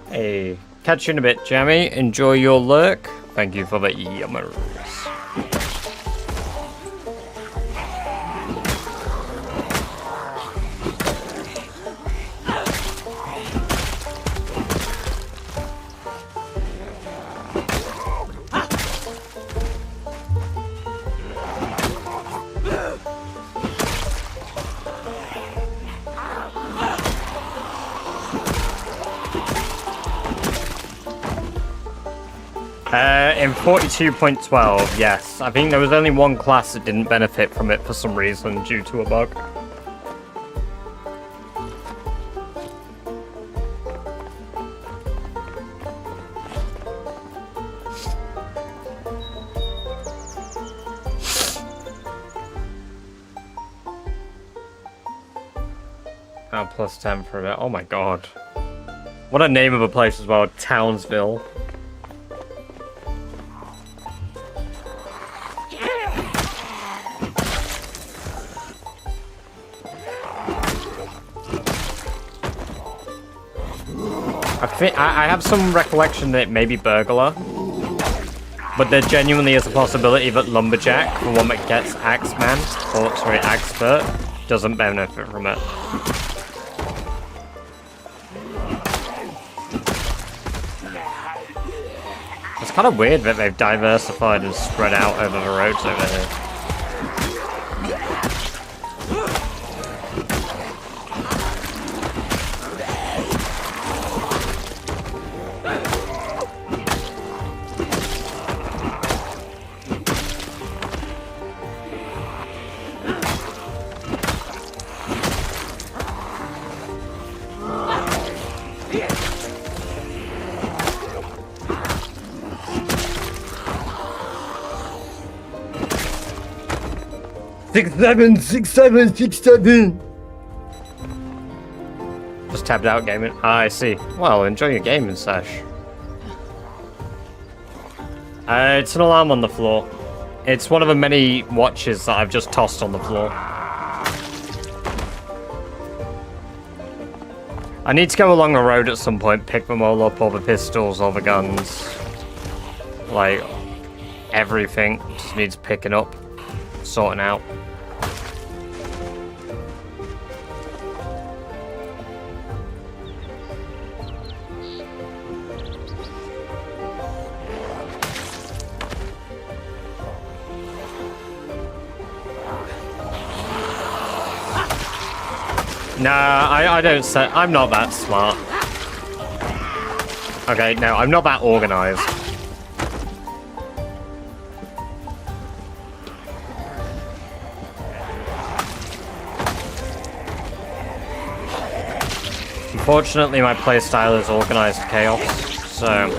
Hey, catch you in a bit, Jammy. Enjoy your lurk. Thank you for the yummers. In 42.12, yes. I think there was only one class that didn't benefit from it for some reason due to a bug. Oh, plus 10 for a bit. Oh my god. What a name of a place as well. Townsville. I have some recollection that it may be burglar, but there genuinely is a possibility that lumberjack, the one that gets axeman, or sorry, expert, doesn't benefit from it. It's kind of weird that they've diversified and spread out over the roads over here. 6-7, 6-7, 6-7. Just tabbed out gaming. Ah, I see. Well, enjoy your gaming sesh. It's an alarm on the floor. It's one of the many watches that I've just tossed on the floor. I need to go along the road at some point, pick them all up, all the pistols, all the guns. Like, everything just needs picking up, sorting out. Nah, I don't say. I'm not that smart. Okay, no, I'm not that organized. Unfortunately, my playstyle is organized chaos, so...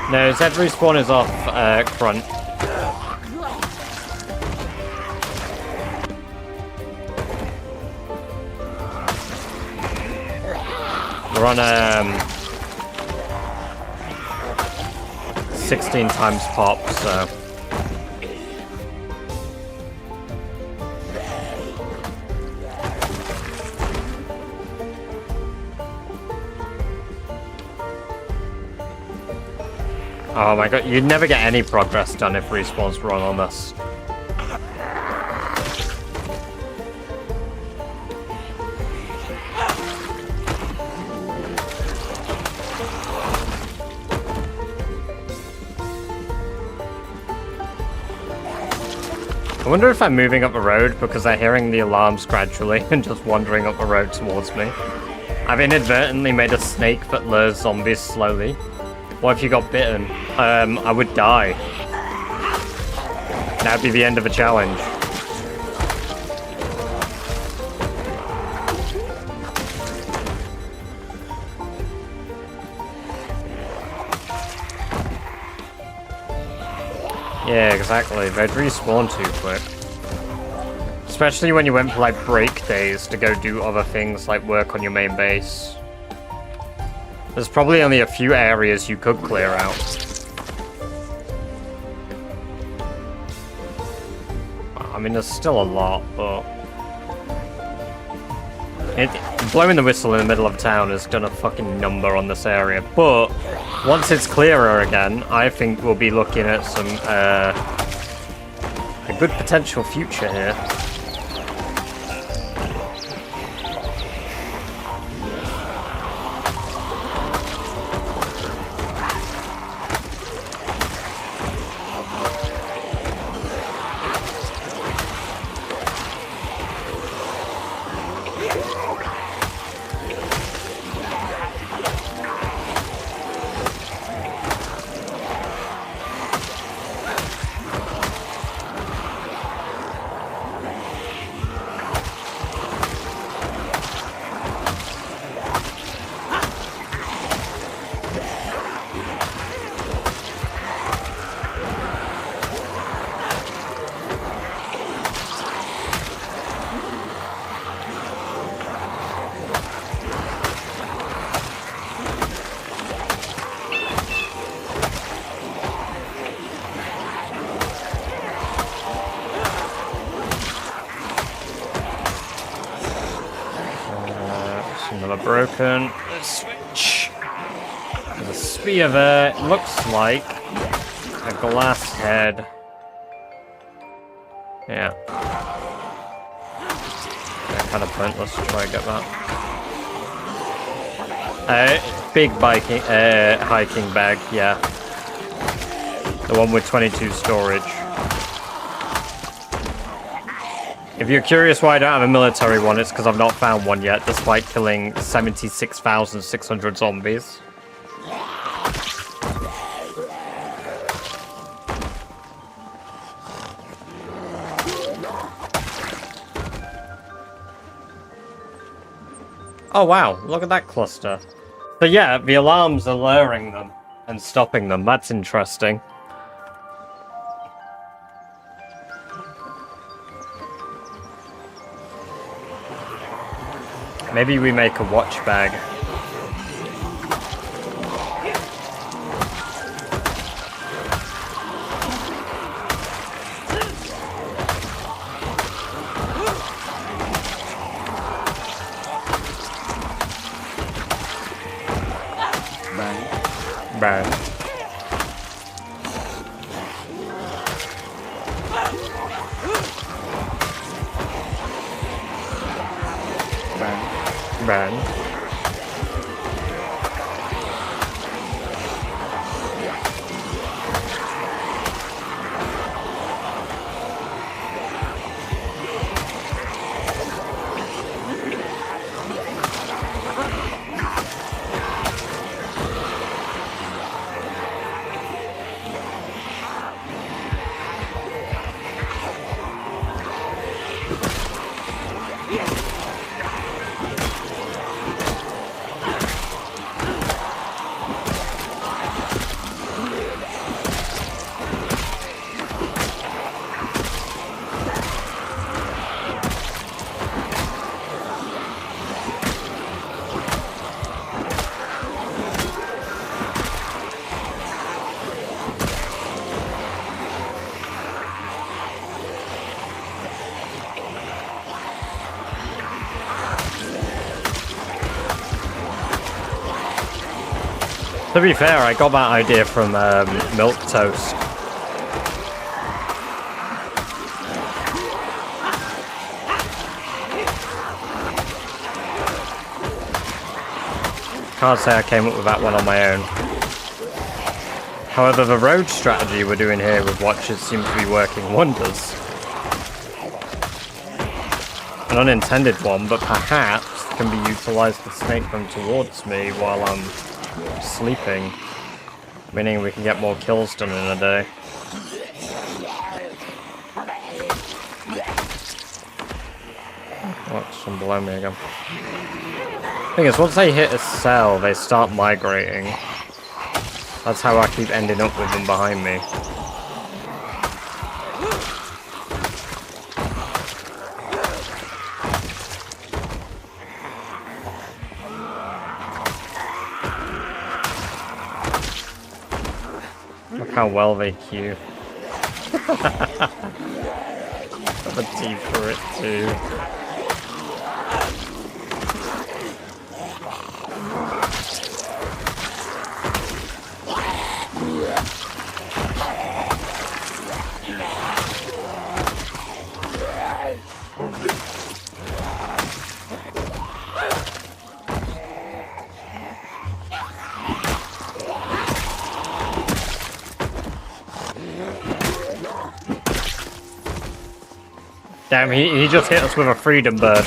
No, Zed respawn is off front. We're on 16 times pop, so... Oh my god, you'd never get any progress done if respawn's wrong on this. I wonder if I'm moving up the road because they're hearing the alarms gradually and just wandering up the road towards me. I've inadvertently made a snake that lures zombies slowly. What if you got bitten? I would die. That'd be the end of the challenge. Yeah, exactly. They'd respawn too quick. Especially when you went for like break days to go do other things like work on your main base. There's probably only a few areas you could clear out. I mean, there's still a lot, but... blowing the whistle in the middle of town has done a fucking number on this area. But, once it's clearer again, I think we'll be looking at some, a good potential future here. Another broken. Let's switch. There's a spear there. It looks like a glass head. Yeah. Kind of pointless to try and get that. Big biking, hiking bag, yeah. The one with 22 storage. If you're curious why I don't have a military one, it's because I've not found one yet, despite killing 76,600 zombies. Oh wow, look at that cluster. So yeah, the alarms are luring them and stopping them. That's interesting. Maybe we make a watch bag. Bang. Bang. Bang. To be fair, I got that idea from Milk Toast. Can't say I came up with that one on my own. However, the road strategy we're doing here with watches seems to be working wonders. An unintended one, but perhaps can be utilised to snake them towards me while I'm sleeping, meaning we can get more kills done in a day. Oh, some below me again. Thing is, once they hit a cell, they start migrating. That's how I keep ending up with them behind me. Look how well they queue. Have a T for it too. Damn, he just hit us with a freedom bird.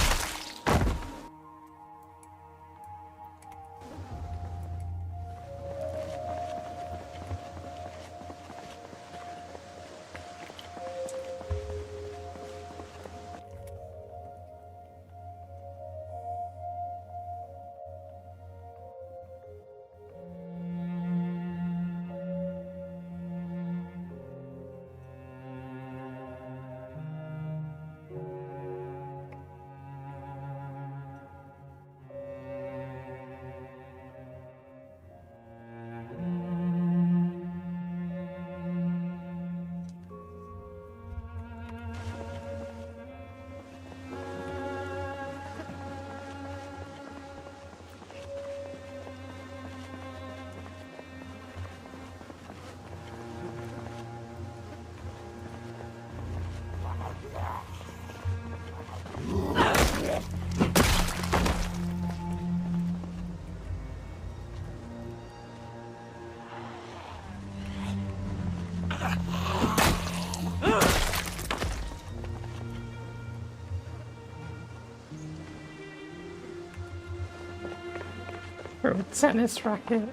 Tennis racket.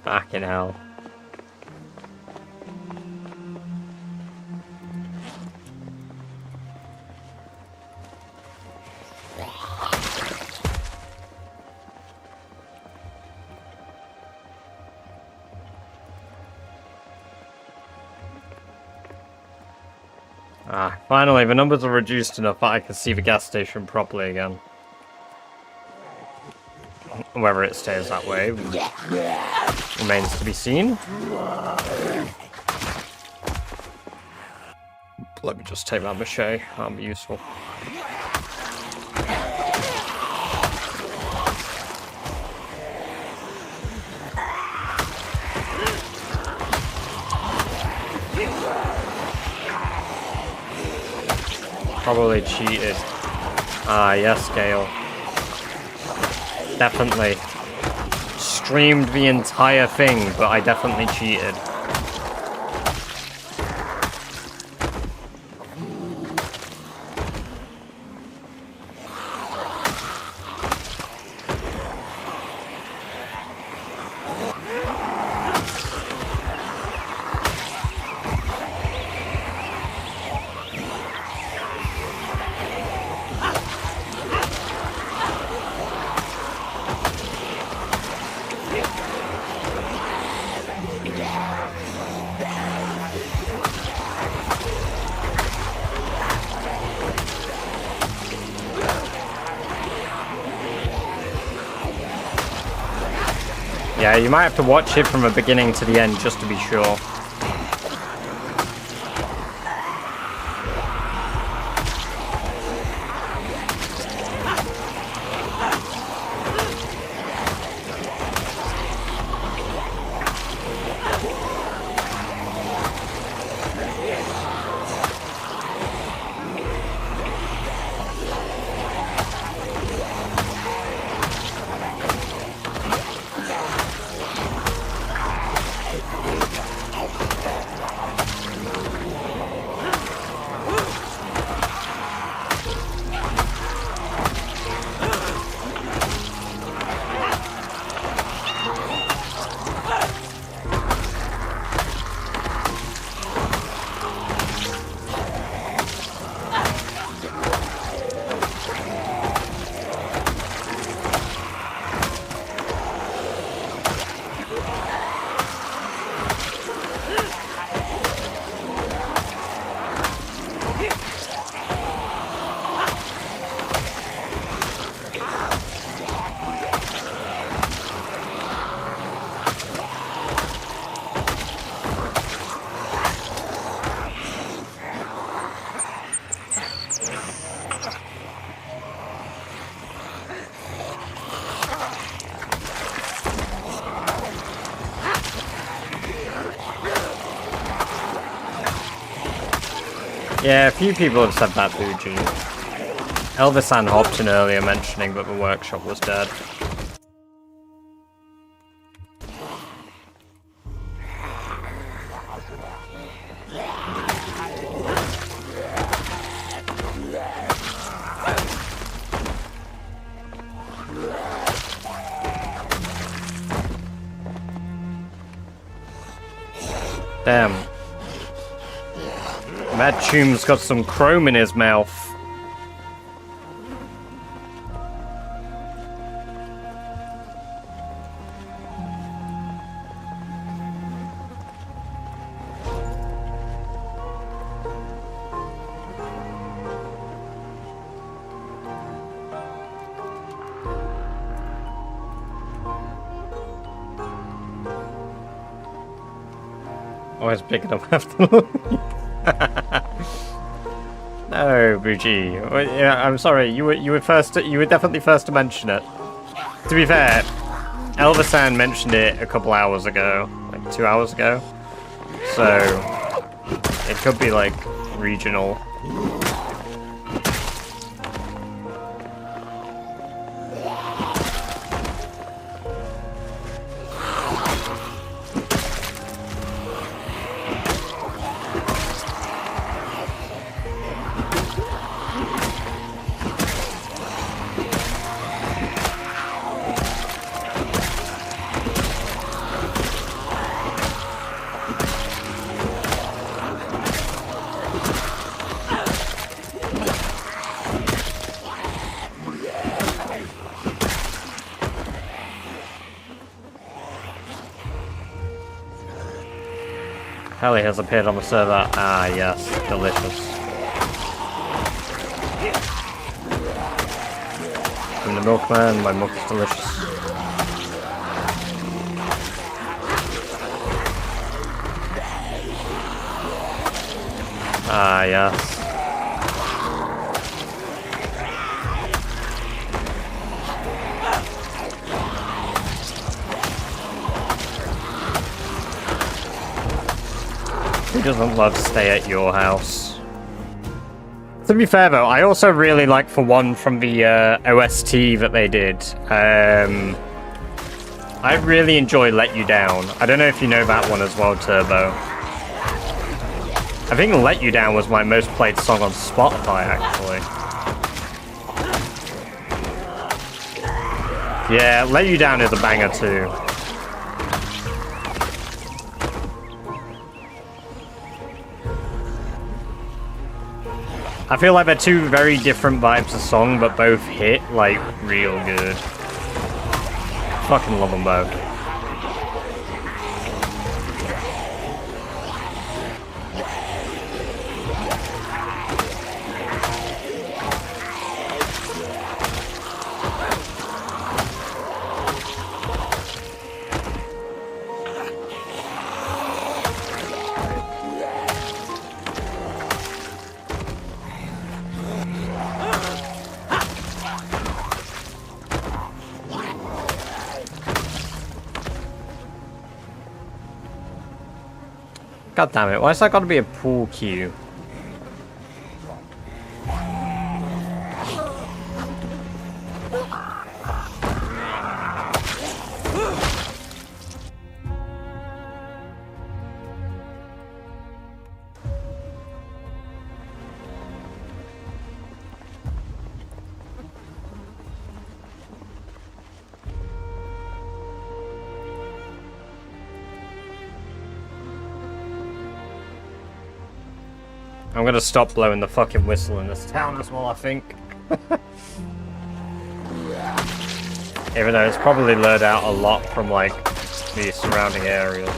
Fucking hell. Ah, finally, the numbers are reduced enough that I can see the gas station properly again. Whether it stays that way remains to be seen. Let me just take that mache, that'll be useful. Probably cheated. Ah, yes, Gale. Definitely. Streamed the entire thing, but I definitely cheated. Yeah, you might have to watch it from the beginning to the end just to be sure. Yeah, a few people have said that, Buji. Elvisan hopped in earlier mentioning that the workshop was dead. Damn. Mad Tomb's got some chrome in his mouth. Always picking up after. No, Buji. Yeah, I'm sorry. You were first. You were definitely first to mention it. To be fair, Elvisan mentioned it a couple hours ago, like 2 hours ago. So it could be like regional. Heli has appeared on the server. Ah, yes. Delicious. milkman. My milk is delicious. Ah, yes. Who doesn't love Stay at Your House? To be fair though, I also really like for one from the OST that they did. I really enjoy Let You Down. I don't know if you know that one as well, Turbo. I think Let You Down was my most played song on Spotify, actually. Yeah, Let You Down is a banger too. I feel like they're two very different vibes of song, but both hit, like, real good. Fucking love them both. God damn it, why's that gotta be a pool cue? I'm gonna stop blowing the fucking whistle in this town as well, I think. Even though it's probably lured out a lot from, like, the surrounding areas.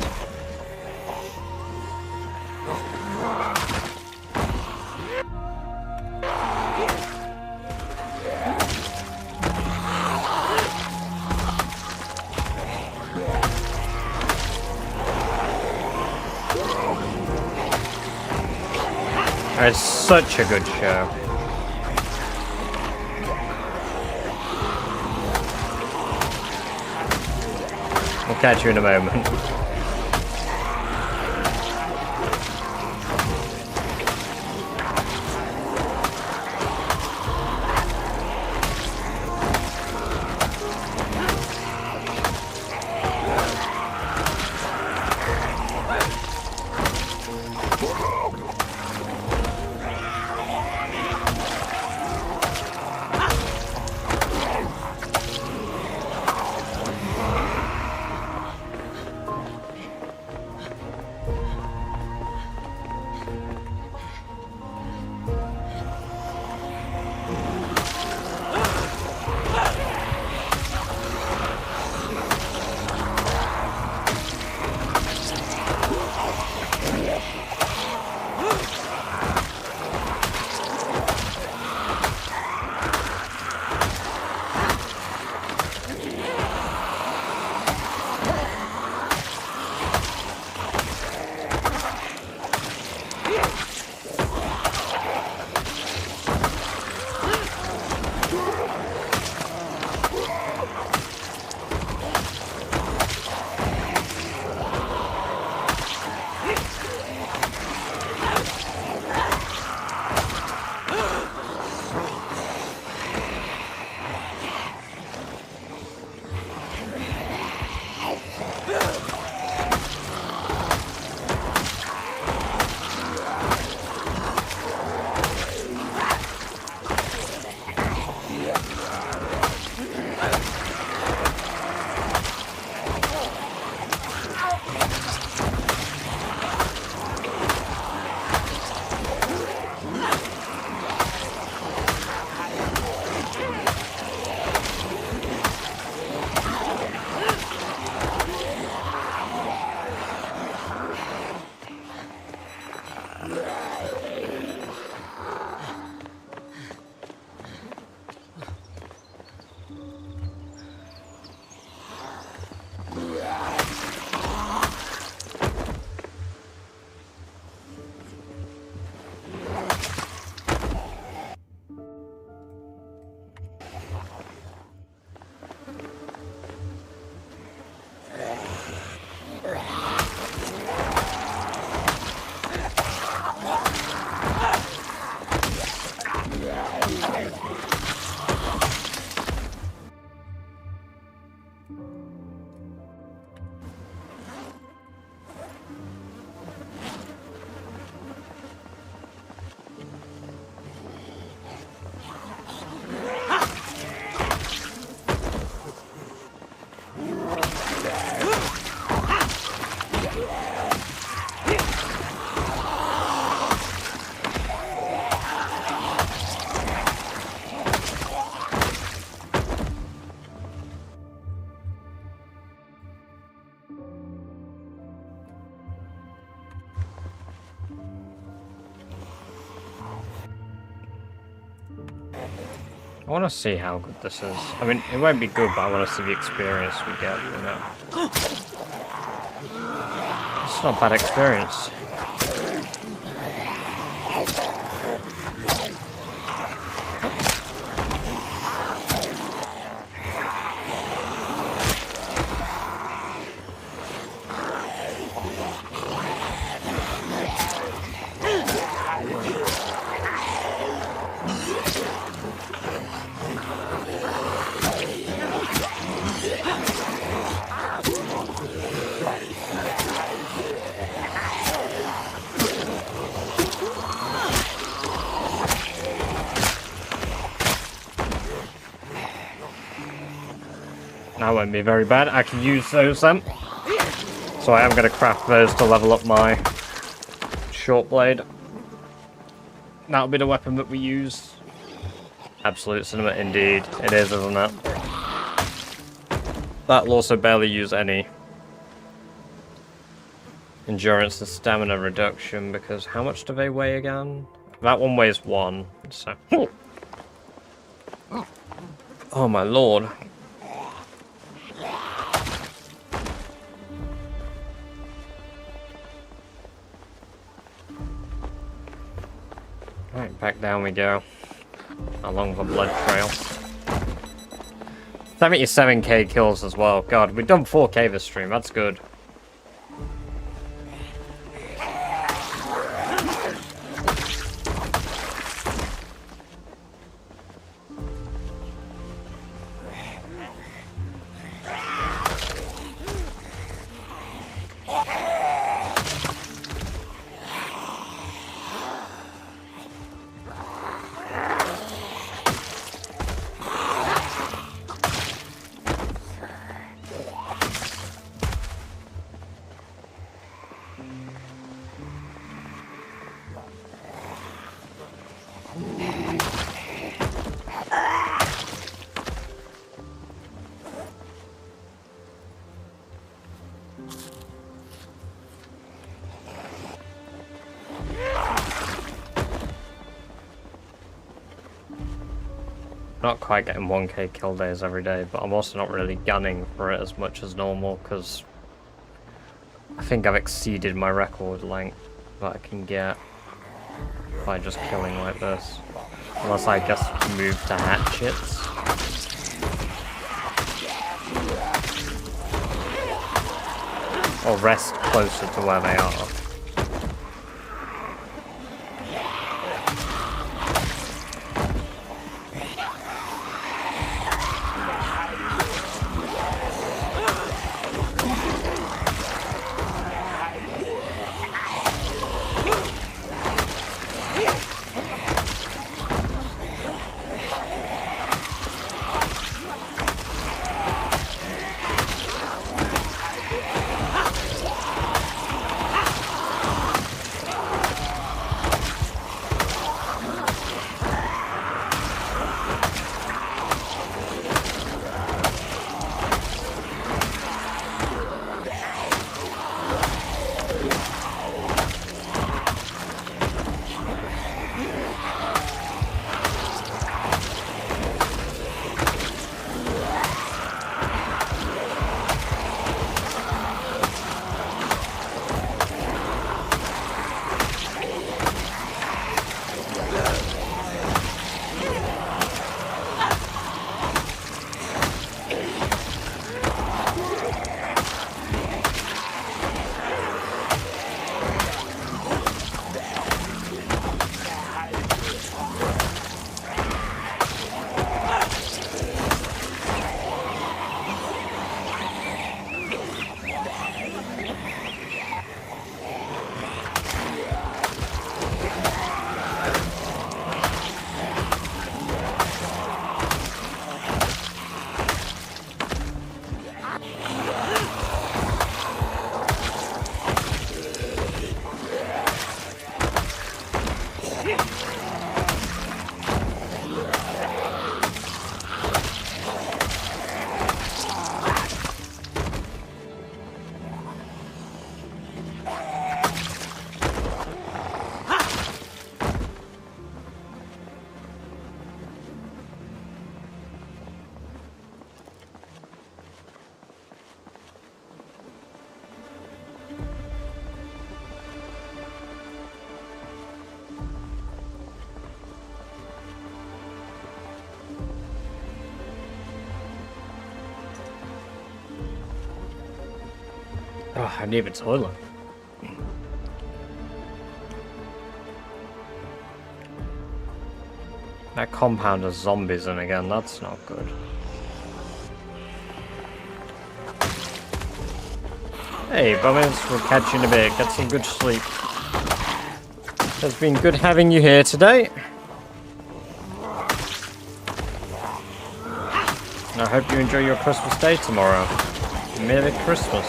It's such a good show. We'll catch you in a moment. I want to see how good this is. I mean, it won't be good, but I want to see the experience we get, you know. It's not a bad experience. That won't be very bad. I can use those then. So I am going to craft those to level up my short blade. That'll be the weapon that we use. Absolute cinema indeed. It is, isn't it? That'll also barely use any endurance and stamina reduction, because how much do they weigh again? That one weighs 1, so... Oh my lord. Right, back down we go. Along the blood trail. 77k kills as well. God, we've done 4k this stream. That's good. Not quite getting 1k kill days every day, but I'm also not really gunning for it as much as normal, because I think I've exceeded my record length that I can get by just killing like this. Unless I guess move to hatchets. Or rest closer to where they are. Oh, I need a toilet. That compound has zombies in again, that's not good. Hey, Bummers, we'll catch you in a bit. Get some good sleep. It's been good having you here today. And I hope you enjoy your Christmas day tomorrow. Merry Christmas.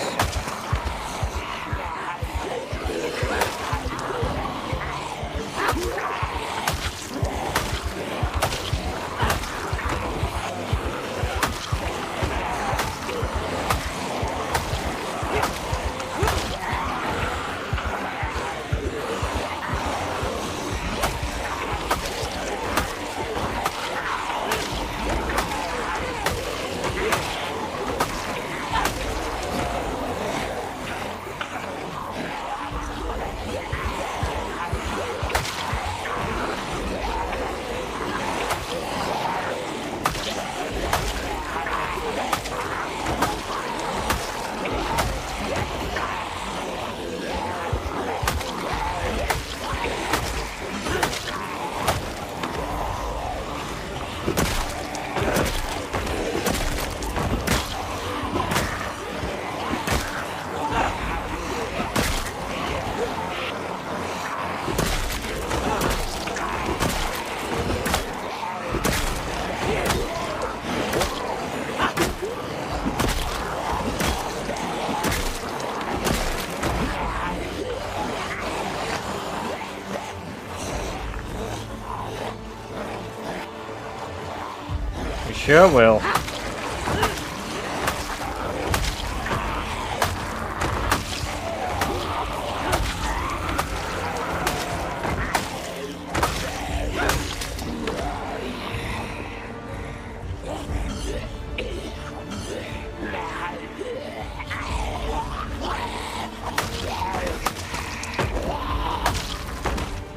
Sure will.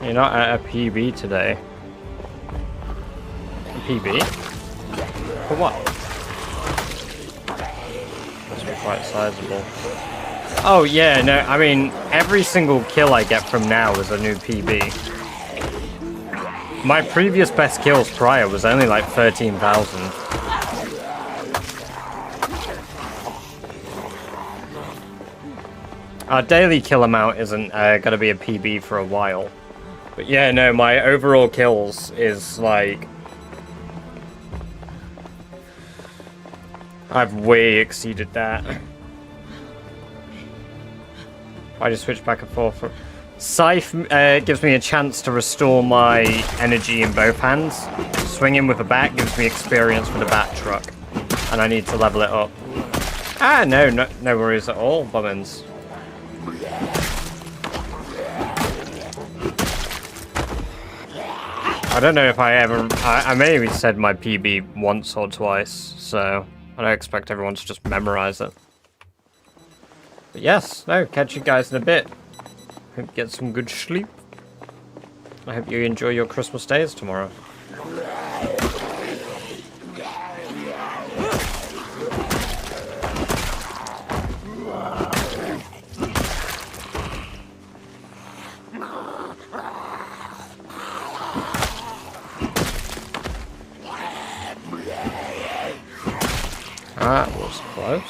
You're not at a PB today. A PB? For what? Must be quite sizable. Oh yeah, no, I mean, every single kill I get from now is a new PB. My previous best kills prior was only like 13,000. Our daily kill amount isn't gonna be a PB for a while. But yeah, no, my overall kills is like... I've way exceeded that. I just switch back and forth. Scythe gives me a chance to restore my energy in both hands. Swinging with a bat gives me experience with a bat truck. And I need to level it up. Ah, no worries at all, Bummins. I don't know if I maybe said my PB once or twice, so I don't expect everyone to just memorize it. But yes, no, catch you guys in a bit. Hope you get some good sleep. I hope you enjoy your Christmas days tomorrow. That was close.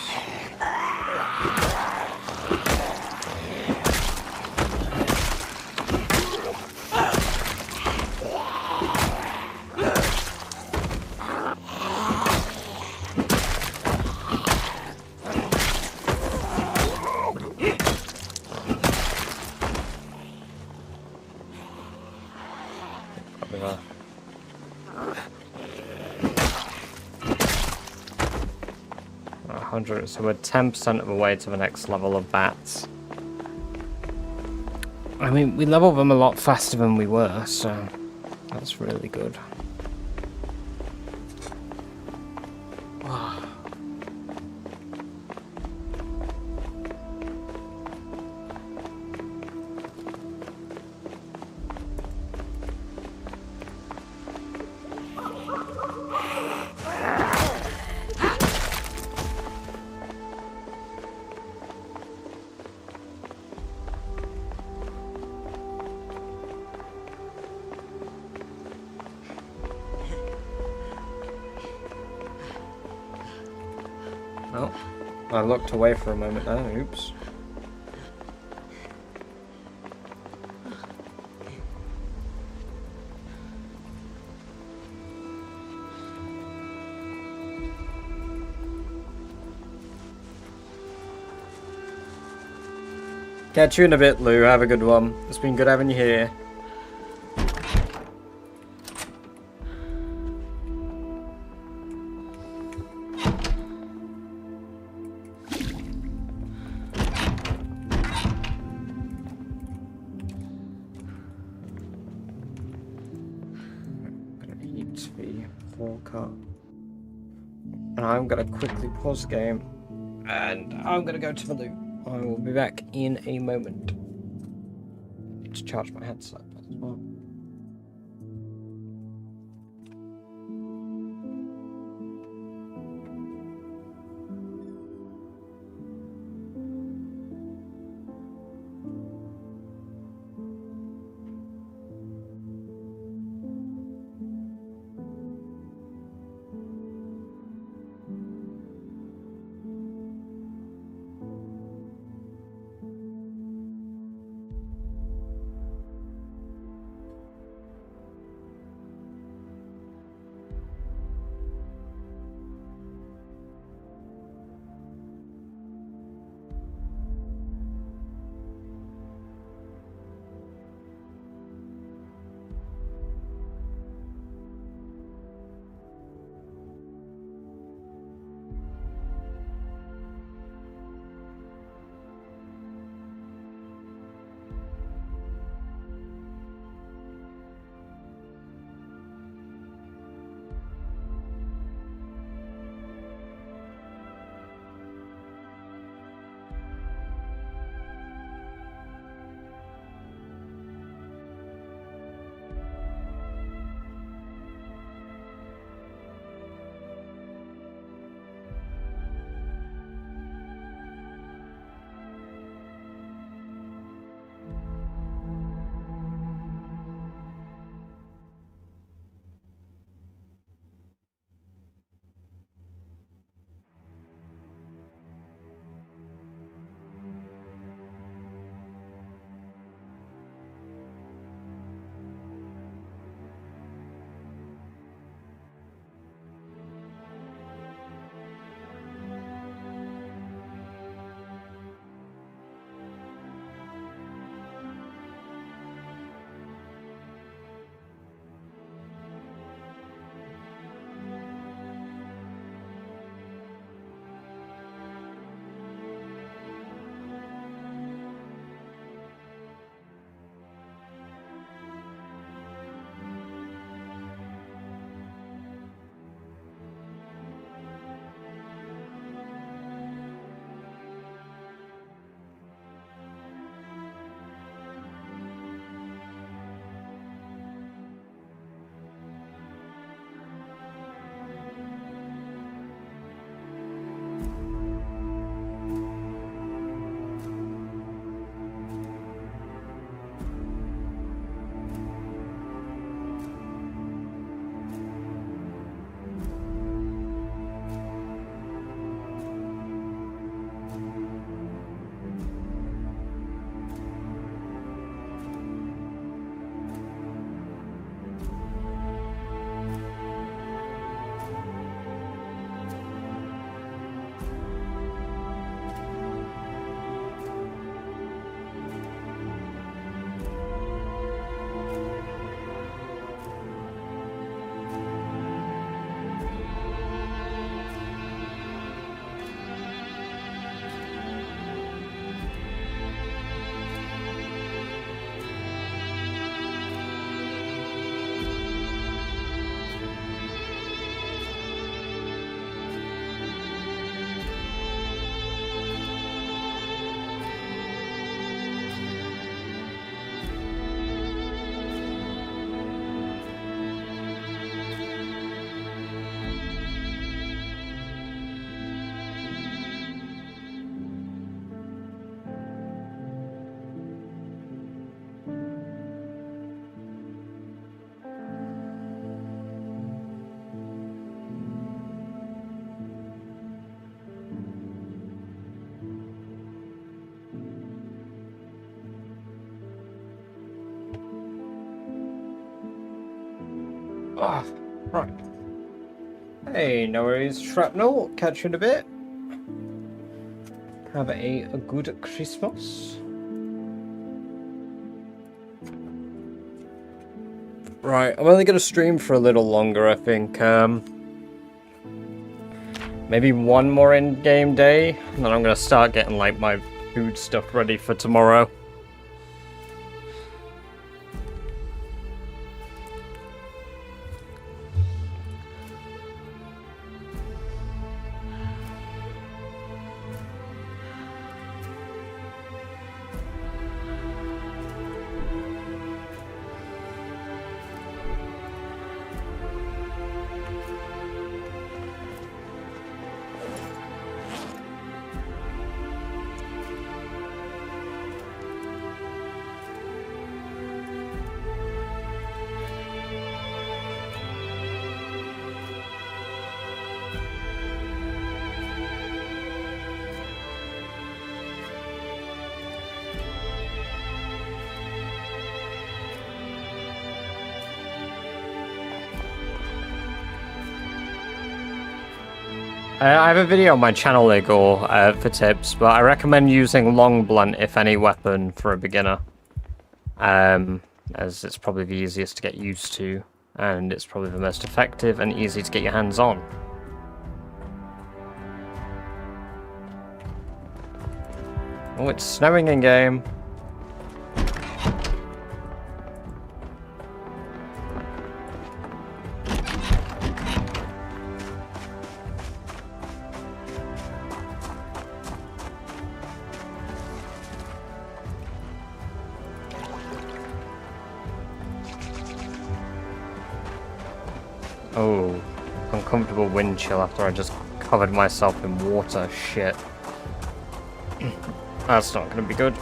Probably not. 100, so we're 10% of the way to the next level of bats. I mean, we level them a lot faster than we were, so that's really good. Oh, I looked away for a moment there. Oops. Catch you in a bit, Lou. Have a good one. It's been good having you here. And I'm gonna quickly pause the game, and I'm gonna go to the loo. I will be back in a moment. Need to charge my headset as well. Ah, right. Hey, no worries, Shrapnel. Catch you in a bit. Have a good Christmas. Right, I'm only going to stream for a little longer, I think. Maybe one more in-game day, and then I'm going to start getting, like, my food stuff ready for tomorrow. I have a video on my channel, Igor, for tips, but I recommend using long blunt if any weapon for a beginner. As it's probably the easiest to get used to, and it's probably the most effective and easy to get your hands on. Oh, it's snowing in game. Oh, uncomfortable wind chill after I just covered myself in water. Shit. That's not gonna be good.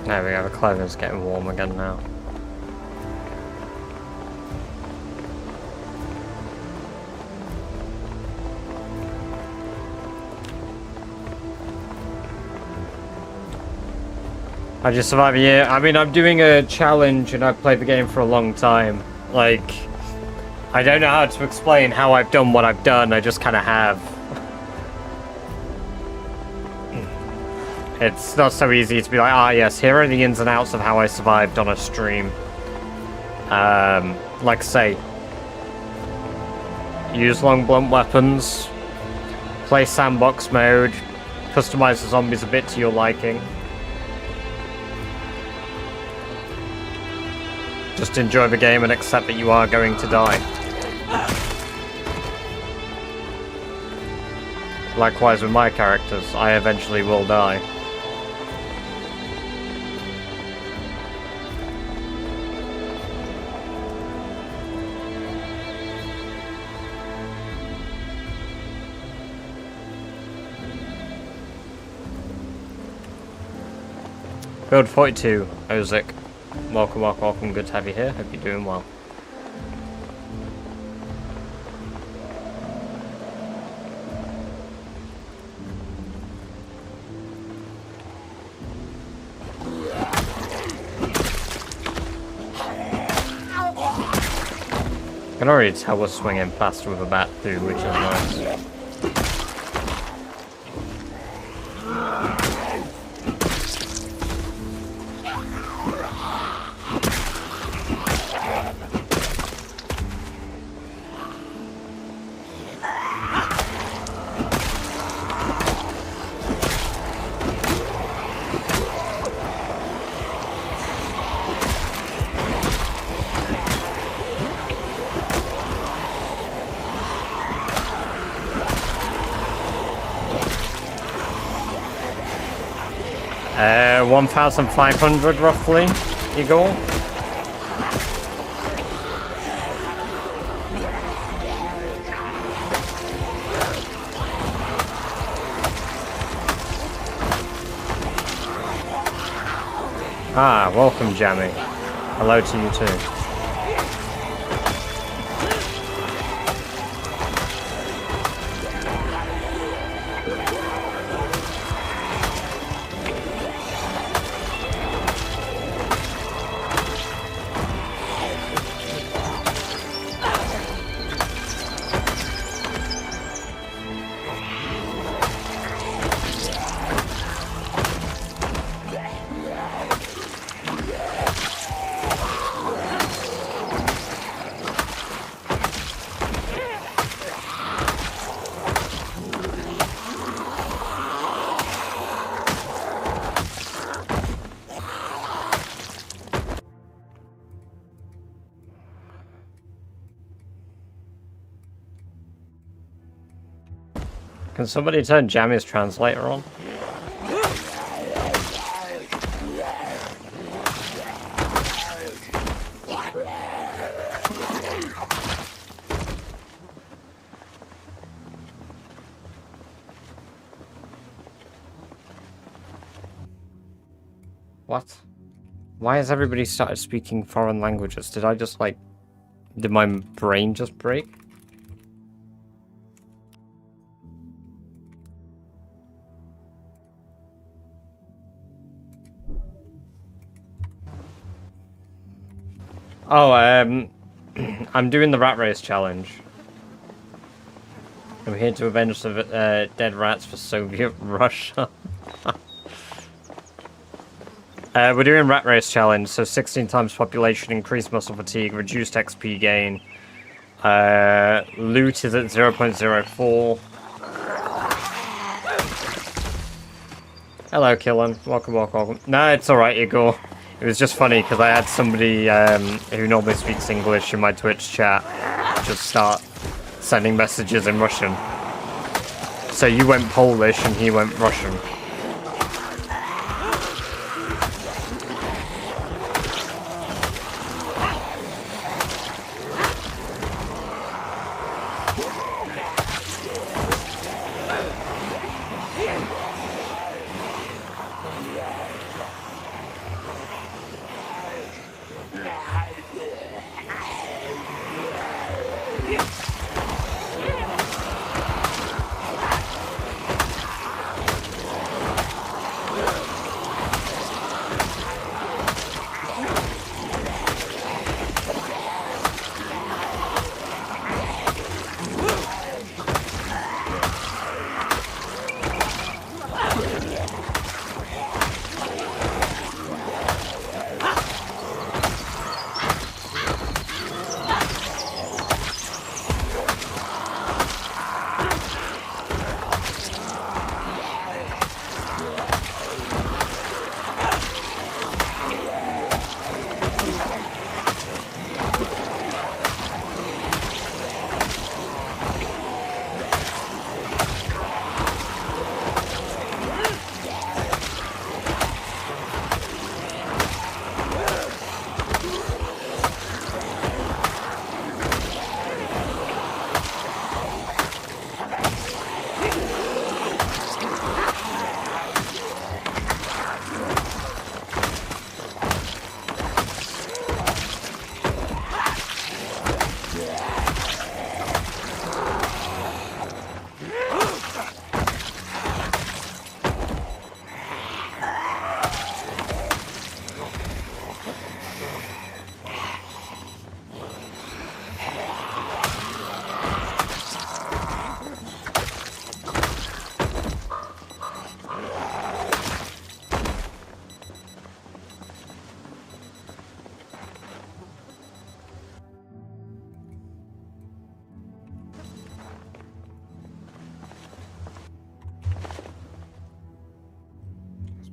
There we go, the clothing's getting warm again now. I just survived a year. I mean, I'm doing a challenge and I've played the game for a long time. Like, I don't know how to explain how I've done what I've done, I just kind of have. It's not so easy to be like, ah yes, here are the ins and outs of how I survived on a stream. Like I say, use long blunt weapons, play sandbox mode, customize the zombies a bit to your liking. Just enjoy the game and accept that you are going to die. Likewise with my characters, I eventually will die. Build 42, Ozik. Welcome, welcome, welcome. Good to have you here. Hope you're doing well. I can already tell we're swinging faster with a bat too, which is nice. 1,500 roughly, Igor. Ah, welcome, Jammy. Hello to you too. Can somebody turn Jammy's translator on? What? Why has everybody started speaking foreign languages? Did I just like... Did my brain just break? Oh, I'm doing the Rat Race challenge. I'm here to avenge the dead rats for Soviet Russia. We're doing Rat Race challenge, so 16 times population, increased muscle fatigue, reduced XP gain. Loot is at 0.04. Hello, Killen. Welcome, welcome, welcome. No, it's alright, Igor. It was just funny because I had somebody who normally speaks English in my Twitch chat just start sending messages in Russian. So you went Polish and he went Russian.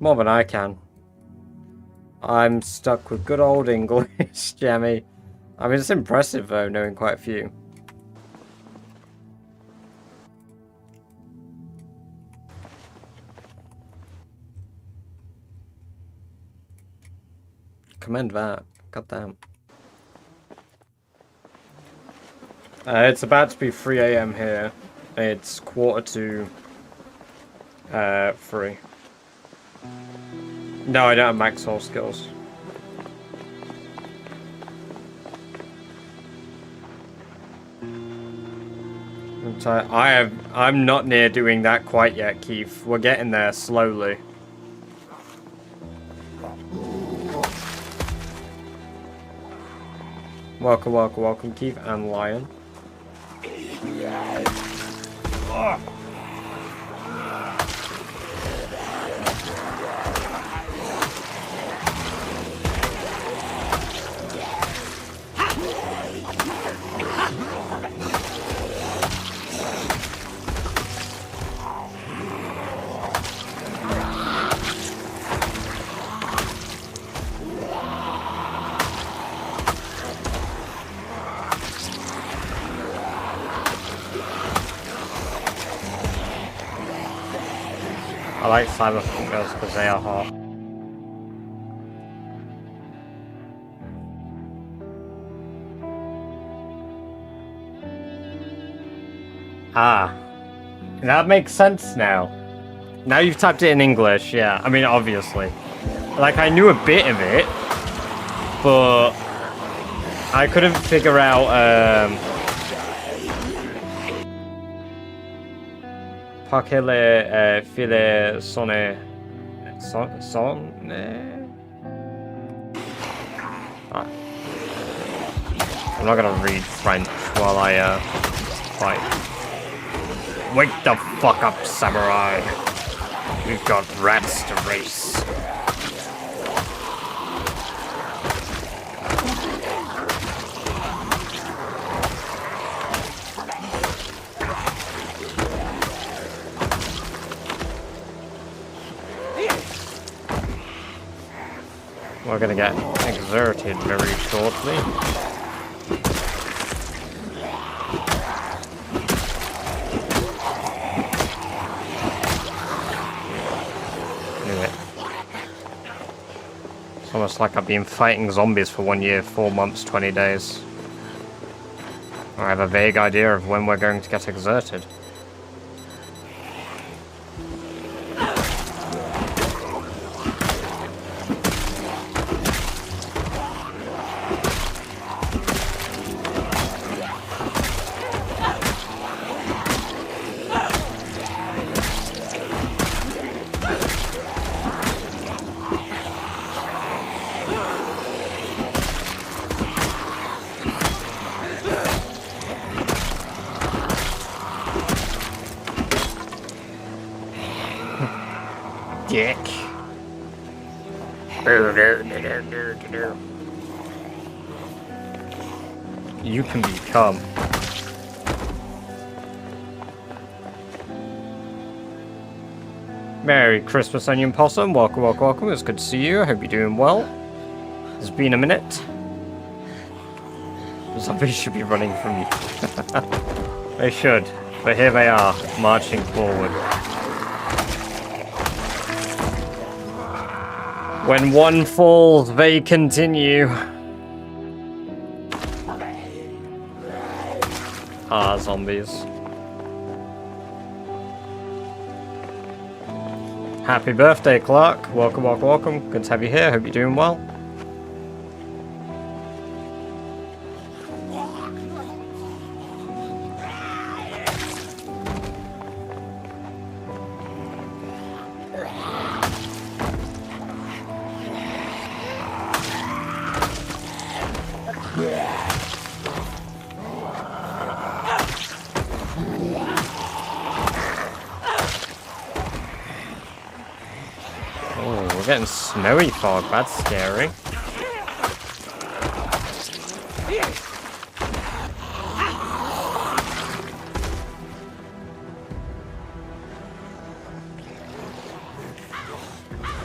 More than I can. I'm stuck with good old English, Jammy. I mean, it's impressive, though, knowing quite a few. Commend that. Goddamn. It's about to be 3 AM here. It's 2:45 to 3. No, I don't have max soul skills. I'm not near doing that quite yet, Keith. We're getting there slowly. Welcome, welcome, welcome, Keith and Lion. I like cyberpunk girls because they are hot. Ah, that makes sense now. Now you've typed it in English, yeah. I mean, obviously. Like, I knew a bit of it, but I couldn't figure out, Pakele file sonne. I'm not gonna read French while I fight. Wake the fuck up, samurai. We've got rats to race. We're gonna get exerted very shortly. It's almost like I've been fighting zombies for 1 year, 4 months, 20 days. I have a vague idea of when we're going to get exerted. Dick. You can become. Merry Christmas, Onion Possum. Welcome, welcome, welcome. It's good to see you. I hope you're doing well. It's been a minute. Zombies should be running from you. They should. But here they are, marching forward. When one falls, they continue. Ah, zombies. Happy birthday, Clark. Welcome, welcome, welcome. Good to have you here. Hope you're doing well. We're getting snowy fog, that's scary.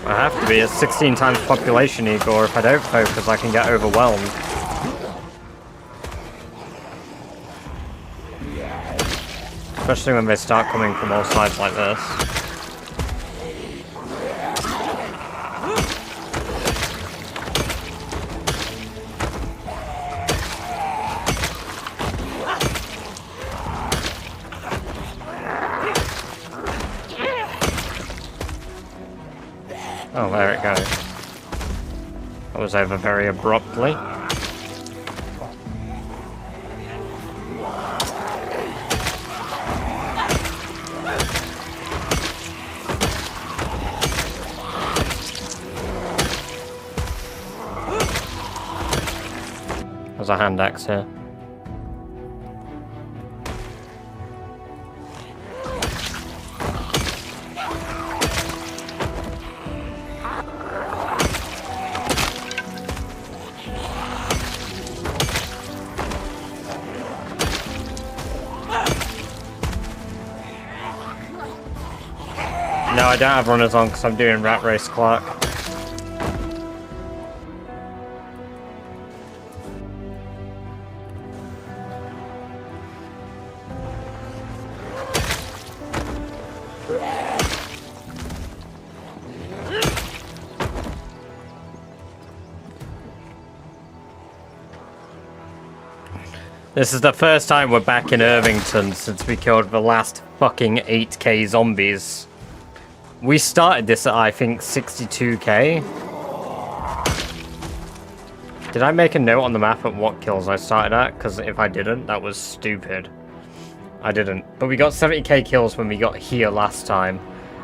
I have to be at 16 times population, Igor. If I don't focus, I can get overwhelmed. Especially when they start coming from all sides like this. Oh, there it goes. That was over very abruptly. There's a hand axe here. No, I don't have runners on because I'm doing Rat Race Clark. This is the first time we're back in Irvington since we killed the last fucking 8k zombies. We started this at, I think, 62k. Did I make a note on the map at what kills I started at? Because if I didn't, that was stupid. I didn't. But we got 70k kills when we got here last time.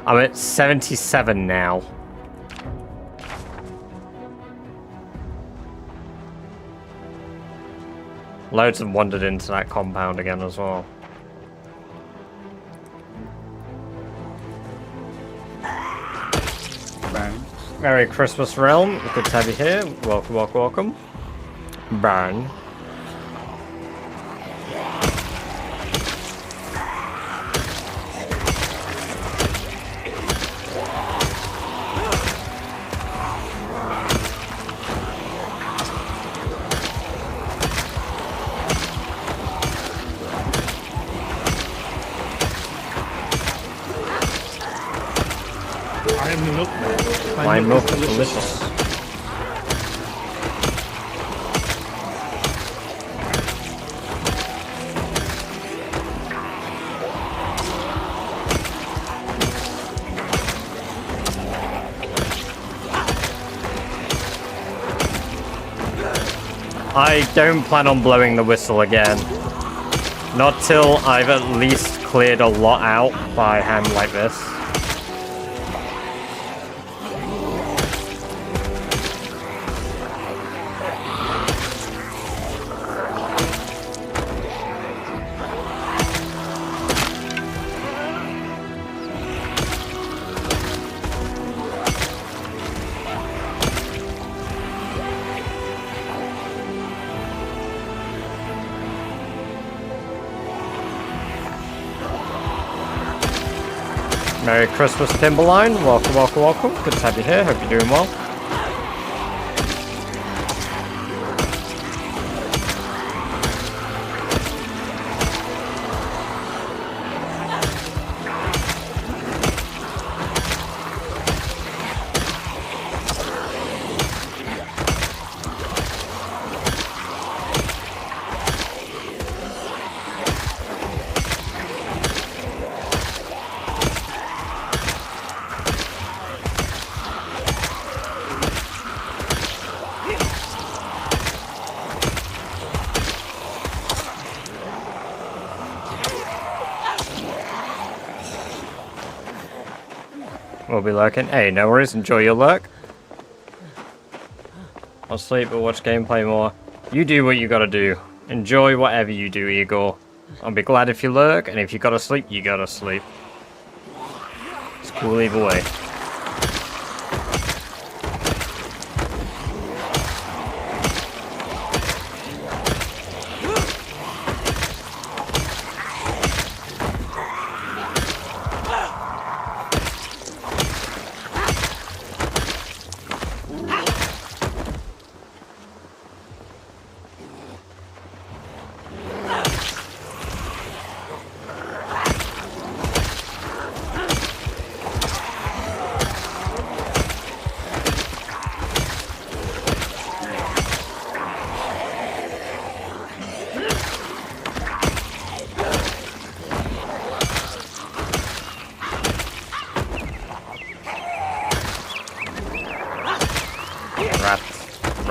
I'm at 77 now. Loads have wandered into that compound again as well. Merry Christmas, Realm. Good to have you here. Welcome, welcome, welcome. Burn. I am the milkman. My milk is delicious. I don't plan on blowing the whistle again. Not till I've at least cleared a lot out by hand like this. Merry Christmas, Timberline. Welcome, welcome, welcome. Good to have you here. Hope you're doing well. We'll be lurking. Hey, no worries. Enjoy your lurk. I'll sleep or watch gameplay more. You do what you gotta do. Enjoy whatever you do, Igor. I'll be glad if you lurk, and if you gotta sleep, you gotta sleep. It's cool either way.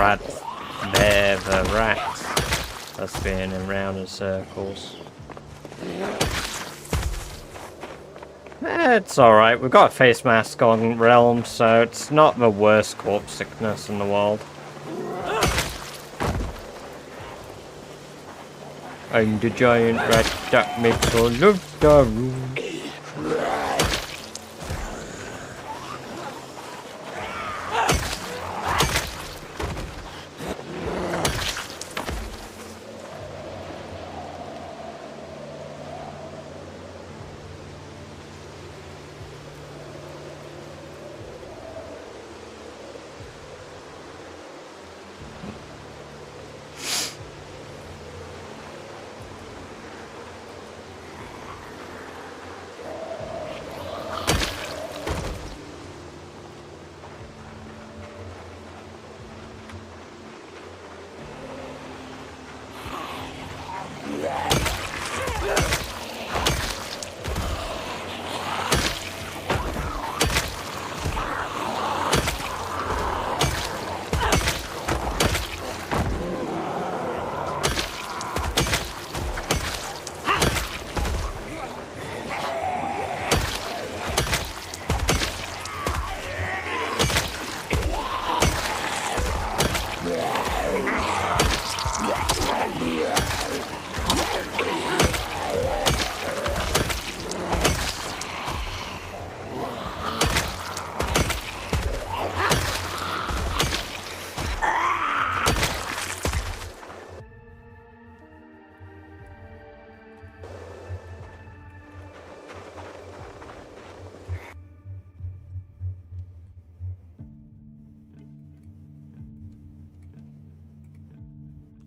They're the rats. That's spinning around in circles. It's alright, we've got a face mask on Realm, so it's not the worst corpse sickness in the world. I'm the giant rat that makes all of the room.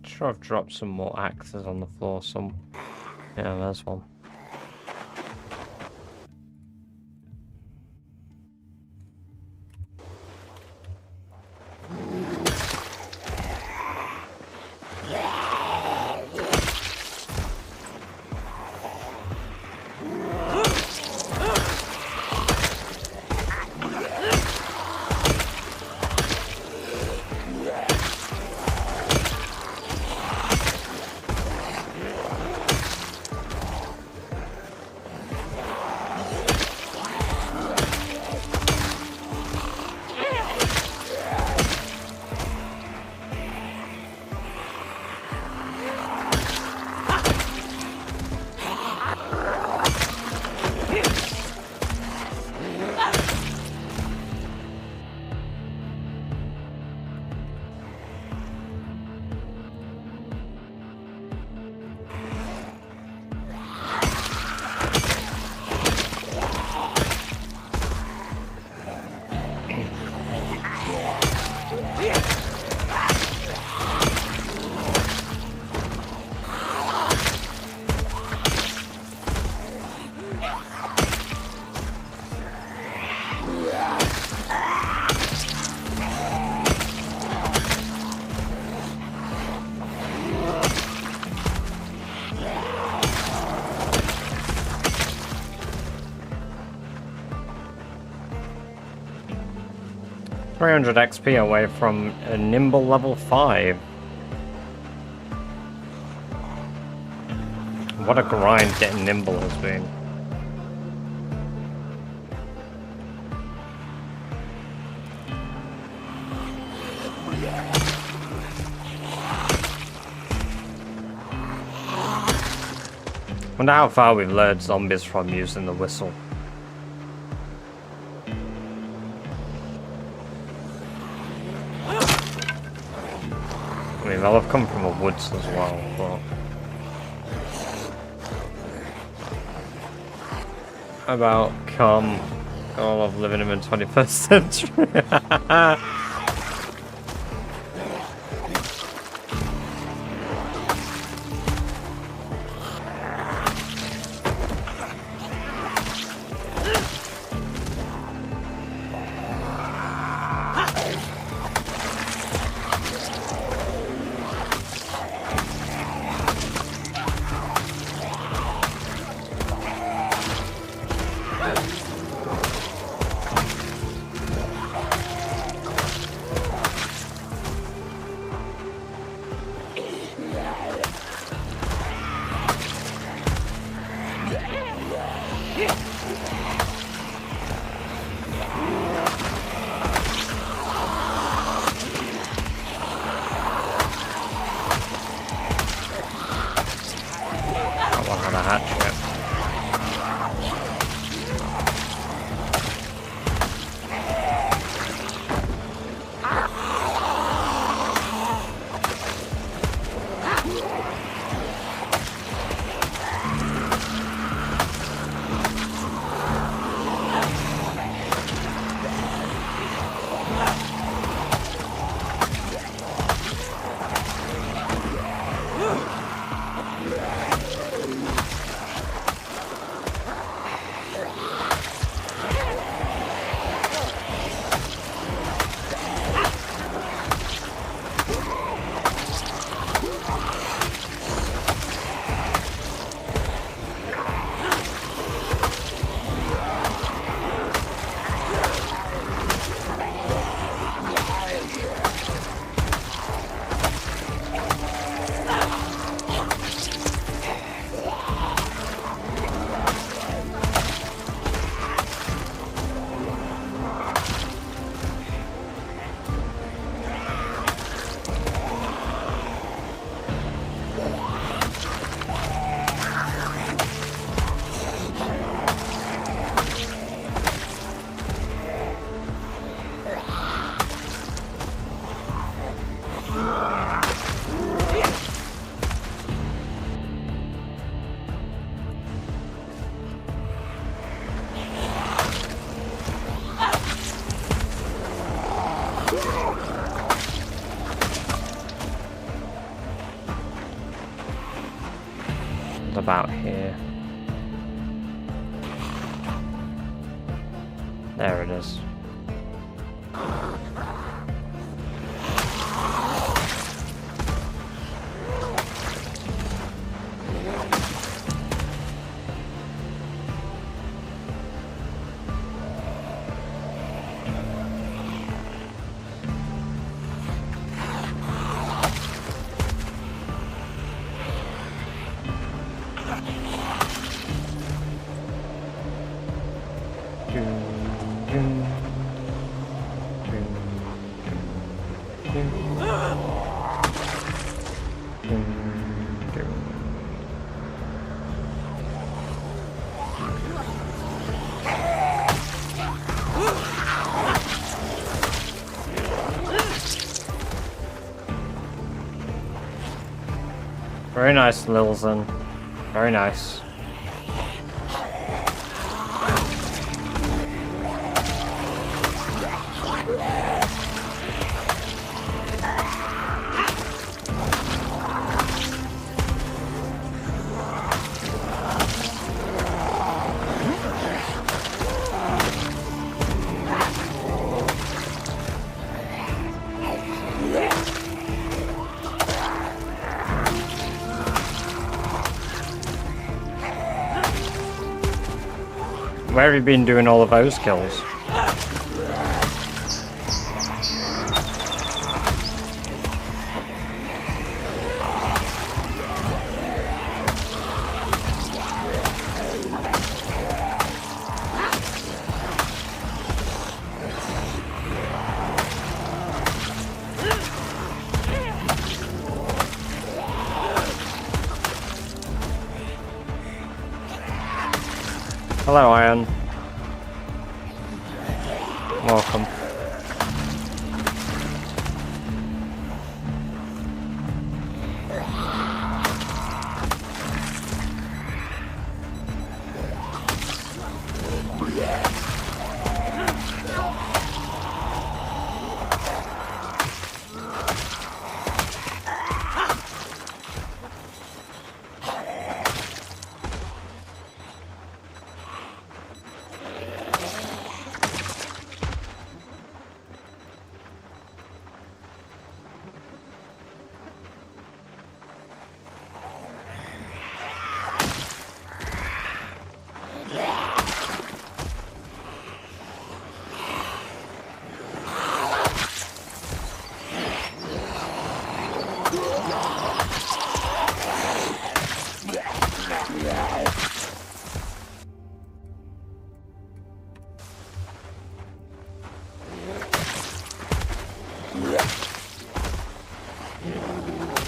Sure, I've dropped some more axes on the floor. Yeah, there's one. $300 XP away from a nimble level 5. What a grind getting nimble has been. Wonder how far we've lured zombies from using the whistle. I mean, they'll have come from the woods as well, but... About come... Oh, I love living in the 21st century. about here. There it is. Very nice, Lilson. Very nice. Where have you been doing all of those kills? Hello, Iron. Welcome.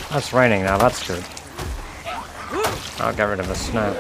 It's raining now, that's good. I'll get rid of the snow.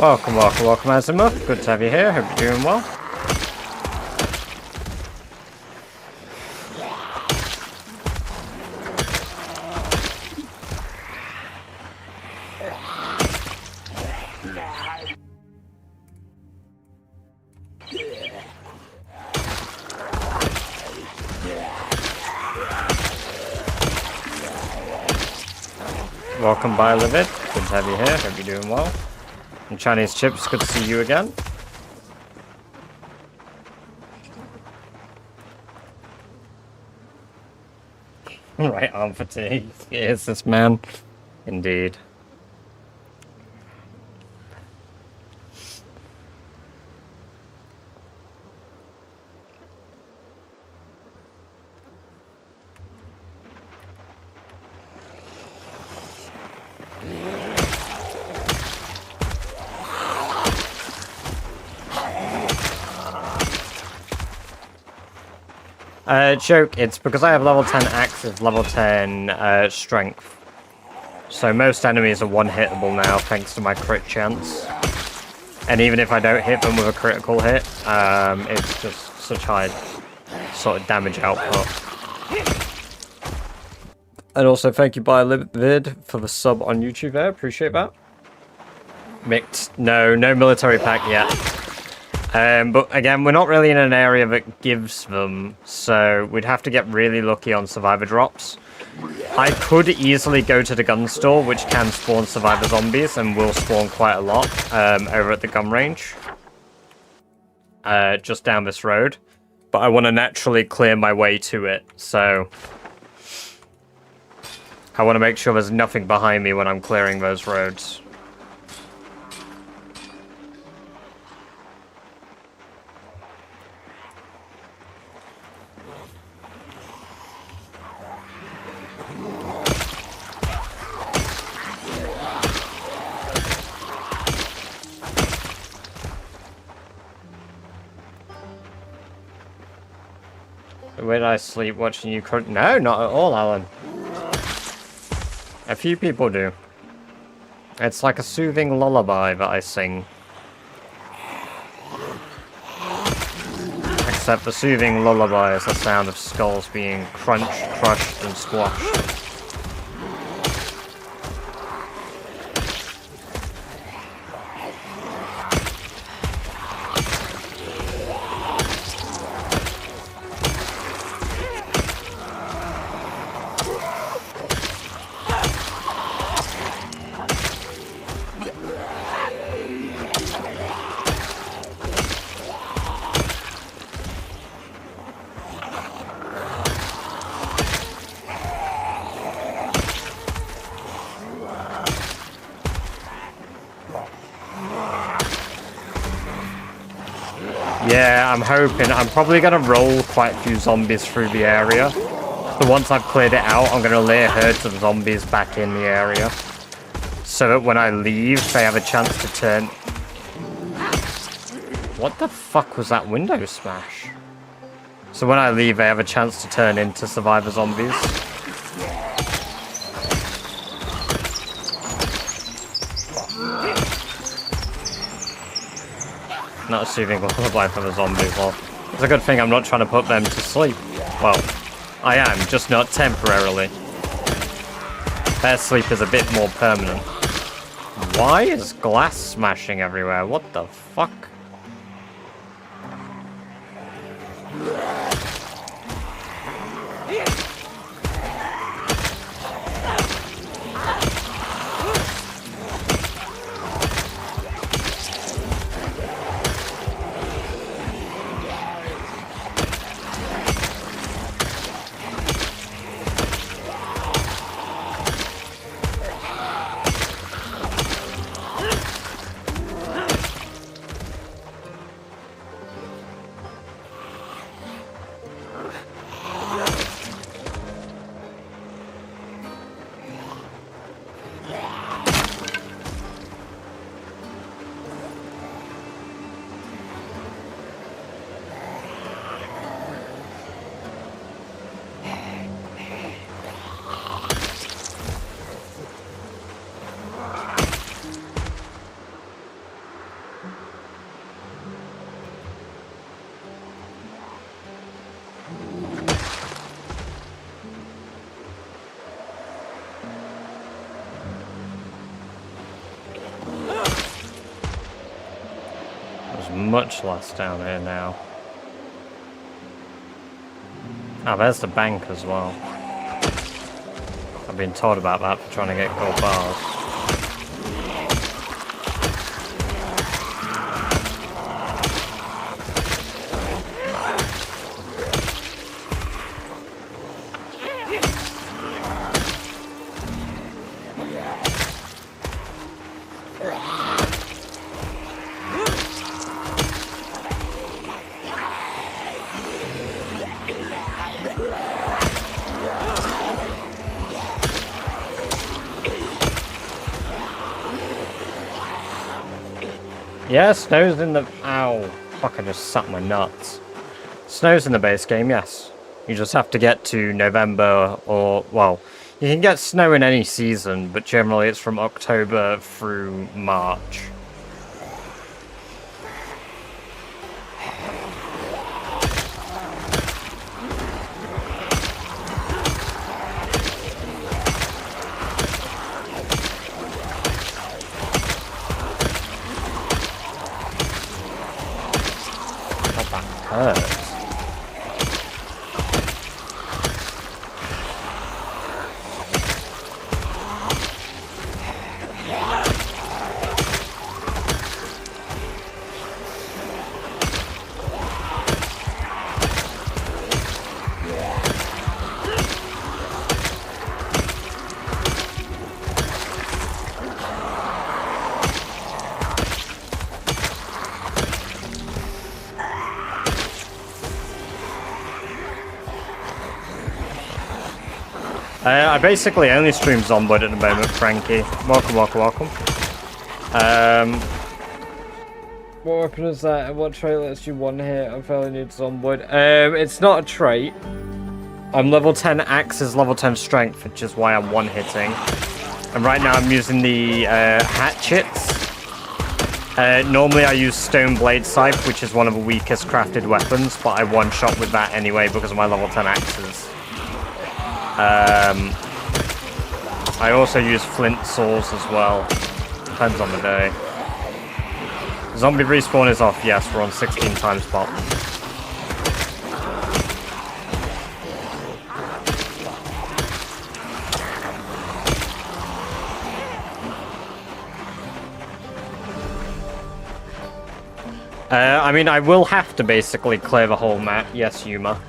Welcome, welcome, welcome, Azimuth. Good to have you here. Hope you're doing well. Welcome by Livid. Good to have you here. Hope you're doing well. And Chinese Chips, good to see you again. Right arm fatigue. Yes, this man. Indeed. Joke, it's because I have level 10 axes, level 10 strength. So most enemies are one-hittable now, thanks to my crit chance. And even if I don't hit them with a critical hit, it's just such high sort of damage output. And also thank you, BioLibvid, for the sub on YouTube there, appreciate that. Mixed, no military pack yet. But again, we're not really in an area that gives them, so we'd have to get really lucky on survivor drops. I could easily go to the gun store, which can spawn survivor zombies, and will spawn quite a lot over at the gun range. Just down this road. But I want to naturally clear my way to it, so... I want to make sure there's nothing behind me when I'm clearing those roads. Where did I sleep watching you? No, not at all, Alan. A few people do. It's like a soothing lullaby that I sing. Except the soothing lullaby is the sound of skulls being crunched, crushed, and squashed. Yeah, I'm hoping. I'm probably going to roll quite a few zombies through the area. But once I've cleared it out, I'm going to lay herds of zombies back in the area. So that when I leave, they have a chance to turn... What the fuck was that window smash? So when I leave, they have a chance to turn into survivor zombies. Not a soothing lullaby for the zombies. Well, it's a good thing I'm not trying to put them to sleep. Well, I am, just not temporarily. Their sleep is a bit more permanent. Why is glass smashing everywhere? What the fuck? Much less down here now. Oh, there's the bank as well. I've been told about that for trying to get gold bars. Yeah, snow's in the... Ow. Fuck, I just sat my nuts. Snow's in the base game, yes. You just have to get to November or... Well, you can get snow in any season, but generally it's from October through March. Hurts. I basically only stream Zomboid at the moment, Frankie. Welcome, welcome, welcome. What weapon is that? What trait lets you one hit? I'm fairly new to Zomboid. It's not a trait. I'm level 10 axes, level 10 strength, which is why I'm one hitting. And right now I'm using the hatchets. Normally I use Stone Blade Scythe, which is one of the weakest crafted weapons, but I one-shot with that anyway because of my level 10 axes. I also use flint saws as well. Depends on the day. Zombie respawn is off. Yes, we're on 16 times bot. I mean, I will have to basically clear the whole map. Yes, Yuma.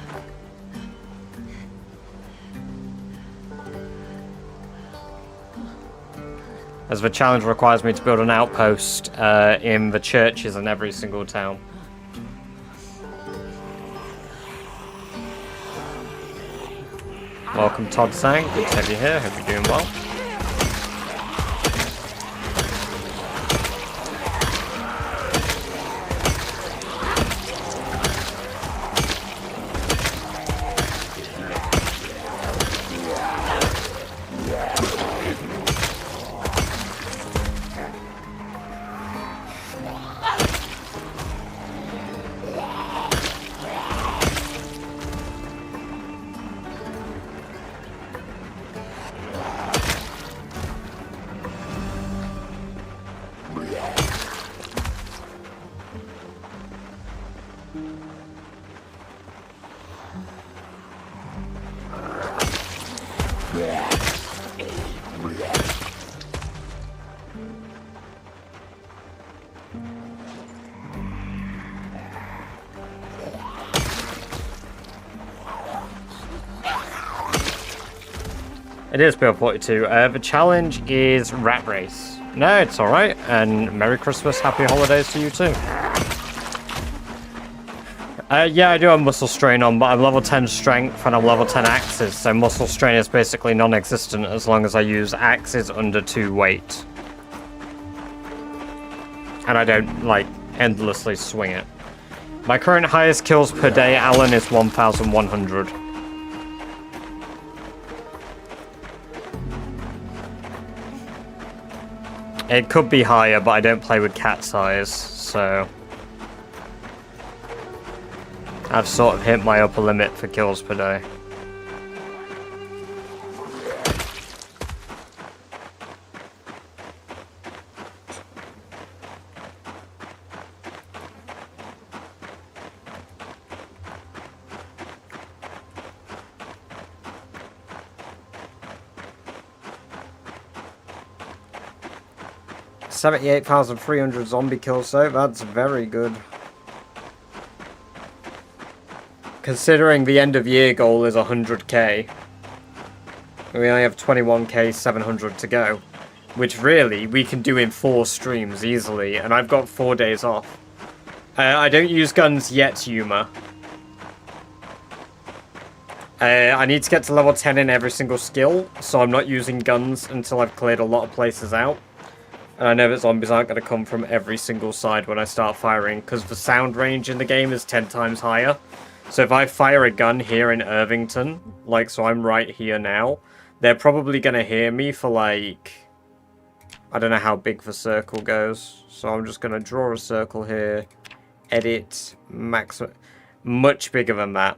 As the challenge requires me to build an outpost in the churches in every single town. Welcome, Todd Sang. Good to have you here. Hope you're doing well. It is Bill 42. The challenge is Rat Race. No, it's alright. And Merry Christmas, Happy Holidays to you too. Yeah, I do have Muscle Strain on, but I'm level 10 Strength and I'm level 10 Axes, so Muscle Strain is basically non-existent as long as I use Axes under 2 weight. And I don't, like, endlessly swing it. My current highest kills per day, Alan, is 1,100. It could be higher, but I don't play with cat's eyes, so... I've sort of hit my upper limit for kills per day. $78,300 zombie kills though, that's very good. Considering the end of year goal is 100k, we only have 21k 700 to go, which really we can do in 4 streams easily, and I've got 4 days off. I don't use guns yet, Yuma. I need to get to level 10 in every single skill, so I'm not using guns until I've cleared a lot of places out. And I know that zombies aren't going to come from every single side when I start firing, because the sound range in the game is 10 times higher. So if I fire a gun here in Irvington, like, so I'm right here now, they're probably going to hear me for, like, I don't know how big the circle goes. So I'm just going to draw a circle here, edit, maximum, much bigger than that.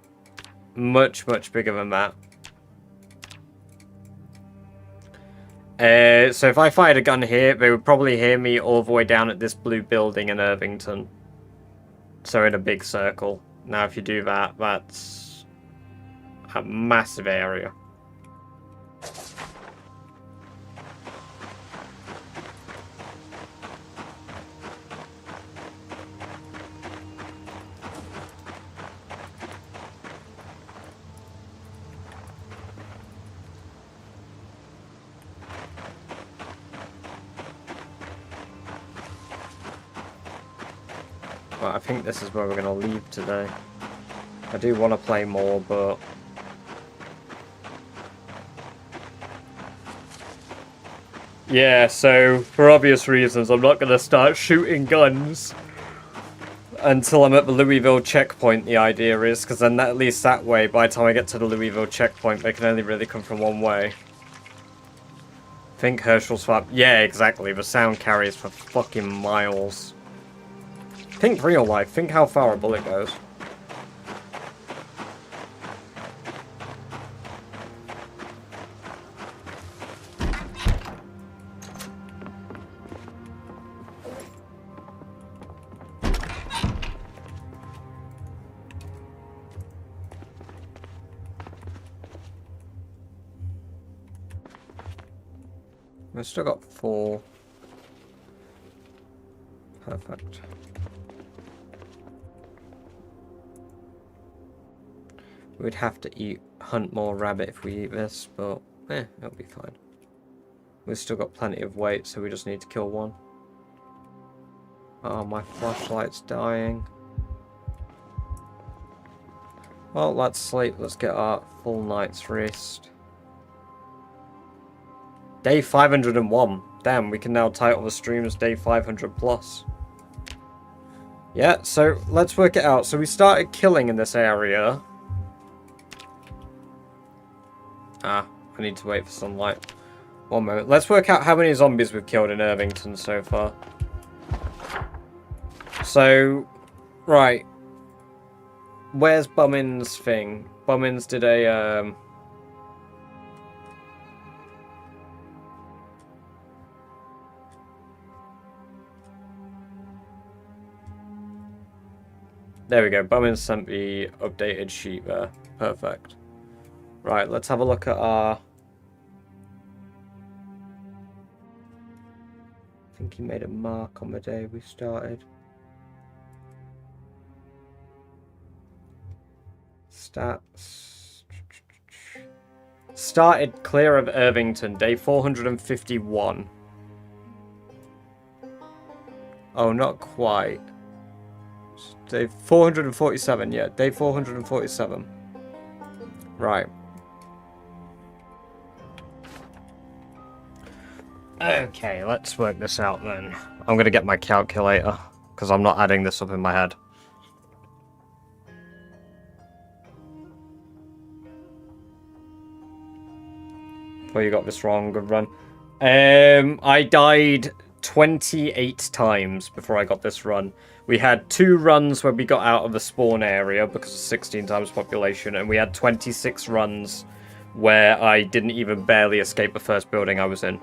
Much, much bigger than that. So if I fired a gun here, they would probably hear me all the way down at this blue building in Irvington. So in a big circle. Now if you do that, that's a massive area. Well, I think this is where we're going to leave today. I do want to play more, but... yeah, so, for obvious reasons, I'm not going to start shooting guns until I'm at the Louisville checkpoint, the idea is, because then at least that way, by the time I get to the Louisville checkpoint, they can only really come from one way. Think Herschel's Farm. Yeah, exactly, the sound carries for fucking miles. Think real life. Think how far a bullet goes. We've still got 4. Perfect. We'd have to hunt more rabbit if we eat this, but it'll be fine. We've still got plenty of weight, so we just need to kill one. Oh, my flashlight's dying. Well, let's sleep. Let's get our full night's rest. Day 501. Damn, we can now title the stream as day 500 plus. Yeah, so let's work it out. So we started killing in this area. I need to wait for sunlight. One moment. Let's work out how many zombies we've killed in Irvington so far. So, right. Where's Bummin's thing? Bummin's did a, there we go. Bummin sent the updated sheet there. Perfect. Right, let's have a look at our... I think he made a mark on the day we started. Stats. Started clear of Irvington, day 451. Oh, not quite. Day 447, yeah, day 447. Right. Okay, let's work this out then. I'm gonna get my calculator, because I'm not adding this up in my head. Well, you got this wrong, good run. I died 28 times before I got this run. We had 2 runs where we got out of the spawn area because of 16 times population, and we had 26 runs where I didn't even barely escape the first building I was in.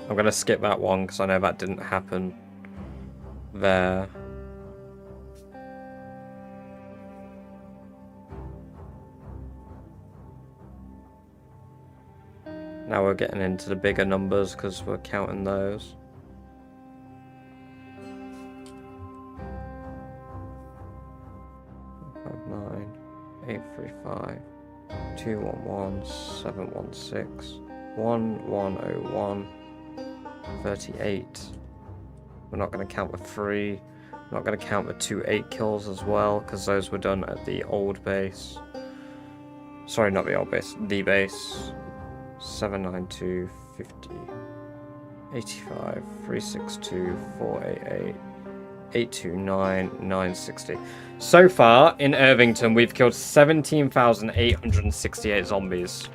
I'm going to skip that one because I know that didn't happen there. Now we're getting into the bigger numbers because we're counting those. Nine, 835, 211, 716, 1101, 38. We're not going to count the 3. Not going to count the 2 8 kills as well, because those were done at the old base. Sorry, not the old base, the base. 792, 50, 85, 362, 488, 829, 960. So far, in Irvington, we've killed 17,868 zombies.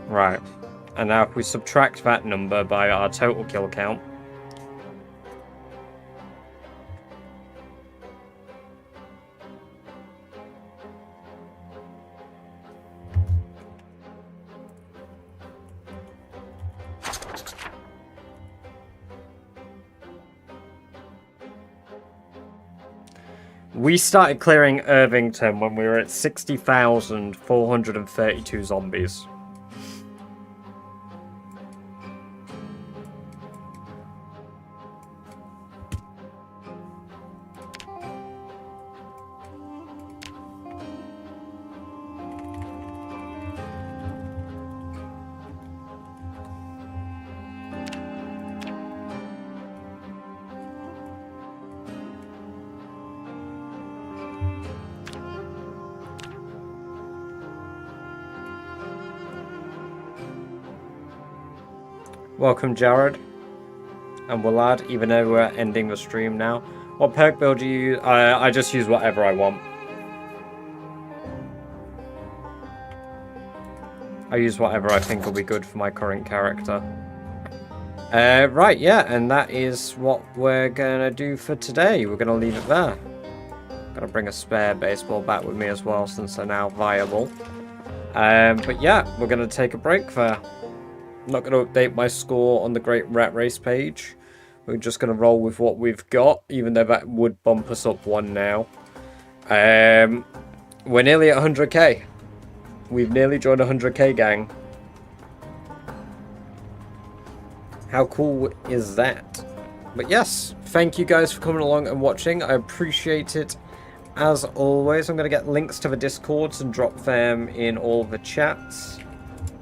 Right, and now if we subtract that number by our total kill count, we started clearing Irvington when we were at 60,432 zombies. Welcome, Jared. And Willard, even though we're ending the stream now. What perk build do you use? I just use whatever I want. I use whatever I think will be good for my current character. Right, yeah, and that is what we're gonna do for today. We're gonna leave it there. Gotta bring a spare baseball bat with me as well, since they're now viable. But yeah, we're gonna take a break there. I'm not going to update my score on the Great Rat Race page. We're just going to roll with what we've got, even though that would bump us up one now. We're nearly at 100k. We've nearly joined 100k, gang. How cool is that? But yes, thank you guys for coming along and watching. I appreciate it as always. I'm going to get links to the Discords and drop them in all the chats.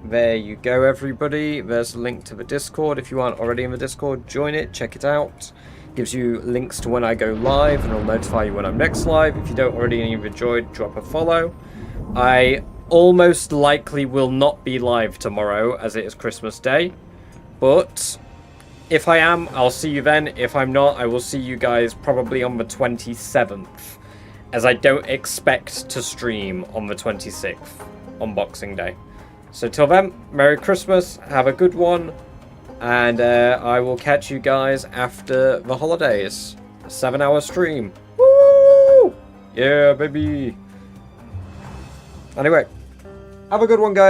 There you go, everybody. There's a link to the Discord. If you aren't already in the Discord, join it, check it out. Gives you links to when I go live, and it'll notify you when I'm next live. If you don't already enjoy, drop a follow. I almost likely will not be live tomorrow, as it is Christmas Day. But if I am, I'll see you then. If I'm not, I will see you guys probably on the 27th, as I don't expect to stream on the 26th, on Boxing Day. So till then, Merry Christmas, have a good one, and I will catch you guys after the holidays. A 7-hour stream. Woo! Yeah, baby. Anyway, have a good one, guys.